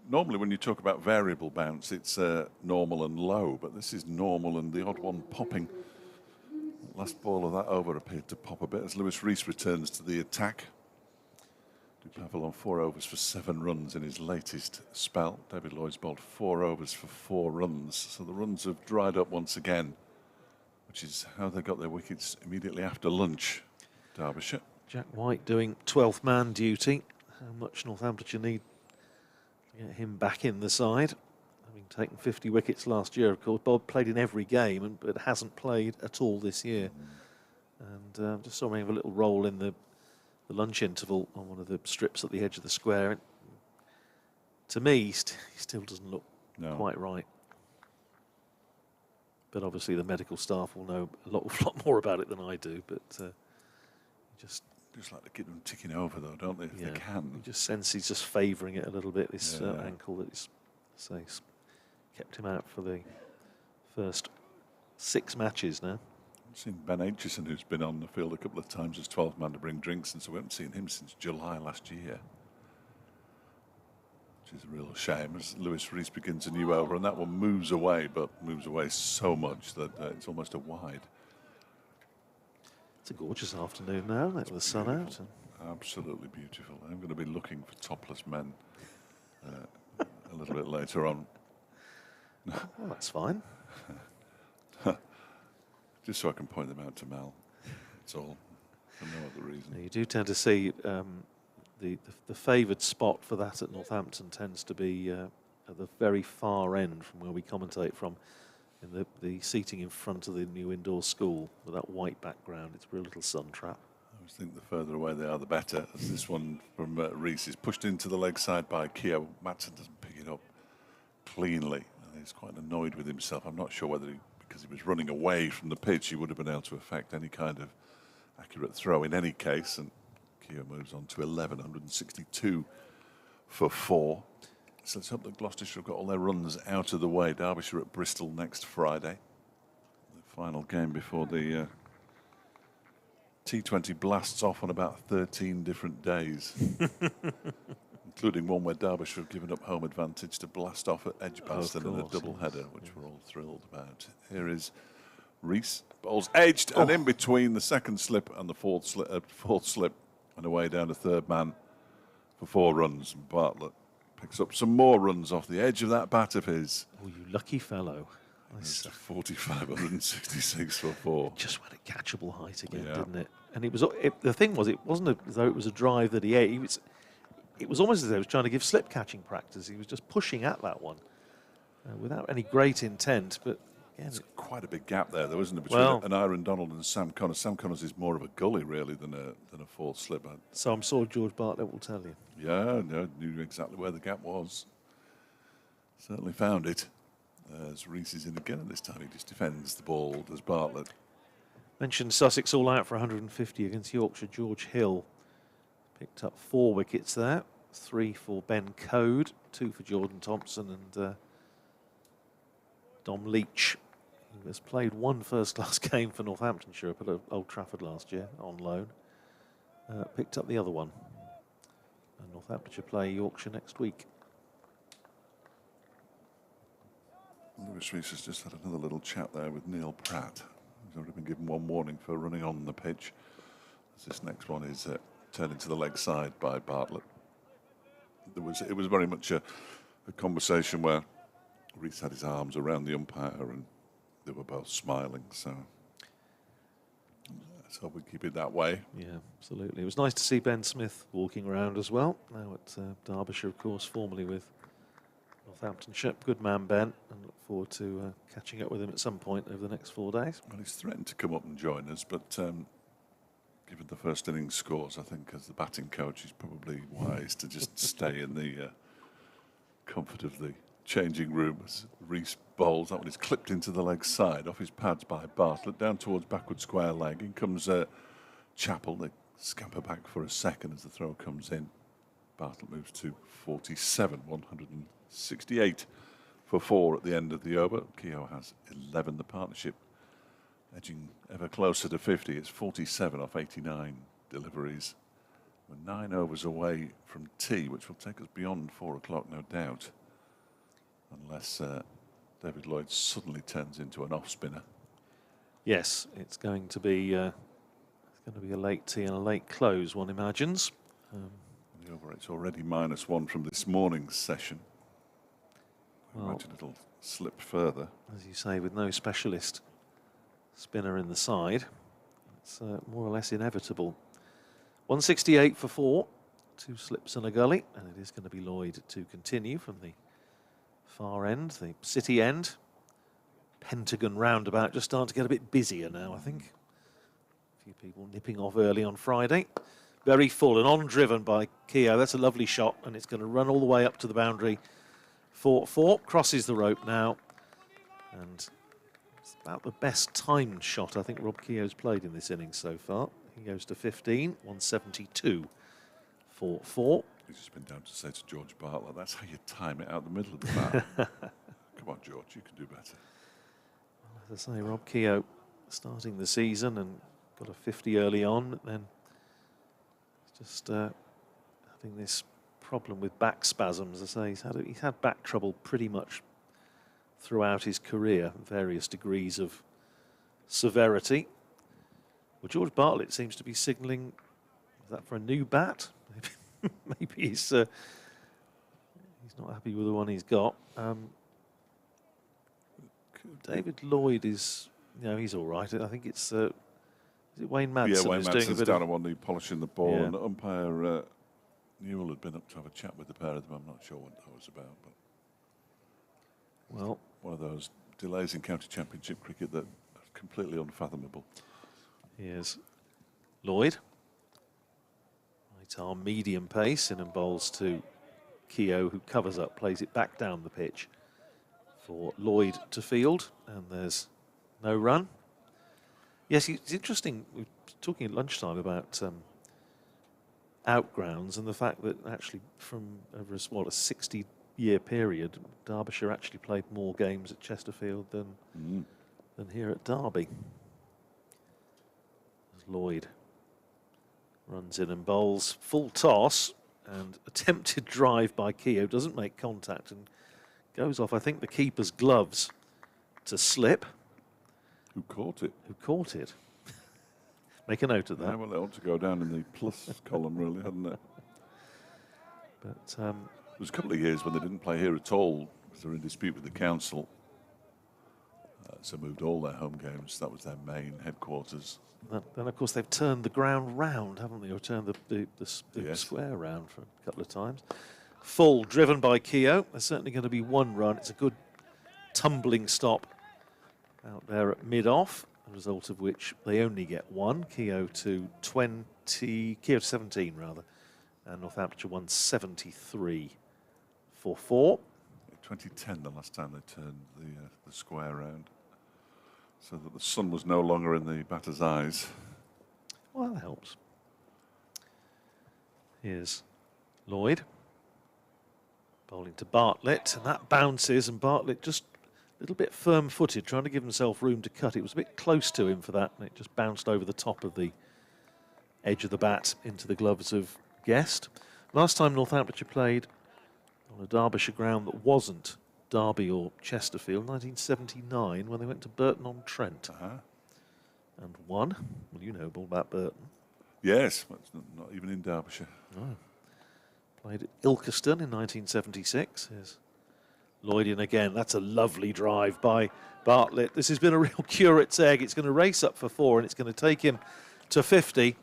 normally when you talk about variable bounce, it's normal and low, but this is normal and the odd one popping. Last ball of that over appeared to pop a bit as Lewis Rees returns to the attack. Pavel on 4 overs for 7 runs in his latest spell. David Lloyd's bowled 4 overs for 4 runs. So the runs have dried up once again, which is how they got their wickets immediately after lunch, Derbyshire. Jack White doing 12th man duty. How much Northamptonshire need to get him back in the side. Having taken 50 wickets last year, of course. Bob played in every game, but hasn't played at all this year. And just saw him have a little role in the lunch interval on one of the strips at the edge of the square. And to me, he still doesn't look quite right. But obviously the medical staff will know a lot more about it than I do. But just like to get them ticking over, though, don't they, if they can? You just sense he's just favouring it a little bit, this ankle that is, kept him out for the first 6 matches now. I've seen Ben Aitchison, who's been on the field a couple of times as 12th man to bring drinks, and so we haven't seen him since July last year, which is a real shame as Lewis Rees begins a new over, and that one moves away, but moves away so much that it's almost a wide. It's a gorgeous afternoon now, with the sun out. Absolutely beautiful. I'm going to be looking for topless men a little bit later on. Well, that's fine. Just so I can point them out to Mel. That's all. For no other reason. You do tend to see the favoured spot for that at Northampton tends to be at the very far end from where we commentate from, in the seating in front of the new indoor school with that white background. It's a real little sun trap. I always think the further away they are, the better. As this one from Rees is pushed into the leg side by Keogh. Matson doesn't pick it up cleanly. He's quite annoyed with himself. I'm not sure whether because he was running away from the pitch, he would have been able to affect any kind of accurate throw in any case. And Keogh moves on to 11, 162 for 4. So let's hope that Gloucestershire have got all their runs out of the way. Derbyshire at Bristol next Friday. The final game before the T20 blasts off on about 13 different days. Including one where Derbyshire have given up home advantage to blast off at Edgbaston in a double-header, which we're all thrilled about. Here is Rees, bowls edged and in between the second slip and the fourth slip, and away down to 3rd man for 4 runs. And Bartlett picks up some more runs off the edge of that bat of his. Oh, you lucky fellow. It's 45, 166 for 4. It just went at catchable height again, didn't it? And the thing was, it wasn't as though it was a drive that he ate. It was almost as though he was trying to give slip catching practice. He was just pushing at that one without any great intent, but again, There's quite a big gap there, though, isn't it, between Well- an Aaron Donald and Sam Connors? Sam Connors is more of a gully, really, than a fourth slip. so I'm sure George Bartlett will tell you. Yeah, no, knew exactly where the gap was. Certainly found it. As Reese is in again, and this time he just defends the ball, does Bartlett. Mentioned Sussex all out for 150 against Yorkshire. George Hill picked up 4 wickets there. 3 for Ben Code, 2 for Jordan Thompson and Dom Leach, who has played 1 first-class game for Northamptonshire up at Old Trafford last year on loan. Picked up the other one. And Northamptonshire play Yorkshire next week. Lewis Reese has just had another little chat there with Neil Pratt. He's already been given 1 warning for running on the pitch. This next one is turned into the leg side by Bartlett. It was very much a conversation where Reese had his arms around the umpire and they were both smiling. So let's hope we keep it that way. Yeah, absolutely. It was nice to see Ben Smith walking around as well. Now at Derbyshire, of course, formerly with Northamptonshire. Good man, Ben, and look forward to catching up with him at some point over the next 4 days. Well, he's threatened to come up and join us, but given the first innings scores, I think as the batting coach, he's probably wise to just stay in the comfort of the changing room as Reese bowls. That one is clipped into the leg side, off his pads by Bartlett, down towards backward square leg. In comes Chappell. They scamper back for a second as the throw comes in. Bartlett moves to 47, 168 for 4 at the end of the over. Keogh has 11. The partnership edging ever closer to 50. It's 47 off 89 deliveries. We're 9 overs away from tea, which will take us beyond 4 o'clock, no doubt. Unless David Lloyd suddenly turns into an off-spinner. Yes, it's going to be a late tea and a late close, one imagines. The over, it's already -1 from this morning's session. I Well, imagine it'll slip further. as you say, with no specialist spinner in the side, it's more or less inevitable. 168 for 4, 2 slips and a gully, and it is going to be Lloyd to continue from the far end, the city end. Pentagon roundabout just starting to get a bit busier now, I think. A few people nipping off early on Friday. Very full and on driven by Keogh. That's a lovely shot, and it's going to run all the way up to the boundary for 4. Crosses the rope now, and it's about the best timed shot I think Rob Keogh's played in this innings so far. He goes to 15, 172 for 4. He's just been down to say to George Bartlett, that's how you time it out the middle of the bat. Come on, George, you can do better. Well, as I say, Rob Keogh starting the season and got a 50 early on, then just having this problem with back spasms. As I say, he's had back trouble pretty much throughout his career, various degrees of severity. Well, George Bartlett seems to be signalling that for a new bat. Maybe he's not happy with the one he's got. David Lloyd is, he's all right. I think it's is it Wayne Madsen? Yeah, Wayne who's doing a Madsen's bit down of, on one knee polishing the ball, Yeah. and umpire Newell had been up to have a chat with the pair of them. I'm not sure what that was about, but well, one of those delays in county championship cricket that are completely unfathomable. here's Lloyd. Right arm medium pace in and bowls to Keogh, who covers up, plays it back down the pitch for Lloyd to field, and there's no run. Yes, it's interesting. We were talking at lunchtime about outgrounds and the fact that actually from over a 60-year period, Derbyshire actually played more games at Chesterfield than here at Derby. As Lloyd runs in and bowls full toss, and attempted drive by Keogh doesn't make contact and goes off, I think, the keeper's gloves to slip. Who caught it? Who caught it? Make a note of that. Yeah, well, it ought to go down in the plus column, really, hadn't it? But There was a couple of years when they didn't play here at all because they were in dispute with the council. So moved all their home games. That was their main headquarters. then, of course, they've turned the ground round, haven't they? Or turned the Yes. square round for a couple of times. Full, driven by Keogh. There's certainly going to be one run. It's a good tumbling stop out there at mid-off, a result of which they only get one. Keogh to 17 rather, and Northamptonshire won 73 for 4. 2010, the last time they turned the square round, so that the sun was no longer in the batter's eyes. Well, that helps. Here's Lloyd bowling to Bartlett, and that bounces, and Bartlett just a little bit firm-footed, trying to give himself room to cut. It was a bit close to him for that, and it just bounced over the top of the edge of the bat into the gloves of Guest. Last time Northamptonshire played on a Derbyshire ground that wasn't Derby or Chesterfield, 1979, when they went to Burton-on-Trent and won. Well, you know all about Burton. Yes, not even in Derbyshire. No. Played at Ilkeston in 1976. Here's Lloyd in again. That's a lovely drive by Bartlett. This has been a real curate's egg. It's going to race up for 4, and it's going to take him to 50.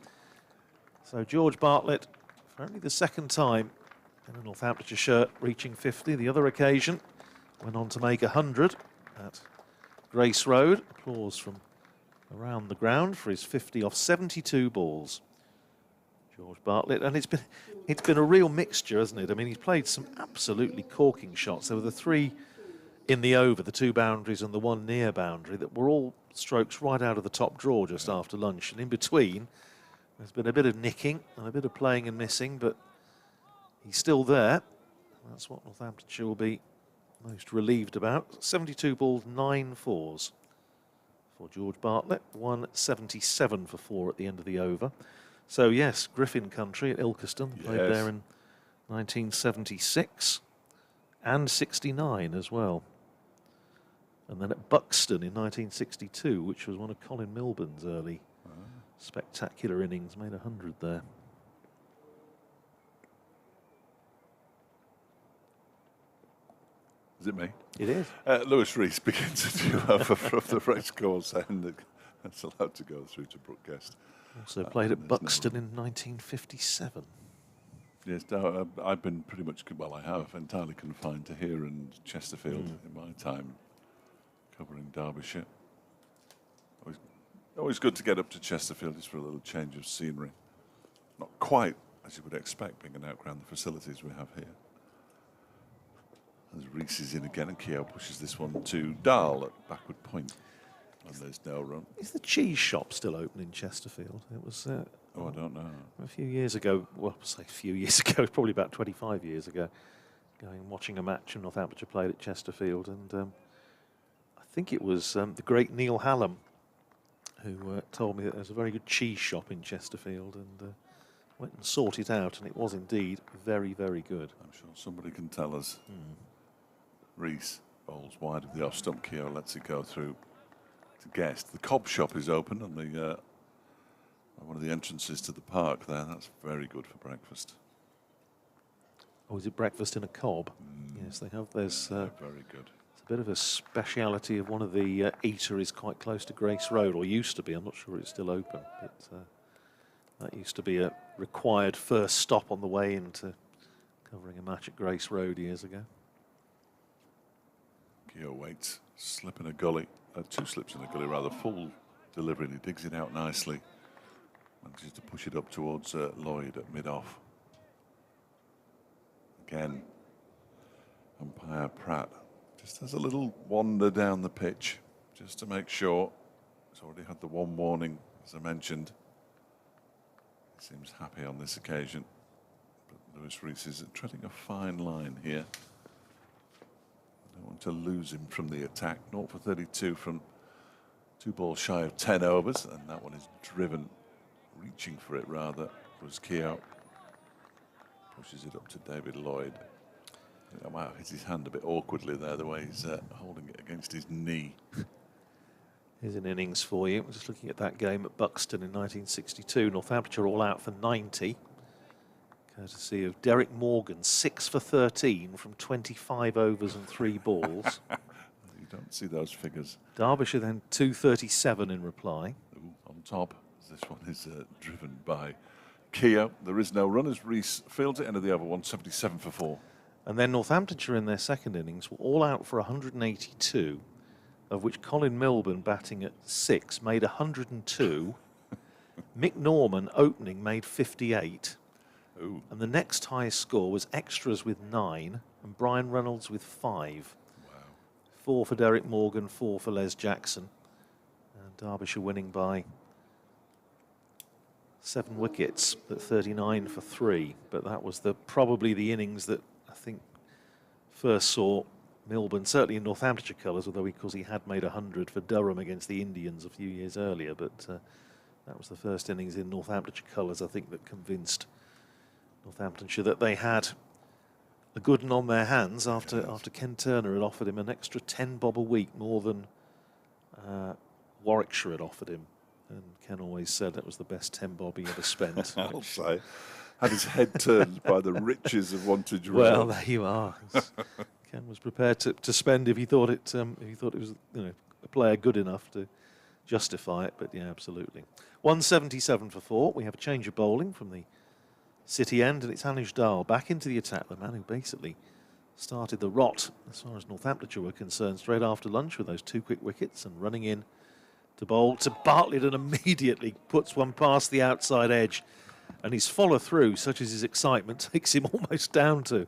So George Bartlett, for only the second time in a Northamptonshire shirt, reaching 50. The other occasion went on to make 100 at Grace Road. Applause from around the ground for his 50 off 72 balls. George Bartlett, and it's been a real mixture, hasn't it? I mean, he's played some absolutely corking shots. There were the 3 in the over, the 2 boundaries and the 1 near boundary, that were all strokes right out of the top drawer just after lunch. And in between, there's been a bit of nicking and a bit of playing and missing, but he's still there. That's what Northamptonshire will be most relieved about. 72 balls, 9 fours for George Bartlett. 177 for 4 at the end of the over. So yes, Griffin country at Ilkeston, played there in 1976 and 69 as well. And then at Buxton in 1962, which was one of Colin Milburn's early spectacular innings, made 100 there. Is it me? It is. Lewis Rees begins a duo from the race course end. That's allowed to go through to Brooke Guest. Also played at Buxton in 1957. Yes, no, I've been pretty much, well, I have, entirely confined to here and Chesterfield in my time covering Derbyshire. Always good to get up to Chesterfield just for a little change of scenery. Not quite as you would expect, being an outground the facilities we have here. As Rees is in again, and Keogh pushes this one to Dahl at backward point. And there's no run. Is the cheese shop still open in Chesterfield? It was. I don't know. A few years ago, well, say a few years ago, probably about 25 years ago, going and watching a match, and Northamptonshire played at Chesterfield, and I think it was the great Neil Hallam who told me that there's a very good cheese shop in Chesterfield, and went and sought it out, and it was indeed very, very good. I'm sure somebody can tell us. Rees bowls wide of the off stump. Keogh lets it go through to Guest. The Cobb shop is open on the one of the entrances to the park there. That's very good for breakfast. Oh, is it breakfast in a cob? Yes, they have. There's very good. It's a bit of a speciality of one of the eateries quite close to Grace Road, or used to be. I'm not sure it's still open, but that used to be a required first stop on the way into covering a match at Grace Road years ago. Keogh waits, slip in a gully, 2 slips in a gully rather, full delivery, and he digs it out nicely. Manages to push it up towards Lloyd at mid-off. Again, umpire Pratt just has a little wander down the pitch just to make sure. He's already had the 1 warning, as I mentioned. He seems happy on this occasion. But Lewis Rees is treading a fine line here. Don't want to lose him from the attack. 0 for 32 from 2 balls shy of 10 overs, and that one is driven, reaching for it rather, was Keogh. Pushes it up to David Lloyd. That might have hit his hand a bit awkwardly there, the way he's holding it against his knee. Here's an innings for you. We're just looking at that game at Buxton in 1962. Northamptonshire all out for 90. Courtesy of Derek Morgan, 6 for 13 from 25 overs and 3 balls. You don't see those figures. Derbyshire then 237 in reply. Ooh, on top, this one is driven by Keogh. There is no run as Rees fields it, end of the over, 177 for 4. And then Northamptonshire in their second innings were all out for 182. of which Colin Milburn, batting at 6, made 102. Mick Norman, opening, made 58. Ooh. And the next highest score was Extras with 9 and Brian Reynolds with 5. Wow. 4 for Derek Morgan, 4 for Les Jackson. And Derbyshire winning by 7 wickets at 39 for 3. But that was probably the innings that I think first saw Milburn, certainly in Northamptonshire colours, although of course he had made 100 for Durham against the Indians a few years earlier. But that was the first innings in Northamptonshire colours, I think, that convinced Northamptonshire that they had a good one on their hands after Ken Turner had offered him an extra 10 bob a week, more than Warwickshire had offered him. And Ken always said that was the best 10 bob he ever spent. I'll say. Had his head turned by the riches of Wantage Road. Well, there you are. Ken was prepared to spend if he thought it was a player good enough to justify it. But yeah, absolutely. 177 for 4. We have a change of bowling from the City end, and it's Anish Dal back into the attack, the man who basically started the rot as far as Northamptonshire were concerned straight after lunch with those 2 quick wickets, and running in to bowl to Bartlett, and immediately puts one past the outside edge. And his follow-through, such as his excitement, takes him almost down to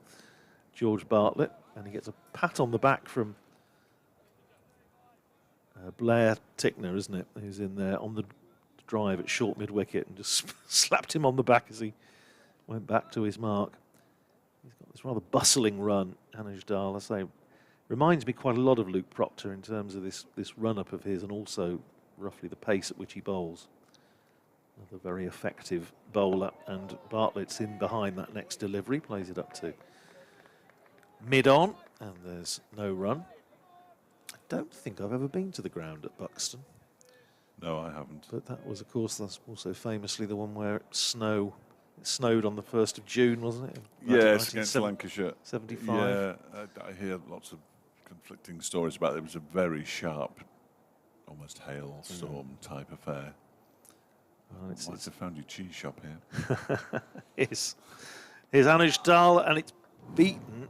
George Bartlett. And he gets a pat on the back from Blair Tickner, isn't it? Who's in there on the drive at short mid-wicket and just slapped him on the back as he went back to his mark. He's got this rather bustling run, Anish Dal, I say. Reminds me quite a lot of Luke Proctor in terms of this run-up of his, and also roughly the pace at which he bowls. Another very effective bowler, and Bartlett's in behind that next delivery, plays it up to mid-on, and there's no run. I don't think I've ever been to the ground at Buxton. No, I haven't. But that was, of course, that's also famously the one where it snowed on the 1st of June, wasn't it? Yes, against Lancashire. 75. Yeah, I hear lots of conflicting stories about it. It was a very sharp, almost hailstorm type affair. Well, Might have found your cheese shop here. Here's Anish Dal, and it's beaten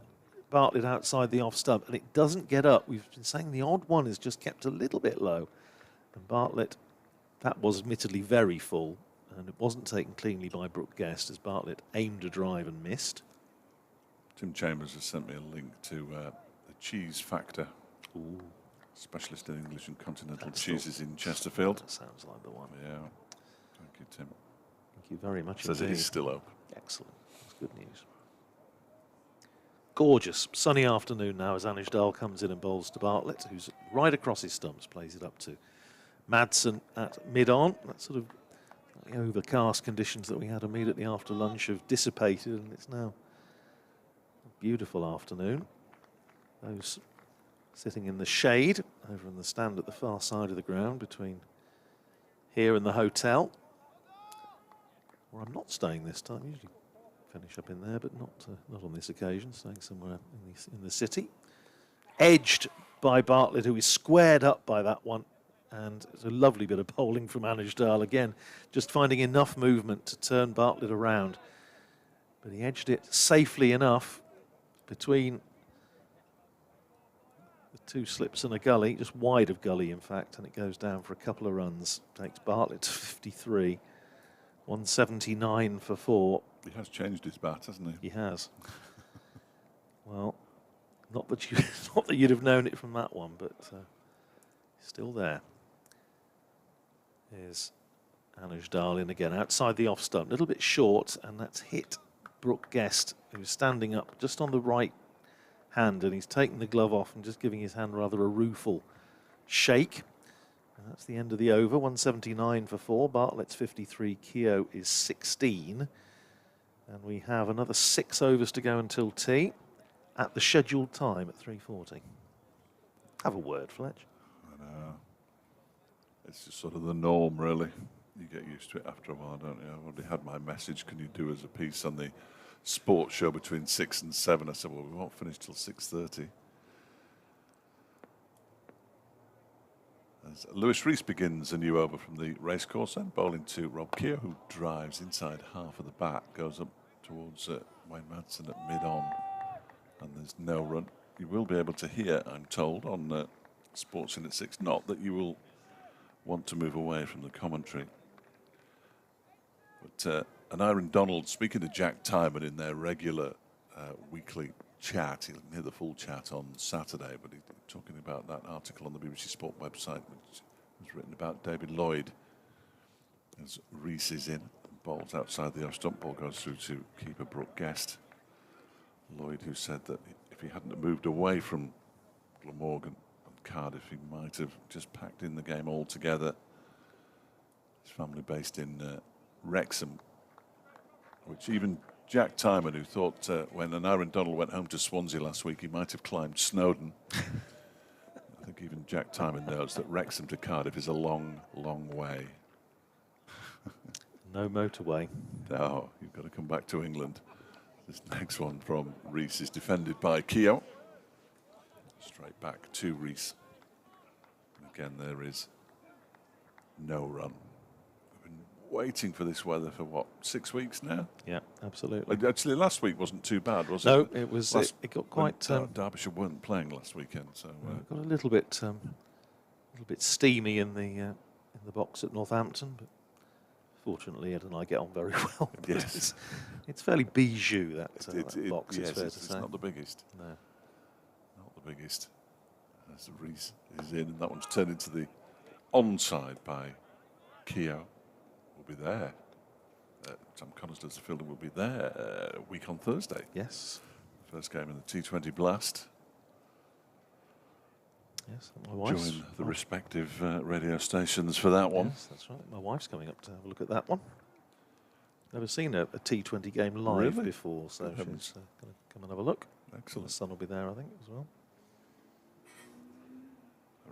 Bartlett outside the off stump, and it doesn't get up. We've been saying the odd one is just kept a little bit low. And Bartlett, that was admittedly very full, and it wasn't taken cleanly by Brooke Guest as Bartlett aimed a drive and missed. Tim Chambers has sent me a link to the Cheese Factor. Ooh. Specialist in English and continental cheeses in Chesterfield. That sounds like the one. Yeah. Thank you, Tim. Thank you very much Says indeed. it is still open. Excellent. That's good news. Gorgeous sunny afternoon now as Anish Dal comes in and bowls to Bartlett, who's right across his stumps, plays it up to Madsen at mid-on. That sort of overcast conditions that we had immediately after lunch have dissipated, and it's now a beautiful afternoon. Those sitting in the shade over in the stand at the far side of the ground between here and the hotel, where I'm not staying this time. Usually finish up in there, but not on this occasion, staying somewhere in the city. Edged by Bartlett, who is squared up by that one. And it's a lovely bit of bowling from Anish Dal again, just finding enough movement to turn Bartlett around. But he edged it safely enough between the 2 slips and a gully, just wide of gully in fact, and it goes down for a couple of runs. Takes Bartlett to 53, 179 for 4. He has changed his bat, hasn't he? He has. Well, not that you'd have known it from that one, but still there. Here's Anish Dal in again, outside the off stump, a little bit short, and that's hit Brooke Guest, who's standing up just on the right hand, and he's taking the glove off and just giving his hand rather a rueful shake. And that's the end of the over, 179 for 4. Bartlett's 53, Keogh is 16. And we have another 6 overs to go until tea at the scheduled time at 3:40. Have a word, Fletch. I know. It's just sort of the norm, really. You get used to it after a while, don't you? I've already had my message. Can you do as a piece on the sports show between 6 and 7? I said, well, we won't finish till 6:30. As Lewis Rees begins a new over from the racecourse and bowling to Rob Keogh, who drives inside half of the bat, goes up towards Wayne Madsen at mid-on, and there's no run. You will be able to hear, I'm told, on Sports in at 6. Not that you will want to move away from the commentary. But and Aaron Donald, speaking to Jack Timon in their regular weekly chat, you'll hear the full chat on Saturday, but he's talking about that article on the BBC Sport website, which was written about David Lloyd as Rees is in. Ball's outside the off-stump, ball goes through to keeper Brooke Guest. Lloyd, who said that if he hadn't moved away from Glamorgan and Cardiff, he might have just packed in the game altogether. His family based in Wrexham, which even Jack Timon, who thought when Aaron Donald went home to Swansea last week, he might have climbed Snowdon. I think even Jack Timon knows that Wrexham to Cardiff is a long, long way. No motorway. No, you've got to come back to England. This next one from Rees is defended by Keogh. Straight back to Rees. Again, there is no run. We've been waiting for this weather for what, 6 weeks now? Yeah, absolutely. Actually, last week wasn't too bad, was it? No, it was. It got quite. Derbyshire weren't playing last weekend, so it got a little bit steamy in the box at Northampton, but fortunately, Ed and I get on very well. Yes, it's fairly bijou that box. Yes, it's fair to it's say. not the biggest. No, not the biggest. As Rees is in, and that one's turned into the onside by Keogh. Will be there. Sam Connors does the fielding. Will be there a week on Thursday. yes, First game in the T20 Blast. yes. My wife's Join the respective radio stations for that one. Yes, that's right. My wife's coming up to have a look at that one. Never seen a T20 game live Really? before, so Good she's heavens. going to come and have a look. Excellent. The son will be there, I think, as well.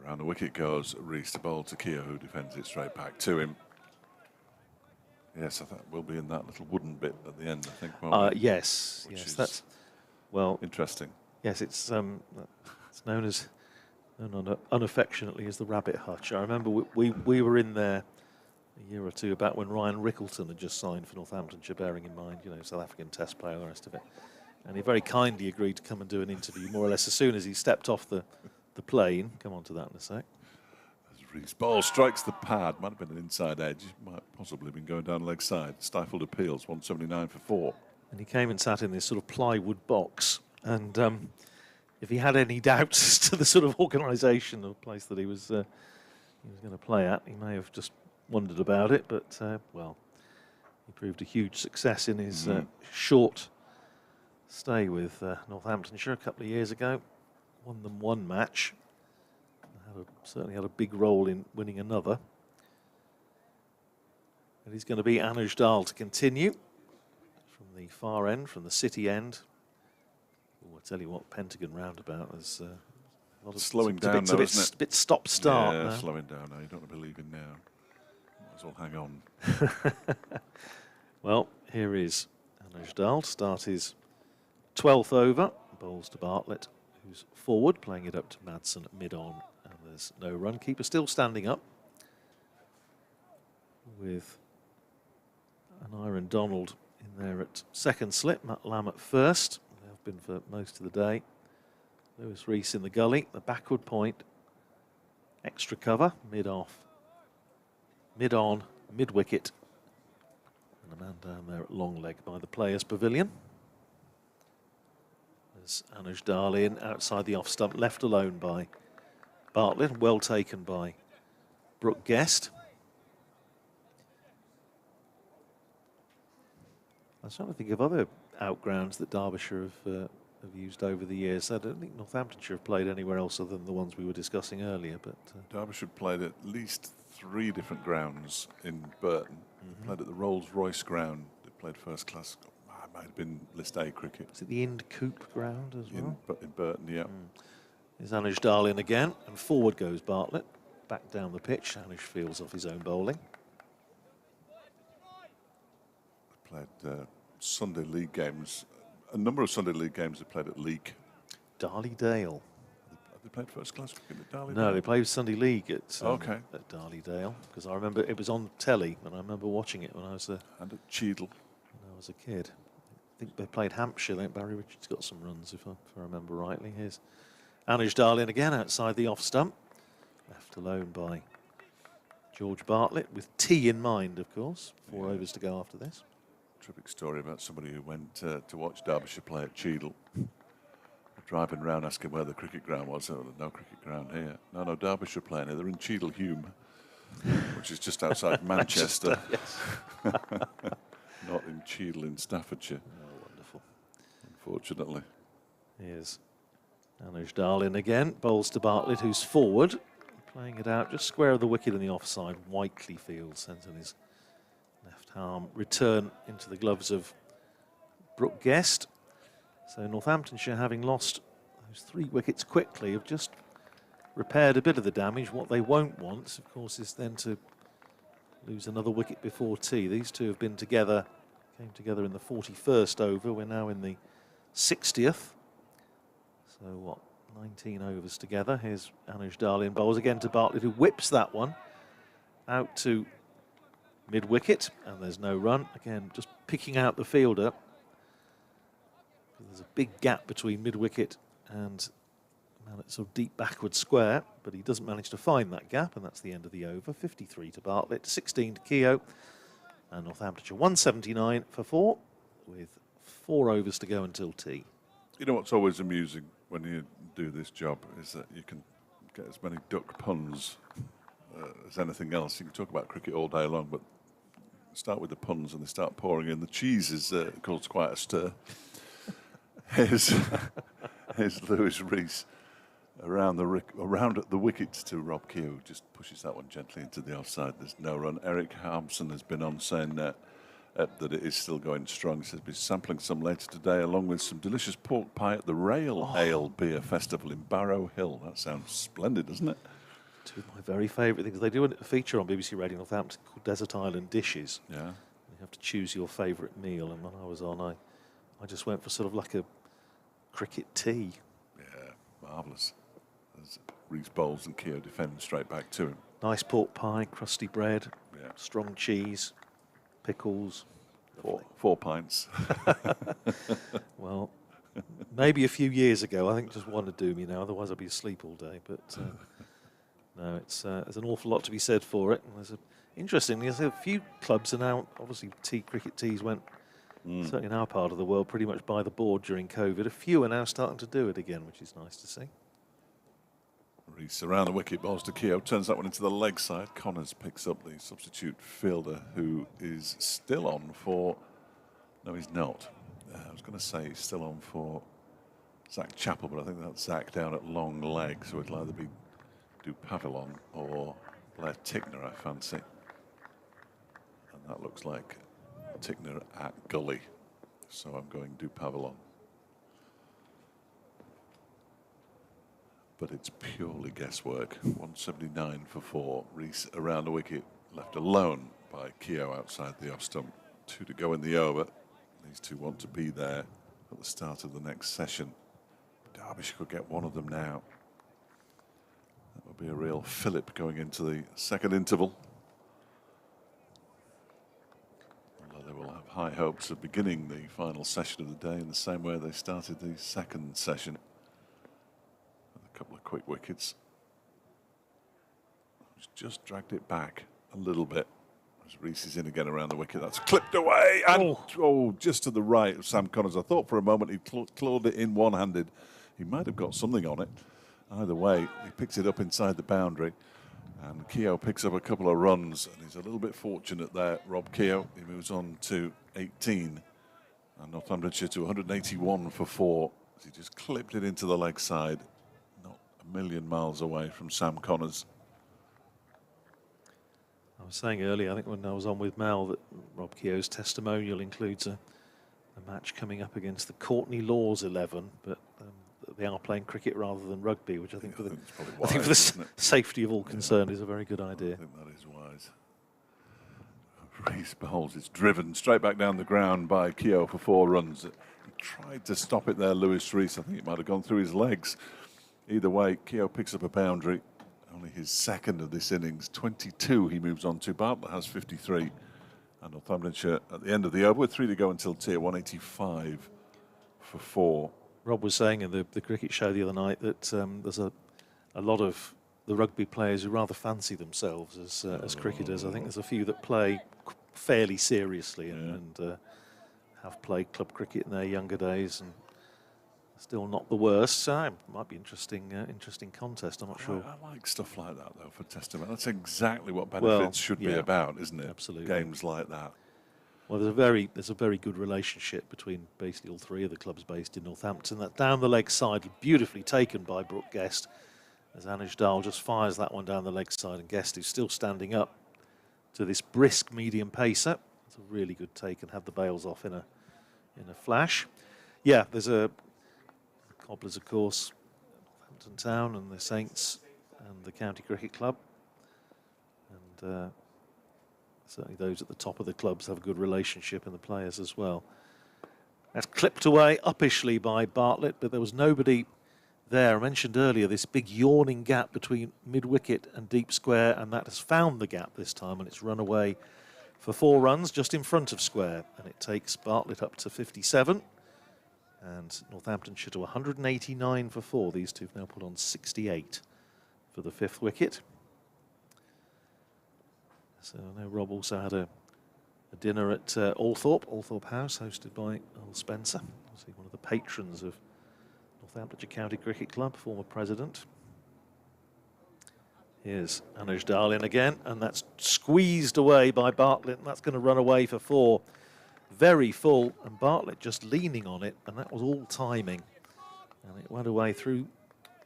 Around the wicket goes Rees, the ball to Keogh, who defends it straight back to him. Yes, I think we'll be in that little wooden bit at the end, I think. won't we? Yes, Which yes, is that's well. Interesting. Yes, it's known unaffectionately as the rabbit hutch. I remember we were in there a year or two back when Ryan Rickleton had just signed for Northamptonshire, bearing in mind, South African Test player, the rest of it. And he very kindly agreed to come and do an interview more or less as soon as he stepped off the plane. Come on to that in a sec. As Rees' ball strikes the pad, might have been an inside edge, might possibly have been going down leg side. Stifled appeals, 179 for 4. And he came and sat in this sort of plywood box. And if he had any doubts as to the sort of organisation of place that he was going to play at, he may have just wondered about it. But, well, he proved a huge success in his short stay with Northamptonshire a couple of years ago. Won them one match. Certainly had a big role in winning another. And he's going to be Anuj Dal to continue from the far end, from the city end. Oh, I tell you what, Pentagon roundabout is a lot of Slowing down now, isn't it? Bit stop-start. Yeah, now. slowing down now. You don't want to be leaving now. Might as well hang on. Well, here is Anuj Dal to start his 12th over. Bowls to Bartlett, who's forward, playing it up to Madsen mid-on. And there's no run. Keeper still standing up with an Aaron Donald in there at second slip. Matt Lamb at first. They have been for most of the day. Lewis Rees in the gully. The backward point. Extra cover. Mid-off. Mid-on. Mid-wicket. And a man down there at long leg by the Players' Pavilion. There's Anuj Dal in outside the off-stump, left alone by Bartlett. Well taken by Brooke Guest. I'm trying to think of other outgrounds that Derbyshire have used over the years. I don't think Northamptonshire have played anywhere else other than the ones we were discussing earlier. But Derbyshire played at least 3 different grounds in Burton. They played at the Rolls-Royce ground. They played first class. It might have been List A cricket. is it the Ind Coop ground as well? In Burton, yeah. There's Anuj Dal in again, and forward goes Bartlett. Back down the pitch. Anuj fields off his own bowling. Played Sunday League games. A number of Sunday League games they played at Leek. Darley Dale. Have they played first class cricket at Darley? No, they played Sunday League at Darley Dale, because I remember it was on telly, and I remember watching it when I was And at Cheadle. a kid. I think they played Hampshire. I think Barry Richards got some runs, if I remember rightly. Here's Anuj Dal in again outside the off stump. left alone by George Bartlett, with tea in mind, of course. 4 overs to go after this. Terrific story about somebody who went to watch Derbyshire play at Cheadle. Driving round asking where the cricket ground was. Oh, no cricket ground here. No, Derbyshire playing here. They're in Cheadle Hume, which is just outside Manchester. Yes. Not in Cheadle in Staffordshire. Oh, wonderful. Unfortunately. Here's Anuj Darlin again. Bowls to Bartlett, who's forward. Playing it out just square of the wicket in the offside. Whiteley field sends on his left arm. Return into the gloves of Brooke Guest. So Northamptonshire, having lost those 3 wickets quickly, have just repaired a bit of the damage. What they won't want, of course, is then to lose another wicket before tea. These two have been together, came together in the 41st over. We're now in the 60th. So what, 19 overs together. Here's Anuj Darlin bowls again to Bartlett, who whips that one out to mid-wicket, and there's no run. Again, just picking out the fielder. There's a big gap between mid-wicket and sort of deep backward square, but he doesn't manage to find that gap, and that's the end of the over. 53 to Bartlett, 16 to Keogh, and Northamptonshire 179 for 4, with 4 overs to go until tea. You know what's always amusing when you do this job is that you can get as many duck puns as anything else. You can talk about cricket all day long, but start with the puns and they start pouring in. The cheese is caused quite a stir. Here's Lewis Rees around the wickets to Rob Keogh, just pushes that one gently into the offside. There's no run. Eric Harmson has been on saying that it is still going strong. He says he's sampling some later today, along with some delicious pork pie at the Rail Ale Beer Festival in Barrow Hill. That sounds splendid, doesn't it? Two of my very favourite things. They do a feature on BBC Radio Northampton called Desert Island Dishes. Yeah. You have to choose your favourite meal, and when I was on, I just went for sort of like a cricket tea. Yeah, marvellous. There's Rees bowls and Keogh defending straight back to him. Nice pork pie, crusty bread, Yeah. strong cheese, pickles. 4 pints. Well, maybe a few years ago, I think just one would do me now, otherwise I'd be asleep all day. But no, there's an awful lot to be said for it. And interestingly, there's a few clubs are now, obviously cricket teas went, certainly in our part of the world, pretty much by the board during COVID. A few are now starting to do it again, which is nice to see. Rees around the wicket, balls to Keogh, turns that one into the leg side. Connors picks up the substitute fielder, who is still on for... No, he's not. I was going to say he's still on for Zach Chappell, but I think that's Zach down at long leg, so it'll either be Pavillon or Blair Tickner, I fancy. And that looks like Tickner at Gully, so I'm going Pavillon. But it's purely guesswork. 179 for 4. Rees around the wicket, left alone by Keogh outside the off stump. 2 to go in the over. These two want to be there at the start of the next session. Derbyshire could get one of them now. That would be a real fillip going into the second interval. Although they will have high hopes of beginning the final session of the day in the same way they started the second session. A couple of quick wickets. He's just dragged it back a little bit. As Rees is in again around the wicket, that's clipped away and just to the right of Sam Connors. I thought for a moment he clawed it in one-handed. He might have got something on it. Either way, he picks it up inside the boundary, and Keogh picks up a couple of runs, and he's a little bit fortunate there. Rob Keogh, he moves on to 18, and Northamptonshire to 181 for 4. He just clipped it into the leg side. Not a million miles away from Sam Connors. I was saying earlier, I think when I was on with Mal, that Rob Keogh's testimonial includes a match coming up against the Courtney Laws 11, but they are playing cricket rather than rugby, which I think for the safety of all concerned is a very good idea. I think that is wise. Rees bowls, it's driven straight back down the ground by Keogh for 4 runs. He tried to stop it there, Lewis Rees. I think it might have gone through his legs. Either way, Keogh picks up a boundary. Only his second of this innings. 22 he moves on to. Bartlett has 53. And Northamptonshire at the end of the over with 3 to go until tea, 185 for 4. Rob was saying in the cricket show the other night that there's a lot of the rugby players who rather fancy themselves as cricketers. I think there's a few that play fairly seriously and have played club cricket in their younger days and still not the worst. So it might be interesting contest. I'm not sure. I like stuff like that though for Testament. That's exactly what benefits should be about, isn't it? Absolutely. Games like that. Well, there's a very good relationship between basically all three of the clubs based in Northampton. That down the leg side, beautifully taken by Brooke Guest, as Anuj Dal just fires that one down the leg side, and Guest, who's still standing up to this brisk medium pacer. It's a really good take and had the bails off in a flash. Yeah, there's a Cobblers, of course, Northampton Town and the Saints and the County Cricket Club, and certainly those at the top of the clubs have a good relationship, and the players as well. That's clipped away uppishly by Bartlett, but there was nobody there. I mentioned earlier this big yawning gap between mid-wicket and deep square, and that has found the gap this time, and it's run away for 4 runs just in front of square, and it takes Bartlett up to 57, and Northamptonshire to 189 for 4. These two have now put on 68 for the 5th wicket. So I know Rob also had a dinner at Althorpe House, hosted by Earl Spencer, obviously one of the patrons of Northamptonshire County Cricket Club, former president. Here's Anuj Dal in again, and that's squeezed away by Bartlett, and that's going to run away for 4. Very full, and Bartlett just leaning on it, and that was all timing. And it went away through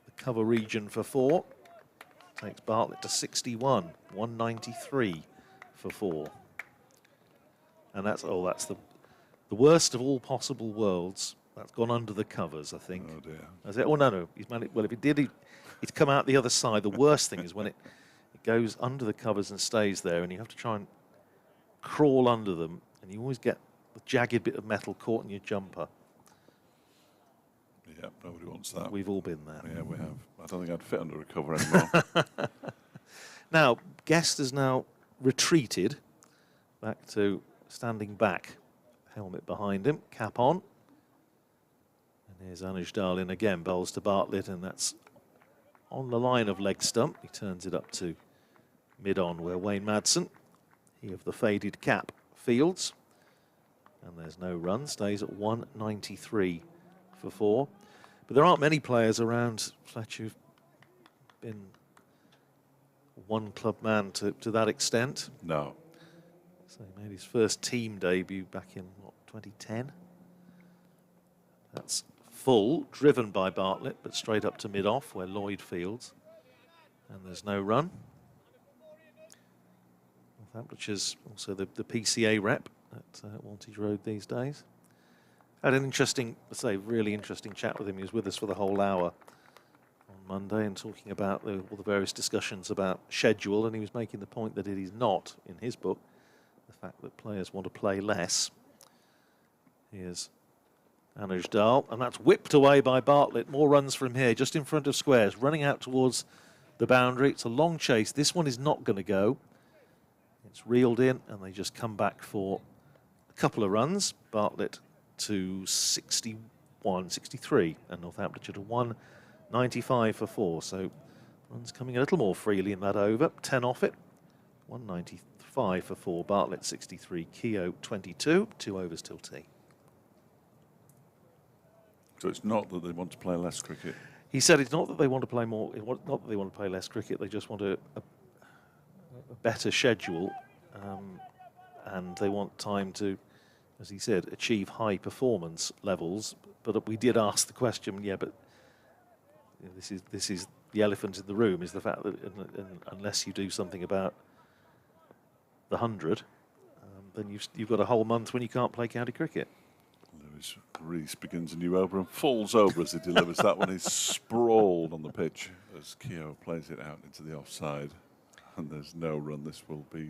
the cover region for 4. Takes Bartlett to 61, 193 for 4. And that's the worst of all possible worlds. That's gone under the covers, I think. Oh dear. Is it? Oh no. He's managed, well, if it did, it's come out the other side. The worst thing is when it goes under the covers and stays there, and you have to try and crawl under them, and you always get the jagged bit of metal caught in your jumper. Yeah, nobody wants that. We've all been there. Yeah, we have. I don't think I'd fit under a cover anymore. Now, Guest has now retreated back to standing back. Helmet behind him, cap on. And here's Anuj Dal in again, bowls to Bartlett, and that's on the line of leg stump. He turns it up to mid-on, where Wayne Madsen, he of the faded cap, fields. And there's no run, stays at 193 for 4. But there aren't many players around, Fletcher, who've been one club man to that extent. No. So he made his first team debut back in, 2010? That's full, driven by Bartlett, but straight up to mid-off, where Lloyd fields. And there's no run. Northamptonshire's also the PCA rep at Wantage Road these days. Had an interesting, really interesting chat with him. He was with us for the whole hour on Monday and talking about all the various discussions about schedule, and he was making the point that it is not, in his book, the fact that players want to play less. Here's Anuj Dal, and that's whipped away by Bartlett. More runs from here, just in front of squares, running out towards the boundary. It's a long chase. This one is not going to go. It's reeled in, and they just come back for a couple of runs. Bartlett to 61, 63, and Northamptonshire to 195 for 4. So runs coming a little more freely in that over. 10 off it. 195 for 4. Bartlett 63, Keogh 22. 2 overs till tea. So it's not that they want to play less cricket. He said it's not that they want to play more. Not that they want to play less cricket. They just want a better schedule, and they want time to, as he said, achieve high performance levels. But we did ask the question, yeah, but you know, this is the elephant in the room, is the fact that unless you do something about the 100, then you've got a whole month when you can't play county cricket. Lewis Rees begins a new over and falls over as he delivers that one. He's sprawled on the pitch as Keogh plays it out into the offside. And there's no run. This will be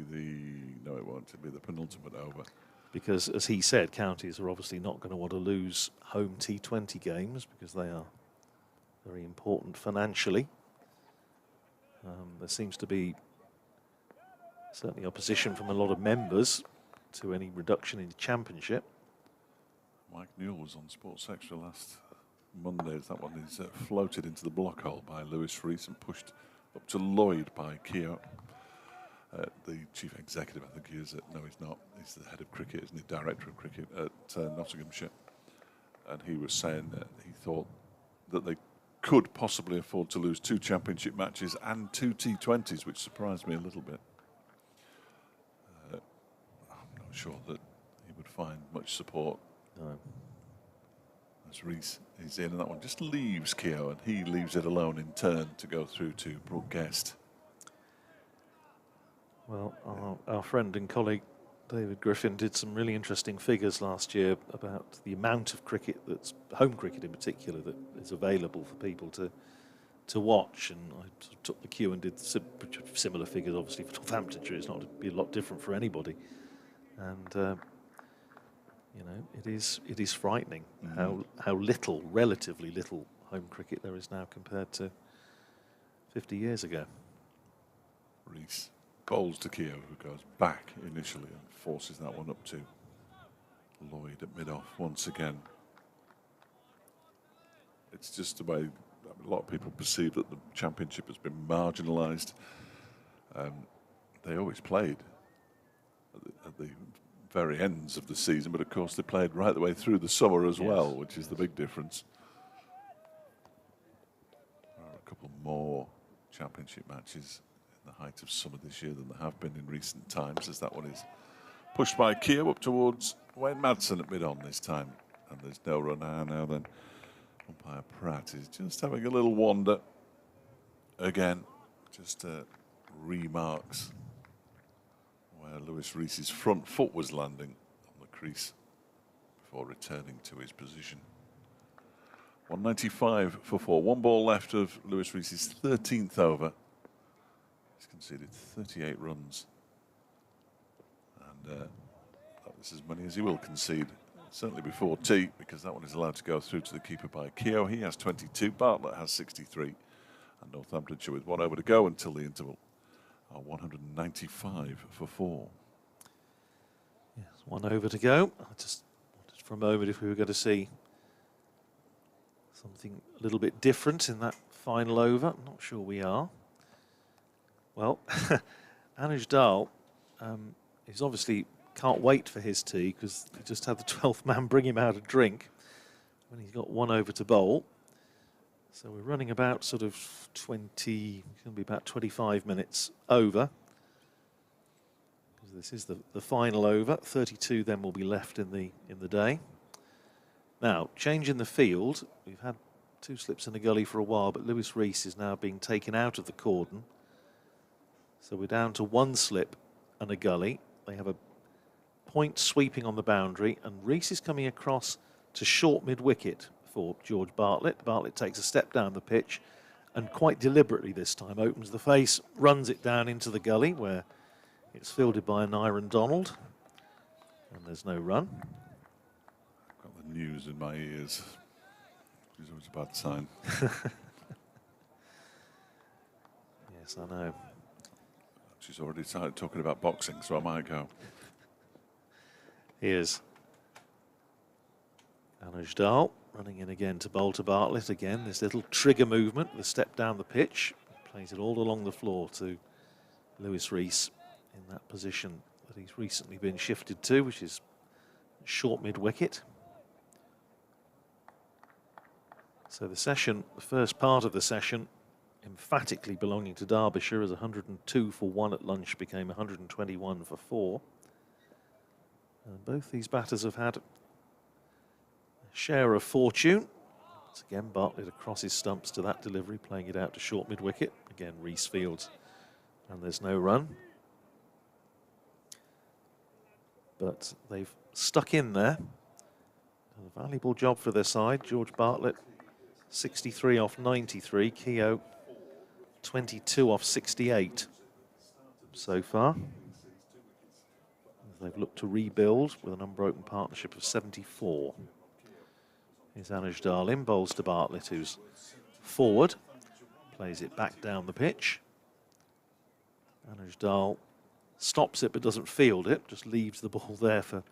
no, it won't. It'll be the penultimate over. Because, as he said, counties are obviously not going to want to lose home T20 games because they are very important financially. There seems to be certainly opposition from a lot of members to any reduction in the championship. Mike Newell was on Sports Extra last Monday. That one is floated into the block hole by Lewis Rees and pushed up to Lloyd by Keogh. The chief executive, I think he is. No, he's not. He's the head of cricket, isn't he? Director of cricket at Nottinghamshire. And he was saying that he thought that they could possibly afford to lose 2 championship matches and 2 T20s, which surprised me a little bit. I'm not sure that he would find much support. No. As Rees is in, and that one just leaves Keogh, and he leaves it alone in turn to go through to Brooke Guest. Well, our friend and colleague David Griffin did some really interesting figures last year about the amount of cricket, that's home cricket in particular, that is available for people to watch. And I sort of took the cue and did similar figures. Obviously, for Northamptonshire, it's not to be a lot different for anybody. And you know, it is frightening how little, relatively little, home cricket there is now compared to 50 years ago. Rees bowls to Keogh, who goes back initially and forces that one up to Lloyd at mid-off once again. It's just the way a lot of people perceive that the championship has been marginalised. They always played at the very ends of the season, but of course they played right the way through the summer as well, which is the big difference. There are a couple more championship matches in the height of summer this year than there have been in recent times, as that one is pushed by Keogh up towards Wayne Madsen at mid-on this time. And there's no run now then. Umpire Pratt is just having a little wander again, just remarks where Lewis Rees's front foot was landing on the crease before returning to his position. 195 for 4. 1 ball left of Lewis Rees's 13th over. He's conceded 38 runs. And that was as many as he will concede, certainly before tea, because that one is allowed to go through to the keeper by Keogh. He has 22, Bartlett has 63. And Northamptonshire with 1 over to go until the interval are 195 for 4. Yes, 1 over to go. I just wanted for a moment if we were going to see something a little bit different in that final over. I'm not sure we are. Well, Anuj Dal is obviously can't wait for his tea because he just had the 12th man bring him out a drink when he's got 1 over to bowl. So we're running about sort of 20, it's going to be about 25 minutes over. Because this is the final over. 32 then will be left in the day. Now, change in the field. We've had 2 slips in the gully for a while, but Lewis Rees is now being taken out of the cordon. So we're down to 1 slip and a gully. They have a point sweeping on the boundary, and Rees is coming across to short mid-wicket for George Bartlett. Bartlett takes a step down the pitch and quite deliberately this time opens the face, runs it down into the gully where it's fielded by an Iron Donald, and there's no run. I've got the news in my ears, which is always a bad sign. Yes, I know. She's already started talking about boxing, so I might go. Here's Anuj Dal running in again to bowl to Bartlett again. This little trigger movement, the step down the pitch, plays it all along the floor to Lewis Rees in that position that he's recently been shifted to, which is short mid-wicket. So the session, the first part of the session, emphatically belonging to Derbyshire, as 102 for 1 at lunch became 121 for 4. And both these batters have had a share of fortune. Once again, Bartlett across his stumps to that delivery, playing it out to short mid-wicket. Again, Rees fields, and there's no run. But they've stuck in there. Done a valuable job for their side. George Bartlett, 63 off 93. Keogh, 22 off 68 so far. They've looked to rebuild with an unbroken partnership of 74. Here's Anuj Dal in, bowls to Bartlett, who's forward, plays it back down the pitch. Anuj Dal stops it but doesn't field it, just leaves the ball there for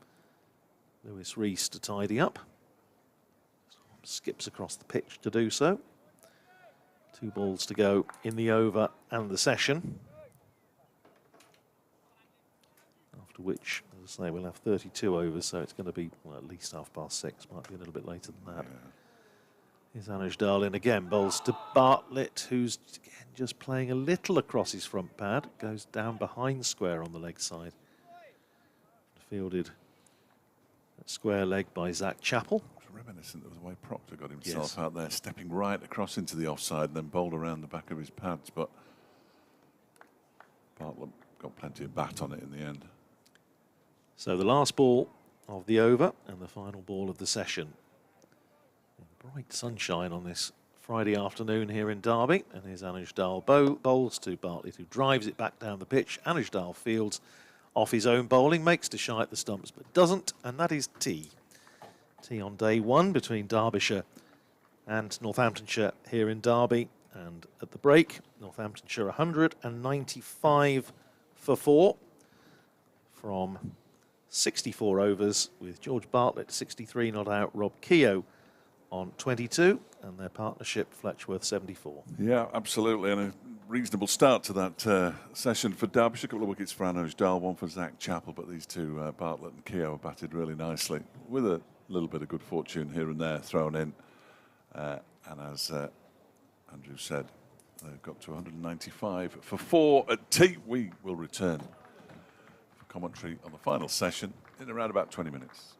Lewis Rees to tidy up. Skips across the pitch to do so. 2 balls to go in the over and the session. After which, as I say, we'll have 32 overs, so it's going to be well, at least 6:30. Might be a little bit later than that. Here's Anuj Darlin again, bowls to Bartlett, who's again just playing a little across his front pad. Goes down behind square on the leg side. Fielded at square leg by Zach Chappell. It's reminiscent of the way Proctor got himself out there, stepping right across into the offside and then bowled around the back of his pads. But Bartlett got plenty of bat on it in the end. So the last ball of the over and the final ball of the session. Bright sunshine on this Friday afternoon here in Derby. And here's Anuj Dal bowls to Bartlett, who drives it back down the pitch. Anuj Dal fields off his own bowling, makes to shy at the stumps, but doesn't, and that is tea. Tea on day 1 between Derbyshire and Northamptonshire here in Derby. And at the break, Northamptonshire 195 for 4 from 64 overs, with George Bartlett 63 not out, Rob Keogh on 22, and their partnership Fletchworth 74. Yeah, absolutely, and a reasonable start to that session for Derbyshire. A couple of wickets for Anuj Dal, one for Zach Chappell, but these two, Bartlett and Keogh, batted really nicely with a little bit of good fortune here and there thrown in. And as Andrew said, they've got to 195 for 4 at tea. We will return for commentary on the final session in around about 20 minutes.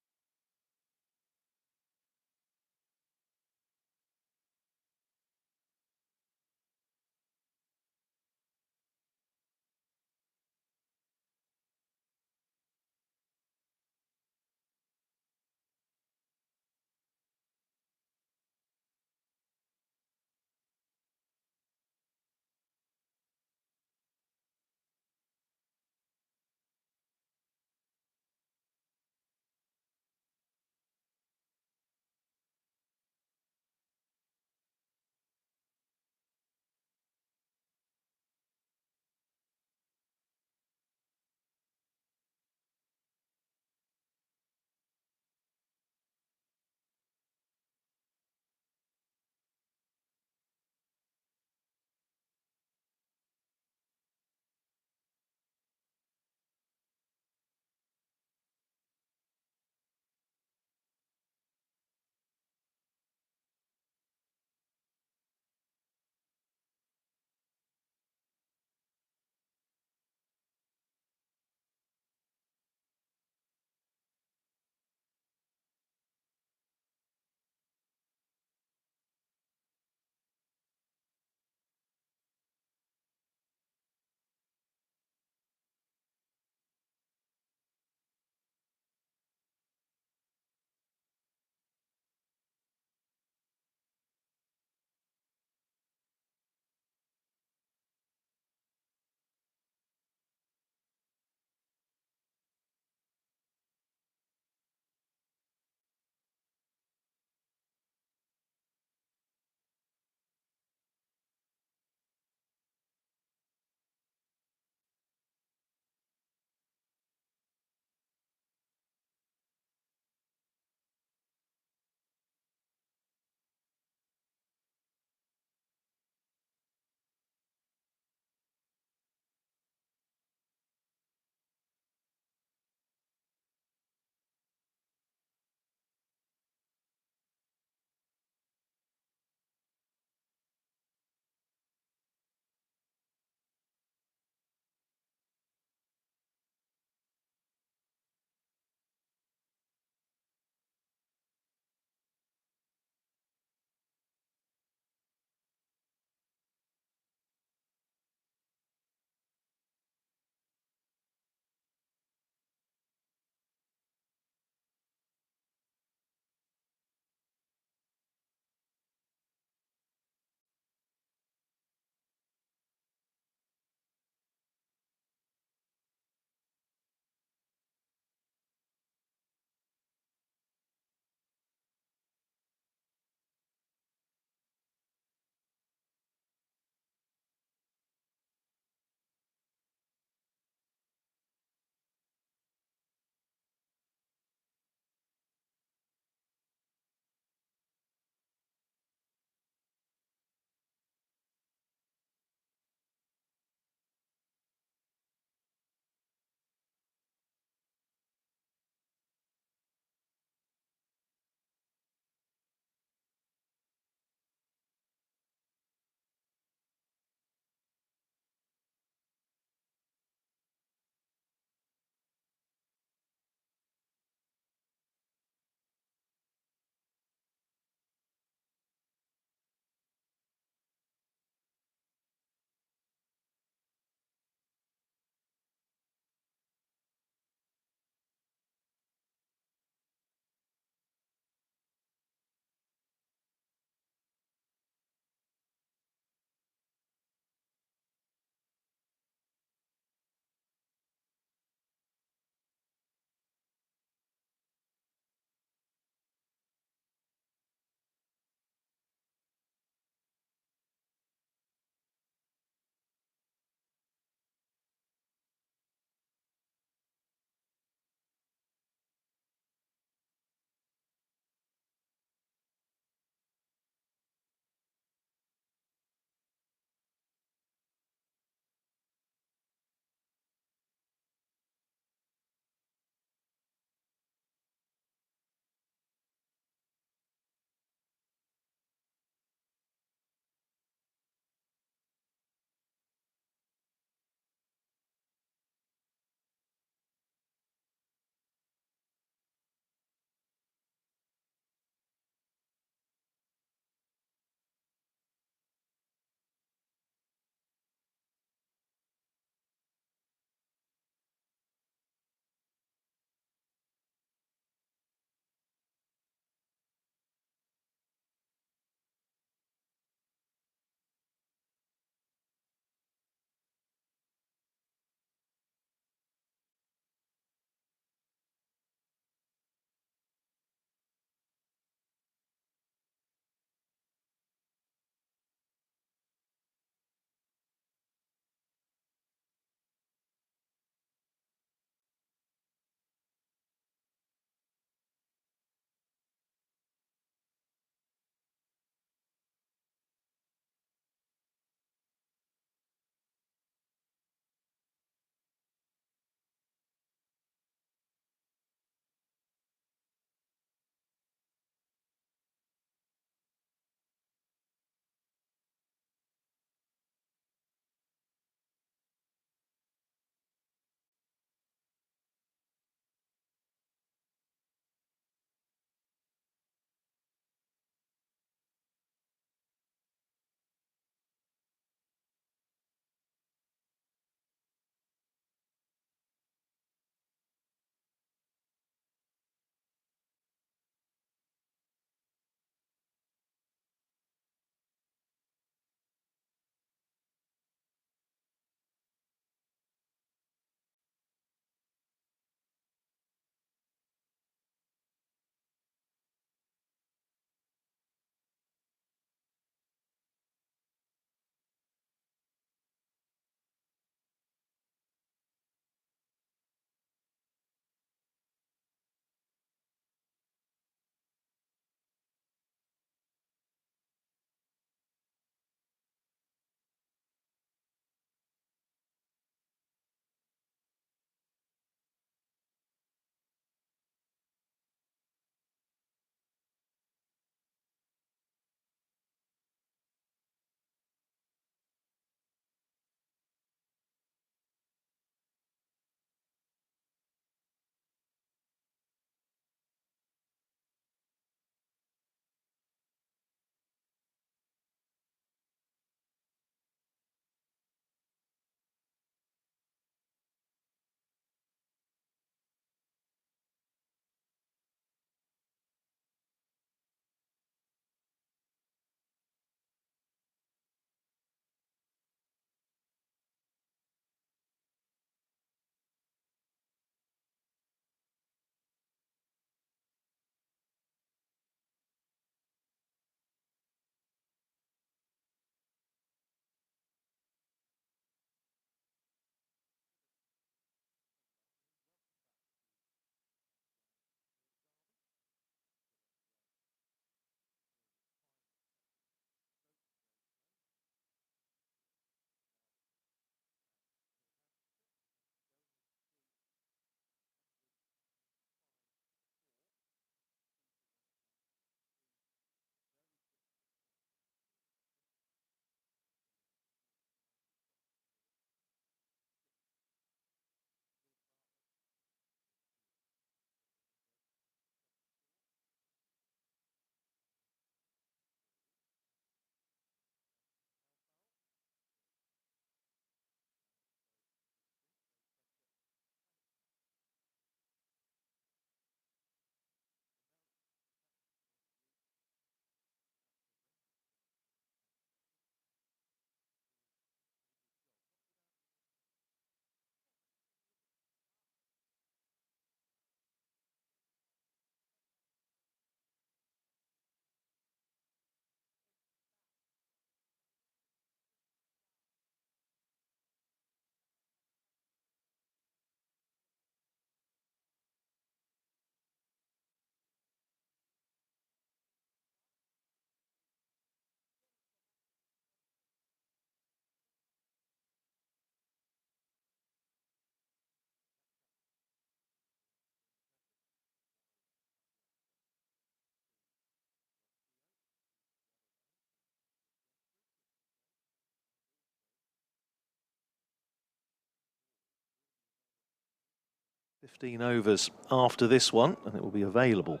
15 overs after this one, and it will be available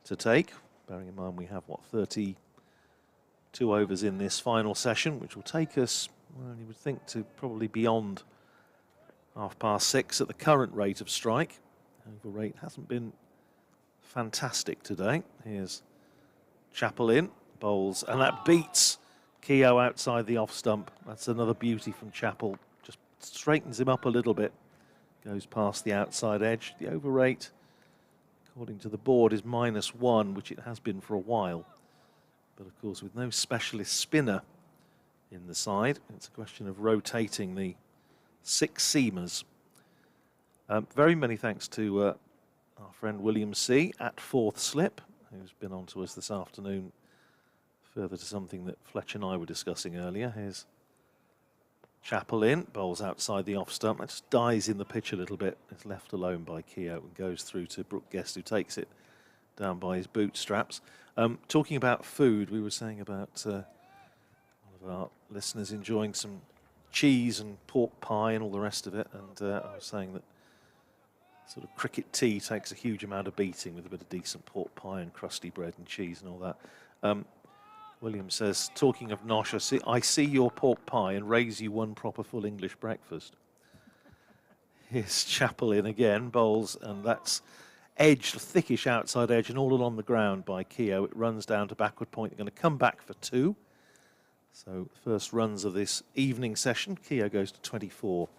to take. Bearing in mind we have, 32 overs in this final session, which will take us, well, you would think, to probably beyond 6:30 at the current rate of strike. Over rate hasn't been fantastic today. Here's Chappell in, bowls, and that beats Keogh outside the off stump. That's another beauty from Chappell. Just straightens him up a little bit. Goes past the outside edge. The over rate, according to the board, is -1, which it has been for a while. But of course, with no specialist spinner in the side, it's a question of rotating the 6 seamers. Very many thanks to our friend William C. at 4th slip, who's been on to us this afternoon, further to something that Fletch and I were discussing earlier. Here's Chappell in, bowls outside the off stump. That just dies in the pitch a little bit. It's left alone by Keogh and goes through to Brooke Guest, who takes it down by his bootstraps. Talking about food, we were saying about one of our listeners enjoying some cheese and pork pie and all the rest of it, and I was saying that sort of cricket tea takes a huge amount of beating with a bit of decent pork pie and crusty bread and cheese and all that. William says, talking of nosh, I see your pork pie and raise you one proper full English breakfast. Here's Chappell in again, bowls, and that's edged, thickish outside edge and all along the ground by Keogh. It runs down to backward point. They're going to come back for 2. So first runs of this evening session, Keogh goes to 24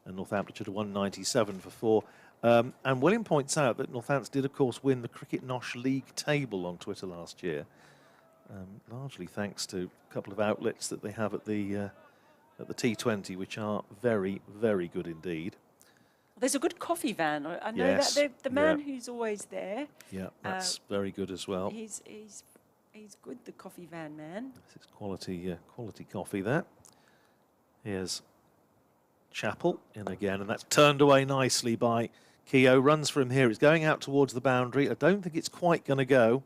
and Northamptonshire to 197 for 4. And William points out that Northants did, of course, win the Cricket Nosh League table on Twitter last year, largely thanks to a couple of outlets that they have at the T20, which are very, very good indeed. There's a good coffee van. I know Yes. that the man who's always there. Yeah, that's very good as well. He's good, the coffee van man. This is quality coffee there. Here's Chappell in again, and that's turned away nicely by Keogh. Runs for him here. It's going out towards the boundary. I don't think it's quite going to go.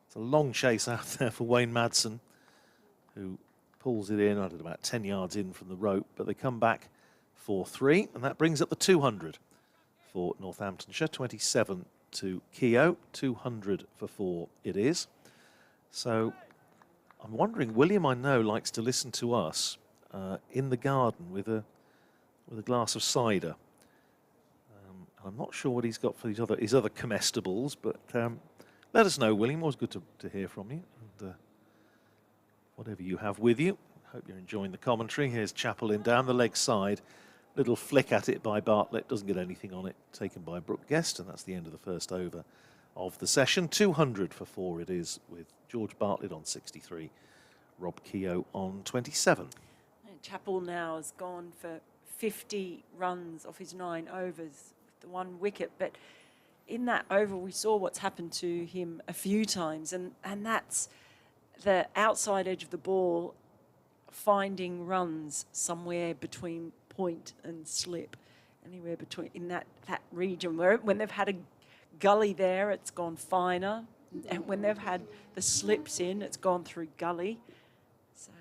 It's a long chase out there for Wayne Madsen, who pulls it in, I don't know, about 10 yards in from the rope, but they come back for 3, and that brings up the 200 for Northamptonshire. 27 to Keogh, 200 for 4 it is. So I'm wondering, William, I know, likes to listen to us in the garden with a glass of cider. I'm not sure what he's got for his other comestibles, but let us know, William. Always good to hear from you. And whatever you have with you, hope you're enjoying the commentary. Here's Chappell in down the leg side. Little flick at it by Bartlett, doesn't get anything on it, taken by Brooke Guest, and that's the end of the first over of the session. 200 for 4 it is, with George Bartlett on 63, Rob Keogh on 27. And Chappell now has gone for 50 runs off his 9 overs with the 1 wicket, but in that over we saw what's happened to him a few times, and that's the outside edge of the ball finding runs somewhere between point and slip, anywhere between in that region where when they've had a gully there, it's gone finer, and when they've had the slips in, it's gone through gully. So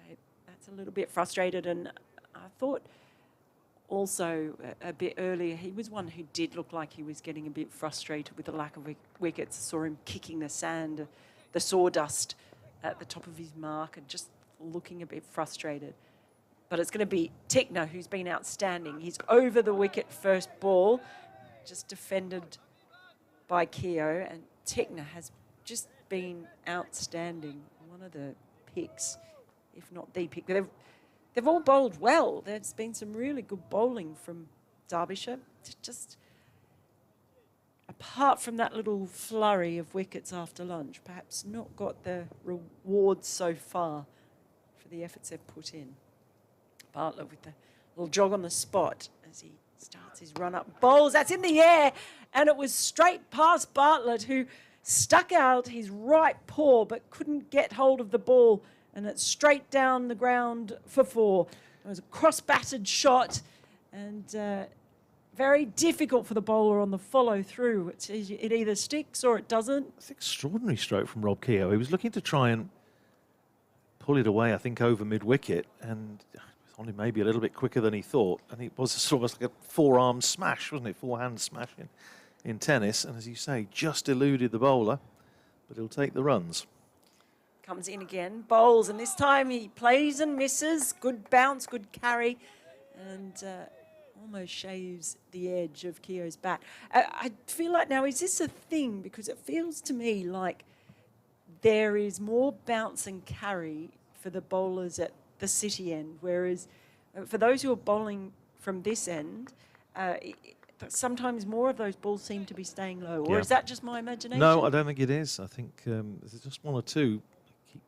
that's a little bit frustrated. And I thought also a bit earlier, he was one who did look like he was getting a bit frustrated with the lack of wickets. I saw him kicking the sand, the sawdust at the top of his mark, and just looking a bit frustrated. But it's going to be Tickner, who's been outstanding. He's over the wicket first ball, just defended by Keogh, and Tickner has just been outstanding. One of the picks, if not the pick. They've all bowled well. There's been some really good bowling from Derbyshire. Just apart from that little flurry of wickets after lunch, perhaps not got the rewards so far for the efforts they've put in. Bartlett with the little jog on the spot as he starts his run-up. Bowls, that's in the air, and it was straight past Bartlett, who stuck out his right paw but couldn't get hold of the ball, and it's straight down the ground for 4. It was a cross-battered shot, and very difficult for the bowler on the follow-through. It either sticks or it doesn't. It's an extraordinary stroke from Rob Keogh. He was looking to try and pull it away, I think, over mid-wicket, and it was only maybe a little bit quicker than he thought, and it was sort of like a forearm smash, wasn't it? Forehand smash in tennis, and as you say, just eluded the bowler, but he'll take the runs. Comes in again, bowls, and this time he plays and misses. Good bounce, good carry, and almost shaves the edge of Keogh's bat. I feel like now, is this a thing? Because it feels to me like there is more bounce and carry for the bowlers at the City end, whereas for those who are bowling from this end, sometimes more of those balls seem to be staying low. Or is that just my imagination? No, I don't think it is. I think there's just one or two. Keep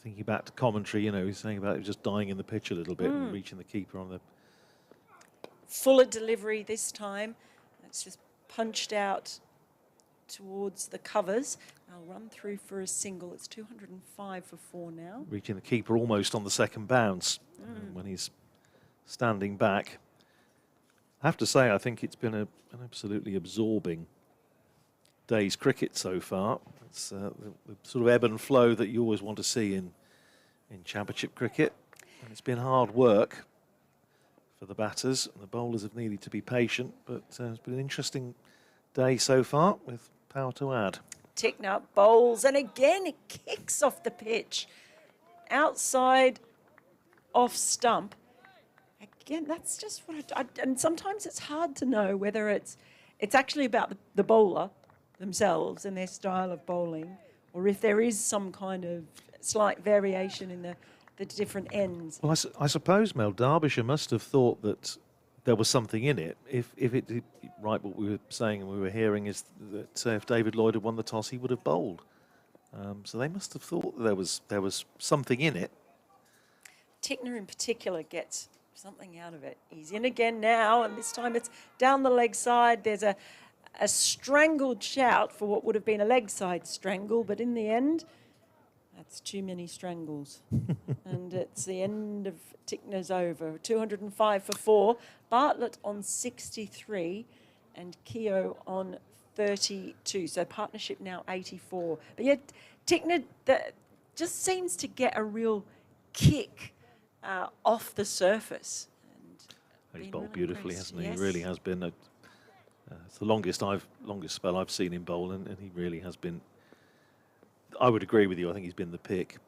thinking back to commentary, you know, he's saying about it just dying in the pitch a little bit and reaching the keeper on the... Fuller delivery this time. It's just punched out towards the covers. I'll run through for a single. It's 205 for 4 now. Reaching the keeper almost on the second bounce when he's standing back. I have to say, I think it's been an absolutely absorbing day's cricket so far. It's the sort of ebb and flow that you always want to see in championship cricket. And it's been hard work for the batters, and the bowlers have needed to be patient, but it's been an interesting day so far with power to add. Tickner bowls, and again it kicks off the pitch. Outside, off stump. Again, that's just what and sometimes it's hard to know whether it's actually about the bowler themselves and their style of bowling, or if there is some kind of slight variation in the different ends. Well, I suppose, Mel, Derbyshire must have thought that there was something in it. If it right, what we were saying and we were hearing is that if David Lloyd had won the toss, he would have bowled. So they must have thought that there was something in it. Tickner in particular gets something out of it. He's in again now, and this time it's down the leg side. There's a strangled shout for what would have been a leg side strangle, but in the end, that's too many strangles. And it's the end of Tickner's over. 205 for 4. Bartlett on 63 and Keogh on 32. So partnership now 84. But yet Tickner just seems to get a real kick off the surface. And he's bowled really beautifully, impressed. hasn't he? Yes. He really has been. It's the longest spell I've seen him bowl, and he really has been. I would agree with you. I think he's been the pick.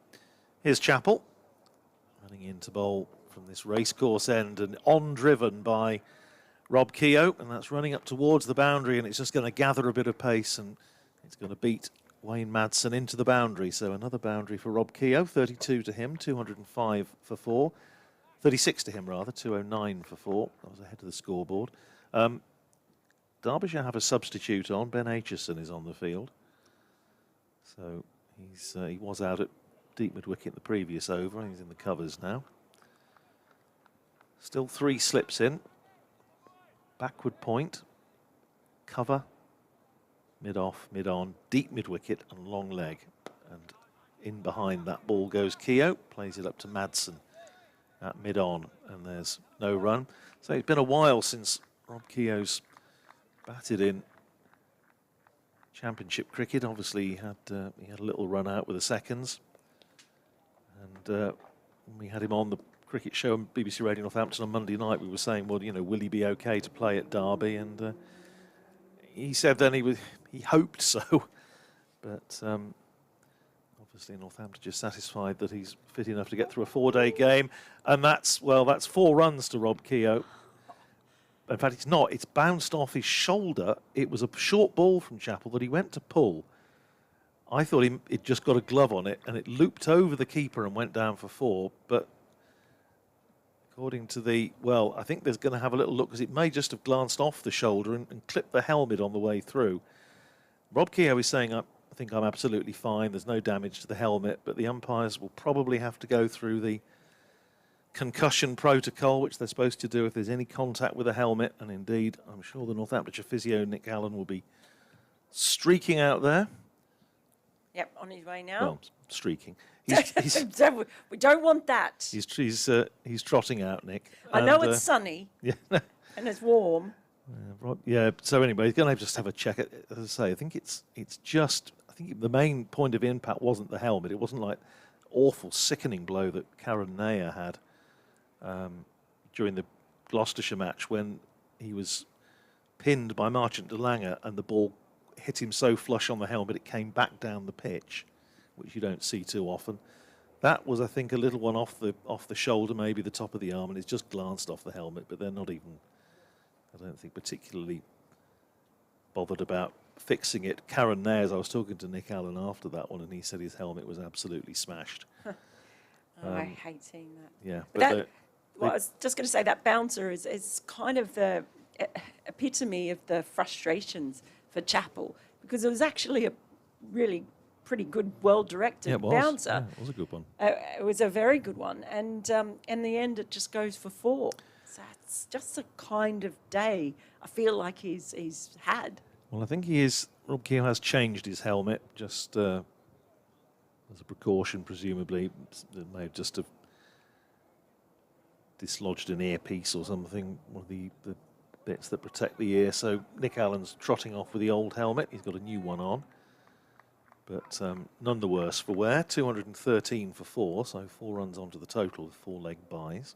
Here's Chappell running in to bowl from this racecourse end and on-driven by Rob Keogh, and that's running up towards the boundary, and it's just going to gather a bit of pace, and it's going to beat Wayne Madsen into the boundary. So another boundary for Rob Keogh, 32 to him, 205 for 4. 36 to him, rather, 209 for 4. That was ahead of the scoreboard. Derbyshire have a substitute on. Ben Aitchison is on the field. So he was out at deep mid-wicket the previous over, and he's in the covers now. Still 3 slips in. Backward point, cover, mid-off, mid-on, deep mid-wicket and long leg. And in behind that ball goes Keogh, plays it up to Madsen at mid-on, and there's no run. So it's been a while since Rob Keogh's batted in championship cricket. Obviously, he had a little run out with the seconds, and we had him on the cricket show on BBC Radio Northampton on Monday night. We were saying, well, you know, will he be okay to play at Derby? And he said then he hoped so, but obviously Northampton just satisfied that he's fit enough to get through a 4-day game, and that's 4 runs to Rob Keogh. In fact, it's not. It's bounced off his shoulder. It was a short ball from Chappell that he went to pull. I thought it just got a glove on it, and it looped over the keeper and went down for 4. But according to I think there's going to have a little look, because it may just have glanced off the shoulder and clipped the helmet on the way through. Rob Keogh is saying, I think I'm absolutely fine. There's no damage to the helmet, but the umpires will probably have to go through the concussion protocol, which they're supposed to do if there's any contact with a helmet. And indeed, I'm sure the Northamptonshire physio, Nick Allen, will be streaking out there. Yep, on his way now. Well, streaking. We don't want that. He's trotting out, Nick. I know it's sunny. Yeah. And it's warm. Yeah. So anyway, he's going to just have a check. As I say, I think I think the main point of impact wasn't the helmet. It wasn't like awful, sickening blow that Karen Nair had. during the Gloucestershire match when he was pinned by Marchant de Lange and the ball hit him so flush on the helmet it came back down the pitch, which you don't see too often. That was, I think, a little one off the shoulder, maybe the top of the arm, and it's just glanced off the helmet, but they're not even, I don't think, particularly bothered about fixing it. Karen Nares, I was talking to Nick Allen after that one, and he said his helmet was absolutely smashed. I hate seeing that. Yeah. But well, I was just going to say that bouncer is kind of the epitome of the frustrations for Chapel, because it was actually a really pretty good, well-directed bouncer. Yeah, it was a good one. It was a very good one, and in the end, it just goes for 4. So it's just a kind of day I feel like he's had. Well, I think he is. Rob Keogh has changed his helmet just as a precaution, presumably. It may have just have dislodged an earpiece or something, one of the bits that protect the ear. So Nick Allen's trotting off with the old helmet. He's got a new one on. But none the worse for wear. 213 for 4, so 4 runs onto the total with 4-leg buys.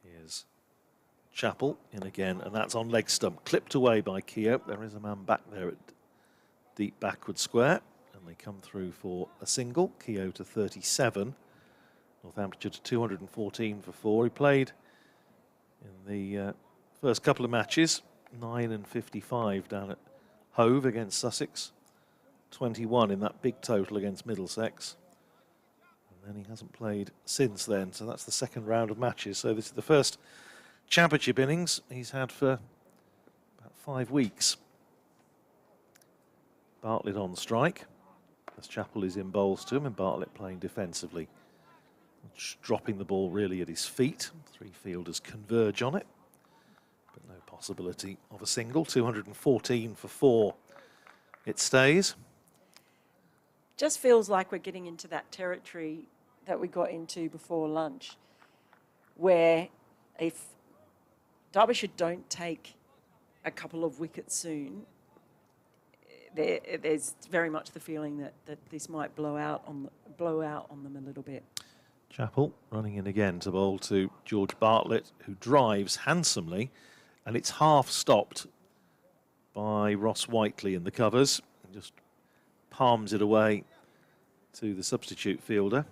Here's Chapel in again, and that's on leg stump. Clipped away by Keogh. There is a man back there at deep backward square, and they come through for a single. Keogh to 37. Northamptonshire to 214 for 4. He played in the first couple of matches, 9 and 55 down at Hove against Sussex. 21 in that big total against Middlesex. And then he hasn't played since then, so that's the second round of matches. So this is the first championship innings he's had for about 5 weeks. Bartlett on strike, as Chapel is in bowls to him, and Bartlett playing defensively. Dropping the ball really at his feet. 3 fielders converge on it, but no possibility of a single. 214 for 4. It stays. Just feels like we're getting into that territory that we got into before lunch, where if Derbyshire don't take a couple of wickets soon, there's very much the feeling that this might blow out on them a little bit. Chapel running in again to bowl to George Bartlett, who drives handsomely, and it's half stopped by Ross Whiteley in the covers, and just palms it away to the substitute fielder,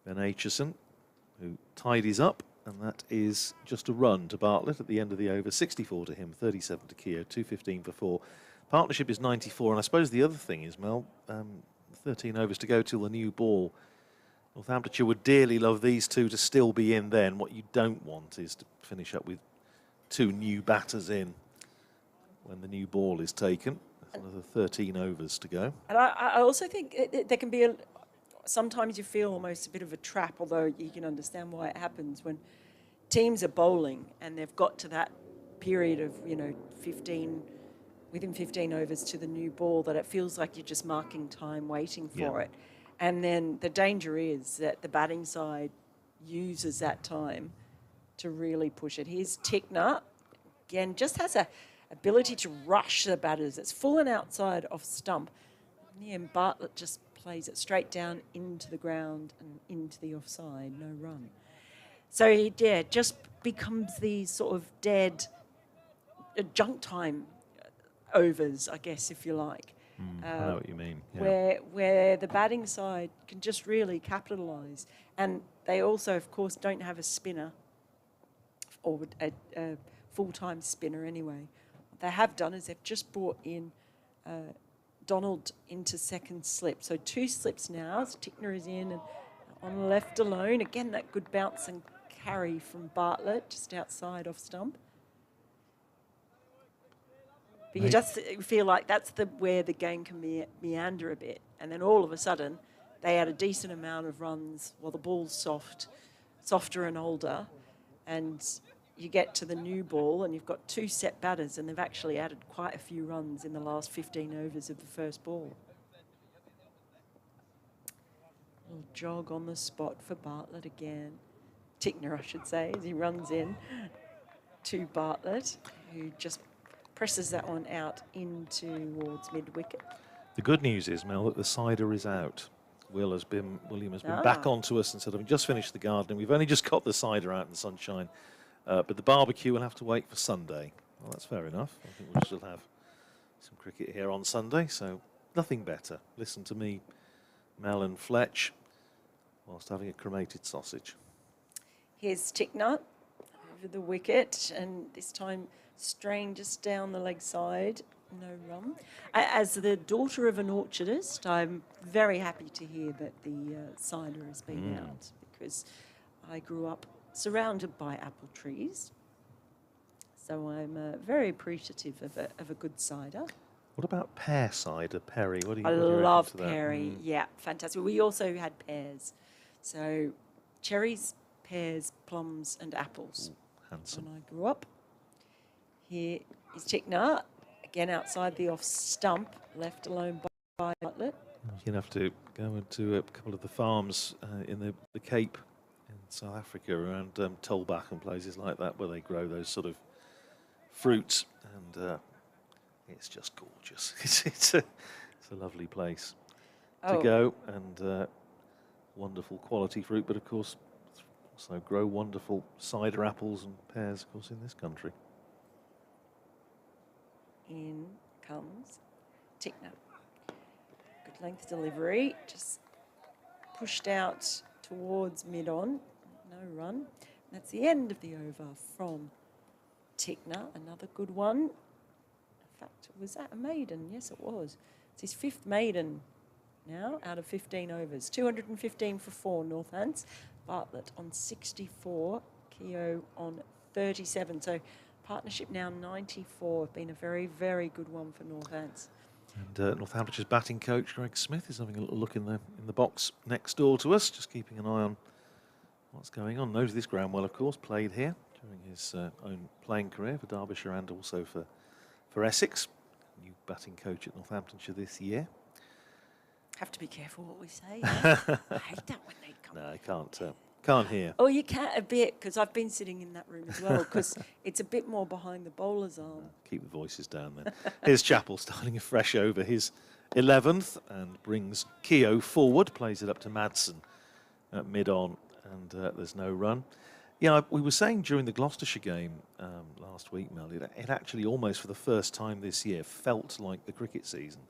Ben Aitchison, who tidies up, and that is just a run to Bartlett at the end of the over. 64 to him, 37 to Keogh, 215 for 4. Partnership is 94, and I suppose the other thing is, Mel, 13 overs to go till the new ball. Northamptonshire would dearly love these two to still be in then. What you don't want is to finish up with 2 new batters in when the new ball is taken. There's another 13 overs to go. And I also think there can be sometimes you feel almost a bit of a trap, although you can understand why it happens when teams are bowling and they've got to that period of, within 15 overs to the new ball, that it feels like you're just marking time waiting for it. And then the danger is that the batting side uses that time to really push it. Here's Tickner, again, just has a ability to rush the batters. It's full and outside off stump. And Bartlett just plays it straight down into the ground and into the offside, no run. So he just becomes these sort of dead junk time overs, I guess, if you like. I know what you mean. Yeah. Where the batting side can just really capitalise. And they also, of course, don't have a spinner or a full-time spinner anyway. What they have done is they've just brought in Donald into second slip. So 2 slips now. So Tickner is in and on left alone. Again, that good bounce and carry from Bartlett just outside off stump. But you just feel like that's where the game can meander a bit. And then all of a sudden, they add a decent amount of runs while the ball's softer and older. And you get to the new ball and you've got 2 set batters, and they've actually added quite a few runs in the last 15 overs of the first ball. A little jog on the spot for Bartlett again. Tickner, I should say, as he runs in to Bartlett, who just presses that one out in towards mid-wicket. The good news is, Mel, that the sider is out. William has been back onto us and said, I've just finished the gardening. We've only just got the cider out in the sunshine. But the barbecue will have to wait for Sunday. Well, that's fair enough. I think we'll still have some cricket here on Sunday, so nothing better. Listen to me, Mel and Fletch, whilst having a cremated sausage. Here's Ticknut over the wicket, and this time strain just down the leg side. No run. As the daughter of an orchardist, I'm very happy to hear that the cider has been out, because I grew up surrounded by apple trees. So I'm very appreciative of a good cider. What about pear cider, Perry? What do you I reckon love to that? Perry. Yeah, fantastic. We also had pears. So cherries, pears, plums and apples. Ooh, handsome. When I grew up. Here is Ticknut, again outside the off stump, left alone by Bartlett. You're going to have to go into a couple of the farms in the Cape in South Africa, around Tolbach and places like that, where they grow those sort of fruits, and it's just gorgeous. It's a lovely place to go, and wonderful quality fruit, but of course also grow wonderful cider apples and pears, of course, in this country. In comes Ticknut. Good length delivery, just pushed out towards mid-on, no run. That's the end of the over from Ticknut, another good one. In fact, was that a maiden? Yes, it was. It's his fifth maiden now out of 15 overs. 215 for 4, Northants. Bartlett on 64, Keogh on 37. So partnership now 94. Been a very, very good one for Northants. And Northamptonshire's batting coach Greg Smith is having a little look in the box next door to us, just keeping an eye on what's going on. Knows this ground well, of course. Played here during his own playing career for Derbyshire and also for Essex. New batting coach at Northamptonshire this year. Have to be careful what we say. I hate that when they come. No, I can't hear. Oh, you can a bit, because I've been sitting in that room as well, because it's a bit more behind the bowler's arm. Keep the voices down then. Here's Chappell starting afresh over his 11th and brings Keogh forward, plays it up to Madsen at mid-on, and there's no run. Yeah, we were saying during the Gloucestershire game last week, Mel, it actually almost for the first time this year felt like the cricket season.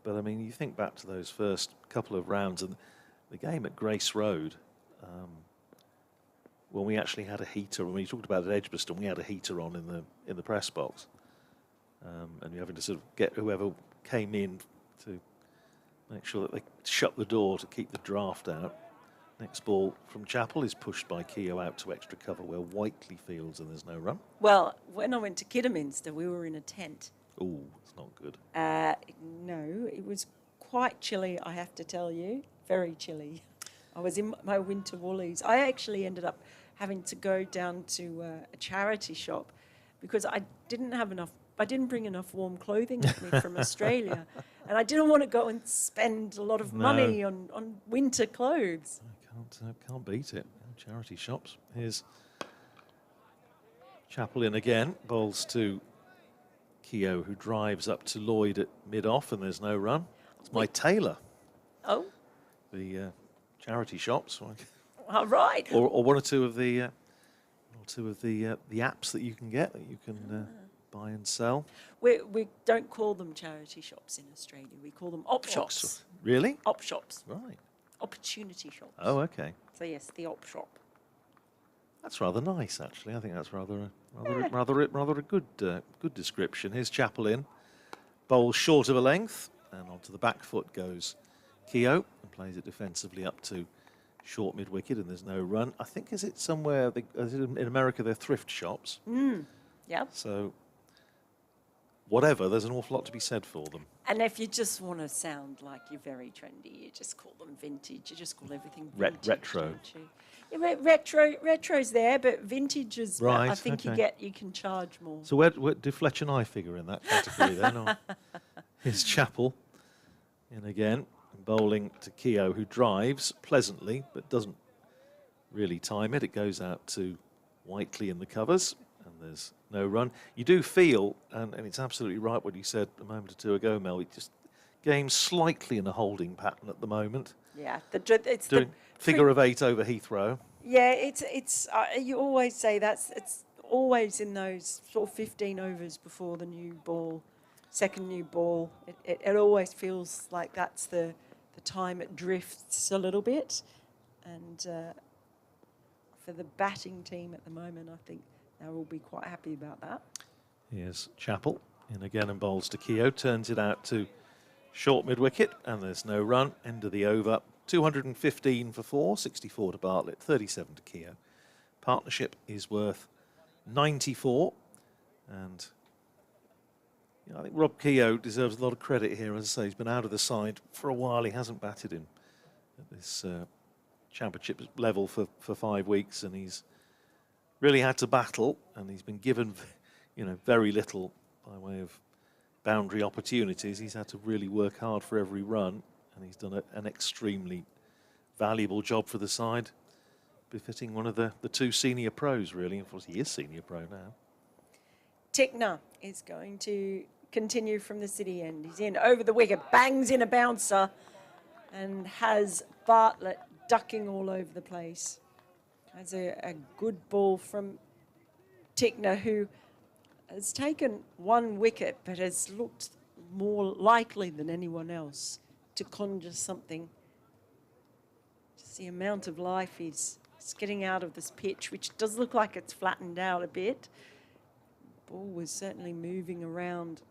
But I mean, you think back to those first couple of rounds and the game at Grace Road, when we actually had a heater, when we talked about at Edgbaston, we had a heater on in the press box, and you're having to sort of get whoever came in to make sure that they shut the door to keep the draft out. Next ball from Chappell is pushed by Keogh out to extra cover where Whiteley fields, and there's no run. Well, when I went to Kidderminster, we were in a tent. Oh, it's not good. No, it was quite chilly, I have to tell you. Very chilly. I was in my winter woolies. I actually ended up having to go down to a charity shop because I didn't bring enough warm clothing with me from Australia. And I didn't want to go and spend a lot of money on winter clothes. I can't beat it. Charity shops. Here's Chappell in again. Bowls to Keogh, who drives up to Lloyd at mid-off, and there's no run. It's my tailor. Oh. The charity shops. All right. Or one or two of the apps that you can get that you can buy and sell. We don't call them charity shops in Australia. We call them op shops. Really? Op shops. Right. Opportunity shops. Oh, okay. So yes, the op shop. That's rather nice, actually. I think that's rather a good description. Here's Chappell in, bowls short of a length, and onto the back foot goes Keogh and plays it defensively up to short mid wicket, and there's no run. I think is it somewhere in America they're thrift shops. Yeah. So whatever, there's an awful lot to be said for them. And if you just want to sound like you're very trendy, you just call them vintage. You just call everything vintage. Retro. Don't you? Yeah, retro's there, but vintage is. Right, I think okay. you can charge more. So where do Fletch and I figure in that category then? Or here's Chappell in again, bowling to Keogh, who drives pleasantly but doesn't really time it. It goes out to Whiteley in the covers, and there's no run. You do feel, and it's absolutely right what you said a moment or two ago, Mel, it just game slightly in a holding pattern at the moment. Yeah, it's Doing figure of 8 over Heathrow. Yeah, it's you always say it's always in those sort of 15 overs before the new ball, second new ball. It always feels like that's the time it drifts a little bit, and for the batting team at the moment, I think they'll all be quite happy about that. Here's Chappell in again and bowls to Keogh, turns it out to short mid-wicket, and there's no run. End of the over. 215 for 4, 64 to Bartlett, 37 to Keogh. Partnership is worth 94, and I think Rob Keogh deserves a lot of credit here. As I say, he's been out of the side for a while. He hasn't batted in at this championship level for 5 weeks, and he's really had to battle, and he's been given, very little by way of boundary opportunities. He's had to really work hard for every run, and he's done an extremely valuable job for the side, befitting one of the 2 senior pros, really. Of course, he is senior pro now. Tickner is going to continue from the city end. He's in over the wicket, bangs in a bouncer, and has Bartlett ducking all over the place. That's a good ball from Tickner, who has taken 1 wicket but has looked more likely than anyone else to conjure something. Just the amount of life he's getting out of this pitch, which does look like it's flattened out a bit. Ball was certainly moving around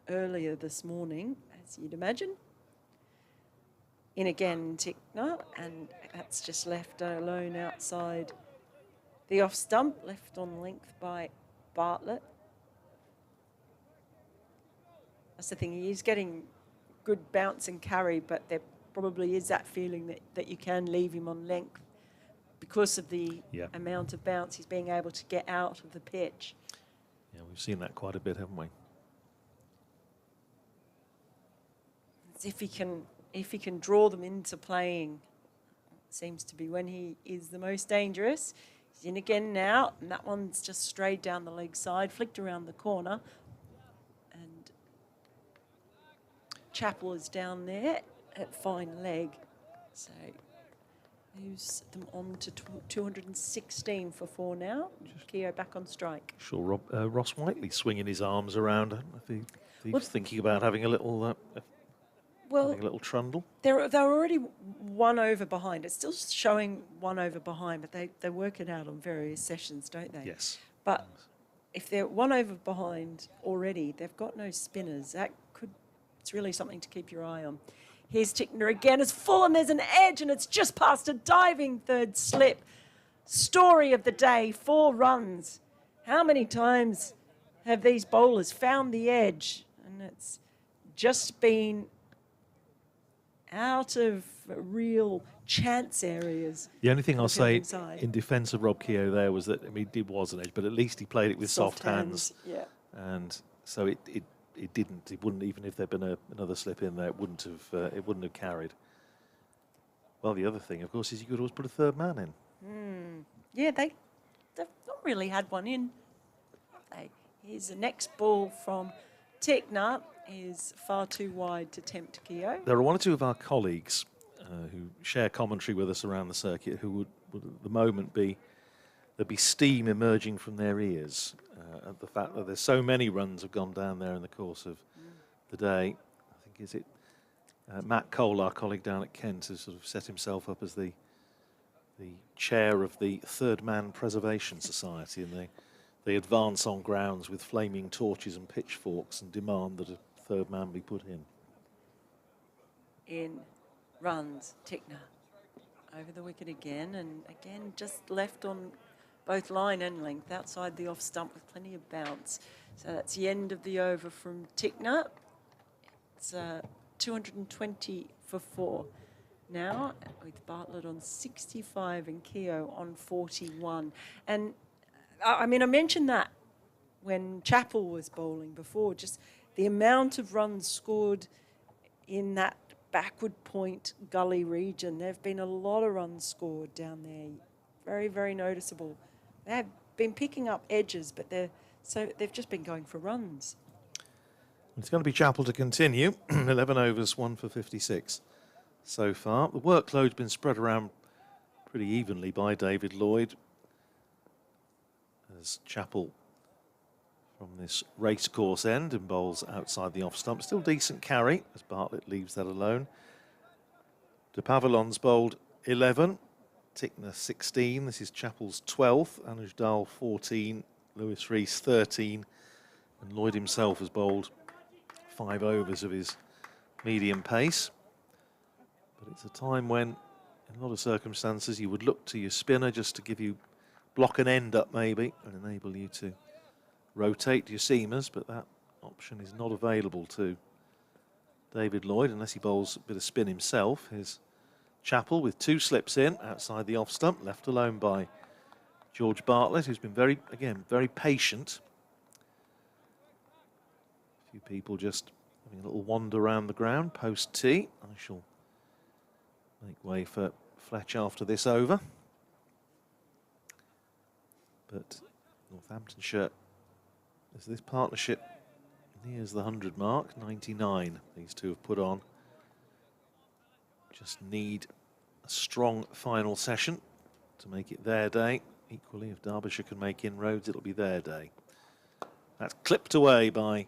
earlier this morning, as you'd imagine. In again, Tickner, and that's just left alone outside the off stump, left on length by Bartlett. That's the thing, he is getting good bounce and carry, but there probably is that feeling that you can leave him on length because of the amount of bounce he's being able to get out of the pitch. Yeah, we've seen that quite a bit, haven't we? As if he can draw them into playing, it seems to be when he is the most dangerous. He's in again now, and that one's just strayed down the leg side, flicked around the corner, and Chappell is down there at fine leg. So moves them on to 216 for 4 now. Keogh back on strike. Sure, Ross Whiteley swinging his arms around. I don't know if he's thinking about having a little trundle. They're already 1 over behind. It's still showing 1 over behind, but they work it out on various sessions, don't they? Yes. But if they're 1 over behind already, they've got no spinners. It's really something to keep your eye on. Here's Tickner again. It's full, and there's an edge, and it's just past a diving third slip. Story of the day, 4 runs. How many times have these bowlers found the edge? And it's just been out of real chance areas. The only thing I'll say in defence of Rob Keogh there was that, it was an edge, but at least he played it with soft hands. Yeah. And so it wouldn't, even if there'd been another slip in there, it wouldn't have carried. Well, the other thing, of course, is you could always put a third man in. Yeah, they've not really had one in, have they? Here's the next ball from Tickner, is far too wide to tempt Keogh. There are 1 or 2 of our colleagues who share commentary with us around the circuit who would at the moment there'd be steam emerging from their ears at the fact that there's so many runs have gone down there in the course of the day. I think Matt Cole, our colleague down at Kent, has sort of set himself up as the chair of the Third Man Preservation Society, and they advance on grounds with flaming torches and pitchforks and demand that a third man be put in. In runs Tickner over the wicket again, and again just left on both line and length outside the off stump with plenty of bounce. So that's the end of the over from Tickner. It's 220 for 4 now, with Bartlett on 65 and Keogh on 41. And I mentioned that when Chappell was bowling before, just the amount of runs scored in that backward point gully region. There have been a lot of runs scored down there. Very, very noticeable. They have been picking up edges, but they've just been going for runs. It's going to be Chapel to continue. 11 overs, 1 for 56 so far. The workload's been spread around pretty evenly by David Lloyd, as Chapel from this racecourse end and bowls outside the off stump. Still decent carry as Bartlett leaves that alone. De Pavillon's bowled 11, Tickner 16. This is Chapel's 12th. Anuj Dal 14, Lewis Rees 13, and Lloyd himself has bowled 5 overs of his medium pace. But it's a time when, in a lot of circumstances, you would look to your spinner just to give you block and end up maybe and enable you to rotate your seamers, but that option is not available to David Lloyd unless he bowls a bit of spin himself. Here's Chapel with 2 slips in outside the off stump, left alone by George Bartlett, who's been very patient. A few people just having a little wander around the ground post tee. I shall make way for Fletch after this over. But Northamptonshire, as this partnership nears the 100 mark, 99 these two have put on. Just need a strong final session to make it their day. Equally, if Derbyshire can make inroads, it'll be their day. That's clipped away by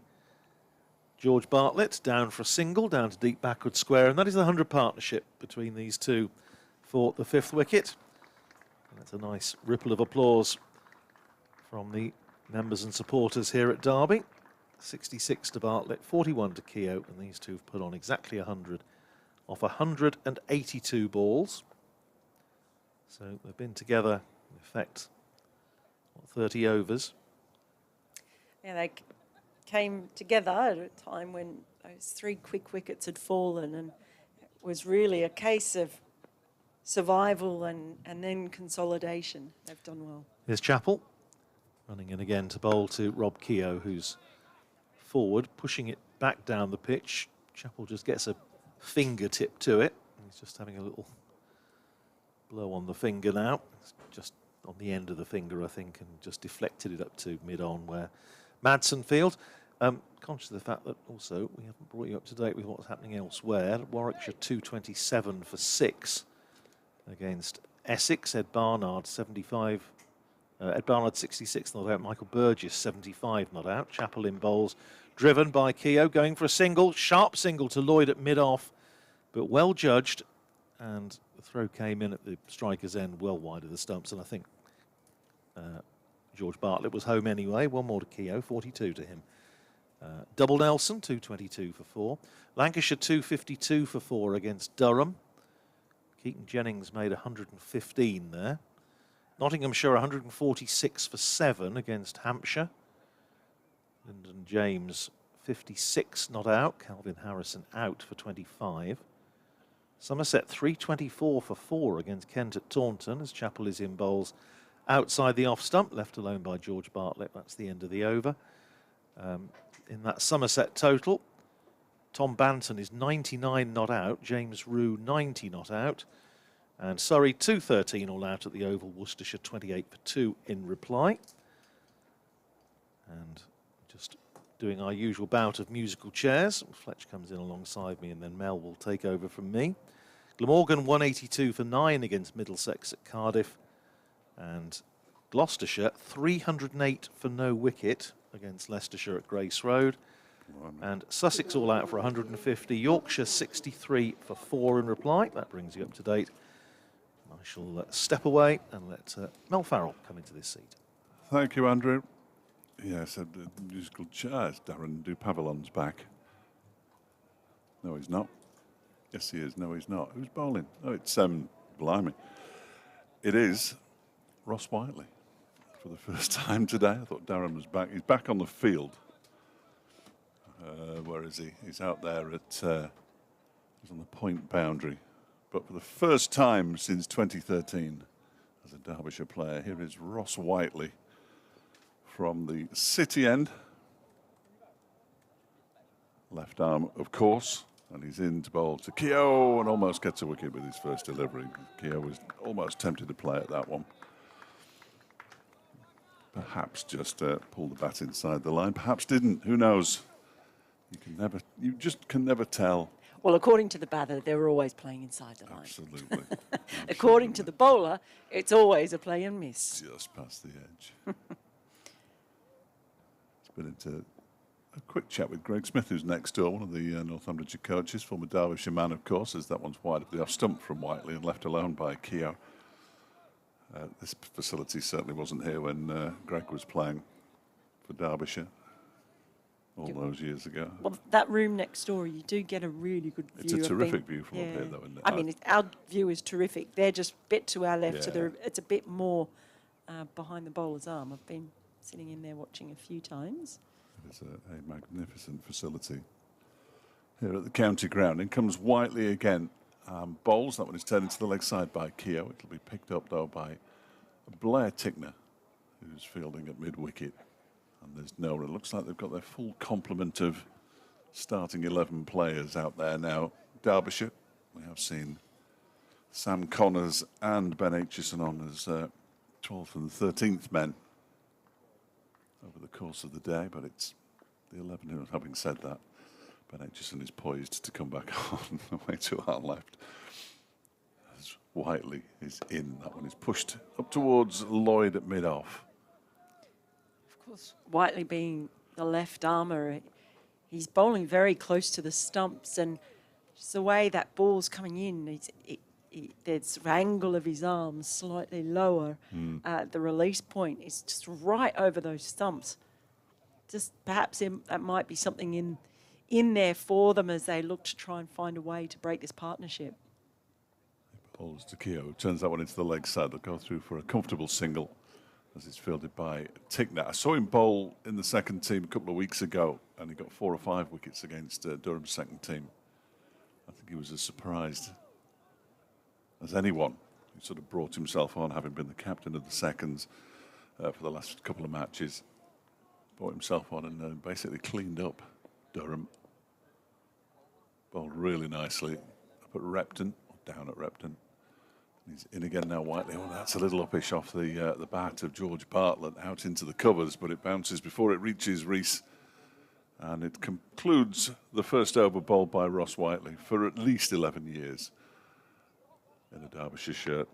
George Bartlett, down for a single, down to deep backward square, and that is the 100 partnership between these two for the 5th wicket. And that's a nice ripple of applause from the members and supporters here at Derby. 66 to Bartlett, 41 to Keogh, and these two have put on exactly 100 off 182 balls. So they've been together, in effect, 30 overs. Yeah, they came together at a time when those 3 quick wickets had fallen, and it was really a case of survival and then consolidation. They've done well. Here's Chapel, running in again to bowl to Rob Keogh, who's forward, pushing it back down the pitch. Chapel just gets a fingertip to it. He's just having a little blow on the finger now. It's just on the end of the finger, I think, and just deflected it up to mid-on where Madsen field. Conscious of the fact that also we haven't brought you up to date with what's happening elsewhere. Warwickshire 227 for 6 against Essex. Ed Barnard 75. Ed Barnard 66 not out. Michael Burgess 75 not out. Chapel in bowls, driven by Keogh, going for a single, sharp single to Lloyd at mid-off, but well judged, and the throw came in at the striker's end, well wide of the stumps, and I think George Bartlett was home anyway. 1 more to Keogh, 42 to him. Double Nelson, 222 for 4. Lancashire 252 for 4 against Durham. Keaton Jennings made 115 there. Nottinghamshire 146 for 7 against Hampshire. Lyndon James 56 not out. Calvin Harrison out for 25. Somerset 324 for 4 against Kent at Taunton, as Chapel is in bowls outside the off stump, left alone by George Bartlett. That's the end of the over. In that Somerset total, Tom Banton is 99 not out, James Rue 90 not out, and Surrey 213 all out at the Oval, Worcestershire 28 for 2 in reply. And just doing our usual bout of musical chairs. Fletch comes in alongside me, and then Mel will take over from me. Glamorgan 182 for 9 against Middlesex at Cardiff, and Gloucestershire 308 for no wicket against Leicestershire at Grace Road. And Sussex all out for 150. Yorkshire 63 for 4 in reply. That brings you up to date. I shall step away and let Mel Farrell come into this seat. Thank you, Andrew. Yes, the musical chairs. Darren Du Pavillon's back. No, he's not. Yes, he is. No, he's not. Who's bowling? Oh, it's blimey. It is Ross Whiteley for the first time today. I thought Darren was back. He's back on the field. Where is he? He's out there at. He's on the point boundary. But for the first time since 2013, as a Derbyshire player, here is Ross Whiteley from the City end. Left arm, of course, and he's in to bowl to Keogh and almost gets a wicket with his first delivery. Keogh was almost tempted to play at that one. Perhaps just pulled the bat inside the line, perhaps didn't, who knows. You just can never tell. Well, according to the batter, they're always playing inside the line. Absolutely. According to the bowler, it's always a play and miss. Just past the edge. It's been into a quick chat with Greg Smith, who's next door, one of the Northamptonshire coaches, former Derbyshire man, of course, as that one's wide at the off stump from Whiteley and left alone by Keogh. This facility certainly wasn't here when Greg was playing for Derbyshire all those years ago. Well, that room next door, you do get a really good view. It's a terrific view from up here, though, isn't it? I mean, our view is terrific. They're just a bit to our left, so Yeah. it's a bit more behind the bowler's arm. I've been sitting in there watching a few times. It's a magnificent facility here at the county ground. In comes Whiteley again. Bowls, that one is turned into the leg side by Keogh. It'll be picked up, though, by Blair Tickner, who's fielding at mid-wicket. And there's no, it looks like they've got their full complement of starting 11 players out there now. Derbyshire, we have seen Sam Connors and Ben Aitchison on as 12th and 13th men over the course of the day, but it's the 11 who, having said that, Ben Aitchison is poised to come back on away to our left. As Whiteley is in, that one is pushed up towards Lloyd at mid-off. Of course, Whiteley being the left armour, he's bowling very close to the stumps, and just the way that ball's coming in, there's the angle of his arms slightly lower. The release point is just right over those stumps. Just perhaps that might be something in there for them as they look to try and find a way to break this partnership. Bowls to Keogh, turns that one into the leg side. They'll go through for a comfortable single as it's fielded by Tickner. I saw him bowl in the second team a couple of weeks ago, and he got 4 or 5 wickets against Durham's second team. I think he was as surprised as anyone. He sort of brought himself on, having been the captain of the seconds for the last couple of matches. Brought himself on and basically cleaned up Durham. Bowled really nicely up at Repton, or down at Repton. He's in again now, Whiteley. Oh, that's a little uppish off the bat of George Bartlett out into the covers, but it bounces before it reaches Rees. And it concludes the first over bowled by Ross Whiteley for at least 11 years in a Derbyshire shirt.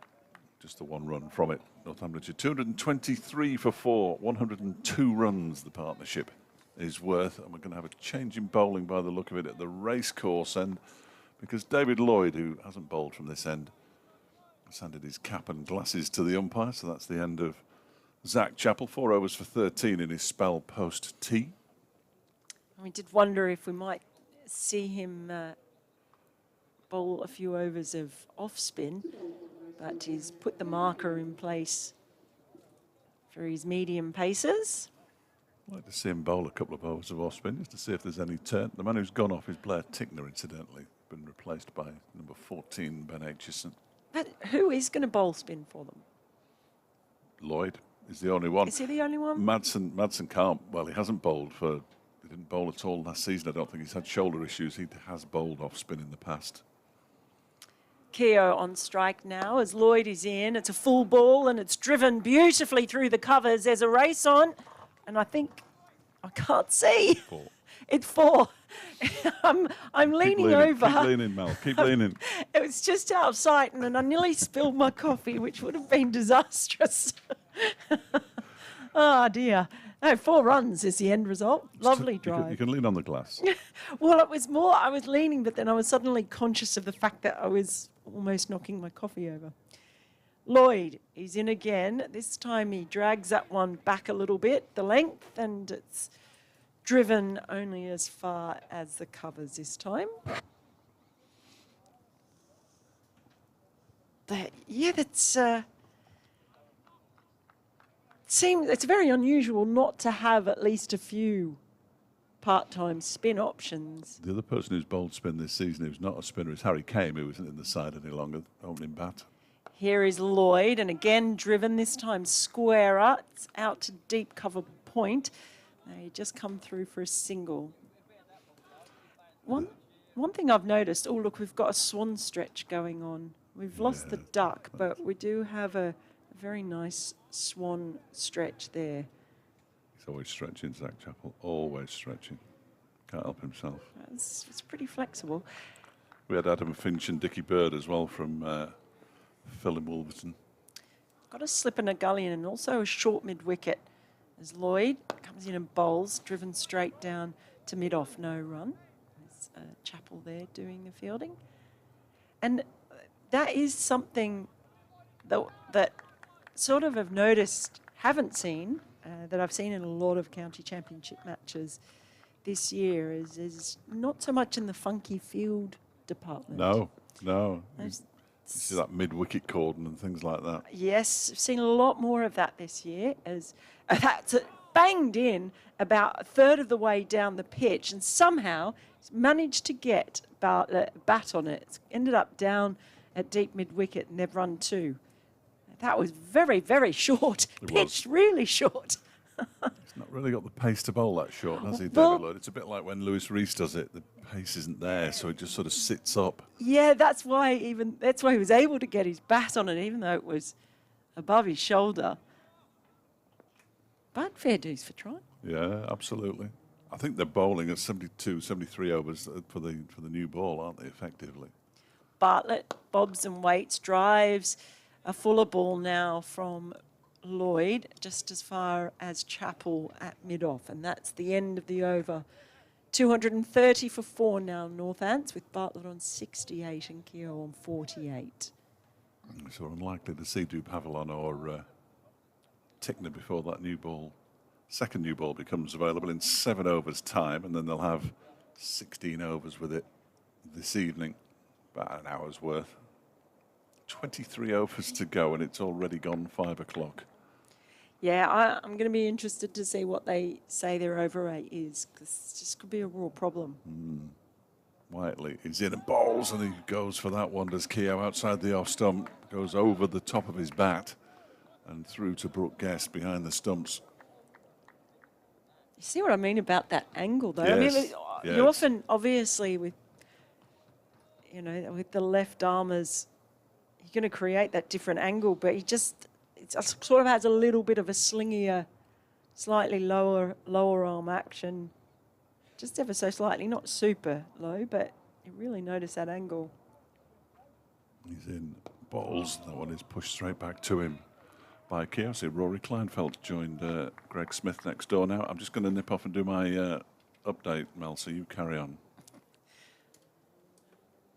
Just the one run from it. Northamptonshire 223 for 4, 102 runs the partnership is worth. And we're going to have a change in bowling by the look of it at the racecourse end, because David Lloyd, who hasn't bowled from this end, has handed his cap and glasses to the umpire. So that's the end of Zach Chappell, 4 overs for 13 in his spell post-tee. We did wonder if we might see him bowl a few overs of off spin, but he's put the marker in place for his medium paces. I'd like to see him bowl a couple of overs of off spin just to see if there's any turn. The man who's gone off is Blair Tickner, incidentally, been replaced by number 14, Ben Aitchison. But who is going to bowl spin for them? Lloyd is the only one. Is he the only one? Madsen can't. Well, he hasn't bowled for. He didn't bowl at all last season. I don't think he's had shoulder issues. He has bowled off spin in the past. Keogh on strike now as Lloyd is in. It's a full ball and it's driven beautifully through the covers. There's a race on, and I think I can't see. 4. It's 4. I'm leaning over. Keep leaning, Mel. Keep leaning. It was just out of sight, and then I nearly spilled my coffee, which would have been disastrous. Oh, dear. No, 4 runs is the end result. Lovely drive. You can lean on the glass. Well, it was more, I was leaning, but then I was suddenly conscious of the fact that I was almost knocking my coffee over. Lloyd is in again. This time he drags that one back a little bit, the length, and it's driven only as far as the covers this time. That's it's very unusual not to have at least a few part-time spin options. The other person who's bowled spin this season who's not a spinner is Harry Kame, who isn't in the side any longer, opening bat. Here is Lloyd, and again driven, this time squarer. It's out to deep cover point. They just come through for a single. One thing I've noticed, oh look, we've got a swan stretch going on. We've lost the duck, but we do have a very nice swan stretch there. He's always stretching, Zach Chappell, always stretching. Can't help himself. It's pretty flexible. We had Adam Finch and Dickie Bird as well from Phil in Wolverton. Got a slip and a gully and also a short mid-wicket as Lloyd comes in and bowls, driven straight down to mid-off, no run. There's Chappell there doing the fielding. And that is something that sort of have noticed, haven't seen, that I've seen in a lot of county championship matches this year is not so much in the funky field department. No. You see that mid-wicket cordon and things like that. Yes, I've seen a lot more of that this year as that's banged in about a third of the way down the pitch and somehow it's managed to get about a bat on it. It's ended up down at deep mid-wicket and they've run 2. That was very, very short. Pitched really short. He's not really got the pace to bowl that short, has he, Well, David Lloyd? It's a bit like when Lewis Rees does it. The pace isn't there, so it just sort of sits up. Yeah, that's why he was able to get his bat on it, even though it was above his shoulder. But fair dues for trying. Yeah, absolutely. I think they're bowling at 72, 73 overs for the new ball, aren't they, effectively? Bartlett bobs and waits, drives a fuller ball now from Lloyd, just as far as Chappell at mid-off, and that's the end of the over. 230 for 4 now, Northants, with Bartlett on 68 and Keogh on 48. So unlikely to see Du Pavillon or Tickner before that second new ball becomes available in 7 overs' time, and then they'll have 16 overs with it this evening, about an hour's worth. 23 overs to go, and it's already gone 5 o'clock. Yeah, I'm going to be interested to see what they say their over rate is, because this could be a real problem. Whiteley is in and bowls, and he goes for that one. Does Keogh outside the off stump, goes over the top of his bat and through to Brooke Guest behind the stumps. You see what I mean about that angle, though? Yes, I mean, yes. you often, obviously, with the left armers, you're going to create that different angle, but it sort of has a little bit of a slingier, slightly lower arm action, just ever so slightly, not super low, but you really notice that angle. He's in, bowls. That one is pushed straight back to him by Keogh. See, Rory Kleinfeld joined Greg Smith next door now. I'm just going to nip off and do my update, Mel, so you carry on.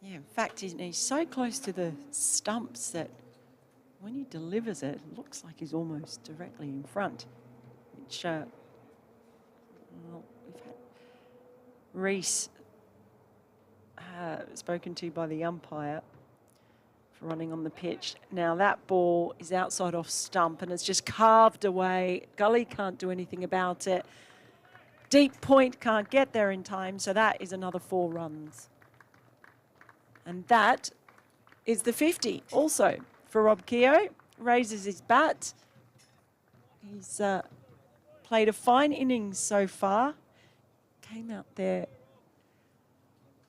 Yeah, in fact, he's so close to the stumps that when he delivers it, it looks like he's almost directly in front, which we've had Rees spoken to by the umpire for running on the pitch. Now that ball is outside off stump and it's just carved away. Gully can't do anything about it. Deep point can't get there in time, so that is another 4 runs. And that is the 50 also for Rob Keogh. Raises his bat. He's played a fine innings so far. Came out there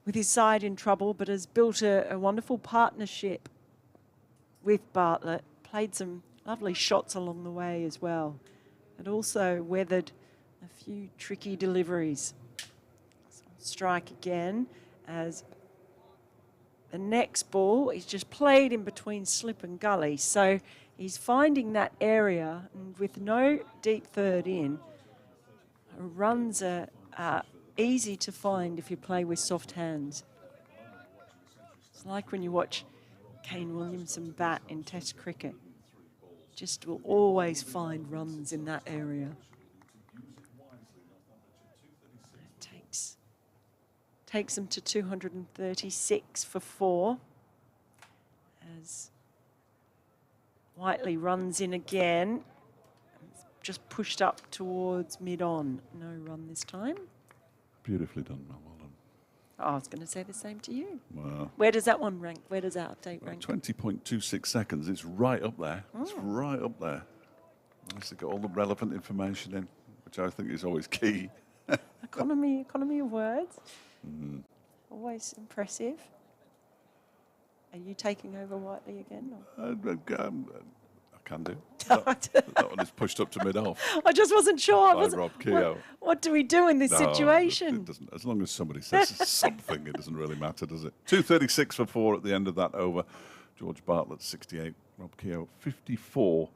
with his side in trouble, but has built a wonderful partnership with Bartlett. Played some lovely shots along the way as well. And also weathered a few tricky deliveries. So strike again as the next ball is just played in between slip and gully. So he's finding that area, and with no deep third in, runs are easy to find if you play with soft hands. It's like when you watch Kane Williamson bat in Test cricket. Just will always find runs in that area. Takes them to 236 for 4 as Whiteley runs in again. Just pushed up towards mid-on. No run this time. Beautifully done, Mel. Well done. Oh, I was going to say the same to you. Wow. Where does that one rank? Where does that update rank? 20.26 seconds. It's right up there. It's right up there. Nice to get all the relevant information in, which I think is always key. Economy of words. Always impressive. Are you taking over Whiteley again? Or? I can do. That one is pushed up to mid-off I just wasn't sure. by Rob Keogh. What do we do in this No, situation? It doesn't. As long as somebody says something, it doesn't really matter, does it? 2:36 for 4 at the end of that over. George Bartlett, 68. Rob Keogh, 54.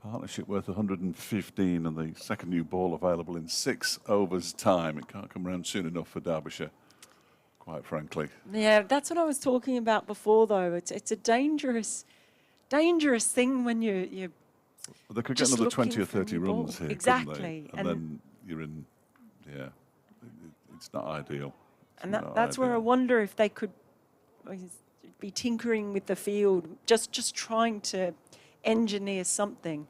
Partnership worth 115, and the second new ball available in 6 overs time. It can't come around soon enough for Derbyshire, quite frankly. Yeah, that's what I was talking about before, though. It's a dangerous thing when you Well, they could get just another looking 20 or for a 30 new ball. runs here, Exactly. couldn't they? And then you're in, it's not ideal. And that's where I wonder if they could be tinkering with the field, just trying to engineer something.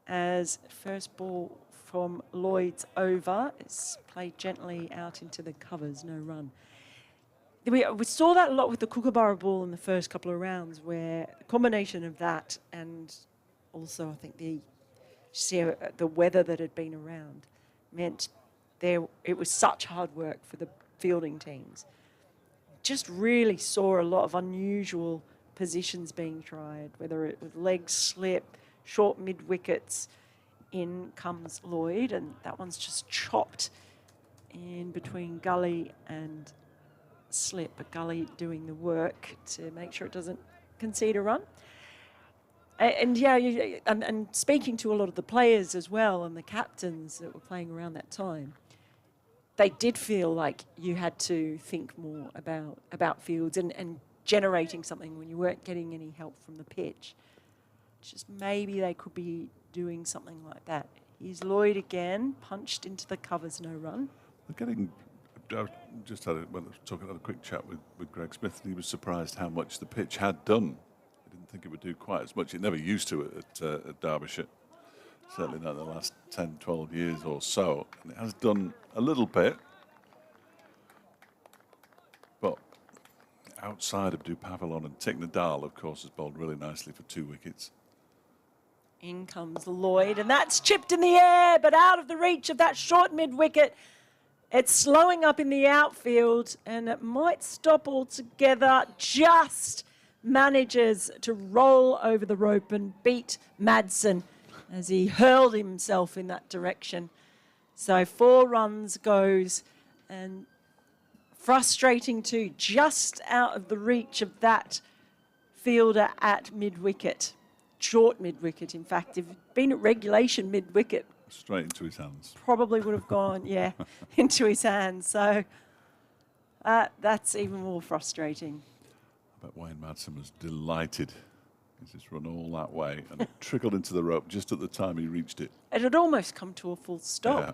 As first ball from Lloyd's over, it's played gently out into the covers, no run. We saw that a lot with the Kookaburra ball in the first couple of rounds, where a combination of that and also I think the weather that had been around meant it was such hard work for the fielding teams. Just really saw a lot of unusual positions being tried, whether it was leg slip, short mid wickets. In comes Lloyd, and that one's just chopped in between gully and slip, but gully doing the work to make sure it doesn't concede a run. And speaking to a lot of the players as well and the captains that were playing around that time, they did feel like you had to think more about fields and generating something when you weren't getting any help from the pitch. Just maybe they could be doing something like that. Here's Lloyd again, punched into the covers, no run. They're getting. I just had a quick chat with Greg Smith, and he was surprised how much the pitch had done. I didn't think it would do quite as much. It never used to at Derbyshire. Certainly not in the last 10, 12 years or so. And it has done a little bit. But outside of Dupavilon and Ticknadal, of course, has bowled really nicely for 2 wickets. In comes Lloyd, and that's chipped in the air, but out of the reach of that short mid-wicket. It's slowing up in the outfield, and it might stop altogether. Just manages to roll over the rope and beat Madsen as he hurled himself in that direction. So 4 runs goes, and frustrating too, just out of the reach of that fielder at mid-wicket. Short mid-wicket, in fact. If it'd been at regulation mid-wicket, straight into his hands. Probably would have gone, into his hands. So that's even more frustrating. I bet Wayne Madsen was delighted. He's just run all that way, and it trickled into the rope just at the time he reached it. It had almost come to a full stop. Yeah.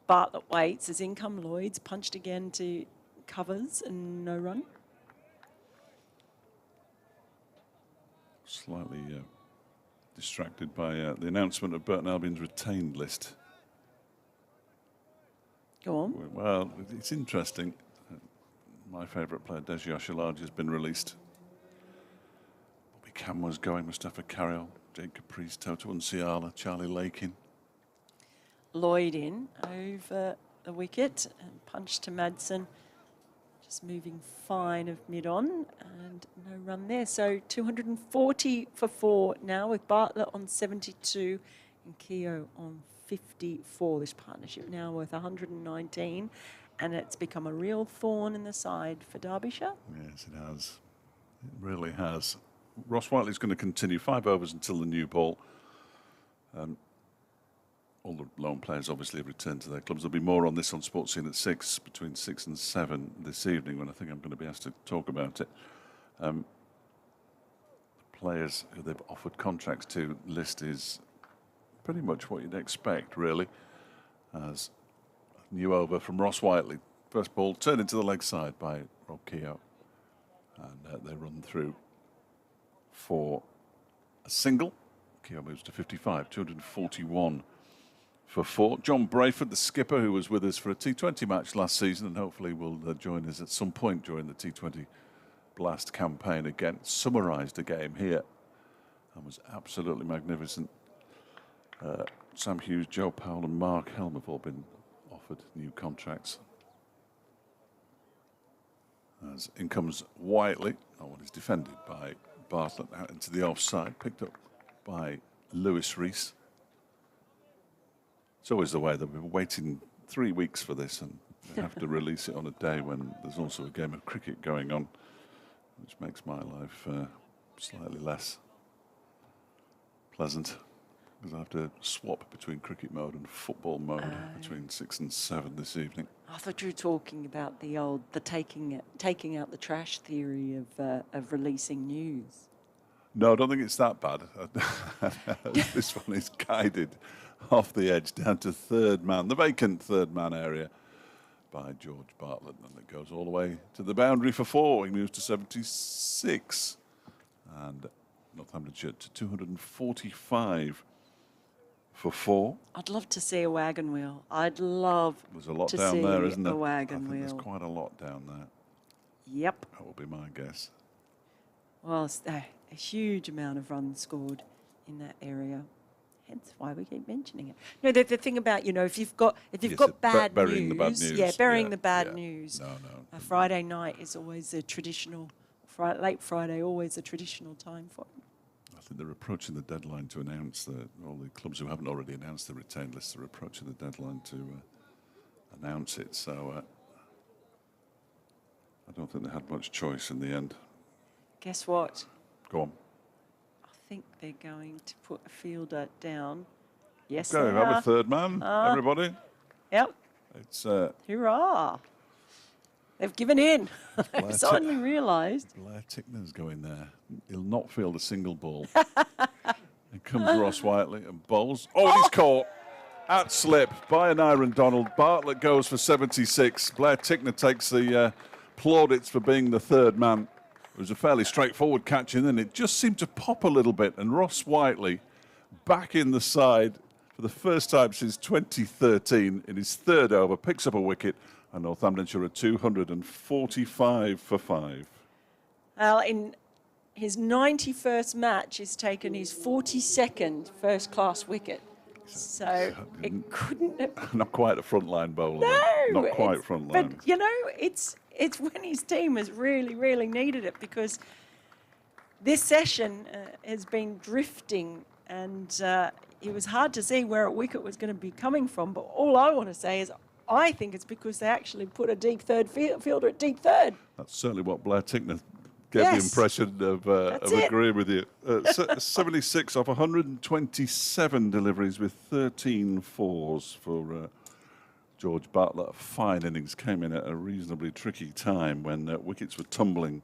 Bartlett waits as in come Lloyd's, punched again to covers and no run. Slightly distracted by the announcement of Burton Albion's retained list. Go on. Well, it's interesting. My favourite player, Desi Oshilaji, has been released. Bobby Camwa's going, Mustafa Carriol, Jake Caprice, Toto Unsiala, Charlie Lakin. Lloyd in over the wicket and punch to Madsen. Just moving fine of mid-on and no run there. So 240 for 4 now with Bartlett on 72 and Keogh on 54. This partnership now worth 119, and it's become a real thorn in the side for Derbyshire. Yes, it has. It really has. Ross Whiteley's going to continue 5 overs until the new ball. All the lone players obviously have returned to their clubs. There'll be more on this on Sports Scene at 6, between 6 and 7 this evening, when I think I'm going to be asked to talk about it. The players who they've offered contracts to list is pretty much what you'd expect, really. As a new over from Ross Whiteley. First ball turned into the leg side by Rob Keogh. And they run through for a single. Keogh moves to 55, 241 for 4. John Brayford, the skipper, who was with us for a T20 match last season and hopefully will join us at some point during the T20 Blast campaign again, summarised a game here and was absolutely magnificent. Sam Hughes, Joe Powell and Mark Helm have all been offered new contracts. As in comes Whiteley, one is defended by Bartlett out into the offside, picked up by Lewis Rees. It's always the way that we're waiting 3 weeks for this, and they have to release it on a day when there's also a game of cricket going on, which makes my life slightly less pleasant, because I have to swap between cricket mode and football mode between 6 and 7 this evening. I thought you were talking about the taking out the trash theory of releasing news. No, I don't think it's that bad. This one is guided off the edge down to third man, the vacant third man area by George Bartlett, and it goes all the way to the boundary for 4. He moves to 76, and Northamptonshire to 245 for 4. I'd love to see a wagon wheel. I'd love There's a lot to down see there, isn't there? a wagon I think wheel. there's quite a lot down there. Yep. That will be my guess. Well, it's a huge amount of runs scored in that area. Hence why we keep mentioning it. No, the thing about, if you've got bad burying news, the bad news. yeah, burying Yeah, the bad yeah. news. No. A Friday night is always a traditional, late Friday, always a traditional time for it. I think they're approaching the deadline to announce all the clubs who haven't already announced the retained list are approaching the deadline to announce it. So I don't think they had much choice in the end. Guess what? Go on. I think they're going to put a fielder down. Yes, Go, they have a are. third man, everybody. Yep. It's Hurrah. They've given in. They've suddenly realised. Blair Tickner's going there. He'll not field a single ball. Here comes Ross Whiteley and bowls. Oh, and he's caught at slip by an Iron Donald. Bartlett goes for 76. Blair Tickner takes the plaudits for being the third man. It was a fairly straightforward catch, and then it just seemed to pop a little bit. And Ross Whiteley back in the side for the first time since 2013 in his third over, picks up a wicket, and Northamptonshire are 245 for 5. Well, in his 91st match, he's taken his 42nd first-class wicket. So it couldn't have... Not quite a frontline bowler. No! Not quite frontline. But, it's when his team has really, really needed it, because this session has been drifting, and it was hard to see where a wicket was going to be coming from. But all I want to say is I think it's because they actually put a deep third fielder at deep third. That's certainly what Blair Tickner gave the impression of agreeing with you. 76 off 127 deliveries with 13 fours for George Bartlett. A fine innings, came in at a reasonably tricky time when wickets were tumbling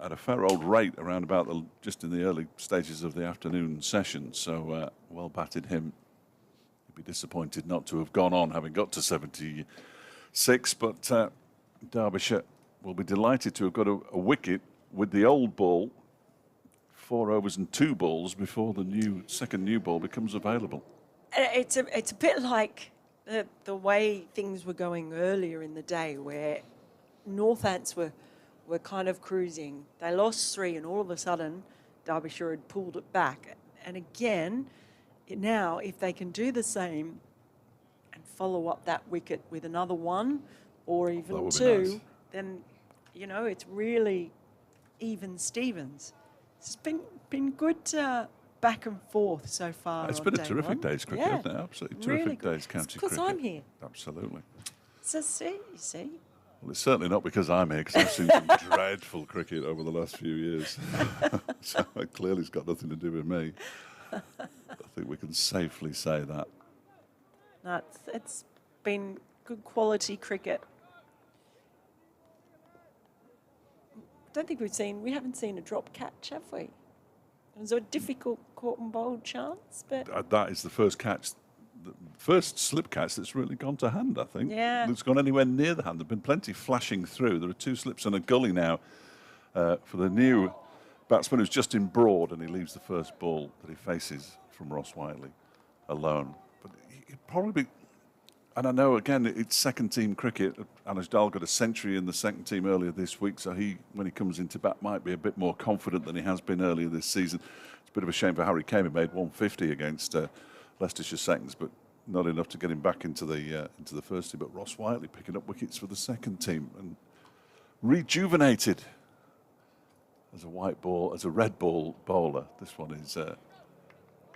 at a fair old rate around about just in the early stages of the afternoon session. So well batted him. He'd be disappointed not to have gone on, having got to 76. But Derbyshire will be delighted to have got a wicket with the old ball, 4 overs and 2 balls before the second new ball becomes available. It's a bit like the way things were going earlier in the day, where Northants were kind of cruising. They lost 3, and all of a sudden Derbyshire had pulled it back. And again, now if they can do the same and follow up that wicket with another 1 or even 2, nice. then it's really even Stevens. It's been good back and forth so far. It's on been a day terrific 1. day's cricket, Yeah. hasn't it? Absolutely Really terrific good. day's county It's 'cause cricket. I'm here. Absolutely. So you see. Well, it's certainly not because I'm here, because I've seen some dreadful cricket over the last few years. So it clearly it's got nothing to do with me. I think we can safely say that. No, it's been good quality cricket. Don't think we haven't seen a drop catch, have we? It was a difficult caught and bowled chance, but That is the first catch, the first slip catch that's really gone to hand, I think. Yeah. It's gone anywhere near the hand. There have been plenty flashing through. There are 2 slips and a gully now for the new batsman who's just in Broad, and he leaves the first ball that he faces from Ross Whiteley alone. But he'd probably be, and I know again it's second team cricket. Anuj Dal got a century in the second team earlier this week, so when he comes into bat, might be a bit more confident than he has been earlier this season. It's a bit of a shame for Harry Kane. He made 150 against Leicestershire seconds, but not enough to get him back into the first team. But Ross Whiteley picking up wickets for the second team and rejuvenated as a white ball, as a red ball bowler. This one is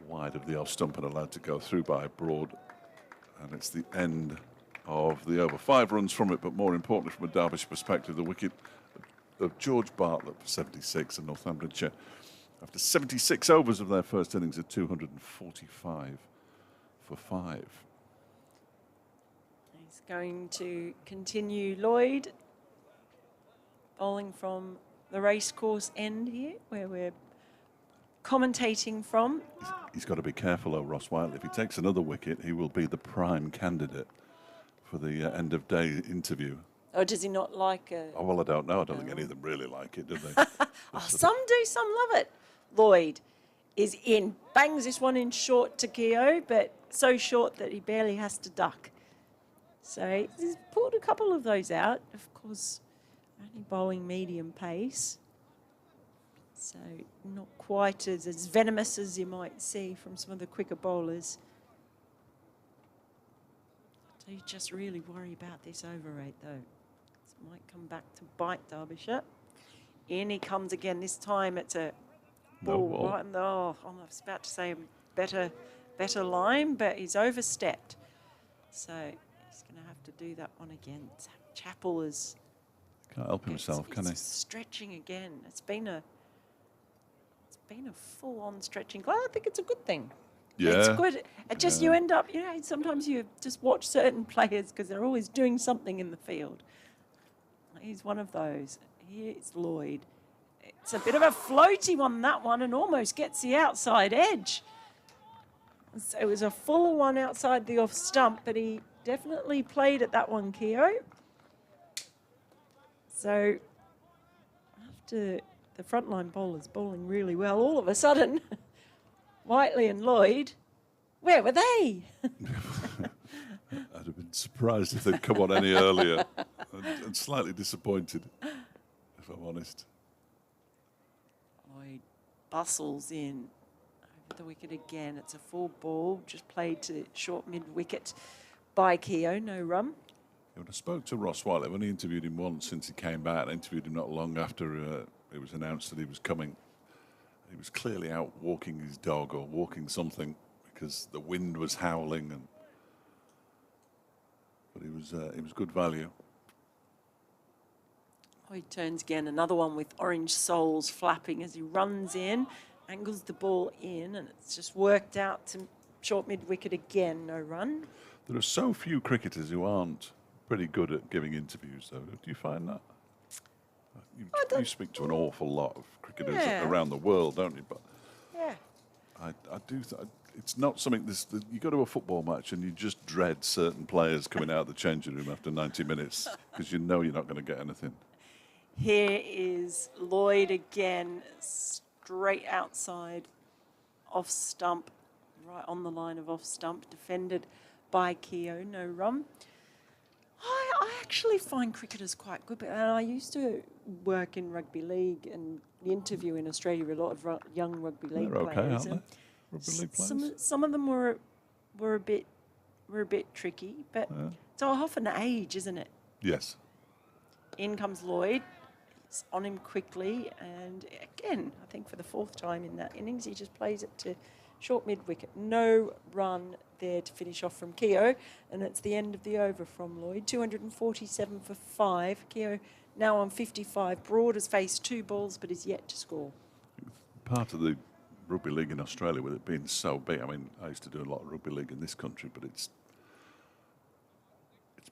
wide of the off stump and allowed to go through by Broad. And it's the end of the over. 5 runs from it, but more importantly from a Derbyshire perspective, the wicket of George Bartlett for 76 and Northamptonshire. After 76 overs of their first innings at 245 for 5. He's going to continue. Lloyd bowling from the racecourse end here, where we're commentating from. He's got to be careful, though, Ross Whiteley. If he takes another wicket, he will be the prime candidate for the end of day interview. Or does he not like a... Oh, well, I don't know. I don't think any of them really like it, do they? Some do, some love it. Lloyd is in, bangs this one in short to Keogh, but so short that he barely has to duck. So he's pulled a couple of those out. Of course, only bowling medium pace. So not quite as venomous as you might see from some of the quicker bowlers. So you just really worry about this over rate, though. It might come back to bite Derbyshire. In he comes again. This time it's a ball right in the, I was about to say better line, but he's overstepped. So he's going to have to do that one again. Chappell is... Can't help himself, can he? Stretching again. It's been a full-on stretching. Well, I think it's a good thing. Yeah. It's good. It just, you end up, sometimes you just watch certain players because they're always doing something in the field. He's one of those. Here's Lloyd. It's a bit of a floaty one, that one, and almost gets the outside edge. So it was a fuller one outside the off stump, but he definitely played at that one, Keogh. So after the frontline bowlers bowling really well, all of a sudden, Whiteley and Lloyd, where were they? I'd have been surprised if they'd come on any earlier and slightly disappointed, if I'm honest. Lloyd bustles in over the wicket again. It's a full ball, just played to short mid-wicket by Keogh, no run. When I spoke to Ross Whiteley, when he interviewed him once since he came back, I interviewed him not long after it was announced that he was coming. He was clearly out walking his dog or walking something because the wind was howling, but he was good value. He turns again, another one with orange soles flapping as he runs in, angles the ball in, and it's just worked out to short mid-wicket again, no run. There are so few cricketers who aren't pretty good at giving interviews, though. Do you find that? You speak to an awful lot of cricketers around the world, don't you? But yeah, I do. It's not something. You go to a football match and you just dread certain players coming out of the changing room after 90 minutes because you know you're not going to get anything. Here is Lloyd again, straight outside, off stump, right on the line of off stump, defended by Keogh, no run. I actually find cricketers quite good, and I used to work in rugby league and interview in Australia with a lot of young rugby league They're okay, players. aren't they? Rugby league players. Some of them were a bit tricky, but it's often age, isn't it? Yes. In comes Lloyd. It's on him quickly, and again, I think for the 4th time in that innings, he just plays it to short mid-wicket. No run there to finish off from Keogh, and it's the end of the over from Lloyd. 247 for 5. Keogh now on 55. Broad has faced 2 balls, but is yet to score. Part of the rugby league in Australia, with it being so big, I mean, I used to do a lot of rugby league in this country, but it's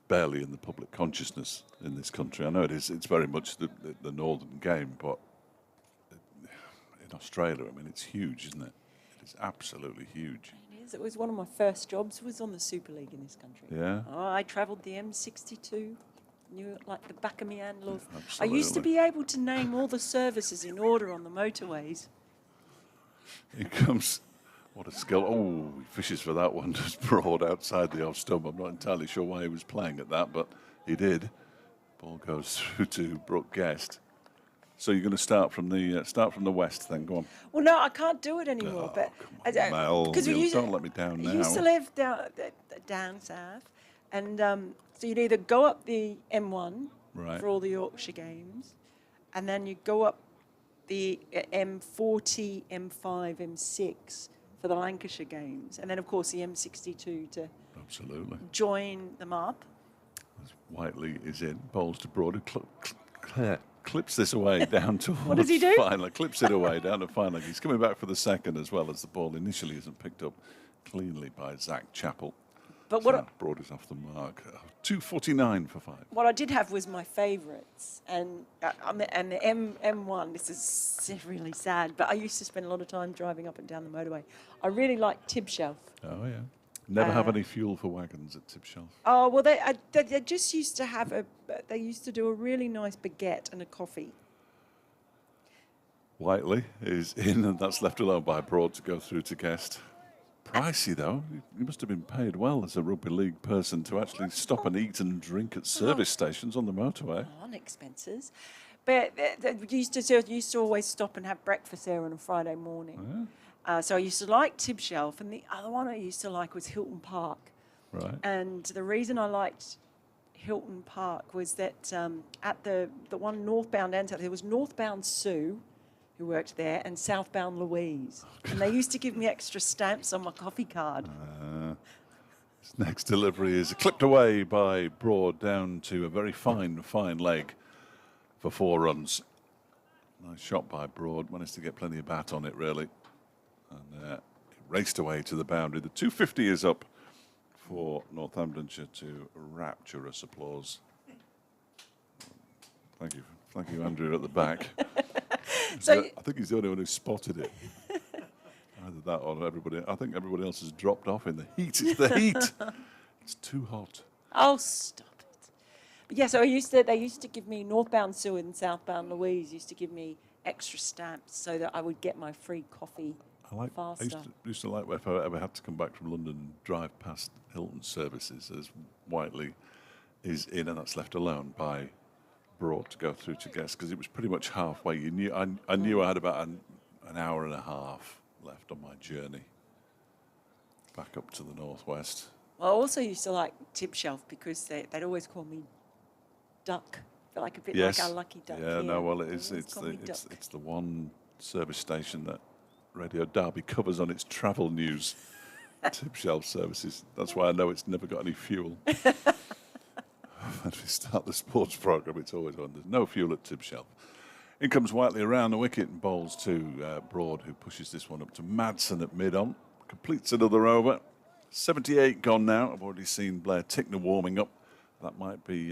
barely in the public consciousness in this country. I know it is. It's very much the northern game, but in Australia, I mean, it's huge, isn't it? It is absolutely huge. It is. It was one of my first jobs. Was on the Super League in this country. Yeah. Oh, I travelled the M62. Knew it like the back of my hand, love. Absolutely. I used to be able to name all the services in order on the motorways. Here comes. What a skill. Oh, he fishes for that one, just Broad outside the off stump. I'm not entirely sure why he was playing at that, but he did. Ball goes through to Brooke Guest. So you're going to start from the west then, go on. Well, no, I can't do it anymore. Oh, but come on, Mel, don't let me down now. I used to live down south, and so you'd either go up the M1 for all the Yorkshire games, and then you go up the M40, M5, M6 for the Lancashire games, and then of course the M62 to Absolutely. join them up. As Whiteley is in, bowls to Broad, who clips this away down to What does he do? final, clips it away down to final. He's coming back for the second as well, as the ball initially isn't picked up cleanly by Zach Chappell. But So what Broad is off the mark. 249 for 5. what I did have was my favourites, and the M1. This is really sad, but I used to spend a lot of time driving up and down the motorway. I really liked Tibshelf. Oh, yeah. Never have any fuel for wagons at Tibshelf. Oh well, they just used to have they used to do a really nice baguette and a coffee. Whiteley is in, and that's left alone by Broad to go through to Guest. Pricey, though. You must have been paid well as a rugby league person to actually stop and eat and drink at service stations on the motorway. On expenses, but they used to always stop and have breakfast there on a Friday morning. So I used to like Tibshelf, and the other one I used to like was Hilton Park. Right. And the reason I liked Hilton Park was that at the one northbound and south, there was northbound Sue, who worked there, and southbound Louise. And they used to give me extra stamps on my coffee card. His next delivery is clipped away by Broad down to a very fine leg for 4 runs. Nice shot by Broad. Managed to get plenty of bat on it, really. And raced away to the boundary. The 250 is up for Northamptonshire to rapturous applause. Thank you, Andrew, at the back. So I think he's the only one who spotted it. Either that or everybody. I think everybody else has dropped off in the heat. It's the heat. It's too hot. oh, stop it! But yeah, so they used to give me northbound Sue and southbound Louise used to give me extra stamps so that I would get my free coffee faster. I used to like if I ever had to come back from London and drive past Hilton services as Whiteley is in, and that's left alone by Broad to go through to Guest, because it was pretty much halfway. I knew I had about an hour and a half left on my journey back up to the northwest. Well, I also used to like Tibshelf because they'd always call me Duck. I feel like a bit like our lucky duck. Yeah, here. no, well, They it's always call me Duck. the one service station that Radio Derby covers on its travel news. Tibshelf services. That's why I know it's never got any fuel. When we start the sports programme, it's always on. There's no fuel at Tibshelf. In comes Whiteley around the wicket and bowls to Broad, who pushes this one up to Madsen at mid-on. Completes another over. 78 gone now. I've already seen Blair Tickner warming up. That might be,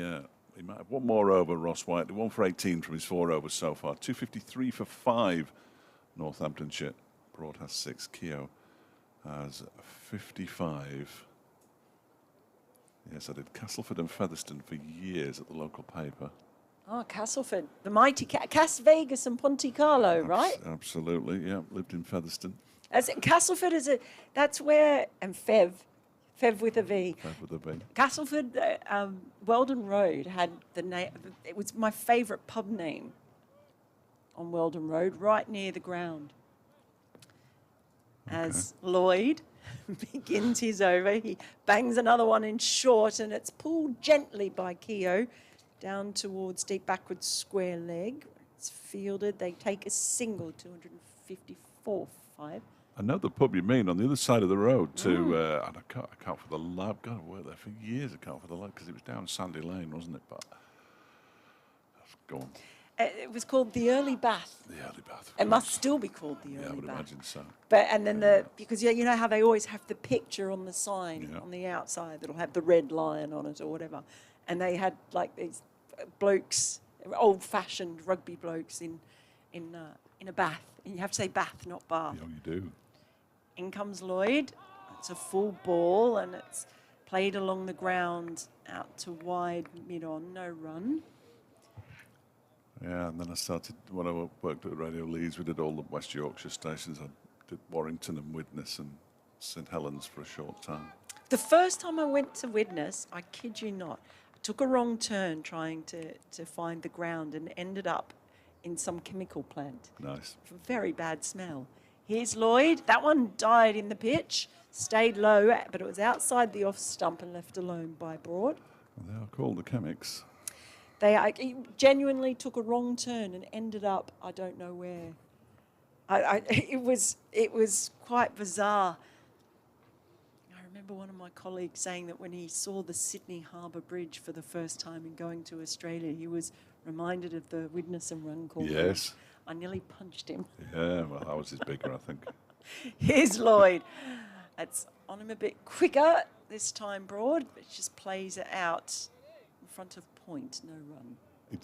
he might have one more over, Ross Whiteley. 1 for 18 from his 4 overs so far. 253 for 5, Northamptonshire. Broad has 6. Keogh has 55. Yes, I did Castleford and Featherstone for years at the local paper. Oh, Castleford, the mighty Cas Vegas and Ponte Carlo, right? Absolutely, yeah. Lived in Featherstone. Castleford that's where, and Fev with a V. Fev with a V. Castleford, Weldon Road had the name. It was my favourite pub name on Weldon Road, right near the ground. As Lloyd begins his over, he bangs another one in short, and it's pulled gently by Keogh down towards deep backwards square leg. It's fielded. They take a single, 254 for 5. I know the pub you mean, on the other side of the road to, and I can't for the life, I've got to work there for years, I can't for the life, because it was down Sandy Lane, wasn't it? But, go on. It was called the Early Bath. The Early Bath. It must still be called the Early Yeah, I would Bath. imagine so. But and then because you know how they always have the picture on the sign on the outside that'll have the red lion on it or whatever, and they had like these blokes, old-fashioned rugby blokes in a bath, and you have to say bath, not bath. Yeah, you do. In comes Lloyd. It's a full ball, and it's played along the ground out to wide mid-on, no run. Yeah, and then I started, when I worked at Radio Leeds, we did all the West Yorkshire stations. I did Warrington and Widnes and St Helens for a short time. The first time I went to Widnes, I kid you not, I took a wrong turn trying to find the ground and ended up in some chemical plant. Nice. Very bad smell. Here's Lloyd. That one died in the pitch, stayed low, but it was outside the off stump and left alone by Broad. They are called the Chemics. He genuinely took a wrong turn and ended up, I don't know where. It was quite bizarre. I remember one of my colleagues saying that when he saw the Sydney Harbour Bridge for the first time in going to Australia, he was reminded of the Widnes and Runcorn Yes. Bridge. I nearly punched him. Yeah, well, ours is bigger, I think. Here's Lloyd. It's on him a bit quicker this time, Broad, but just plays it out in front of point, no run.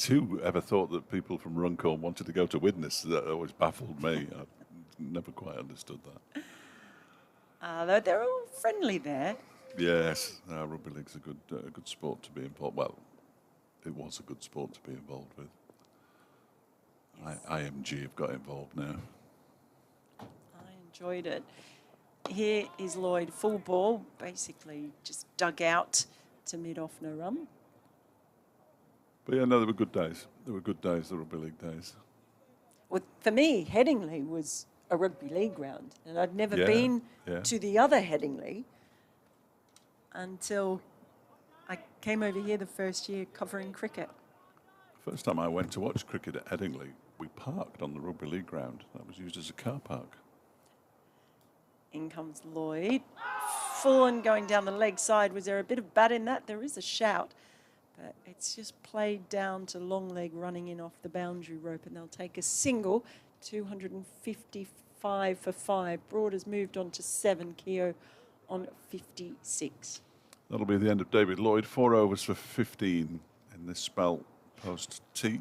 Who ever thought that people from Runcorn wanted to go to Widnes? That always baffled me. I never quite understood that. They're all friendly there. Yes, rugby league's a good sport to be involved. Well, it was a good sport to be involved with. Yes. IMG have got involved now. I enjoyed it. Here is Lloyd, full ball, basically just dug out to mid-off, no run. But yeah, no, they were good days. They were good days, the rugby league days. Well, for me, Headingley was a rugby league ground, and I'd never Yeah, been yeah. to the other Headingley until I came over here the first year covering cricket. First time I went to watch cricket at Headingley, we parked on the rugby league ground. That was used as a car park. In comes Lloyd. Full and going down the leg side. Was there a bit of bat in that? There is a shout. But it's just played down to long leg running in off the boundary rope, and they'll take a single. 255 for 5. Broad has moved on to 7. Keogh on 56. That'll be the end of David Lloyd. 4 overs for 15 in this spell post tea.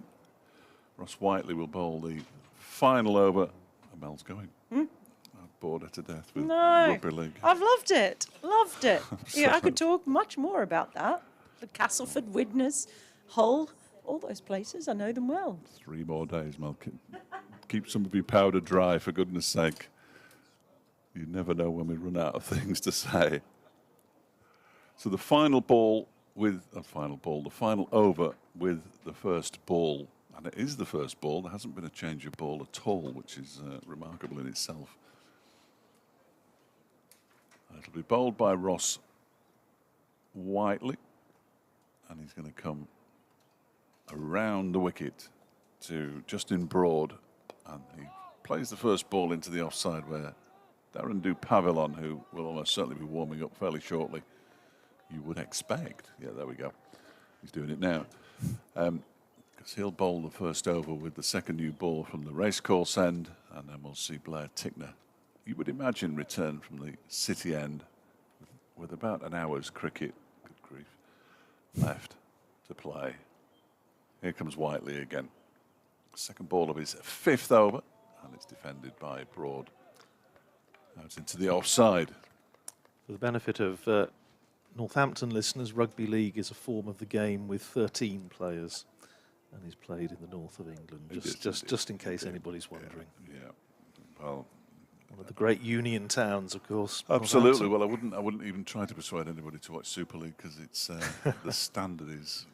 Ross Whiteley will bowl the final over. And Mel's going. I've bored her to death with rugby league. I've loved it. Loved it. Yeah, I Sorry. could talk much more about that. The Castleford, Widnes, Hull, all those places. I know them well. 3 more days, Mel. Keep some of your powder dry, for goodness sake. You never know when we run out of things to say. So the final ball with the final over with the first ball, and it is the first ball. There hasn't been a change of ball at all, which is remarkable in itself. It'll be bowled by Ross Whiteley, and he's going to come around the wicket to Justin Broad, and he plays the first ball into the offside where Darren Pavillon, who will almost certainly be warming up fairly shortly, you would expect. Yeah, there we go. He's doing it now. Because he'll bowl the first over with the second new ball from the racecourse end, and then we'll see Blair Tickner, you would imagine, return from the city end with about an hour's cricket, good grief, left to play. Here comes Whiteley again. Second ball of his 5th over, and it's defended by Broad. Now it's into the offside. For the benefit of Northampton listeners, rugby league is a form of the game with 13 players, and is played in the north of England. Just in case anybody's wondering. Yeah. Well, one of the great union towns, of course. absolutely. Well, I wouldn't even try to persuade anybody to watch Super League because it's the standard is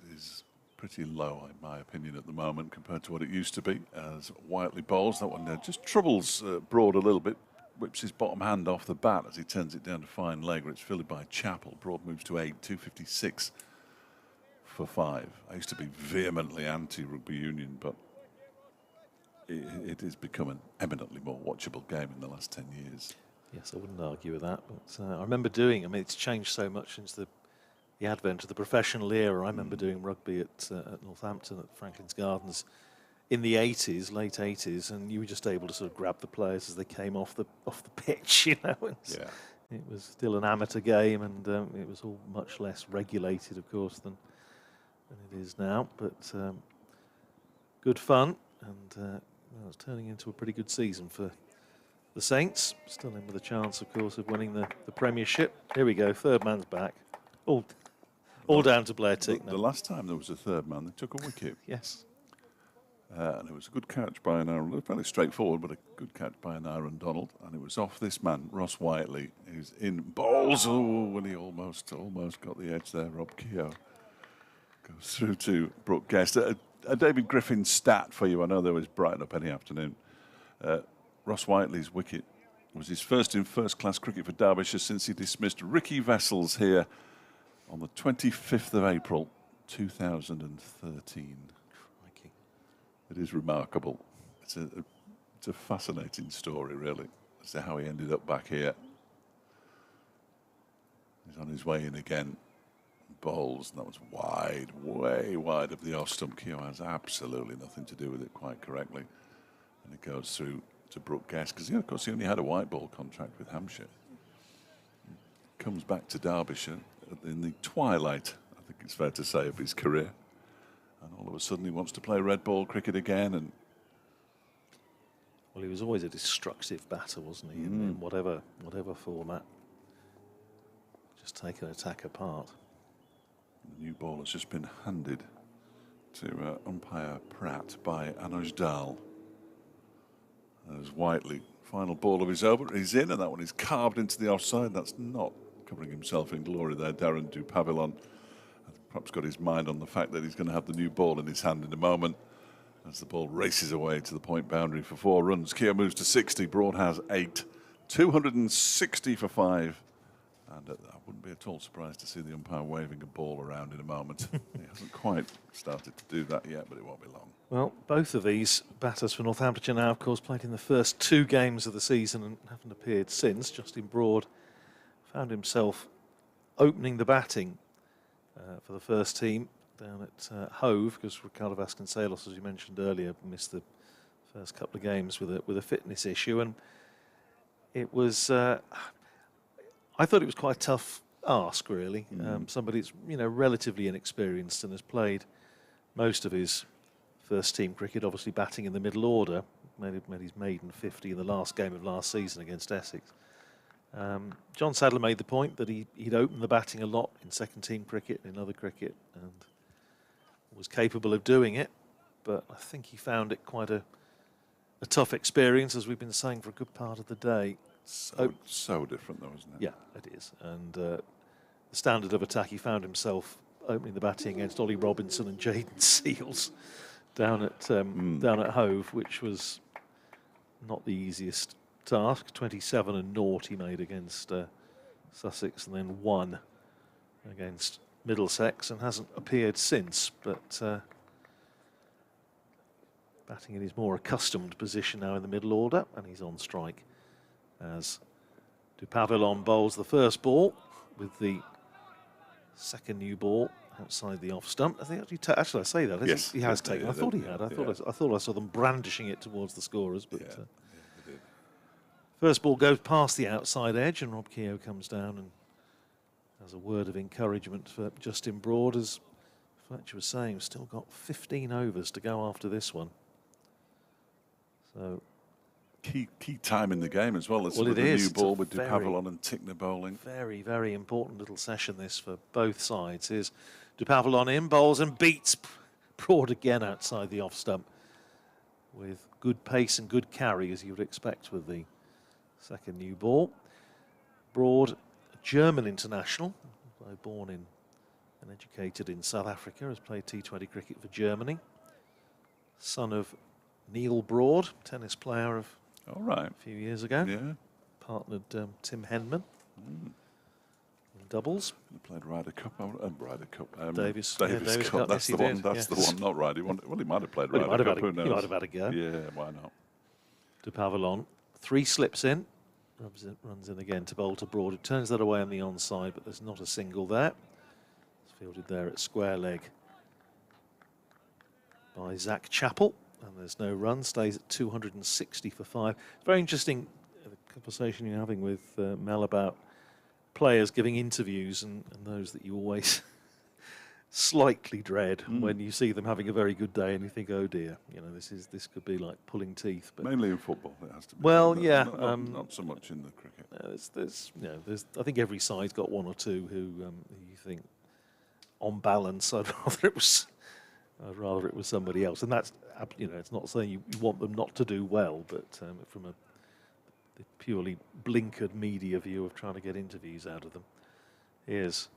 pretty low, in my opinion, at the moment compared to what it used to be. As Whiteley bowls, that one just troubles Broad a little bit. Whips his bottom hand off the bat as he turns it down to fine leg, where it's fielded by Chappell. Broad moves to 8, 256 for 5. I used to be vehemently anti-rugby union, but it has become an eminently more watchable game in the last 10 years. Yes, I wouldn't argue with that. But I remember doing, it's changed so much since the advent of the professional era. I remember doing rugby at Northampton at Franklin's Gardens in the 80s, late 80s, and you were just able to sort of grab the players as they came off the pitch, you know. It was still an amateur game, and it was all much less regulated, of course, than it is now. But good fun, and it's turning into a pretty good season for the Saints. Still in with a chance, of course, of winning the Premiership. Here we go, third man's back. All down to Blair Tickner. The last time there was a third man, they took a wicket. Yes. And it was a good catch by an Aaron, fairly straightforward, but a good catch by an Aaron Donald. And it was off this man, Ross Whiteley, who's in bowls. Oh, and he almost got the edge there. Rob Keogh goes through to Brooke Guest. A David Griffin stat for you. I know there was brighten up any afternoon. Ross Whiteley's wicket was his first in first-class cricket for Derbyshire since he dismissed Ricky Vessels here on the 25th of April 2013. Crikey. It is remarkable. It's a fascinating story, really, as to how he ended up back here. He's on his way in again. Bowls, and that was wide, way wide of the off stump. Keogh has absolutely nothing to do with it, quite correctly. And it goes through to Brooke Guest, because, of course, he only had a white ball contract with Hampshire. Comes back to Derbyshire in the twilight, I think it's fair to say, of his career. And all of a sudden he wants to play red ball cricket again. And Well, he was always a destructive batter, wasn't he, in whatever format. Just take an attack apart. the new ball has just been handed to umpire Pratt by Anuj Dal. As Whiteley, final ball of his over, he's in, and that one is carved into the offside. That's not covering himself in glory there. Darren du Pavillon perhaps got his mind on the fact that he's going to have the new ball in his hand in a moment as the ball races away to the point boundary for 4 runs. Keogh moves to 60, Broad has 8, 260 for 5. And I wouldn't be at all surprised to see the umpire waving a ball around in a moment. He hasn't quite started to do that yet, but it won't be long. Well, both of these batters for Northamptonshire now, of course, played in the first 2 games of the season and haven't appeared since. Justin Broad found himself opening the batting for the first team down at Hove, because Ricardo Vasconcelos, as you mentioned earlier, missed the first couple of games with a fitness issue. And it was... I thought it was quite a tough ask, really. Somebody that's relatively inexperienced and has played most of his first-team cricket, obviously batting in the middle order. Made his maiden 50 in the last game of last season against Essex. John Sadler made the point that he'd opened the batting a lot in second-team cricket and in other cricket and was capable of doing it, but I think he found it quite a tough experience, as we've been saying for a good part of the day. So different, though, isn't it? Yeah, it is. And the standard of attack, he found himself opening the batting against Ollie Robinson and Jaden Seals down at Hove, which was not the easiest task. 27 and 0 he made against Sussex, and then 1 against Middlesex, and hasn't appeared since. But batting in his more accustomed position now in the middle order, and he's on strike as du Pavillon bowls the first ball with the second new ball outside the off stump. I think actually I say that. Yes, he has taken. I thought he had. I thought I saw them brandishing it towards the scorers, but first ball goes past the outside edge, and Rob Keogh comes down and has a word of encouragement for Justin Broad, as Fletcher was saying. We've still got 15 overs to go after this one. So. Key time in the game as well. Well, it is. The new ball with du Pavillon and Tickner bowling. Very, very important little session this for both sides. Here's du Pavillon in, bowls and beats Broad again outside the off stump with good pace and good carry, as you would expect with the second new ball. Broad, a German international, born in and educated in South Africa, has played T20 cricket for Germany. Son of Neil Broad, tennis player of a few years ago. Yeah. Partnered Tim Henman in doubles. He played Ryder Cup. Davis Cup. That's the one. That's the one. Not Ryder. Well, he might have played Ryder Cup. Who knows? He might have had a go. Yeah, why not? Du Pavillon, 3 slips in. Runs in again to bowl to Broad. It turns that away on the onside, but there's not a single there. It's fielded there at square leg by Zach Chappell. And there's no run, stays at 260 for 5. It's very interesting, the conversation you're having with Mel about players giving interviews and those that you always slightly dread when you see them having a very good day and you think, oh dear, this could be like pulling teeth. But mainly in football, it has to be. Well, not so much in the cricket. There's I think every side's got 1 or 2 who you think, on balance, I'd rather it was somebody else, and that's it's not saying you want them not to do well, but from the purely blinkered media view of trying to get interviews out of them. Here's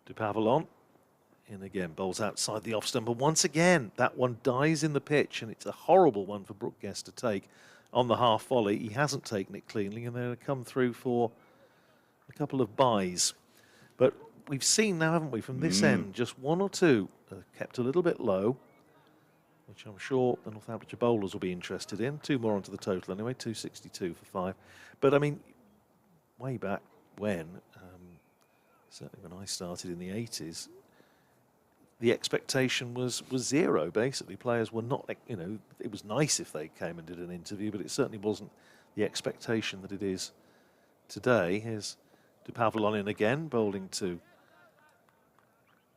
du Pavillon in again, bowls outside the off stump, and once again that one dies in the pitch, and it's a horrible one for Brooke Guest to take on the half volley. He hasn't taken it cleanly, and they're going to come through for a couple of byes. But we've seen now, haven't we, from this end, just one or two kept a little bit low, which I'm sure the Northamptonshire bowlers will be interested in. 2 more onto the total anyway, 262 for 5. But I mean, way back when, certainly when I started in the 80s, the expectation was zero, basically. Players were not, you know, it was nice if they came and did an interview, but it certainly wasn't the expectation that it is today. Here's Dupavillon in again, bowling to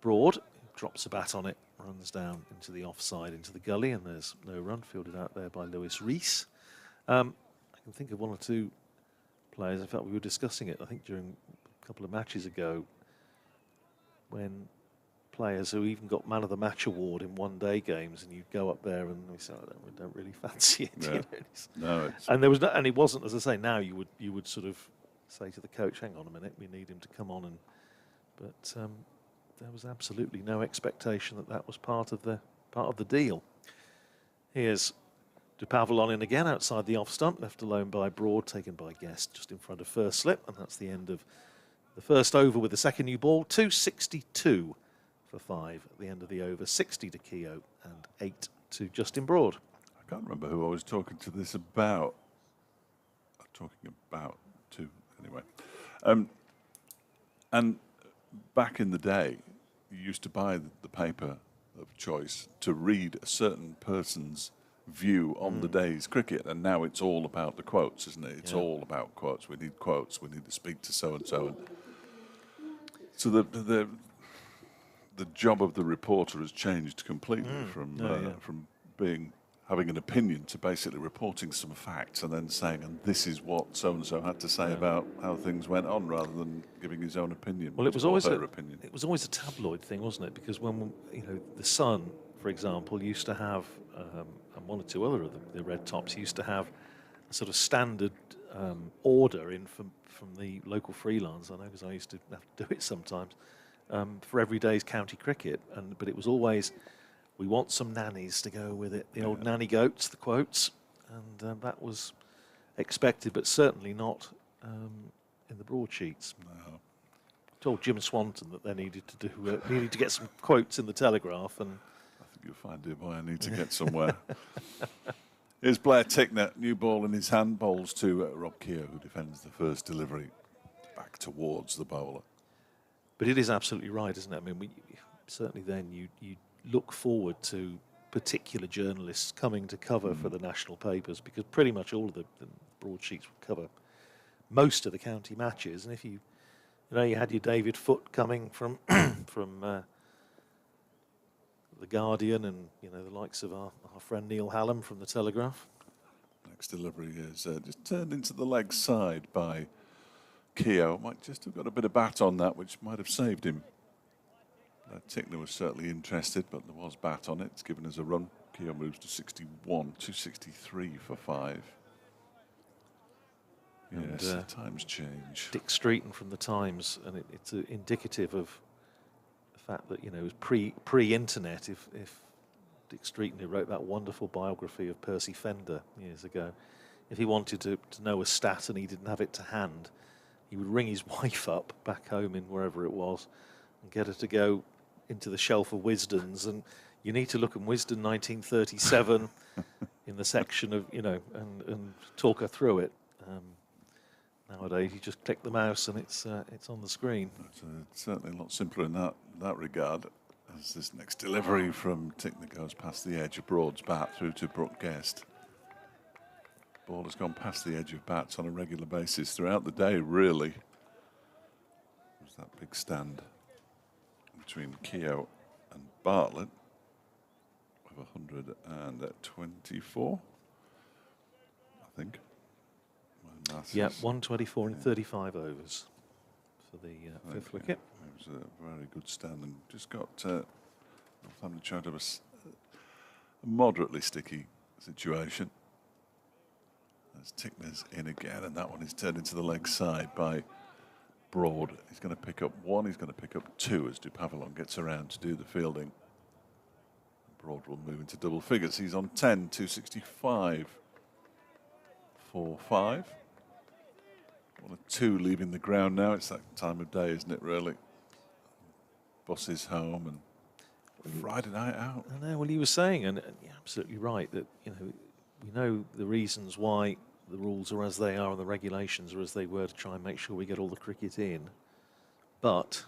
Broad. Drops a bat on it, runs down into the offside, into the gully, and there's no run, fielded out there by Lewis Rees. I can think of 1 or 2 players. In fact, we were discussing it, I think, during a couple of matches ago, when players who even got Man of the Match award in one-day games, and you go up there and we say, we don't really fancy it. Yeah. You know, No, it's and there was no, and it wasn't, as I say, now you would sort of say to the coach, hang on a minute, we need him to come on, and but there was absolutely no expectation that that was part of the deal. Here's Dupavillon in again outside the off stump, left alone by Broad, taken by Guest just in front of first slip, and that's the end of the first over with the second new ball. 262 for 5 at the end of the over, 60 to Keogh and 8 to Justin Broad. I can't remember who I was talking to this about. To anyway. And back in the day, you used to buy the paper of choice to read a certain person's view on the day's cricket, and now it's all about the quotes, isn't it? It's all about quotes. We need quotes. We need to speak to so and so. And so the job of the reporter has changed completely from having an opinion to basically reporting some facts and then saying, and this is what so and so had to say about how things went on, rather than giving his own opinion. Well, it was always opinion. It was always a tabloid thing, wasn't it? Because when the Sun, for example, used to have, and 1 or 2 other of the red tops used to have a sort of standard order in from the local freelance. I know because I used to have to do it sometimes for every day's county cricket, but it was always, we want some nannies to go with it, the old nanny goats, the quotes, and that was expected, but certainly not in the broadsheets. No. Told Jim Swanton that they needed to get some quotes in the Telegraph, and I think you'll find, dear boy, I need to get somewhere. Here's Blair Tickner, new ball in his hand, bowls to Rob Keogh, who defends the first delivery back towards the bowler. But it is absolutely right, isn't it? I mean, certainly then you look forward to particular journalists coming to cover for the national papers, because pretty much all of the broadsheets will cover most of the county matches. And if you had your David Foote coming from the Guardian, and the likes of our friend Neil Hallam from the Telegraph. Next delivery is just turned into the leg side by Keogh. Might just have got a bit of bat on that, which might have saved him. Tickner was certainly interested, but there was bat on it. It's given us a run. Keogh moves to 61, 263 for 5. Yes, And, times change. Dick Streeton from the Times, and it's indicative of the fact that it was pre-internet. If Dick Streeton, who wrote that wonderful biography of Percy Fender years ago, if he wanted to know a stat and he didn't have it to hand, he would ring his wife up back home in wherever it was and get her to go into the shelf of Wisdons, and you need to look at Wisden 1937 in the section of, and talk her through it. Nowadays, you just click the mouse and it's on the screen. It's certainly a lot simpler in that regard. As this next delivery from Tickner goes past the edge of Broad's bat through to Brooke Guest. Ball has gone past the edge of bats on a regular basis throughout the day, really. There's that big stand between Keogh and Bartlett of 124, I think. Yeah, 124 in 35 overs for the fifth wicket. It was a very good stand, and just got Northamptonshire out of a moderately sticky situation. As Tickner's in again, and that one is turned into the leg side by Broad. He's going to pick up 1, he's going to pick up 2 as Dupavillon gets around to do the fielding. Broad will move into double figures. He's on 10, 265 for 5. 1 or 2 leaving the ground now. It's that time of day, isn't it, really? buses home and Friday night out. I know. Well, he was saying, and you're absolutely right, that we know the reasons why the rules are as they are and the regulations are as they were to try and make sure we get all the cricket in. But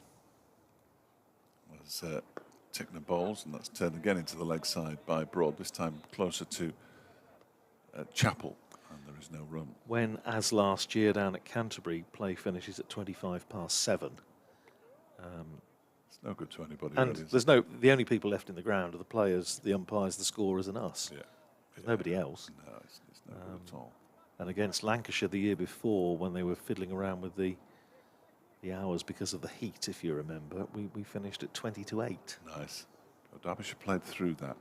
Was Tickner bowls, and that's turned again into the leg side by Broad, this time closer to Chapel, and there is no run. when, as last year down at Canterbury, play finishes at 7:25. It's no good to anybody. And really, is there's it? the only people left in the ground are the players, the umpires, the scorers, and us. Yeah. There's nobody else. No, it's no good at all. And against Lancashire the year before, when they were fiddling around with the hours because of the heat, if you remember, we finished at 20-8. Nice. But Derbyshire played through that.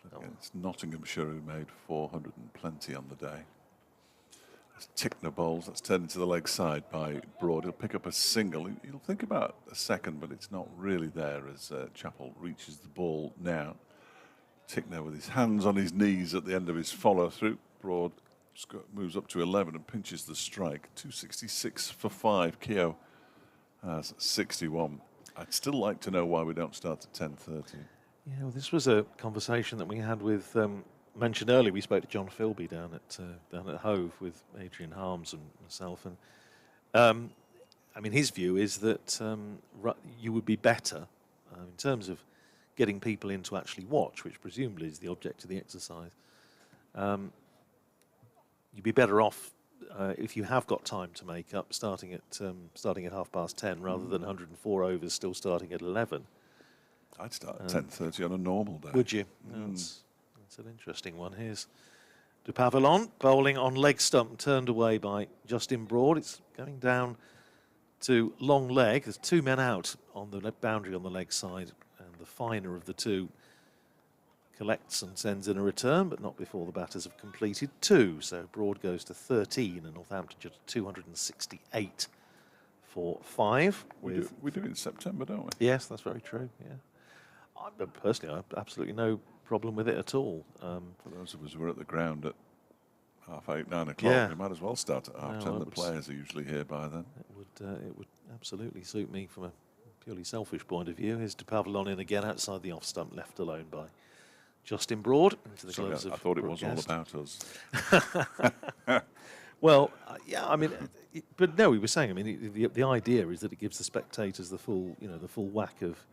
Played against Nottinghamshire, who made 400 and plenty on the day. That's Tickner bowls. That's turned into the leg side by Broad. He'll pick up a single. He'll think about a second, but it's not really there as Chapel reaches the ball now. Tickner with his hands on his knees at the end of his follow-through. Broad moves up to 11 and pinches the strike. 266 for 5. Keogh has 61. I'd still like to know why we don't start at 10:30. Yeah, well, this was a conversation that we had with, mentioned earlier, we spoke to John Philby down at Hove with Adrian Harms and myself. And I mean, his view is that you would be better in terms of getting people in to actually watch, which presumably is the object of the exercise. You'd be better off if you have got time to make up, starting at 10:30 rather than 104 overs still starting at 11. I'd start at 10:30 on a normal day. Would you? That's an interesting one. Here's de Pavillon bowling on leg stump, turned away by Justin Broad. It's going down to long leg. There's two men out on the boundary on the leg side, and the finer of the two collects and sends in a return, but not before the batters have completed 2. So Broad goes to 13 and Northamptonshire to 268 for 5. We do it in September, don't we? Yes, that's very true, yeah. Personally, I have absolutely no problem with it at all. For those of us who are at the ground at 8:30, 9 o'clock, Yeah. we might as well start at half 10. The players are usually here by then. It would absolutely suit me from a purely selfish point of view. Here's de Pavillon in again outside the off stump, left alone by Justin Broad into the gloves of I thought it was all Guest. about us. Well, yeah, I mean, but no, he was saying. I mean, the idea is that it gives the spectators the full whack of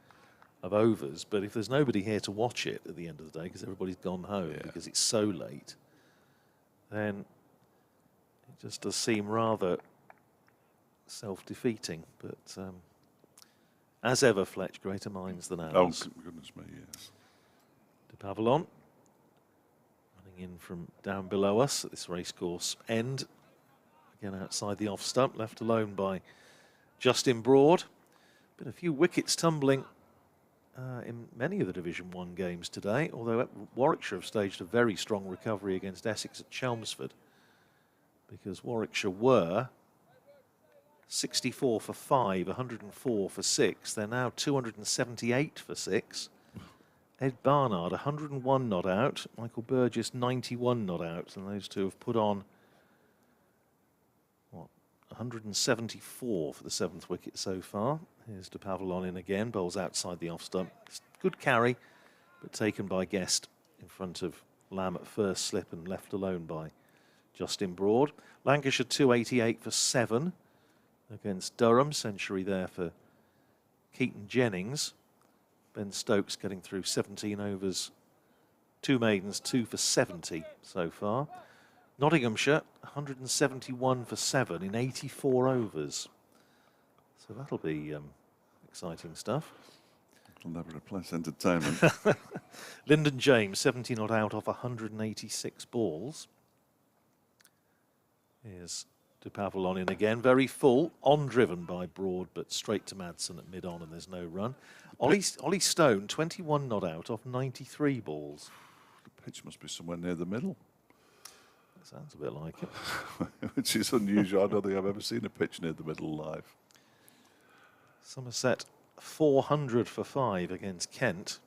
overs. But if there's nobody here to watch it at the end of the day because everybody's gone home because it's so late, then it just does seem rather self-defeating. But as ever, Fletch, greater minds than ours. Oh, goodness me, yes. De Pavillon running in from down below us at this racecourse end. Again outside the off stump, left alone by Justin Broad. Been a few wickets tumbling in many of the Division 1 games today, although Warwickshire have staged a very strong recovery against Essex at Chelmsford, because Warwickshire were 64 for 5, 104 for 6. They're now 278 for 6. Ed Barnard, 101 not out. Michael Burgess, 91 not out. And those two have put on, 174 for the 7th wicket so far. Here's de Pavillon in again, bowls outside the off stump. Good carry, but taken by Guest in front of Lamb at first slip and left alone by Justin Broad. Lancashire 288 for 7 against Durham. Century there for Keaton Jennings. Ben Stokes getting through 17 overs, 2 maidens, 2 for 70 so far. Nottinghamshire 171 for 7 in 84 overs. So that'll be exciting stuff. It'll never replace entertainment. Lyndon James 70 not out off 186 balls. Here's de Pavillon in again, very full, on driven by Broad, but straight to Madsen at mid-on, and there's no run. Ollie Stone, 21 not out off 93 balls. The pitch must be somewhere near the middle. That sounds a bit like it. Which is unusual. I don't think I've ever seen a pitch near the middle live. Somerset 400 for 5 against Kent.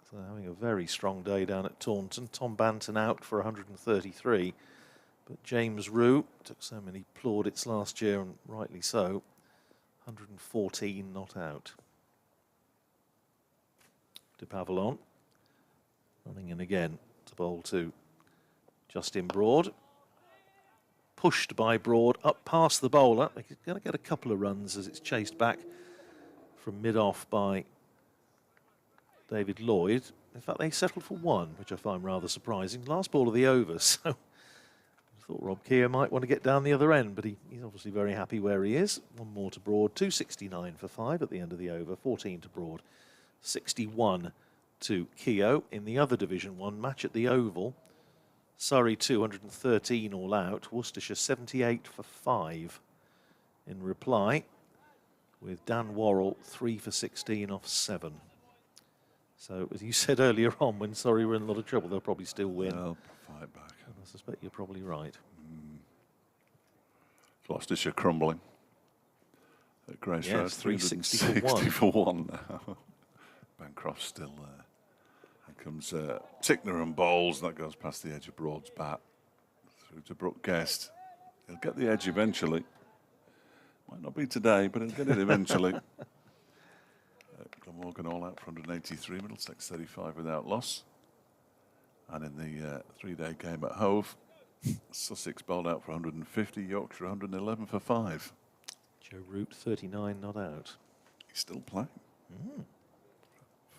So having a very strong day down at Taunton. Tom Banton out for 133. But James Rue took so many plaudits last year, and rightly so. 114 not out. De Pavillon. Running in again to bowl to Justin Broad. Pushed by Broad up past the bowler. He's going to get a couple of runs as it's chased back from mid-off by David Lloyd. In fact, they settled for one, which I find rather surprising. Last ball of the over, so I thought Rob Keir might want to get down the other end, but he's obviously very happy where he is. One more to Broad, 269 for 5 at the end of the over, 14 to Broad, 61 to Keogh. In the other Division 1 match at the Oval, Surrey 213 all out, Worcestershire 78 for 5 in reply, with Dan Worrell 3 for 16 off 7. So, as you said earlier on, when Surrey were in a lot of trouble, they'll probably still win. They'll fight back. And I suspect you're probably right. Gloucestershire crumbling. At Grace Road, 360 for 1 now. Bancroft's still there. Here comes Tickner and bowls. That goes past the edge of Broad's bat. Through to Brooke Guest. He'll get the edge eventually. Might not be today, but he'll get it eventually. Glamorgan all out for 183, Middlesex 35 without loss. And in the 3-day game at Hove, Sussex bowled out for 150, Yorkshire 111 for 5. Joe Root 39 not out. He's still playing.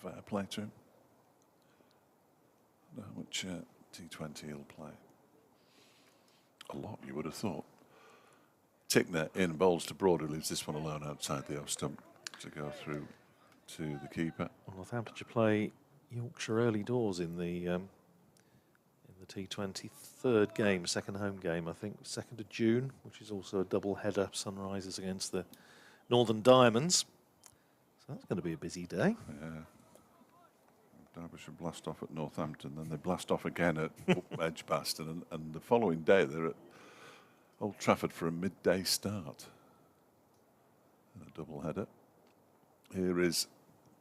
Fair play to him. I don't know how much T20 he'll play. A lot, you would have thought. Tickner in bowls to Broad, who leaves this one alone outside the off stump to go through to the keeper. Well, Northamptonshire play Yorkshire early doors in the T20 third game, second home game, I think, 2nd of June, which is also a double header, Sunrisers against the Northern Diamonds. So that's going to be a busy day. Yeah. Derbyshire blast off at Northampton, then they blast off again at Edgbaston, and the following day they're at Old Trafford for a midday start. And a double header. Here is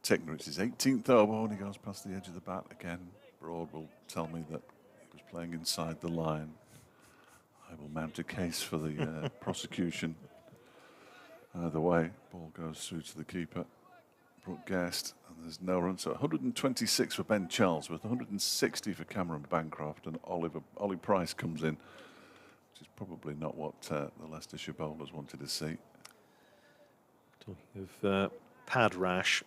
Tickner. It's his 18th over when he goes past the edge of the bat again. Broad will tell me that he was playing inside the line. I will mount a case for the prosecution. Either way, ball goes through to the keeper, Brooke Guest, and there's no run. So 126 for Ben Charlesworth, 160 for Cameron Bancroft, and Ollie Price comes in, which is probably not what the Leicestershire bowlers wanted to see. Talking of pad rash,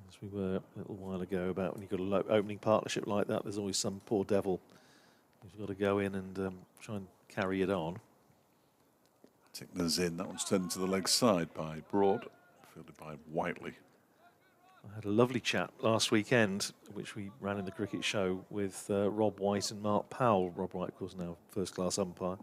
as we were a little while ago, about when you've got an opening partnership like that, there's always some poor devil who's got to go in and try and carry it on. Tickner's in. That one's turned to the leg side by Broad, fielded by Whiteley. I had a lovely chat last weekend, which we ran in the cricket show, with Rob White and Mark Powell. Rob White, of course, now first-class umpire.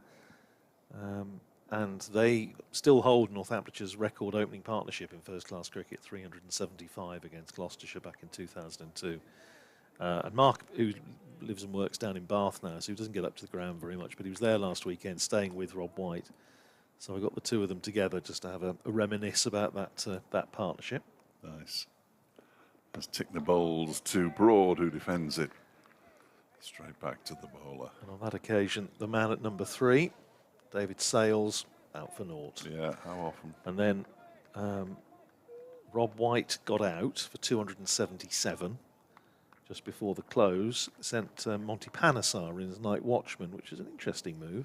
And they still hold Northamptonshire's record opening partnership in first-class cricket, 375 against Gloucestershire back in 2002. And Mark, who lives and works down in Bath now, so he doesn't get up to the ground very much, but he was there last weekend staying with Rob White. So I got the two of them together just to have a reminisce about that partnership. Nice. As Tickner bowls to Broad, who defends it. Straight back to the bowler. And on that occasion, the man at number 3, David Sales, out for naught. Yeah, how often? And then Rob White got out for 277 just before the close, sent Monty Panesar in as night watchman, which is an interesting move.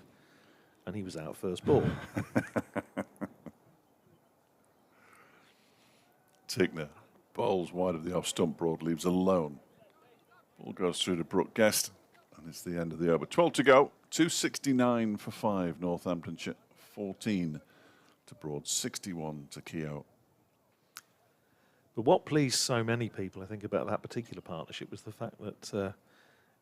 And he was out first ball. Tickner bowls wide of the off stump. Broad leaves alone. Ball goes through to Brooke Guest, and it's the end of the over. 12 to go. 269 for 5, Northamptonshire. 14 to Broad. 61 to Keogh. But what pleased so many people, I think, about that particular partnership was the fact that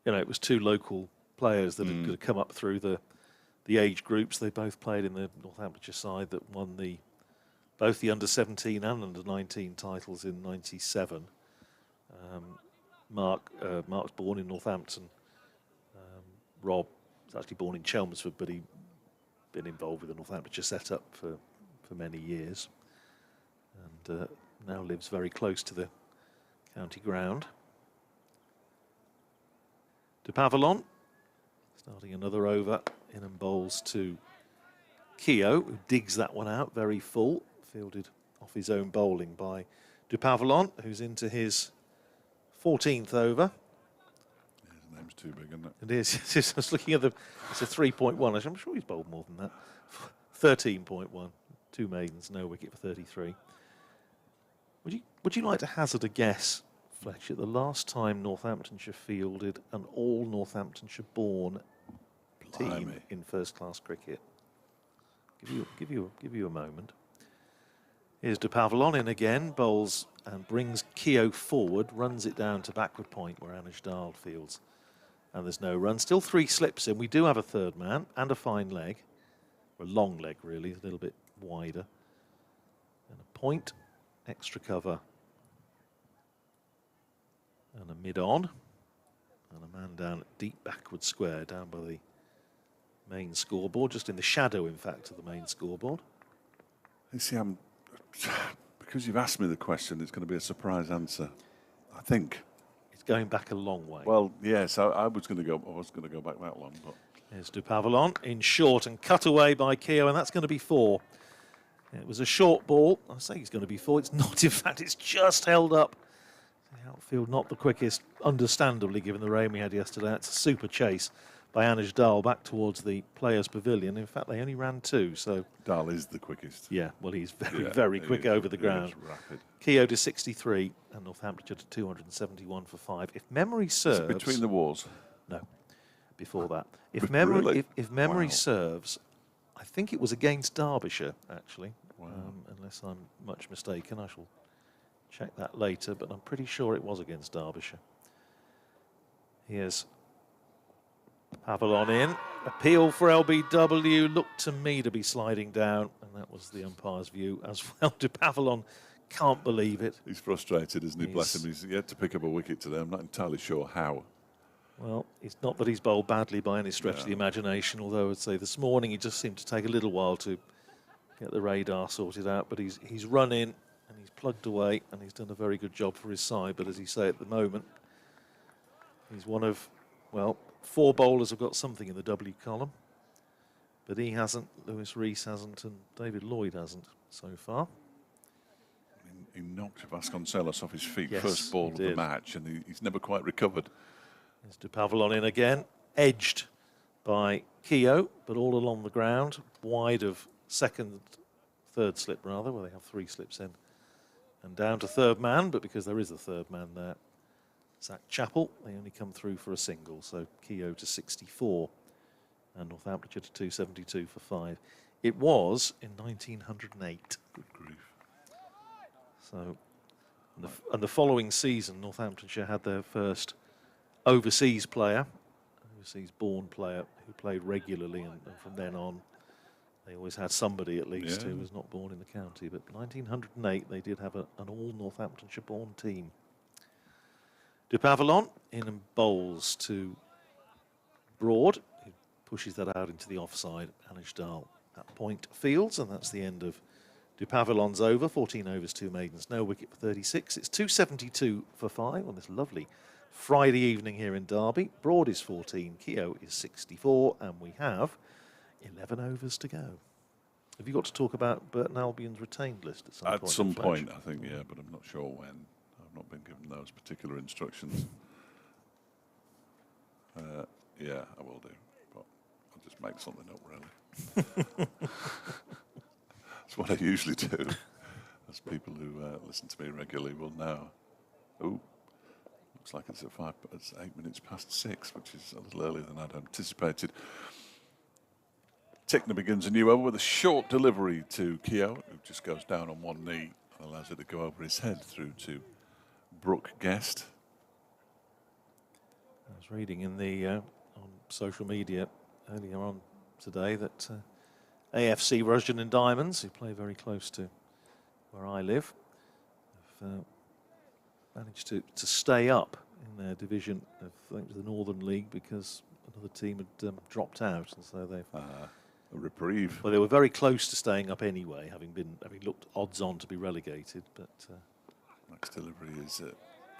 it was two local players that had come up through the age groups. They both played in the Northamptonshire side that won both the under-17 and under-19 titles in '97. Mark's born in Northampton. Rob was actually born in Chelmsford, but he'd been involved with the Northamptonshire setup for many years, and now lives very close to the county ground. De Pavillon starting another over, in and bowls to Keogh, who digs that one out very full, fielded off his own bowling by De Pavillon, who's into his 14th over. His name's too big, isn't it? It is. I was looking at it's a 3.1. I'm sure he's bowled more than that. 13.1. 2 maidens, no wicket for 33. Would you like to hazard a guess, Fletcher, the last time Northamptonshire fielded an all Northamptonshire-born team Blimey. in first-class cricket? Give you a moment. Here's De Pavilon in again, bowls and brings Keogh forward, runs it down to backward point where Anish Dal fields. And there's no run. Still 3 slips in. We do have a third man and a fine leg. Or a long leg, really, a little bit wider. And a point, extra cover. And a mid-on. And a man down at deep backward square, down by the main scoreboard, just in the shadow, in fact, of the main scoreboard. You see, because you've asked me the question, it's going to be a surprise answer, I think. It's going back a long way. Well, yes, I was going to go back that long, but There's De Pavilon in short and cut away by Keogh, and that's going to be 4. It was a short ball. I say it's going to be 4. It's not, in fact, it's just held up. The outfield not the quickest, understandably, given the rain we had yesterday. It's a super chase by Anish Dal back towards the players' pavilion. In fact, they only ran 2, so... Dal is the quickest. Yeah, well, he's very quick over the ground. Rapid. Keogh to 63 and Northamptonshire to 271 for 5. If memory serves... Is it between the wars? No, before that. If Really? memory Wow. serves, I think it was against Derbyshire, actually. Wow. Unless I'm much mistaken. I shall check that later, but I'm pretty sure it was against Derbyshire. Here's Pavilon in. Appeal for LBW. Looked to me to be sliding down, and that was the umpire's view as well. De Pavilon can't believe it. He's frustrated, isn't he? Bless him. He's yet to pick up a wicket today. I'm not entirely sure how. Well, it's not that he's bowled badly by any stretch of the No. imagination, although I'd say this morning he just seemed to take a little while to get the radar sorted out. But he's run in and he's plugged away and he's done a very good job for his side. But as you say, at the moment, he's one of, well, 4 bowlers have got something in the W column. But he hasn't, Lewis Rees hasn't, and David Lloyd hasn't so far. He knocked Vasconcelos off his feet Yes, first ball he of the did. match, and he's never quite recovered. There's De Pavilon in again, edged by Keogh, but all along the ground, wide of third slip rather, where they have 3 slips in. And down to third man, but because there is a third man there, Zach Chappell, they only come through for a single, so Keogh to 64 and Northamptonshire to 272 for 5. It was in 1908. Good grief. So, and the following season, Northamptonshire had their first overseas born player who played regularly, and from then on they always had somebody at least who was not born in the county. But 1908 they did have an all Northamptonshire born team. De Pavilon in and bowls to Broad, who pushes that out into the offside. Anish Dal at point fields, and that's the end of De Pavilon's over. 14 overs, 2 maidens, no wicket for 36. It's 272 for 5 on this lovely Friday evening here in Derby. Broad is 14, Keogh is 64, and we have 11 overs to go. Have you got to talk about Burton Albion's retained list at some point? At some Fletcher? point, I think, yeah, but I'm not sure when. I've not been given those particular instructions. Yeah, I will do, but I'll just make something up, really. That's what I usually do, as people who listen to me regularly will know. Oh, looks like it's it's 8 minutes past 6, which is a little earlier than I'd anticipated. Tickner begins a new over with a short delivery to Keogh, who just goes down on one knee and allows it to go over his head through to Brooke Guest. I was reading in the on social media earlier on today that AFC Rushden and Diamonds, who play very close to where I live, have managed to stay up in their division of, I think it was the Northern League, because another team had dropped out, and so they've. A reprieve. Well, they were very close to staying up anyway, having looked odds on to be relegated, but. Next delivery is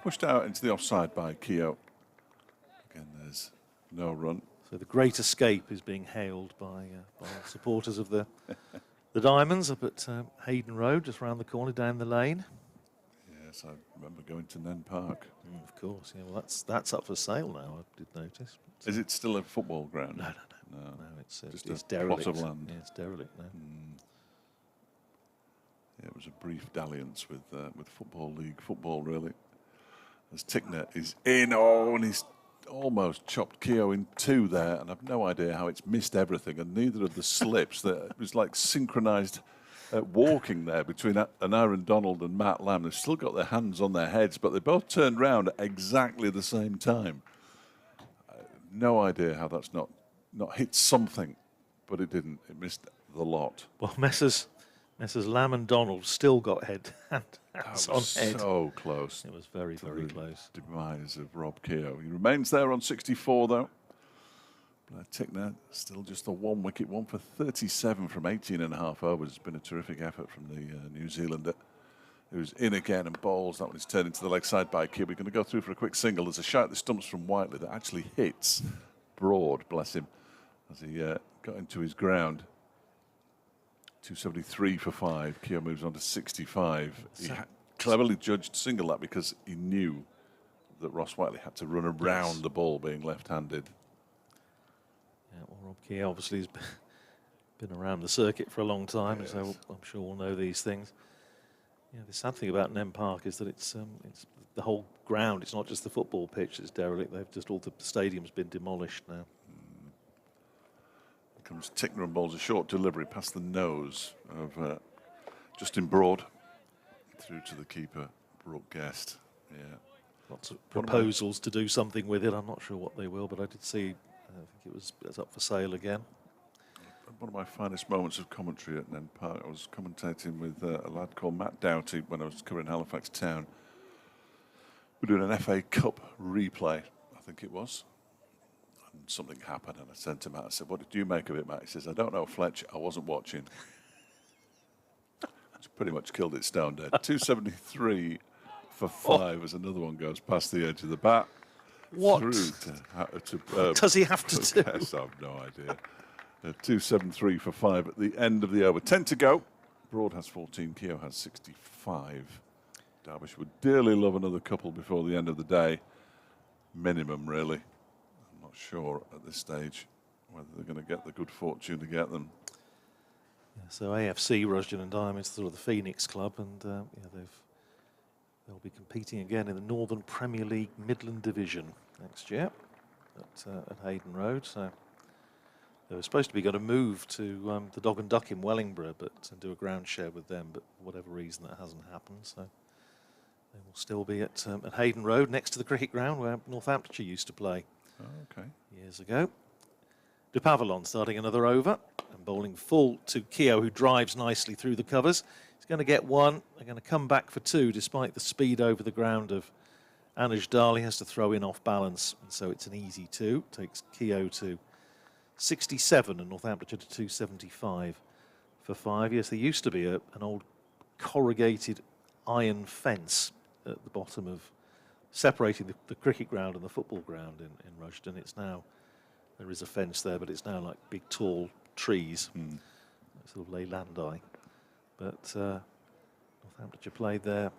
pushed out into the offside by Keogh. Again, there's no run. So the great escape is being hailed by supporters of the Diamonds up at Hayden Road, just round the corner down the lane. Yes, I remember going to Nen Park. Of course, yeah. Well, that's up for sale now. I did notice. Is it still a football ground? No, Just it's a derelict. plot of land. Yeah, it's derelict now. Yeah, it was a brief dalliance with Football League football, really. As Tickner is in, and he's almost chopped Keogh in two there, and I've no idea how it's missed everything, and neither of the slips. It was like synchronised walking there between Aaron Donald and Matt Lamb. They've still got their hands on their heads, but they both turned round at exactly the same time. No idea how that's not hit something, but it didn't. It missed the lot. Well, Messrs Lamb and Donald still got hands on head. So close. It was very, very close. Demise of Rob Keogh. He remains there on 64, though. Blair Tickner still just the 1 wicket, 1 for 37 from 18.5 overs. It's been a terrific effort from the New Zealander, who's in again and bowls. That one is turned into the leg side by Keogh. We're going to go through for a quick single. There's a shot at the stumps from Whiteley that actually hits Broad, bless him, as he got into his ground. 273 for 5. Keogh moves on to 65. He cleverly judged single that because he knew that Ross Whiteley had to run around the ball being left-handed. Yeah, well, Rob Keogh obviously has been around the circuit for a long time, Yes. so I'm sure we'll know these things. Yeah, the sad thing about Nen Park is that it's the whole ground. It's not just the football pitch that's derelict. They've just all the stadium's been demolished now. Comes Tickner and bowls a short delivery past the nose of Justin Broad through to the keeper, Brooke Guest. Yeah. Lots of proposals to do something with it. I'm not sure what they will, but I did see, I think it's up for sale again. One of my finest moments of commentary at Nen Park, I was commentating with a lad called Matt Doughty when I was covering Halifax Town. We were doing an FA Cup replay, I think it was. And something happened, and I sent him out. I said, "What did you make of it, Matt?" He says, "I don't know, Fletch. I wasn't watching." It's pretty much killed it stone dead. 273 for 5 as another one goes past the edge of the bat. What Does he have to do? Yes, I've no idea. 273 for 5 at the end of the over. 10 to go. Broad has 14. Keogh has 65. Derbyshire would dearly love another couple before the end of the day. Minimum, really. I'm not sure at this stage whether they're going to get the good fortune to get them. Yeah, so AFC Rushden and Diamonds, sort of the Phoenix club, and they'll be competing again in the Northern Premier League Midland Division next year at Hayden Road. So they were supposed to be going to move to the Dog and Duck in Wellingborough, and do a ground share with them, but for whatever reason that hasn't happened. So they will still be at Hayden Road, next to the cricket ground where Northamptonshire used to play years ago. De Pavilon starting another over and bowling full to Keogh, who drives nicely through the covers. He's going to get one. They're going to come back for 2 despite the speed over the ground of Anuj Dal. He has to throw in off balance, and so it's an easy 2. Takes Keogh to 67 and Northamptonshire to 275 for 5. Yes, there used to be an old corrugated iron fence at the bottom of separating the cricket ground and the football ground in Rushden. It's now, there is a fence there, but it's now like big tall trees, sort of Leylandii. But Northamptonshire played their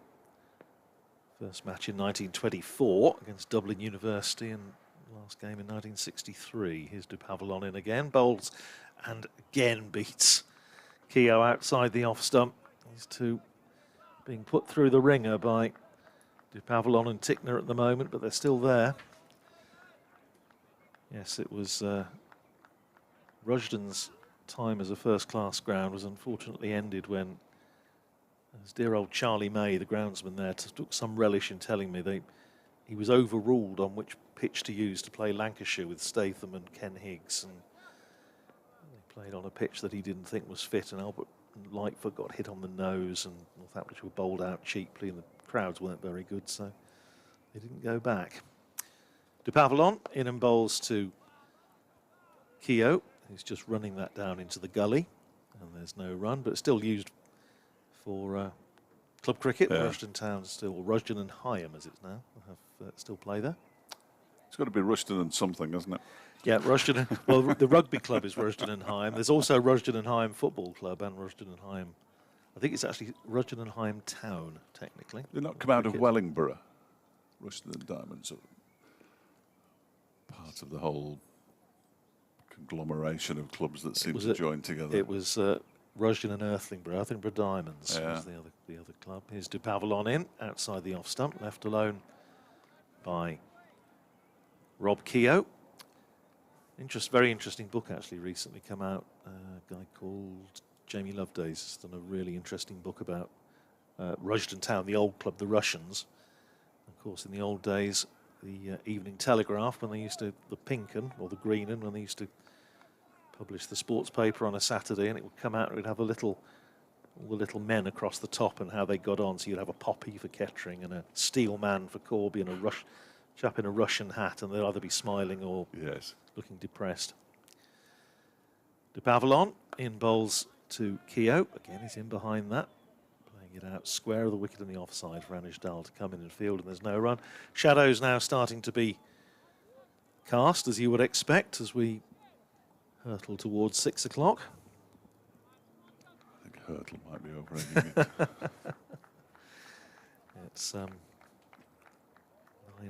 first match in 1924 against Dublin University, and last game in 1963. Here's De Pavilon in again, bowls and again beats Keogh outside the off stump. These two being put through the ringer by De Pavilon and Tickner at the moment, but they're still there. Yes, it was Rushden's time as a first-class ground was unfortunately ended when, as dear old Charlie May, the groundsman there, took some relish in telling me he was overruled on which pitch to use to play Lancashire with Statham and Ken Higgs, and they played on a pitch that he didn't think was fit, and Albert Lightfoot got hit on the nose, and Northamptonshire were bowled out cheaply, and the crowds weren't very good, so they didn't go back. De Pavilon in and bowls to Keogh, who's just running that down into the gully, and there's no run, but still used for club cricket. Yeah. Rushden Town still, Rushden and Higham as it's now, have still play there. It's got to be Rushden and something, hasn't it? Yeah, Rushden. Well, the rugby club is Rushden and Higham. There's also Rushden and Higham Football Club and Rushden and Higham I think it's actually Rushden Town, technically. They're not come out of Cricket. Wellingborough. Rushden and Diamonds are part of the whole conglomeration of clubs that seem to join together. It was Rushden and Earthingborough Diamonds was the other club. Here's De Pavillon in, outside the off stump, left alone by Rob Keogh. Very interesting book actually recently come out. A guy called Jamie Loveday's has done a really interesting book about Rushden Town, the old club, the Russians. Of course, in the old days, the Evening Telegraph, when they used to, the Pink 'un or the Green 'un, when they used to publish the sports paper on a Saturday, and it would come out and it would have all the little men across the top and how they got on. So you'd have a Poppy for Kettering and a Steel Man for Corby and a chap in a Russian hat, and they'd either be smiling or looking depressed. De Pavillon in bowls to Keogh. Again, he's in behind that. Playing it out square of the wicket in the offside for Anish Dal to come in and field, and there's no run. Shadows now starting to be cast, as you would expect, as we hurtle towards 6 o'clock. I think hurtle might be over it. It's 9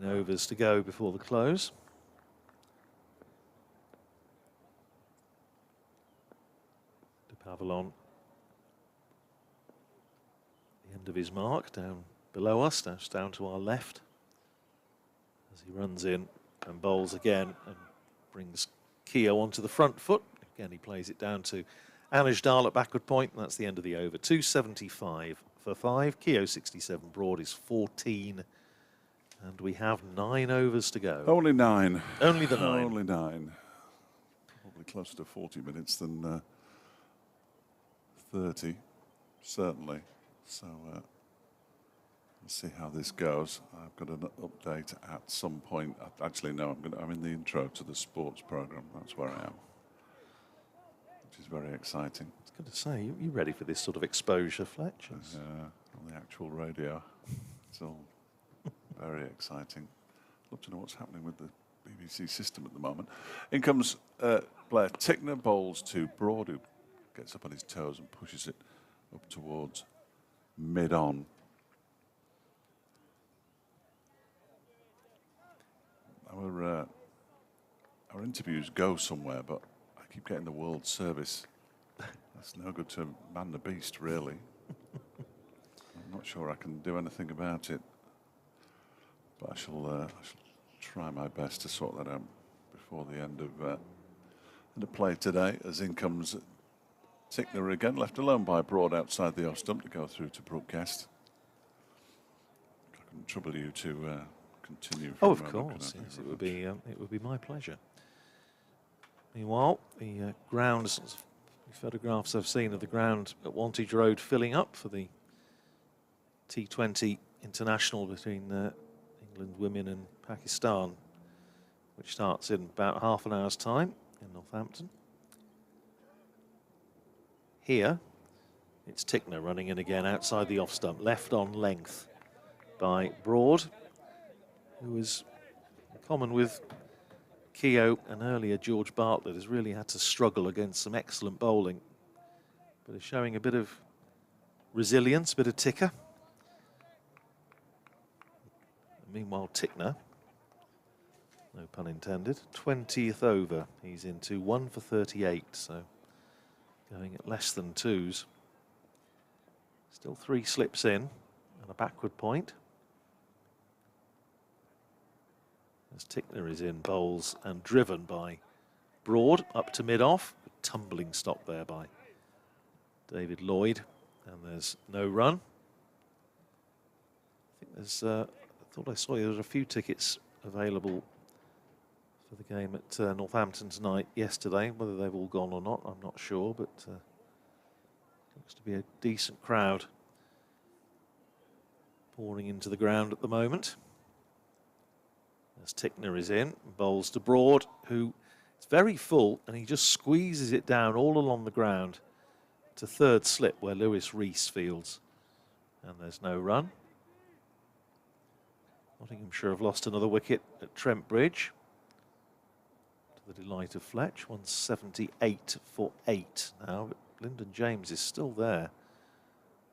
overs to go before the close. De Pavillon, the end of his mark, down below us, down to our left, as he runs in and bowls again and brings Keogh onto the front foot. Again, he plays it down to Anish Dal at backward point, and that's the end of the over. 275 for 5. Keogh 67, Broad is 14. And we have 9 overs to go. Only 9. Only the 9. Only 9. Probably closer to 40 minutes than 30, certainly. So let's see how this goes. I've got an update at some point. Actually, no, I'm in the intro to the sports programme. That's where I am, which is very exciting. I was going to say, you ready for this sort of exposure, Fletch? On the actual radio. It's all very exciting. I'd love to know what's happening with the BBC system at the moment. In comes Blair Tickner, bowls to Broad, who gets up on his toes and pushes it up towards mid-on. Our interviews go somewhere, but I keep getting the World Service. That's no good to man the beast, really. I'm not sure I can do anything about it, but I shall try my best to sort that out before the end of play today. As in comes Tickner again, left alone by Broad outside the off stump to go through to Brooke Guest. I can trouble you to continue. Oh, of course, yes, it would be my pleasure. Meanwhile, the grounds, the photographs I've seen of the ground at Wantage Road filling up for the T20 international between England women and Pakistan, which starts in about half an hour's time in Northampton. Here, it's Tickner running in again outside the off stump, left on length by Broad, who is in common with Keogh and earlier George Bartlett, has really had to struggle against some excellent bowling, but is showing a bit of resilience, a bit of ticker. Meanwhile, Tickner, no pun intended, 20th over. He's into 1 for 38, so going at less than 2s. Still 3 slips in and a backward point. As Tickner is in bowls and driven by Broad up to mid-off. Tumbling stop there by David Lloyd, and there's no run. I think there's I thought I saw there were a few tickets available for the game at Northampton tonight yesterday. Whether they've all gone or not, I'm not sure, but looks to be a decent crowd pouring into the ground at the moment. As Tickner is in, bowls to Broad, who is very full, and he just squeezes it down all along the ground to third slip where Lewis Rees fields, and there's no run. Nottinghamshire have lost another wicket at Trent Bridge, to the delight of Fletch. 178 for 8 now, but Lyndon James is still there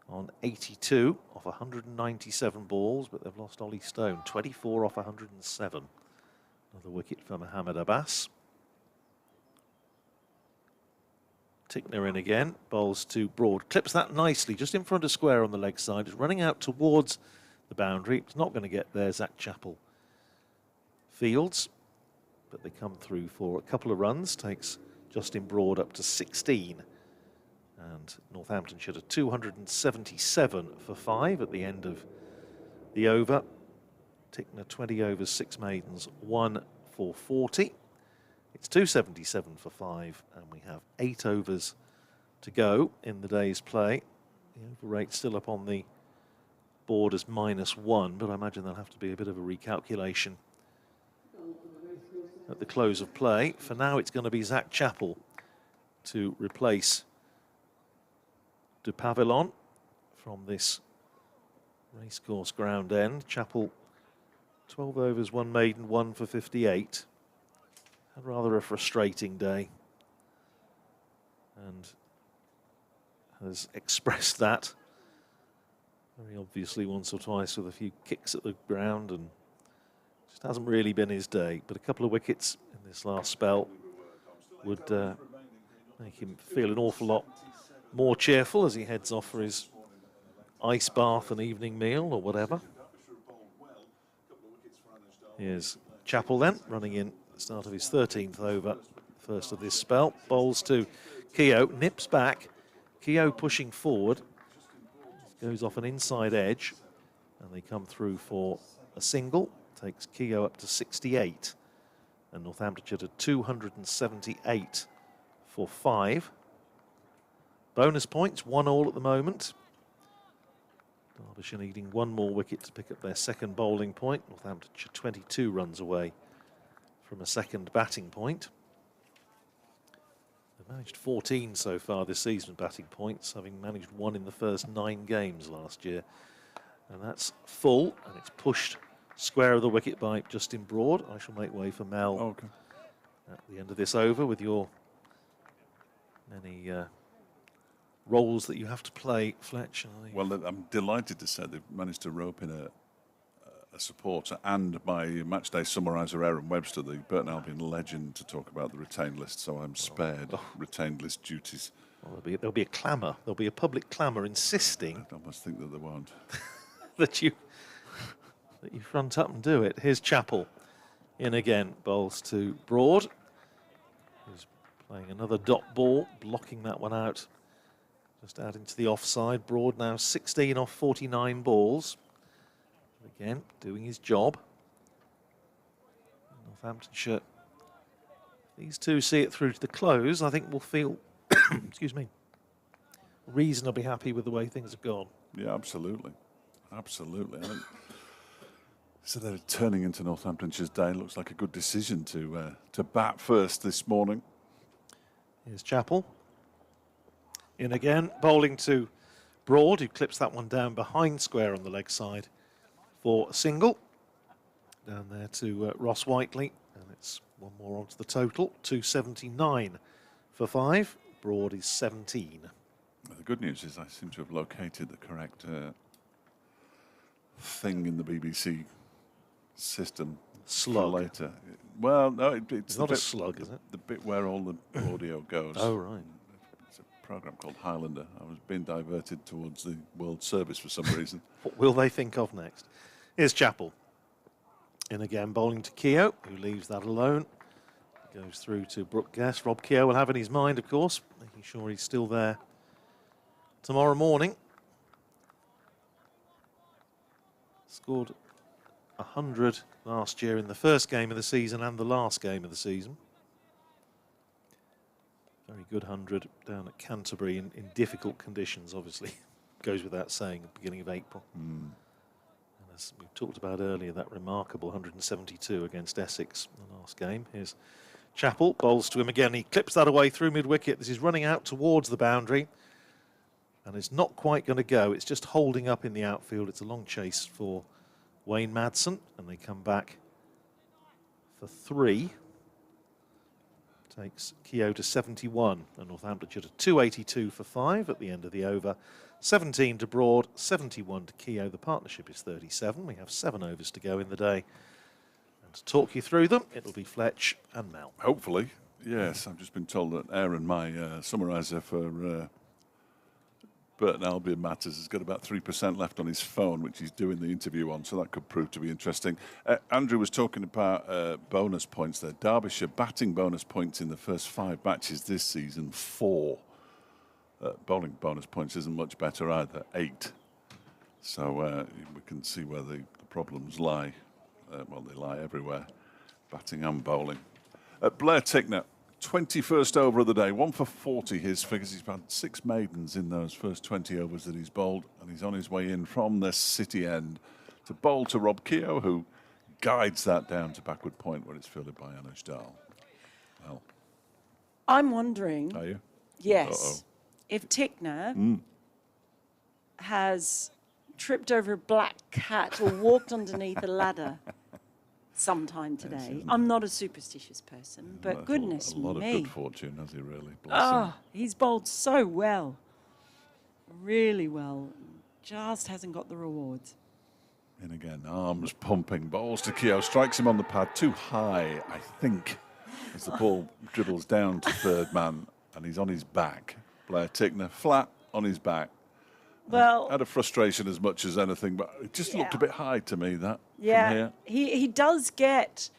on 82 off 197 balls, but they've lost Ollie Stone, 24 off 107. Another wicket for Mohammad Abbas. Tickner in again, bowls to Broad, clips that nicely, just in front of square on the leg side. It's running out towards the boundary. It's not going to get there, Zach Chappell fields, but they come through for a couple of runs, takes Justin Broad up to 16. And Northamptonshire to 277 for 5 at the end of the over. Tickner 20 overs, 6 maidens, 1 for 40. It's 277 for 5, and we have 8 overs to go in the day's play. The over rate still up on the board as -1, but I imagine there'll have to be a bit of a recalculation at the close of play. For now, it's going to be Zach Chappell to replace de Pavillon from this racecourse ground end. Chappell, 12 overs, 1 maiden, 1 for 58. Had rather a frustrating day and has expressed that very obviously once or twice with a few kicks at the ground, and just hasn't really been his day. But a couple of wickets in this last spell would make him feel an awful lot more cheerful as he heads off for his ice bath and evening meal or whatever. Here's Chappell then, running in at the start of his 13th over, first of this spell. Bowls to Keogh, nips back. Keogh pushing forward. Goes off an inside edge, and they come through for a single. Takes Keogh up to 68. And Northamptonshire to 278 for 5. Bonus points, 1-1 at the moment. Derbyshire needing 1 more wicket to pick up their second bowling point. Northamptonshire 22 runs away from a second batting point. They've managed 14 so far this season batting points, having managed 1 in the first 9 games last year. And that's full, and it's pushed square of the wicket by Justin Broad. I shall make way for Mel at the end of this over with your many roles that you have to play, Fletch. Well, I'm delighted to say they've managed to rope in a supporter and my matchday summariser, Aaron Webster, the Burton Albion legend, to talk about the retained list, so I'm spared retained list duties. Well, there'll be a clamour. There'll be a public clamour insisting I almost think that there won't. that you front up and do it. Here's Chappell in again, bowls to Broad, who's playing another dot ball, blocking that one out. Just out into the offside. Broad now 16 off 49 balls. Again, doing his job. Northamptonshire, these two see it through to the close, I think we'll feel, excuse me, reasonably happy with the way things have gone. Yeah, absolutely. Absolutely. I think, so they're turning into Northamptonshire's day. Looks like a good decision to bat first this morning. Here's Chappell. In again, bowling to Broad, who clips that one down behind square on the leg side for a single. Down there to Ross Whiteley, and it's 1 more onto the total. 279 for 5. Broad is 17. The good news is I seem to have located the correct thing in the BBC system. Slug. For later. Well, no, It's not a slug, is it? The bit where all the audio goes. Oh, right. Program called Highlander. I was being diverted towards the World Service for some reason. What will they think of next? Here's Chappell. In again, bowling to Keogh, who leaves that alone. Goes through to Brooke Guest. Rob Keogh will have in his mind, of course, making sure he's still there tomorrow morning. Scored 100 last year in the first game of the season and the last game of the season. Very good 100 down at Canterbury in difficult conditions, obviously. Goes without saying, at the beginning of April. And as we talked about earlier, that remarkable 172 against Essex in the last game. Here's Chappell, bowls to him again. He clips that away through mid-wicket. This is running out towards the boundary. And it's not quite going to go. It's just holding up in the outfield. It's a long chase for Wayne Madsen. And they come back for 3. takes Keogh to 71 and Northamptonshire to 282 for 5 at the end of the over. 17 to Broad, 71 to Keogh. The partnership is 37. We have 7 overs to go in the day. And to talk you through them, it'll be Fletch and Mel. Hopefully, yes. I've just been told that Aaron, my summariser for Burton Albion Matters, has got about 3% left on his phone, which he's doing the interview on, so that could prove to be interesting. Andrew was talking about bonus points there. Derbyshire batting bonus points in the first 5 matches this season, 4. Bowling bonus points isn't much better either, 8. So we can see where the problems lie. Well, they lie everywhere, batting and bowling. Blair Tickner, 21st over of the day, 1 for 40 his figures. He's had 6 maidens in those first 20 overs that he's bowled, and he's on his way in from the city end to bowl to Rob Keogh, who guides that down to backward point where it's fielded by Anuj Dal. Well, I'm wondering, are you? yes, if Tickner has tripped over a black cat or walked underneath a ladder sometime today. I'm not a superstitious person, but goodness me. A lot of good fortune, has he really? Oh, he's bowled so well. Really well. Just hasn't got the rewards. And again, arms pumping, bowls to Keogh, strikes him on the pad too high, I think, as the ball dribbles down to third man, and he's on his back. Blair Tickner, flat on his back. Well, Had a frustration as much as anything, but it just looked a bit high to me, that, from here. He does get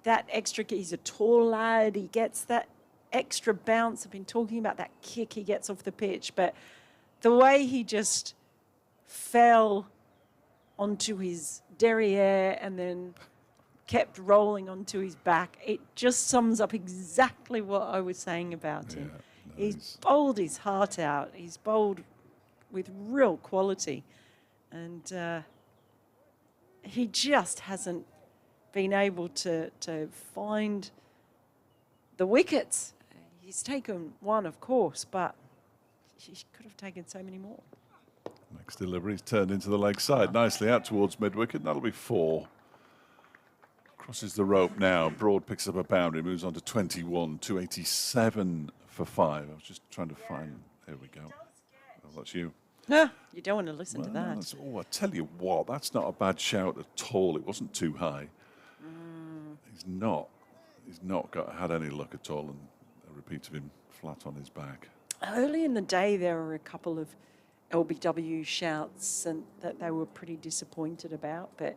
that extra, he's a tall lad, he gets that extra bounce. I've been talking about that kick he gets off the pitch, but the way he just fell onto his derriere and then kept rolling onto his back, it just sums up exactly what I was saying about him. He's bowled his heart out. He's bowled with real quality, and he just hasn't been able to find the wickets. He's taken one, of course, but he could have taken so many more. Next delivery's turned into the leg side, nicely out towards mid-wicket. That'll be 4. Crosses the rope now. Broad picks up a boundary, moves on to 21, 287 for 5. I was just trying to find. There we go. Oh, that's you. No, you don't want to listen to that. Oh, I tell you what, that's not a bad shout at all. It wasn't too high. He's not had any luck at all, and a repeat of him flat on his back. Early in the day, there were a couple of LBW shouts and that they were pretty disappointed about, but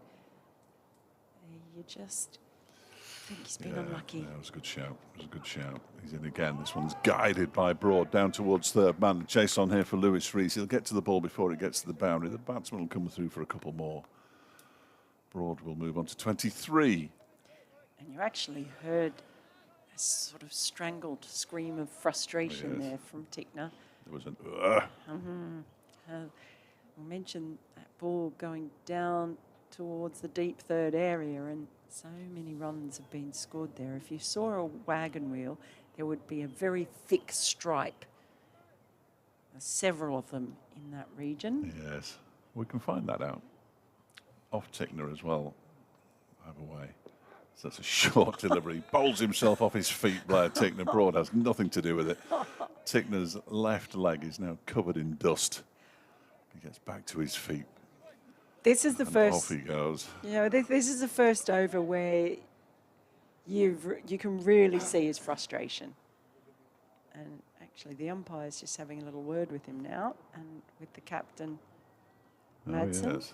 you just think he's been unlucky. Yeah, it was a good shout. It was a good shout. He's in again. This one's guided by Broad down towards third man. Chase on here for Lewis Rees. He'll get to the ball before it gets to the boundary. The batsman will come through for a couple more. Broad will move on to 23. And you actually heard a sort of strangled scream of frustration there from Tickner. There was an I mentioned that ball going down towards the deep third area, and so many runs have been scored there. If you saw a wagon wheel, there would be a very thick stripe. There's several of them in that region. Yes, we can find that out. Off Tickner as well. Either way. So that's a short delivery. Bowls himself off his feet, Blair Tickner. Broad has nothing to do with it. Tickner's left leg is now covered in dust. He gets back to his feet. This is the first. Off he goes. You know, this is the first over where you can really see his frustration. And actually, the umpire's just having a little word with him now, and with the captain, Madsen. Yes.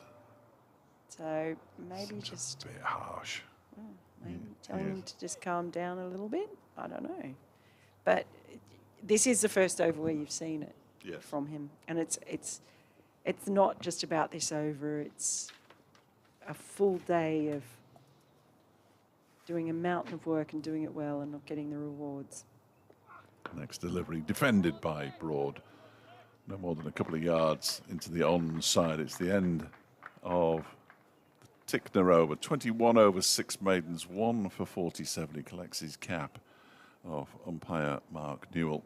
So maybe just a bit harsh. maybe telling him to just calm down a little bit. I don't know, but this is the first over where you've seen it from him, and it's not just about this over. It's a full day of doing a mountain of work and doing it well and not getting the rewards. Next delivery, defended by Broad. No more than a couple of yards into the onside. It's the end of the Tickner over. 21 over 6 maidens, 1 for 47. He collects his cap of umpire Mark Newell.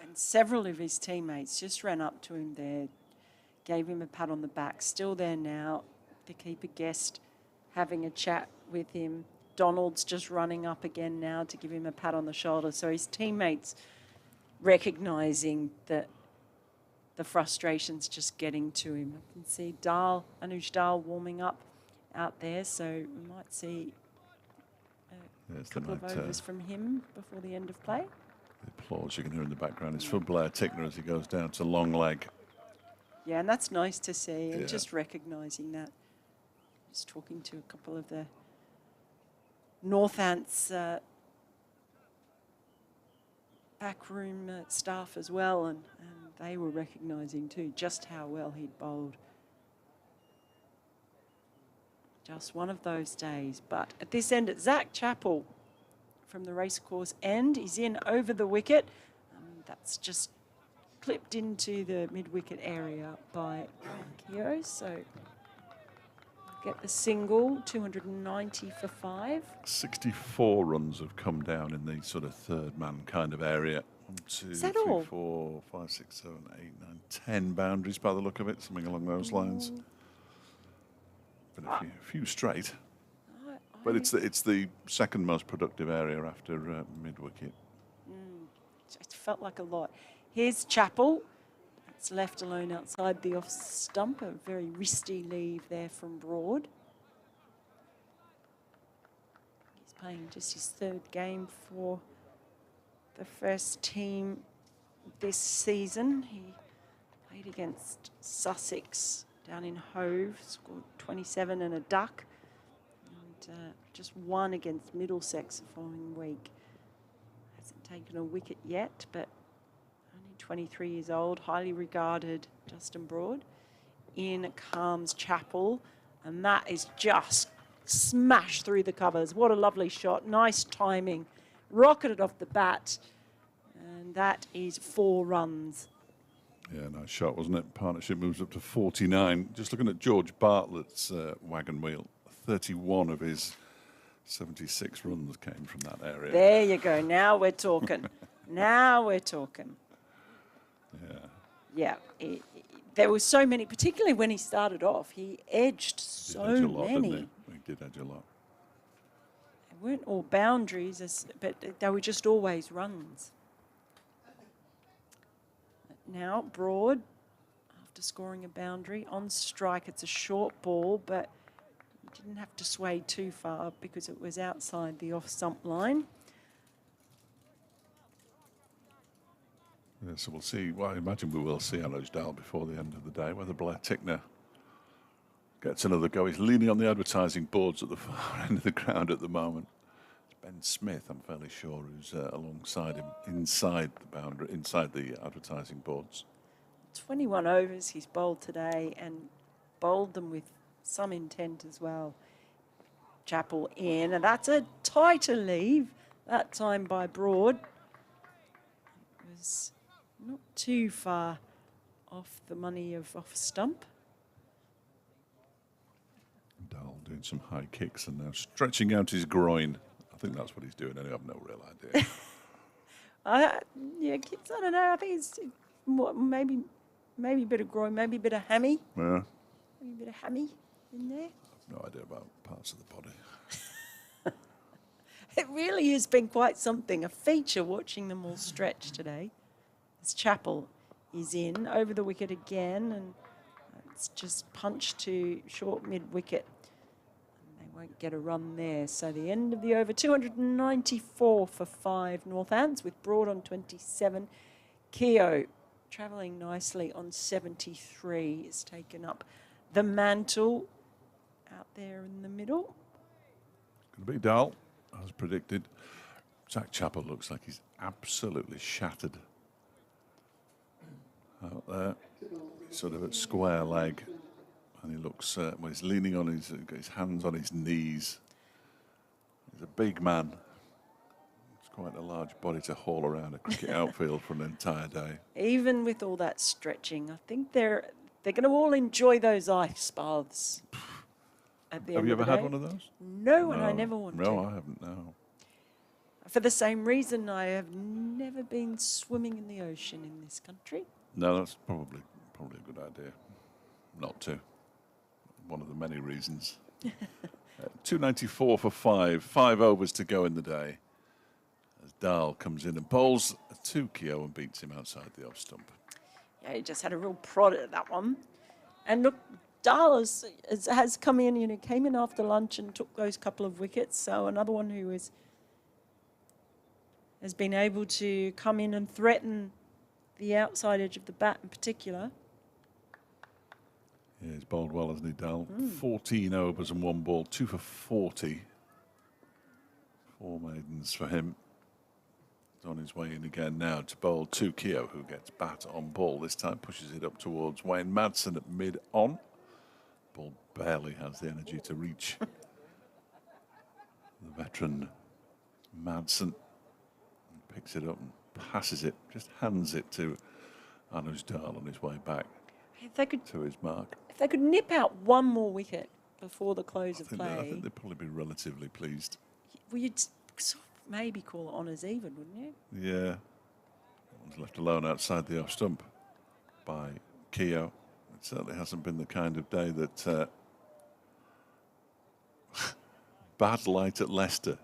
And several of his teammates just ran up to him there, gave him a pat on the back. Still there now. The keeper Guest having a chat with him. Donald's just running up again now to give him a pat on the shoulder. So his teammates recognising that the frustration's just getting to him. I can see Anuj Dahl warming up out there, so we might see a couple of overs from him before the end of play. The applause you can hear in the background is for Blair Tickner as he goes down to long leg. Yeah, and that's nice to see, and just recognising that. Just talking to a couple of the Northants backroom staff as well, and they were recognising too just how well he'd bowled. Just one of those days. But at this end, it's Zach Chappell from the racecourse end. He's in over the wicket. That's just clipped into the mid-wicket area by Keogh. So get the single, 290 for 5. 64 runs have come down in the sort of third man kind of area. 1, 2, 3, 4, 5, 6, 7, 8, 9, 10 boundaries by the look of it, something along those lines. Been a few straight, but it's the second most productive area after mid-wicket. It felt like a lot. Here's Chappell. It's left alone outside the off stump. A very wristy leave there from Broad. He's playing just his third game for the first team this season. He played against Sussex down in Hove, scored 27 and a duck, and just won against Middlesex the following week. Hasn't taken a wicket yet, but only 23 years old, highly regarded Justin Broad. In comes Chappell, and that is just smashed through the covers. What a lovely shot, nice timing, rocketed off the bat, and that is 4 runs. Yeah, nice shot, wasn't it? Partnership moves up to 49. Just looking at George Bartlett's wagon wheel, 31 of his 76 runs came from that area. There you go. Now we're talking. Now we're talking. Yeah. Yeah. There were so many, particularly when he started off. He edged so He did edge a lot, many. didn't he? He did edge a lot. They weren't all boundaries, but they were just always runs. Now, Broad, after scoring a boundary, on strike. It's a short ball, but he didn't have to sway too far because it was outside the off-stump line. Yeah, so we'll see. Well, I imagine we will see Anuj Dahl before the end of the day, whether Blair Tickner gets another go. He's leaning on the advertising boards at the far end of the ground at the moment. It's Ben Smith, I'm fairly sure, who's alongside him inside the boundary, inside the advertising boards. 21 overs he's bowled today, and bowled them with some intent as well. Chappell in, and that's a tighter leave, that time by Broad. It was not too far off the money of off stump. Dahl doing some high kicks and now stretching out his groin. I think that's what he's doing. I have no real idea. Yeah, kids, I don't know. I think it's maybe a bit of groin, maybe a bit of hammy. Yeah. Maybe a bit of hammy in there. No idea about parts of the body. It really has been quite something, a feature watching them all stretch today. As Chappell is in over the wicket again, and it's just punched to short mid-wicket. They won't get a run there. So the end of the over, 294 for 5 Northants with Broad on 27. Keogh travelling nicely on 73. Has taken up the mantle out there in the middle. Going to be Dahl, as predicted. Zach Chappell looks like he's absolutely shattered out there. He's sort of at square leg, and he looks, well, he's leaning on his hands on his knees. He's a big man. It's quite a large body to haul around a cricket outfield for an entire day. Even with all that stretching, I think they're going to all enjoy those ice baths. At the Have end you of ever the had day. one of those? No, and I never want to. No, I haven't, no. For the same reason, I have never been swimming in the ocean in this country. No, that's probably a good idea not to. One of the many reasons. 294 for 5. 5 overs to go in the day. As Dahl comes in and bowls to Keogh and beats him outside the off stump. Yeah, he just had a real prod at that one. And look, Dahl has come in, came in after lunch and took those couple of wickets. So another one who has been able to come in and threaten the outside edge of the bat in particular. Yeah, he's bowled well, hasn't he, Dahl? 14 overs and 1 ball, 2 for 40. 4 maidens for him. He's on his way in again now to bowl to Keogh, who gets bat on ball. This time pushes it up towards Wayne Madsen at mid-on. Ball barely has the energy to reach the veteran Madsen. Picks it up and passes it, just hands it to Anuj Dahl on his way back to his mark. If they could nip out one more wicket before the close of play, I think they'd probably be relatively pleased. Well, you'd sort of maybe call it honours even, wouldn't you? Yeah. One's left alone outside the off stump by Keogh. It certainly hasn't been the kind of day that bad light at Leicester.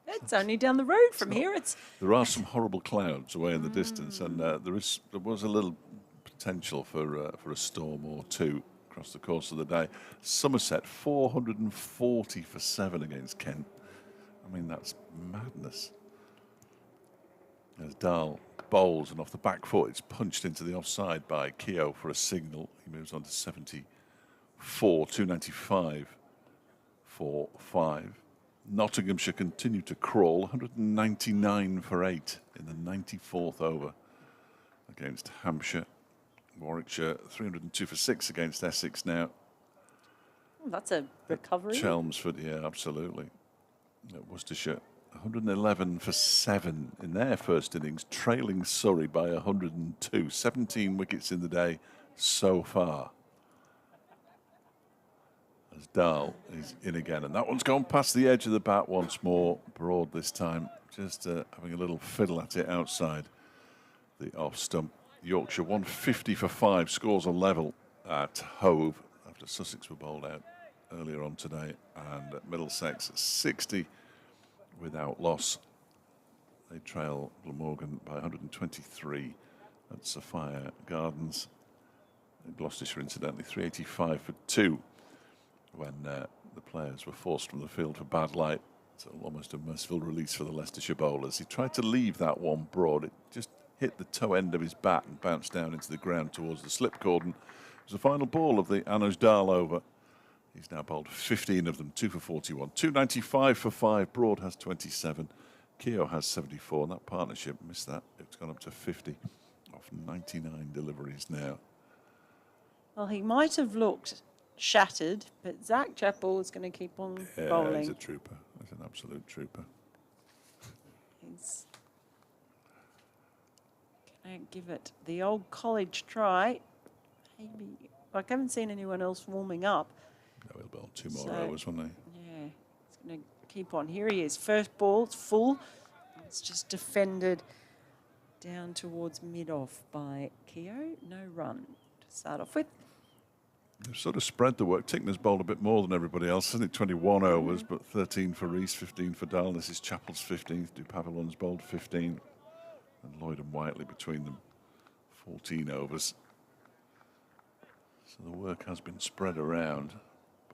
It's only down the road from here. There are some horrible clouds away in the distance, and there was a little potential for a storm or two across the course of the day. Somerset 440 for 7 against Kent. I mean, that's madness. As Dahl bowls and off the back foot, it's punched into the offside by Keogh for a signal. He moves on to 74, 295 for 5. Nottinghamshire continue to crawl, 199 for 8 in the 94th over against Hampshire. Warwickshire 302 for 6 against Essex now. Oh, that's a recovery. Chelmsford, yeah, absolutely. Worcestershire 111 for 7 in their first innings, trailing Surrey by 102. 17 wickets in the day so far. As Dahl is in again, and that one's gone past the edge of the bat once more. Broad this time, just having a little fiddle at it outside the off stump. Yorkshire 150 for 5, scores a level at Hove after Sussex were bowled out earlier on today, and at Middlesex 60 without loss. They trail Glamorgan by 123 at Sophia Gardens. Gloucestershire, incidentally, 385 for 2 when the players were forced from the field for bad light. So almost a merciful release for the Leicestershire bowlers. He tried to leave that one broad. It just hit the toe end of his bat and bounced down into the ground towards the slip cordon. It was the final ball of the Anuj Dahl over. He's now bowled 15 of them, 2 for 41. 295 for 5. Broad has 27. Keogh has 74. And that partnership missed that. It's gone up to 50 off 99 deliveries now. Well, he might have looked shattered, but Zach Chappell is going to keep on bowling. He's a trooper. He's an absolute trooper. He's going to give it the old college try. Maybe, I haven't seen anyone else warming up. No, he'll bowl 2 more overs, won't he? Yeah, he's going to keep on. Here he is. First ball, it's full. It's just defended down towards mid-off by Keogh. No run to start off with. They've sort of spread the work. Tickner's bowled a bit more than everybody else, hasn't it? 21 overs, but 13 for Rees, 15 for Dahl. This is Chappell's 15th. Dupavilon's bowled 15. And Lloyd and Whiteley between them, 14 overs. So the work has been spread around.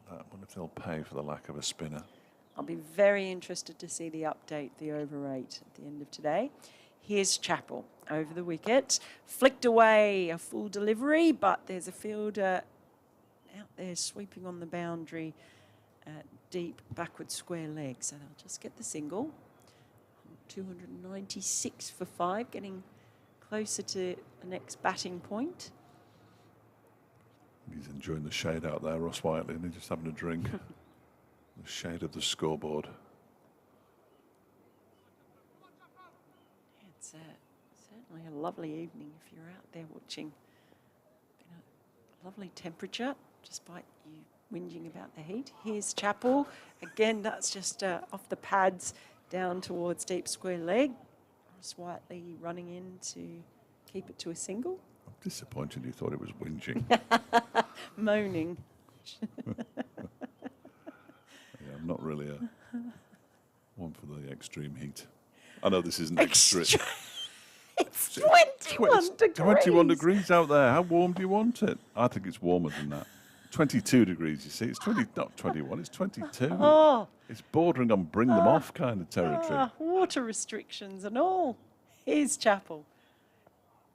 But I wonder if they'll pay for the lack of a spinner. I'll be very interested to see the update, the over 8 at the end of today. Here's Chappell over the wicket. Flicked away a full delivery, but there's a fielder out there sweeping on the boundary at deep backward square leg. So they'll just get the single. 296 for 5, getting closer to the next batting point. He's enjoying the shade out there, Ross Whiteley, and he's just having a drink. The shade of the scoreboard. It's certainly a lovely evening if you're out there watching. Been a lovely temperature, despite you whinging about the heat. Here's Chappell. Again, that's just off the pads down towards deep square leg. Ross Whiteley running in to keep it to a single. I'm disappointed you thought it was whinging. Moaning. not really a one for the extreme heat. I know this isn't extreme. It's 21 degrees. 21 degrees out there. How warm do you want it? I think it's warmer than that. 22 degrees, you see. It's not 21, it's 22. Oh. It's bordering on bring them off kind of territory. Water restrictions and all. Here's Chappell.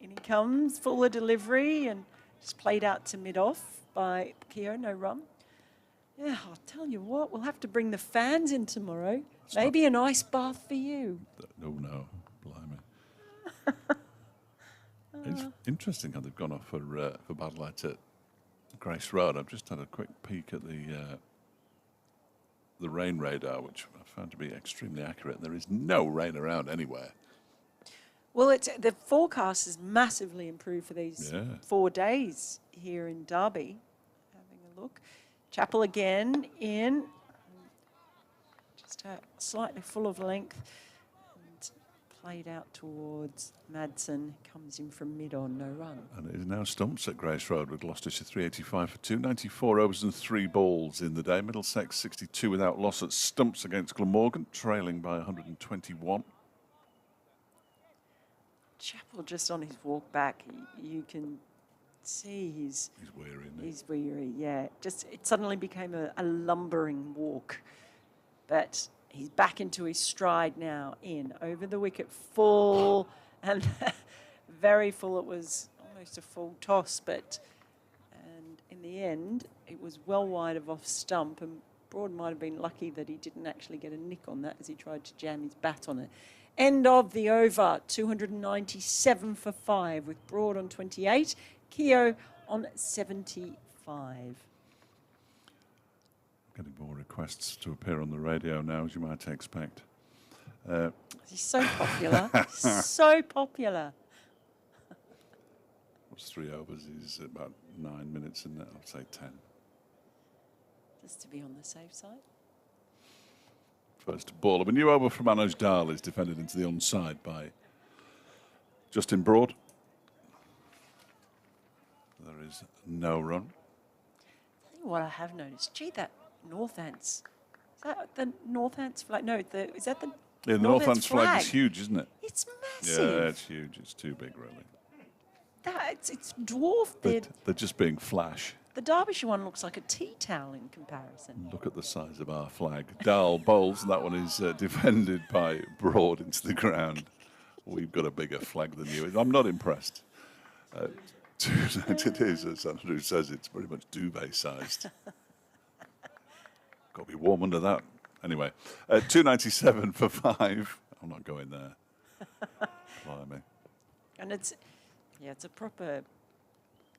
In he comes, fuller delivery, and just played out to mid-off by Keogh, no run. Yeah, I'll tell you what, we'll have to bring the fans in tomorrow. Maybe an ice bath for you. No, blimey. It's interesting how they've gone off for bad light at Grace Road. I've just had a quick peek at the rain radar, which I found to be extremely accurate. There is no rain around anywhere. Well, the forecast has massively improved for these 4 days here in Derby. Having a look. Chappell again in, just slightly full of length. Played out towards Madsen, comes in from mid-on, no run. And it is now stumps at Grace Road with Gloucestershire 385 for 2, 94 overs and 3 balls in the day. Middlesex 62 without loss at stumps against Glamorgan, trailing by 121. Chappell just on his walk back, you can see he's weary, isn't he? He's weary, yeah. Just it suddenly became a lumbering walk, but he's back into his stride now, in over the wicket, full, and very full. It was almost a full toss, and in the end, it was well wide of off stump, and Broad might have been lucky that he didn't actually get a nick on that as he tried to jam his bat on it. End of the over, 297 for 5, with Broad on 28, Keogh on 75. Getting more requests to appear on the radio now, as you might expect. He's so popular. So popular. What's 3 overs? Is about 9 minutes in there. I'd say 10. Just to be on the safe side. First ball of a new over from Manoj Dal is defended into the onside by Justin Broad. There is no run. Tell you what I have noticed. Gee, that Northants. Is that the Northants flag? No, is that the Yeah, the Northants flag is huge, isn't it? It's massive. Yeah, it's huge. It's too big, really. It's dwarfed. They're just being flash. The Derbyshire one looks like a tea towel in comparison. Look at the size of our flag. Dal bowls, and that one is defended by Broad into the ground. We've got a bigger flag than you. I'm not impressed. It is, as Andrew says, it's very much duvet-sized. Got to be warm under that. Anyway, 297 for 5. I'm not going there. Blimey. And it's a proper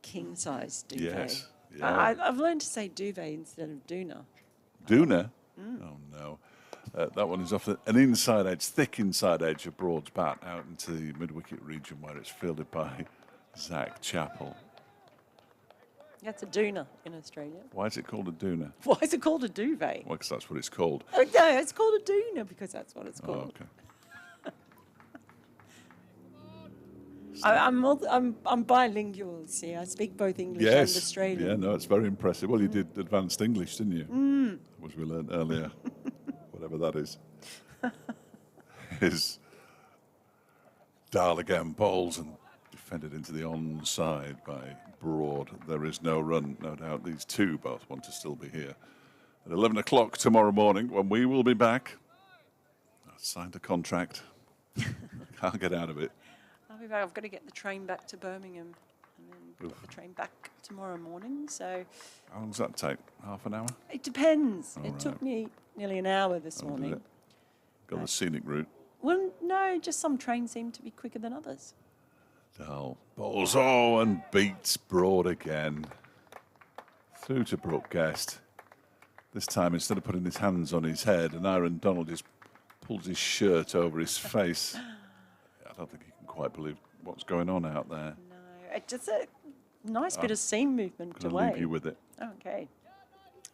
king-size duvet. Yes. Yeah. I've learned to say duvet instead of doona. Doona? Oh, no. That one is off an inside edge, thick inside edge of Broad's bat out into the mid-wicket region where it's fielded by Zach Chappell. That's a doona in Australia. Why is it called a doona? Why is it called a duvet? Well, because that's what it's called. Oh, no, it's called a doona because that's what it's called. Oh, okay. I'm bilingual, see. I speak both English and Australian. Yeah, no, it's very impressive. Well, you did advanced English, didn't you? Which we learned earlier. Whatever that is. Is Dal again bowls and defended into the onside by Broad. There is no run, no doubt. These two both want to still be here. At 11 o'clock tomorrow morning, when we will be back, I've signed a contract. Can't get out of it. I'll be back. I've got to get the train back to Birmingham and then get the train back tomorrow morning. So how long does that take? Half an hour? It depends. All it right. took me nearly an hour this morning. Got the scenic route. Well, no, just some trains seem to be quicker than others. Dal bowls, and beats Broad again. Through to Brooke Guest. This time, instead of putting his hands on his head, and Aaron Donald just pulls his shirt over his face. I don't think he can quite believe what's going on out there. No, it's just a nice bit of seam movement Gonna away. leave you with it. Okay.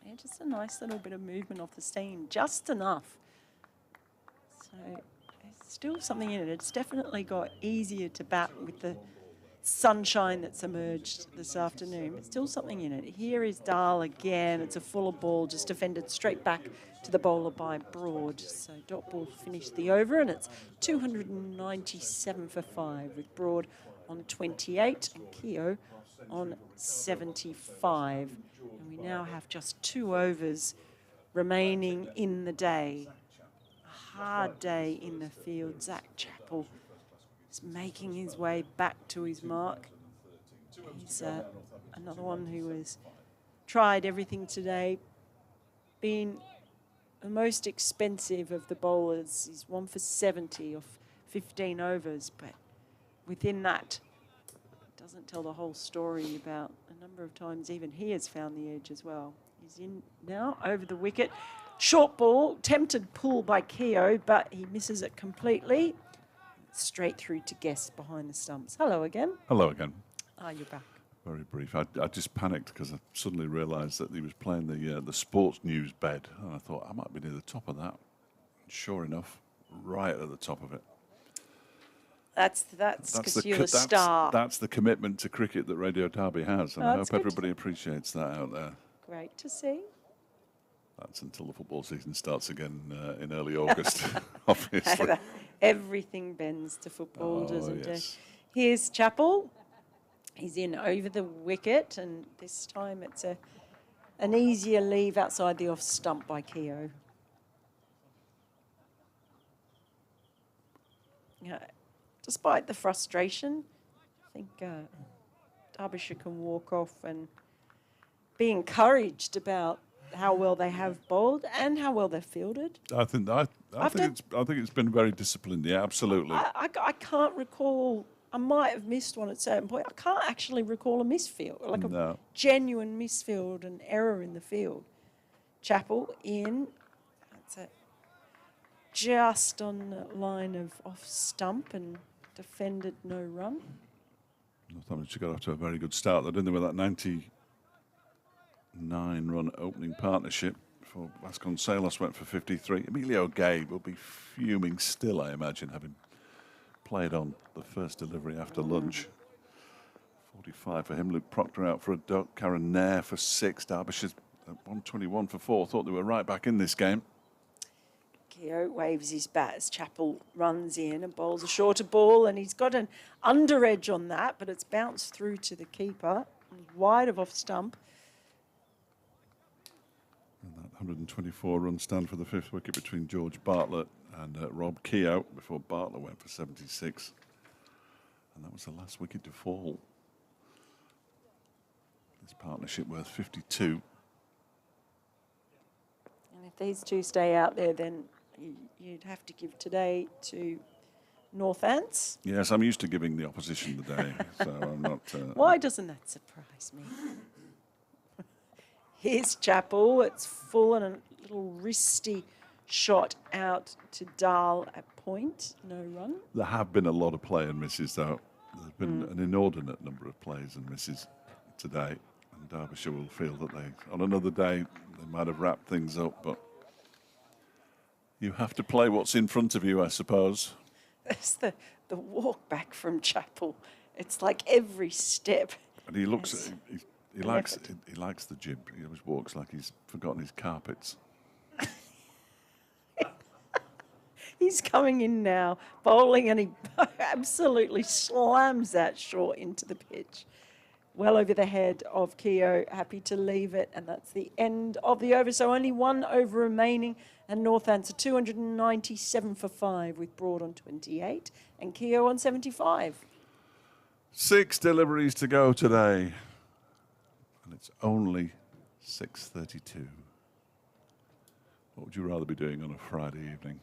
Yeah, just a nice little bit of movement off the seam, just enough. So there's still something in it. It's definitely got easier to bat with the sunshine that's emerged this afternoon. But still something in it. Here is Dal again. It's a fuller ball, just defended straight back to the bowler by Broad. So dot ball finished the over, and it's 297 for 5 with Broad on 28 and Keogh on 75. And we now have just 2 overs remaining in the day. A hard day in the field. Zach Chappell is making his way back to his mark. He's another one who has tried everything today, been the most expensive of the bowlers. He's 1 for 70 off 15 overs, but within that, it doesn't tell the whole story about a number of times even he has found the edge as well. He's in now over the wicket. Short ball, tempted pull by Keogh, but he misses it completely. Straight through to Guest behind the stumps. Hello again. Hello again. You're back. Very brief. I just panicked because I suddenly realised that he was playing the sports news bed, and I thought I might be near the top of that. And sure enough, right at the top of it. That's because you're a star. That's the commitment to cricket that Radio Derby has, and I hope everybody appreciates that out there. Great to see. That's until the football season starts again in early August, obviously. Everything bends to football, doesn't yes. it? Here's Chappell. He's in over the wicket, and this time it's an easier leave outside the off stump by Keogh. Despite the frustration, I think Derbyshire can walk off and be encouraged about how well they have bowled and how well they've fielded. I think it's been very disciplined. Yeah, absolutely. I can't recall. I might have missed one at a certain point. I can't actually recall a misfield, like a genuine misfield, an error in the field. Chappell in. That's it. Just on the line of off stump and defended no run. Northamptonshire got off to a very good start, though, didn't they, with that 99-run opening partnership before Vasconcelos went for 53. Emilio Gay will be fuming still, I imagine, having played on the first delivery after lunch. 45 for him. Luke Proctor out for a duck. Karen Nair for 6. Derbyshire's at 121 for 4. Thought they were right back in this game. Keogh waves his bat as Chappell runs in and bowls a shorter ball, and he's got an under edge on that, but it's bounced through to the keeper, wide of off stump. And that 124-run stand for the 5th wicket between George Bartlett and Rob Keogh before Bartlett went for 76. And that was the last wicket to fall. This partnership worth 52. And if these two stay out there, then you'd have to give today to Northants. Yes, I'm used to giving the opposition the day, so I'm not... Why doesn't that surprise me? Here's Chappell. It's full and a little wristy shot out to Dahl at point. No run. There have been a lot of play and misses, though. There's been an inordinate number of plays and misses today. And Derbyshire will feel that on another day, they might have wrapped things up, but you have to play what's in front of you, I suppose. That's the walk back from Chappell. It's like every step. And he looks... He likes the gym. He always walks like he's forgotten his carpets. He's coming in now, bowling, and he absolutely slams that short into the pitch. Well over the head of Keogh, happy to leave it, and that's the end of the over. So only 1 over remaining, and Northants are 297 for 5 with Broad on 28 and Keogh on 75. 6 deliveries to go today. And it's only 6:32. What would you rather be doing on a Friday evening?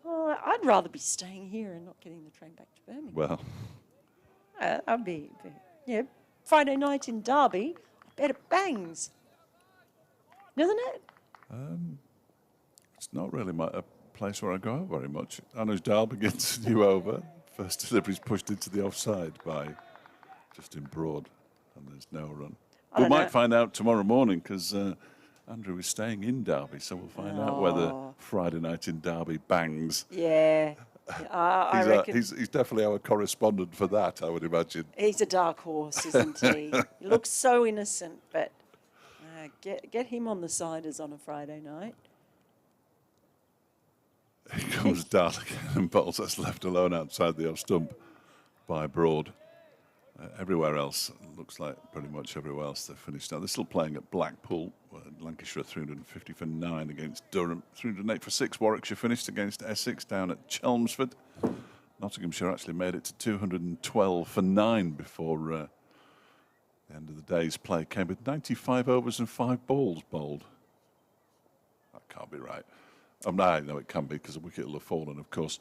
Oh, I'd rather be staying here and not getting the train back to Birmingham. Well, I'd be Friday night in Derby. I bet it bangs, doesn't it? it's not really a place where I go out very much. Anna's Dahl begins new over. First delivery's pushed into the offside by Justin Broad. And there's no run. We might find out tomorrow morning because Andrew is staying in Derby, so we'll find out whether Friday night in Derby bangs. Yeah, I reckon. He's definitely our correspondent for that, I would imagine. He's a dark horse, isn't he? He looks so innocent, but Get him on the siders on a Friday night. Here comes Dahl again and bowls us left alone outside the off stump by Broad. Everywhere else, looks like pretty much everywhere else they've finished now. They're still playing at Blackpool. Lancashire 350 for 9 against Durham. 308 for 6. Warwickshire finished against Essex down at Chelmsford. Nottinghamshire actually made it to 212 for 9 before the end of the day's play. Came with 95 overs and 5 balls bowled. That can't be right. No, it can be because the wicket will have fallen, of course.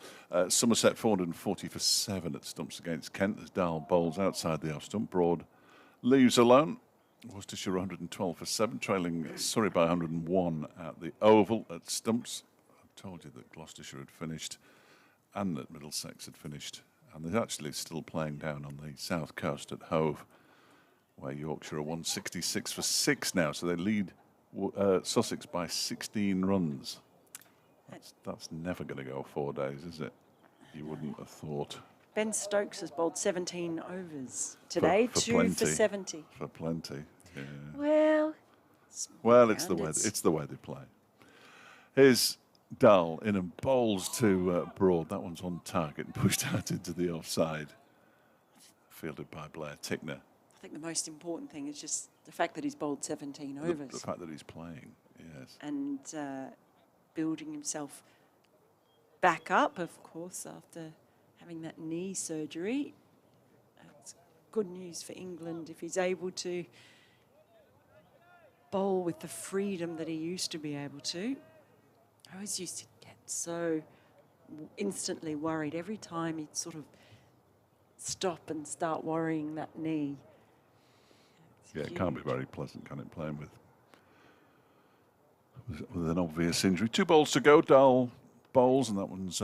Somerset 440 for 7 at stumps against Kent as Dahl bowls outside the off stump. Broad leaves alone. Worcestershire 112 for 7, trailing Surrey by 101 at the Oval at stumps. I told you that Gloucestershire had finished and that Middlesex had finished. And they're actually still playing down on the south coast at Hove, where Yorkshire are 166 for 6 now. So they lead Sussex by 16 runs. That's never going to go 4 days, is it? You wouldn't have thought. Ben Stokes has bowled 17 overs today, for 2 plenty, for 70. For plenty, yeah. Well, it's the way they play. Here's Dahl in and bowls to Broad. That one's on target and pushed out into the offside. Fielded by Blair Tickner. I think the most important thing is just the fact that he's bowled 17 overs. The fact that he's playing, yes. And building himself back up, of course, after having that knee surgery. It's good news for England if he's able to bowl with the freedom that he used to be able to. I always used to get so instantly worried every time he'd sort of stop and start worrying that knee. Yeah, it can't be very pleasant, can it, playing with an obvious injury. 2 balls to go. Dahl bowls, and that one's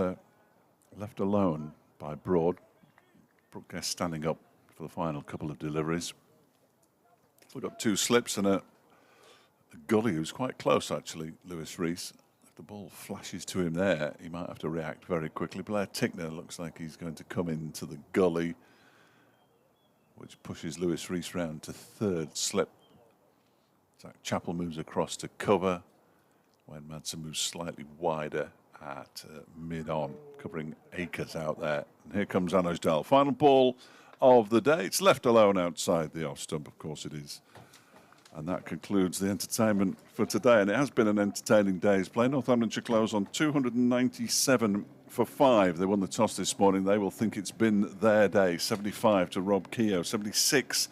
left alone by Broad. Brooke Guest standing up for the final couple of deliveries. We've got 2 slips and a gully who's quite close, actually, Lewis Rees. If the ball flashes to him there, he might have to react very quickly. Blair Tickner looks like he's going to come into the gully, which pushes Lewis Rees round to 3rd slip. Zach Chappell moves across to cover. Wayne Madsen moves slightly wider at mid-on, covering acres out there. And here comes Anuj Dahl. Final ball of the day. It's left alone outside the off stump, of course it is. And that concludes the entertainment for today. And it has been an entertaining day's play. Northamptonshire close on 297 for 5. They won the toss this morning. They will think it's been their day. 75 to Rob Keogh, 76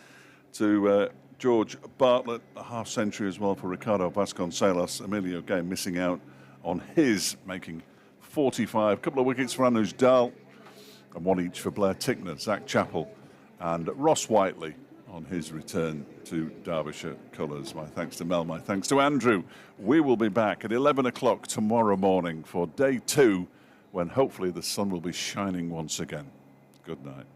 to George Bartlett, a half century as well for Ricardo Vasconcelos. Emilio Gay missing out on his, making 45. A couple of wickets for Anuj Dahl, and 1 each for Blair Tickner, Zach Chappell, and Ross Whiteley on his return to Derbyshire colours. My thanks to Mel, my thanks to Andrew. We will be back at 11 o'clock tomorrow morning for day 2, when hopefully the sun will be shining once again. Good night.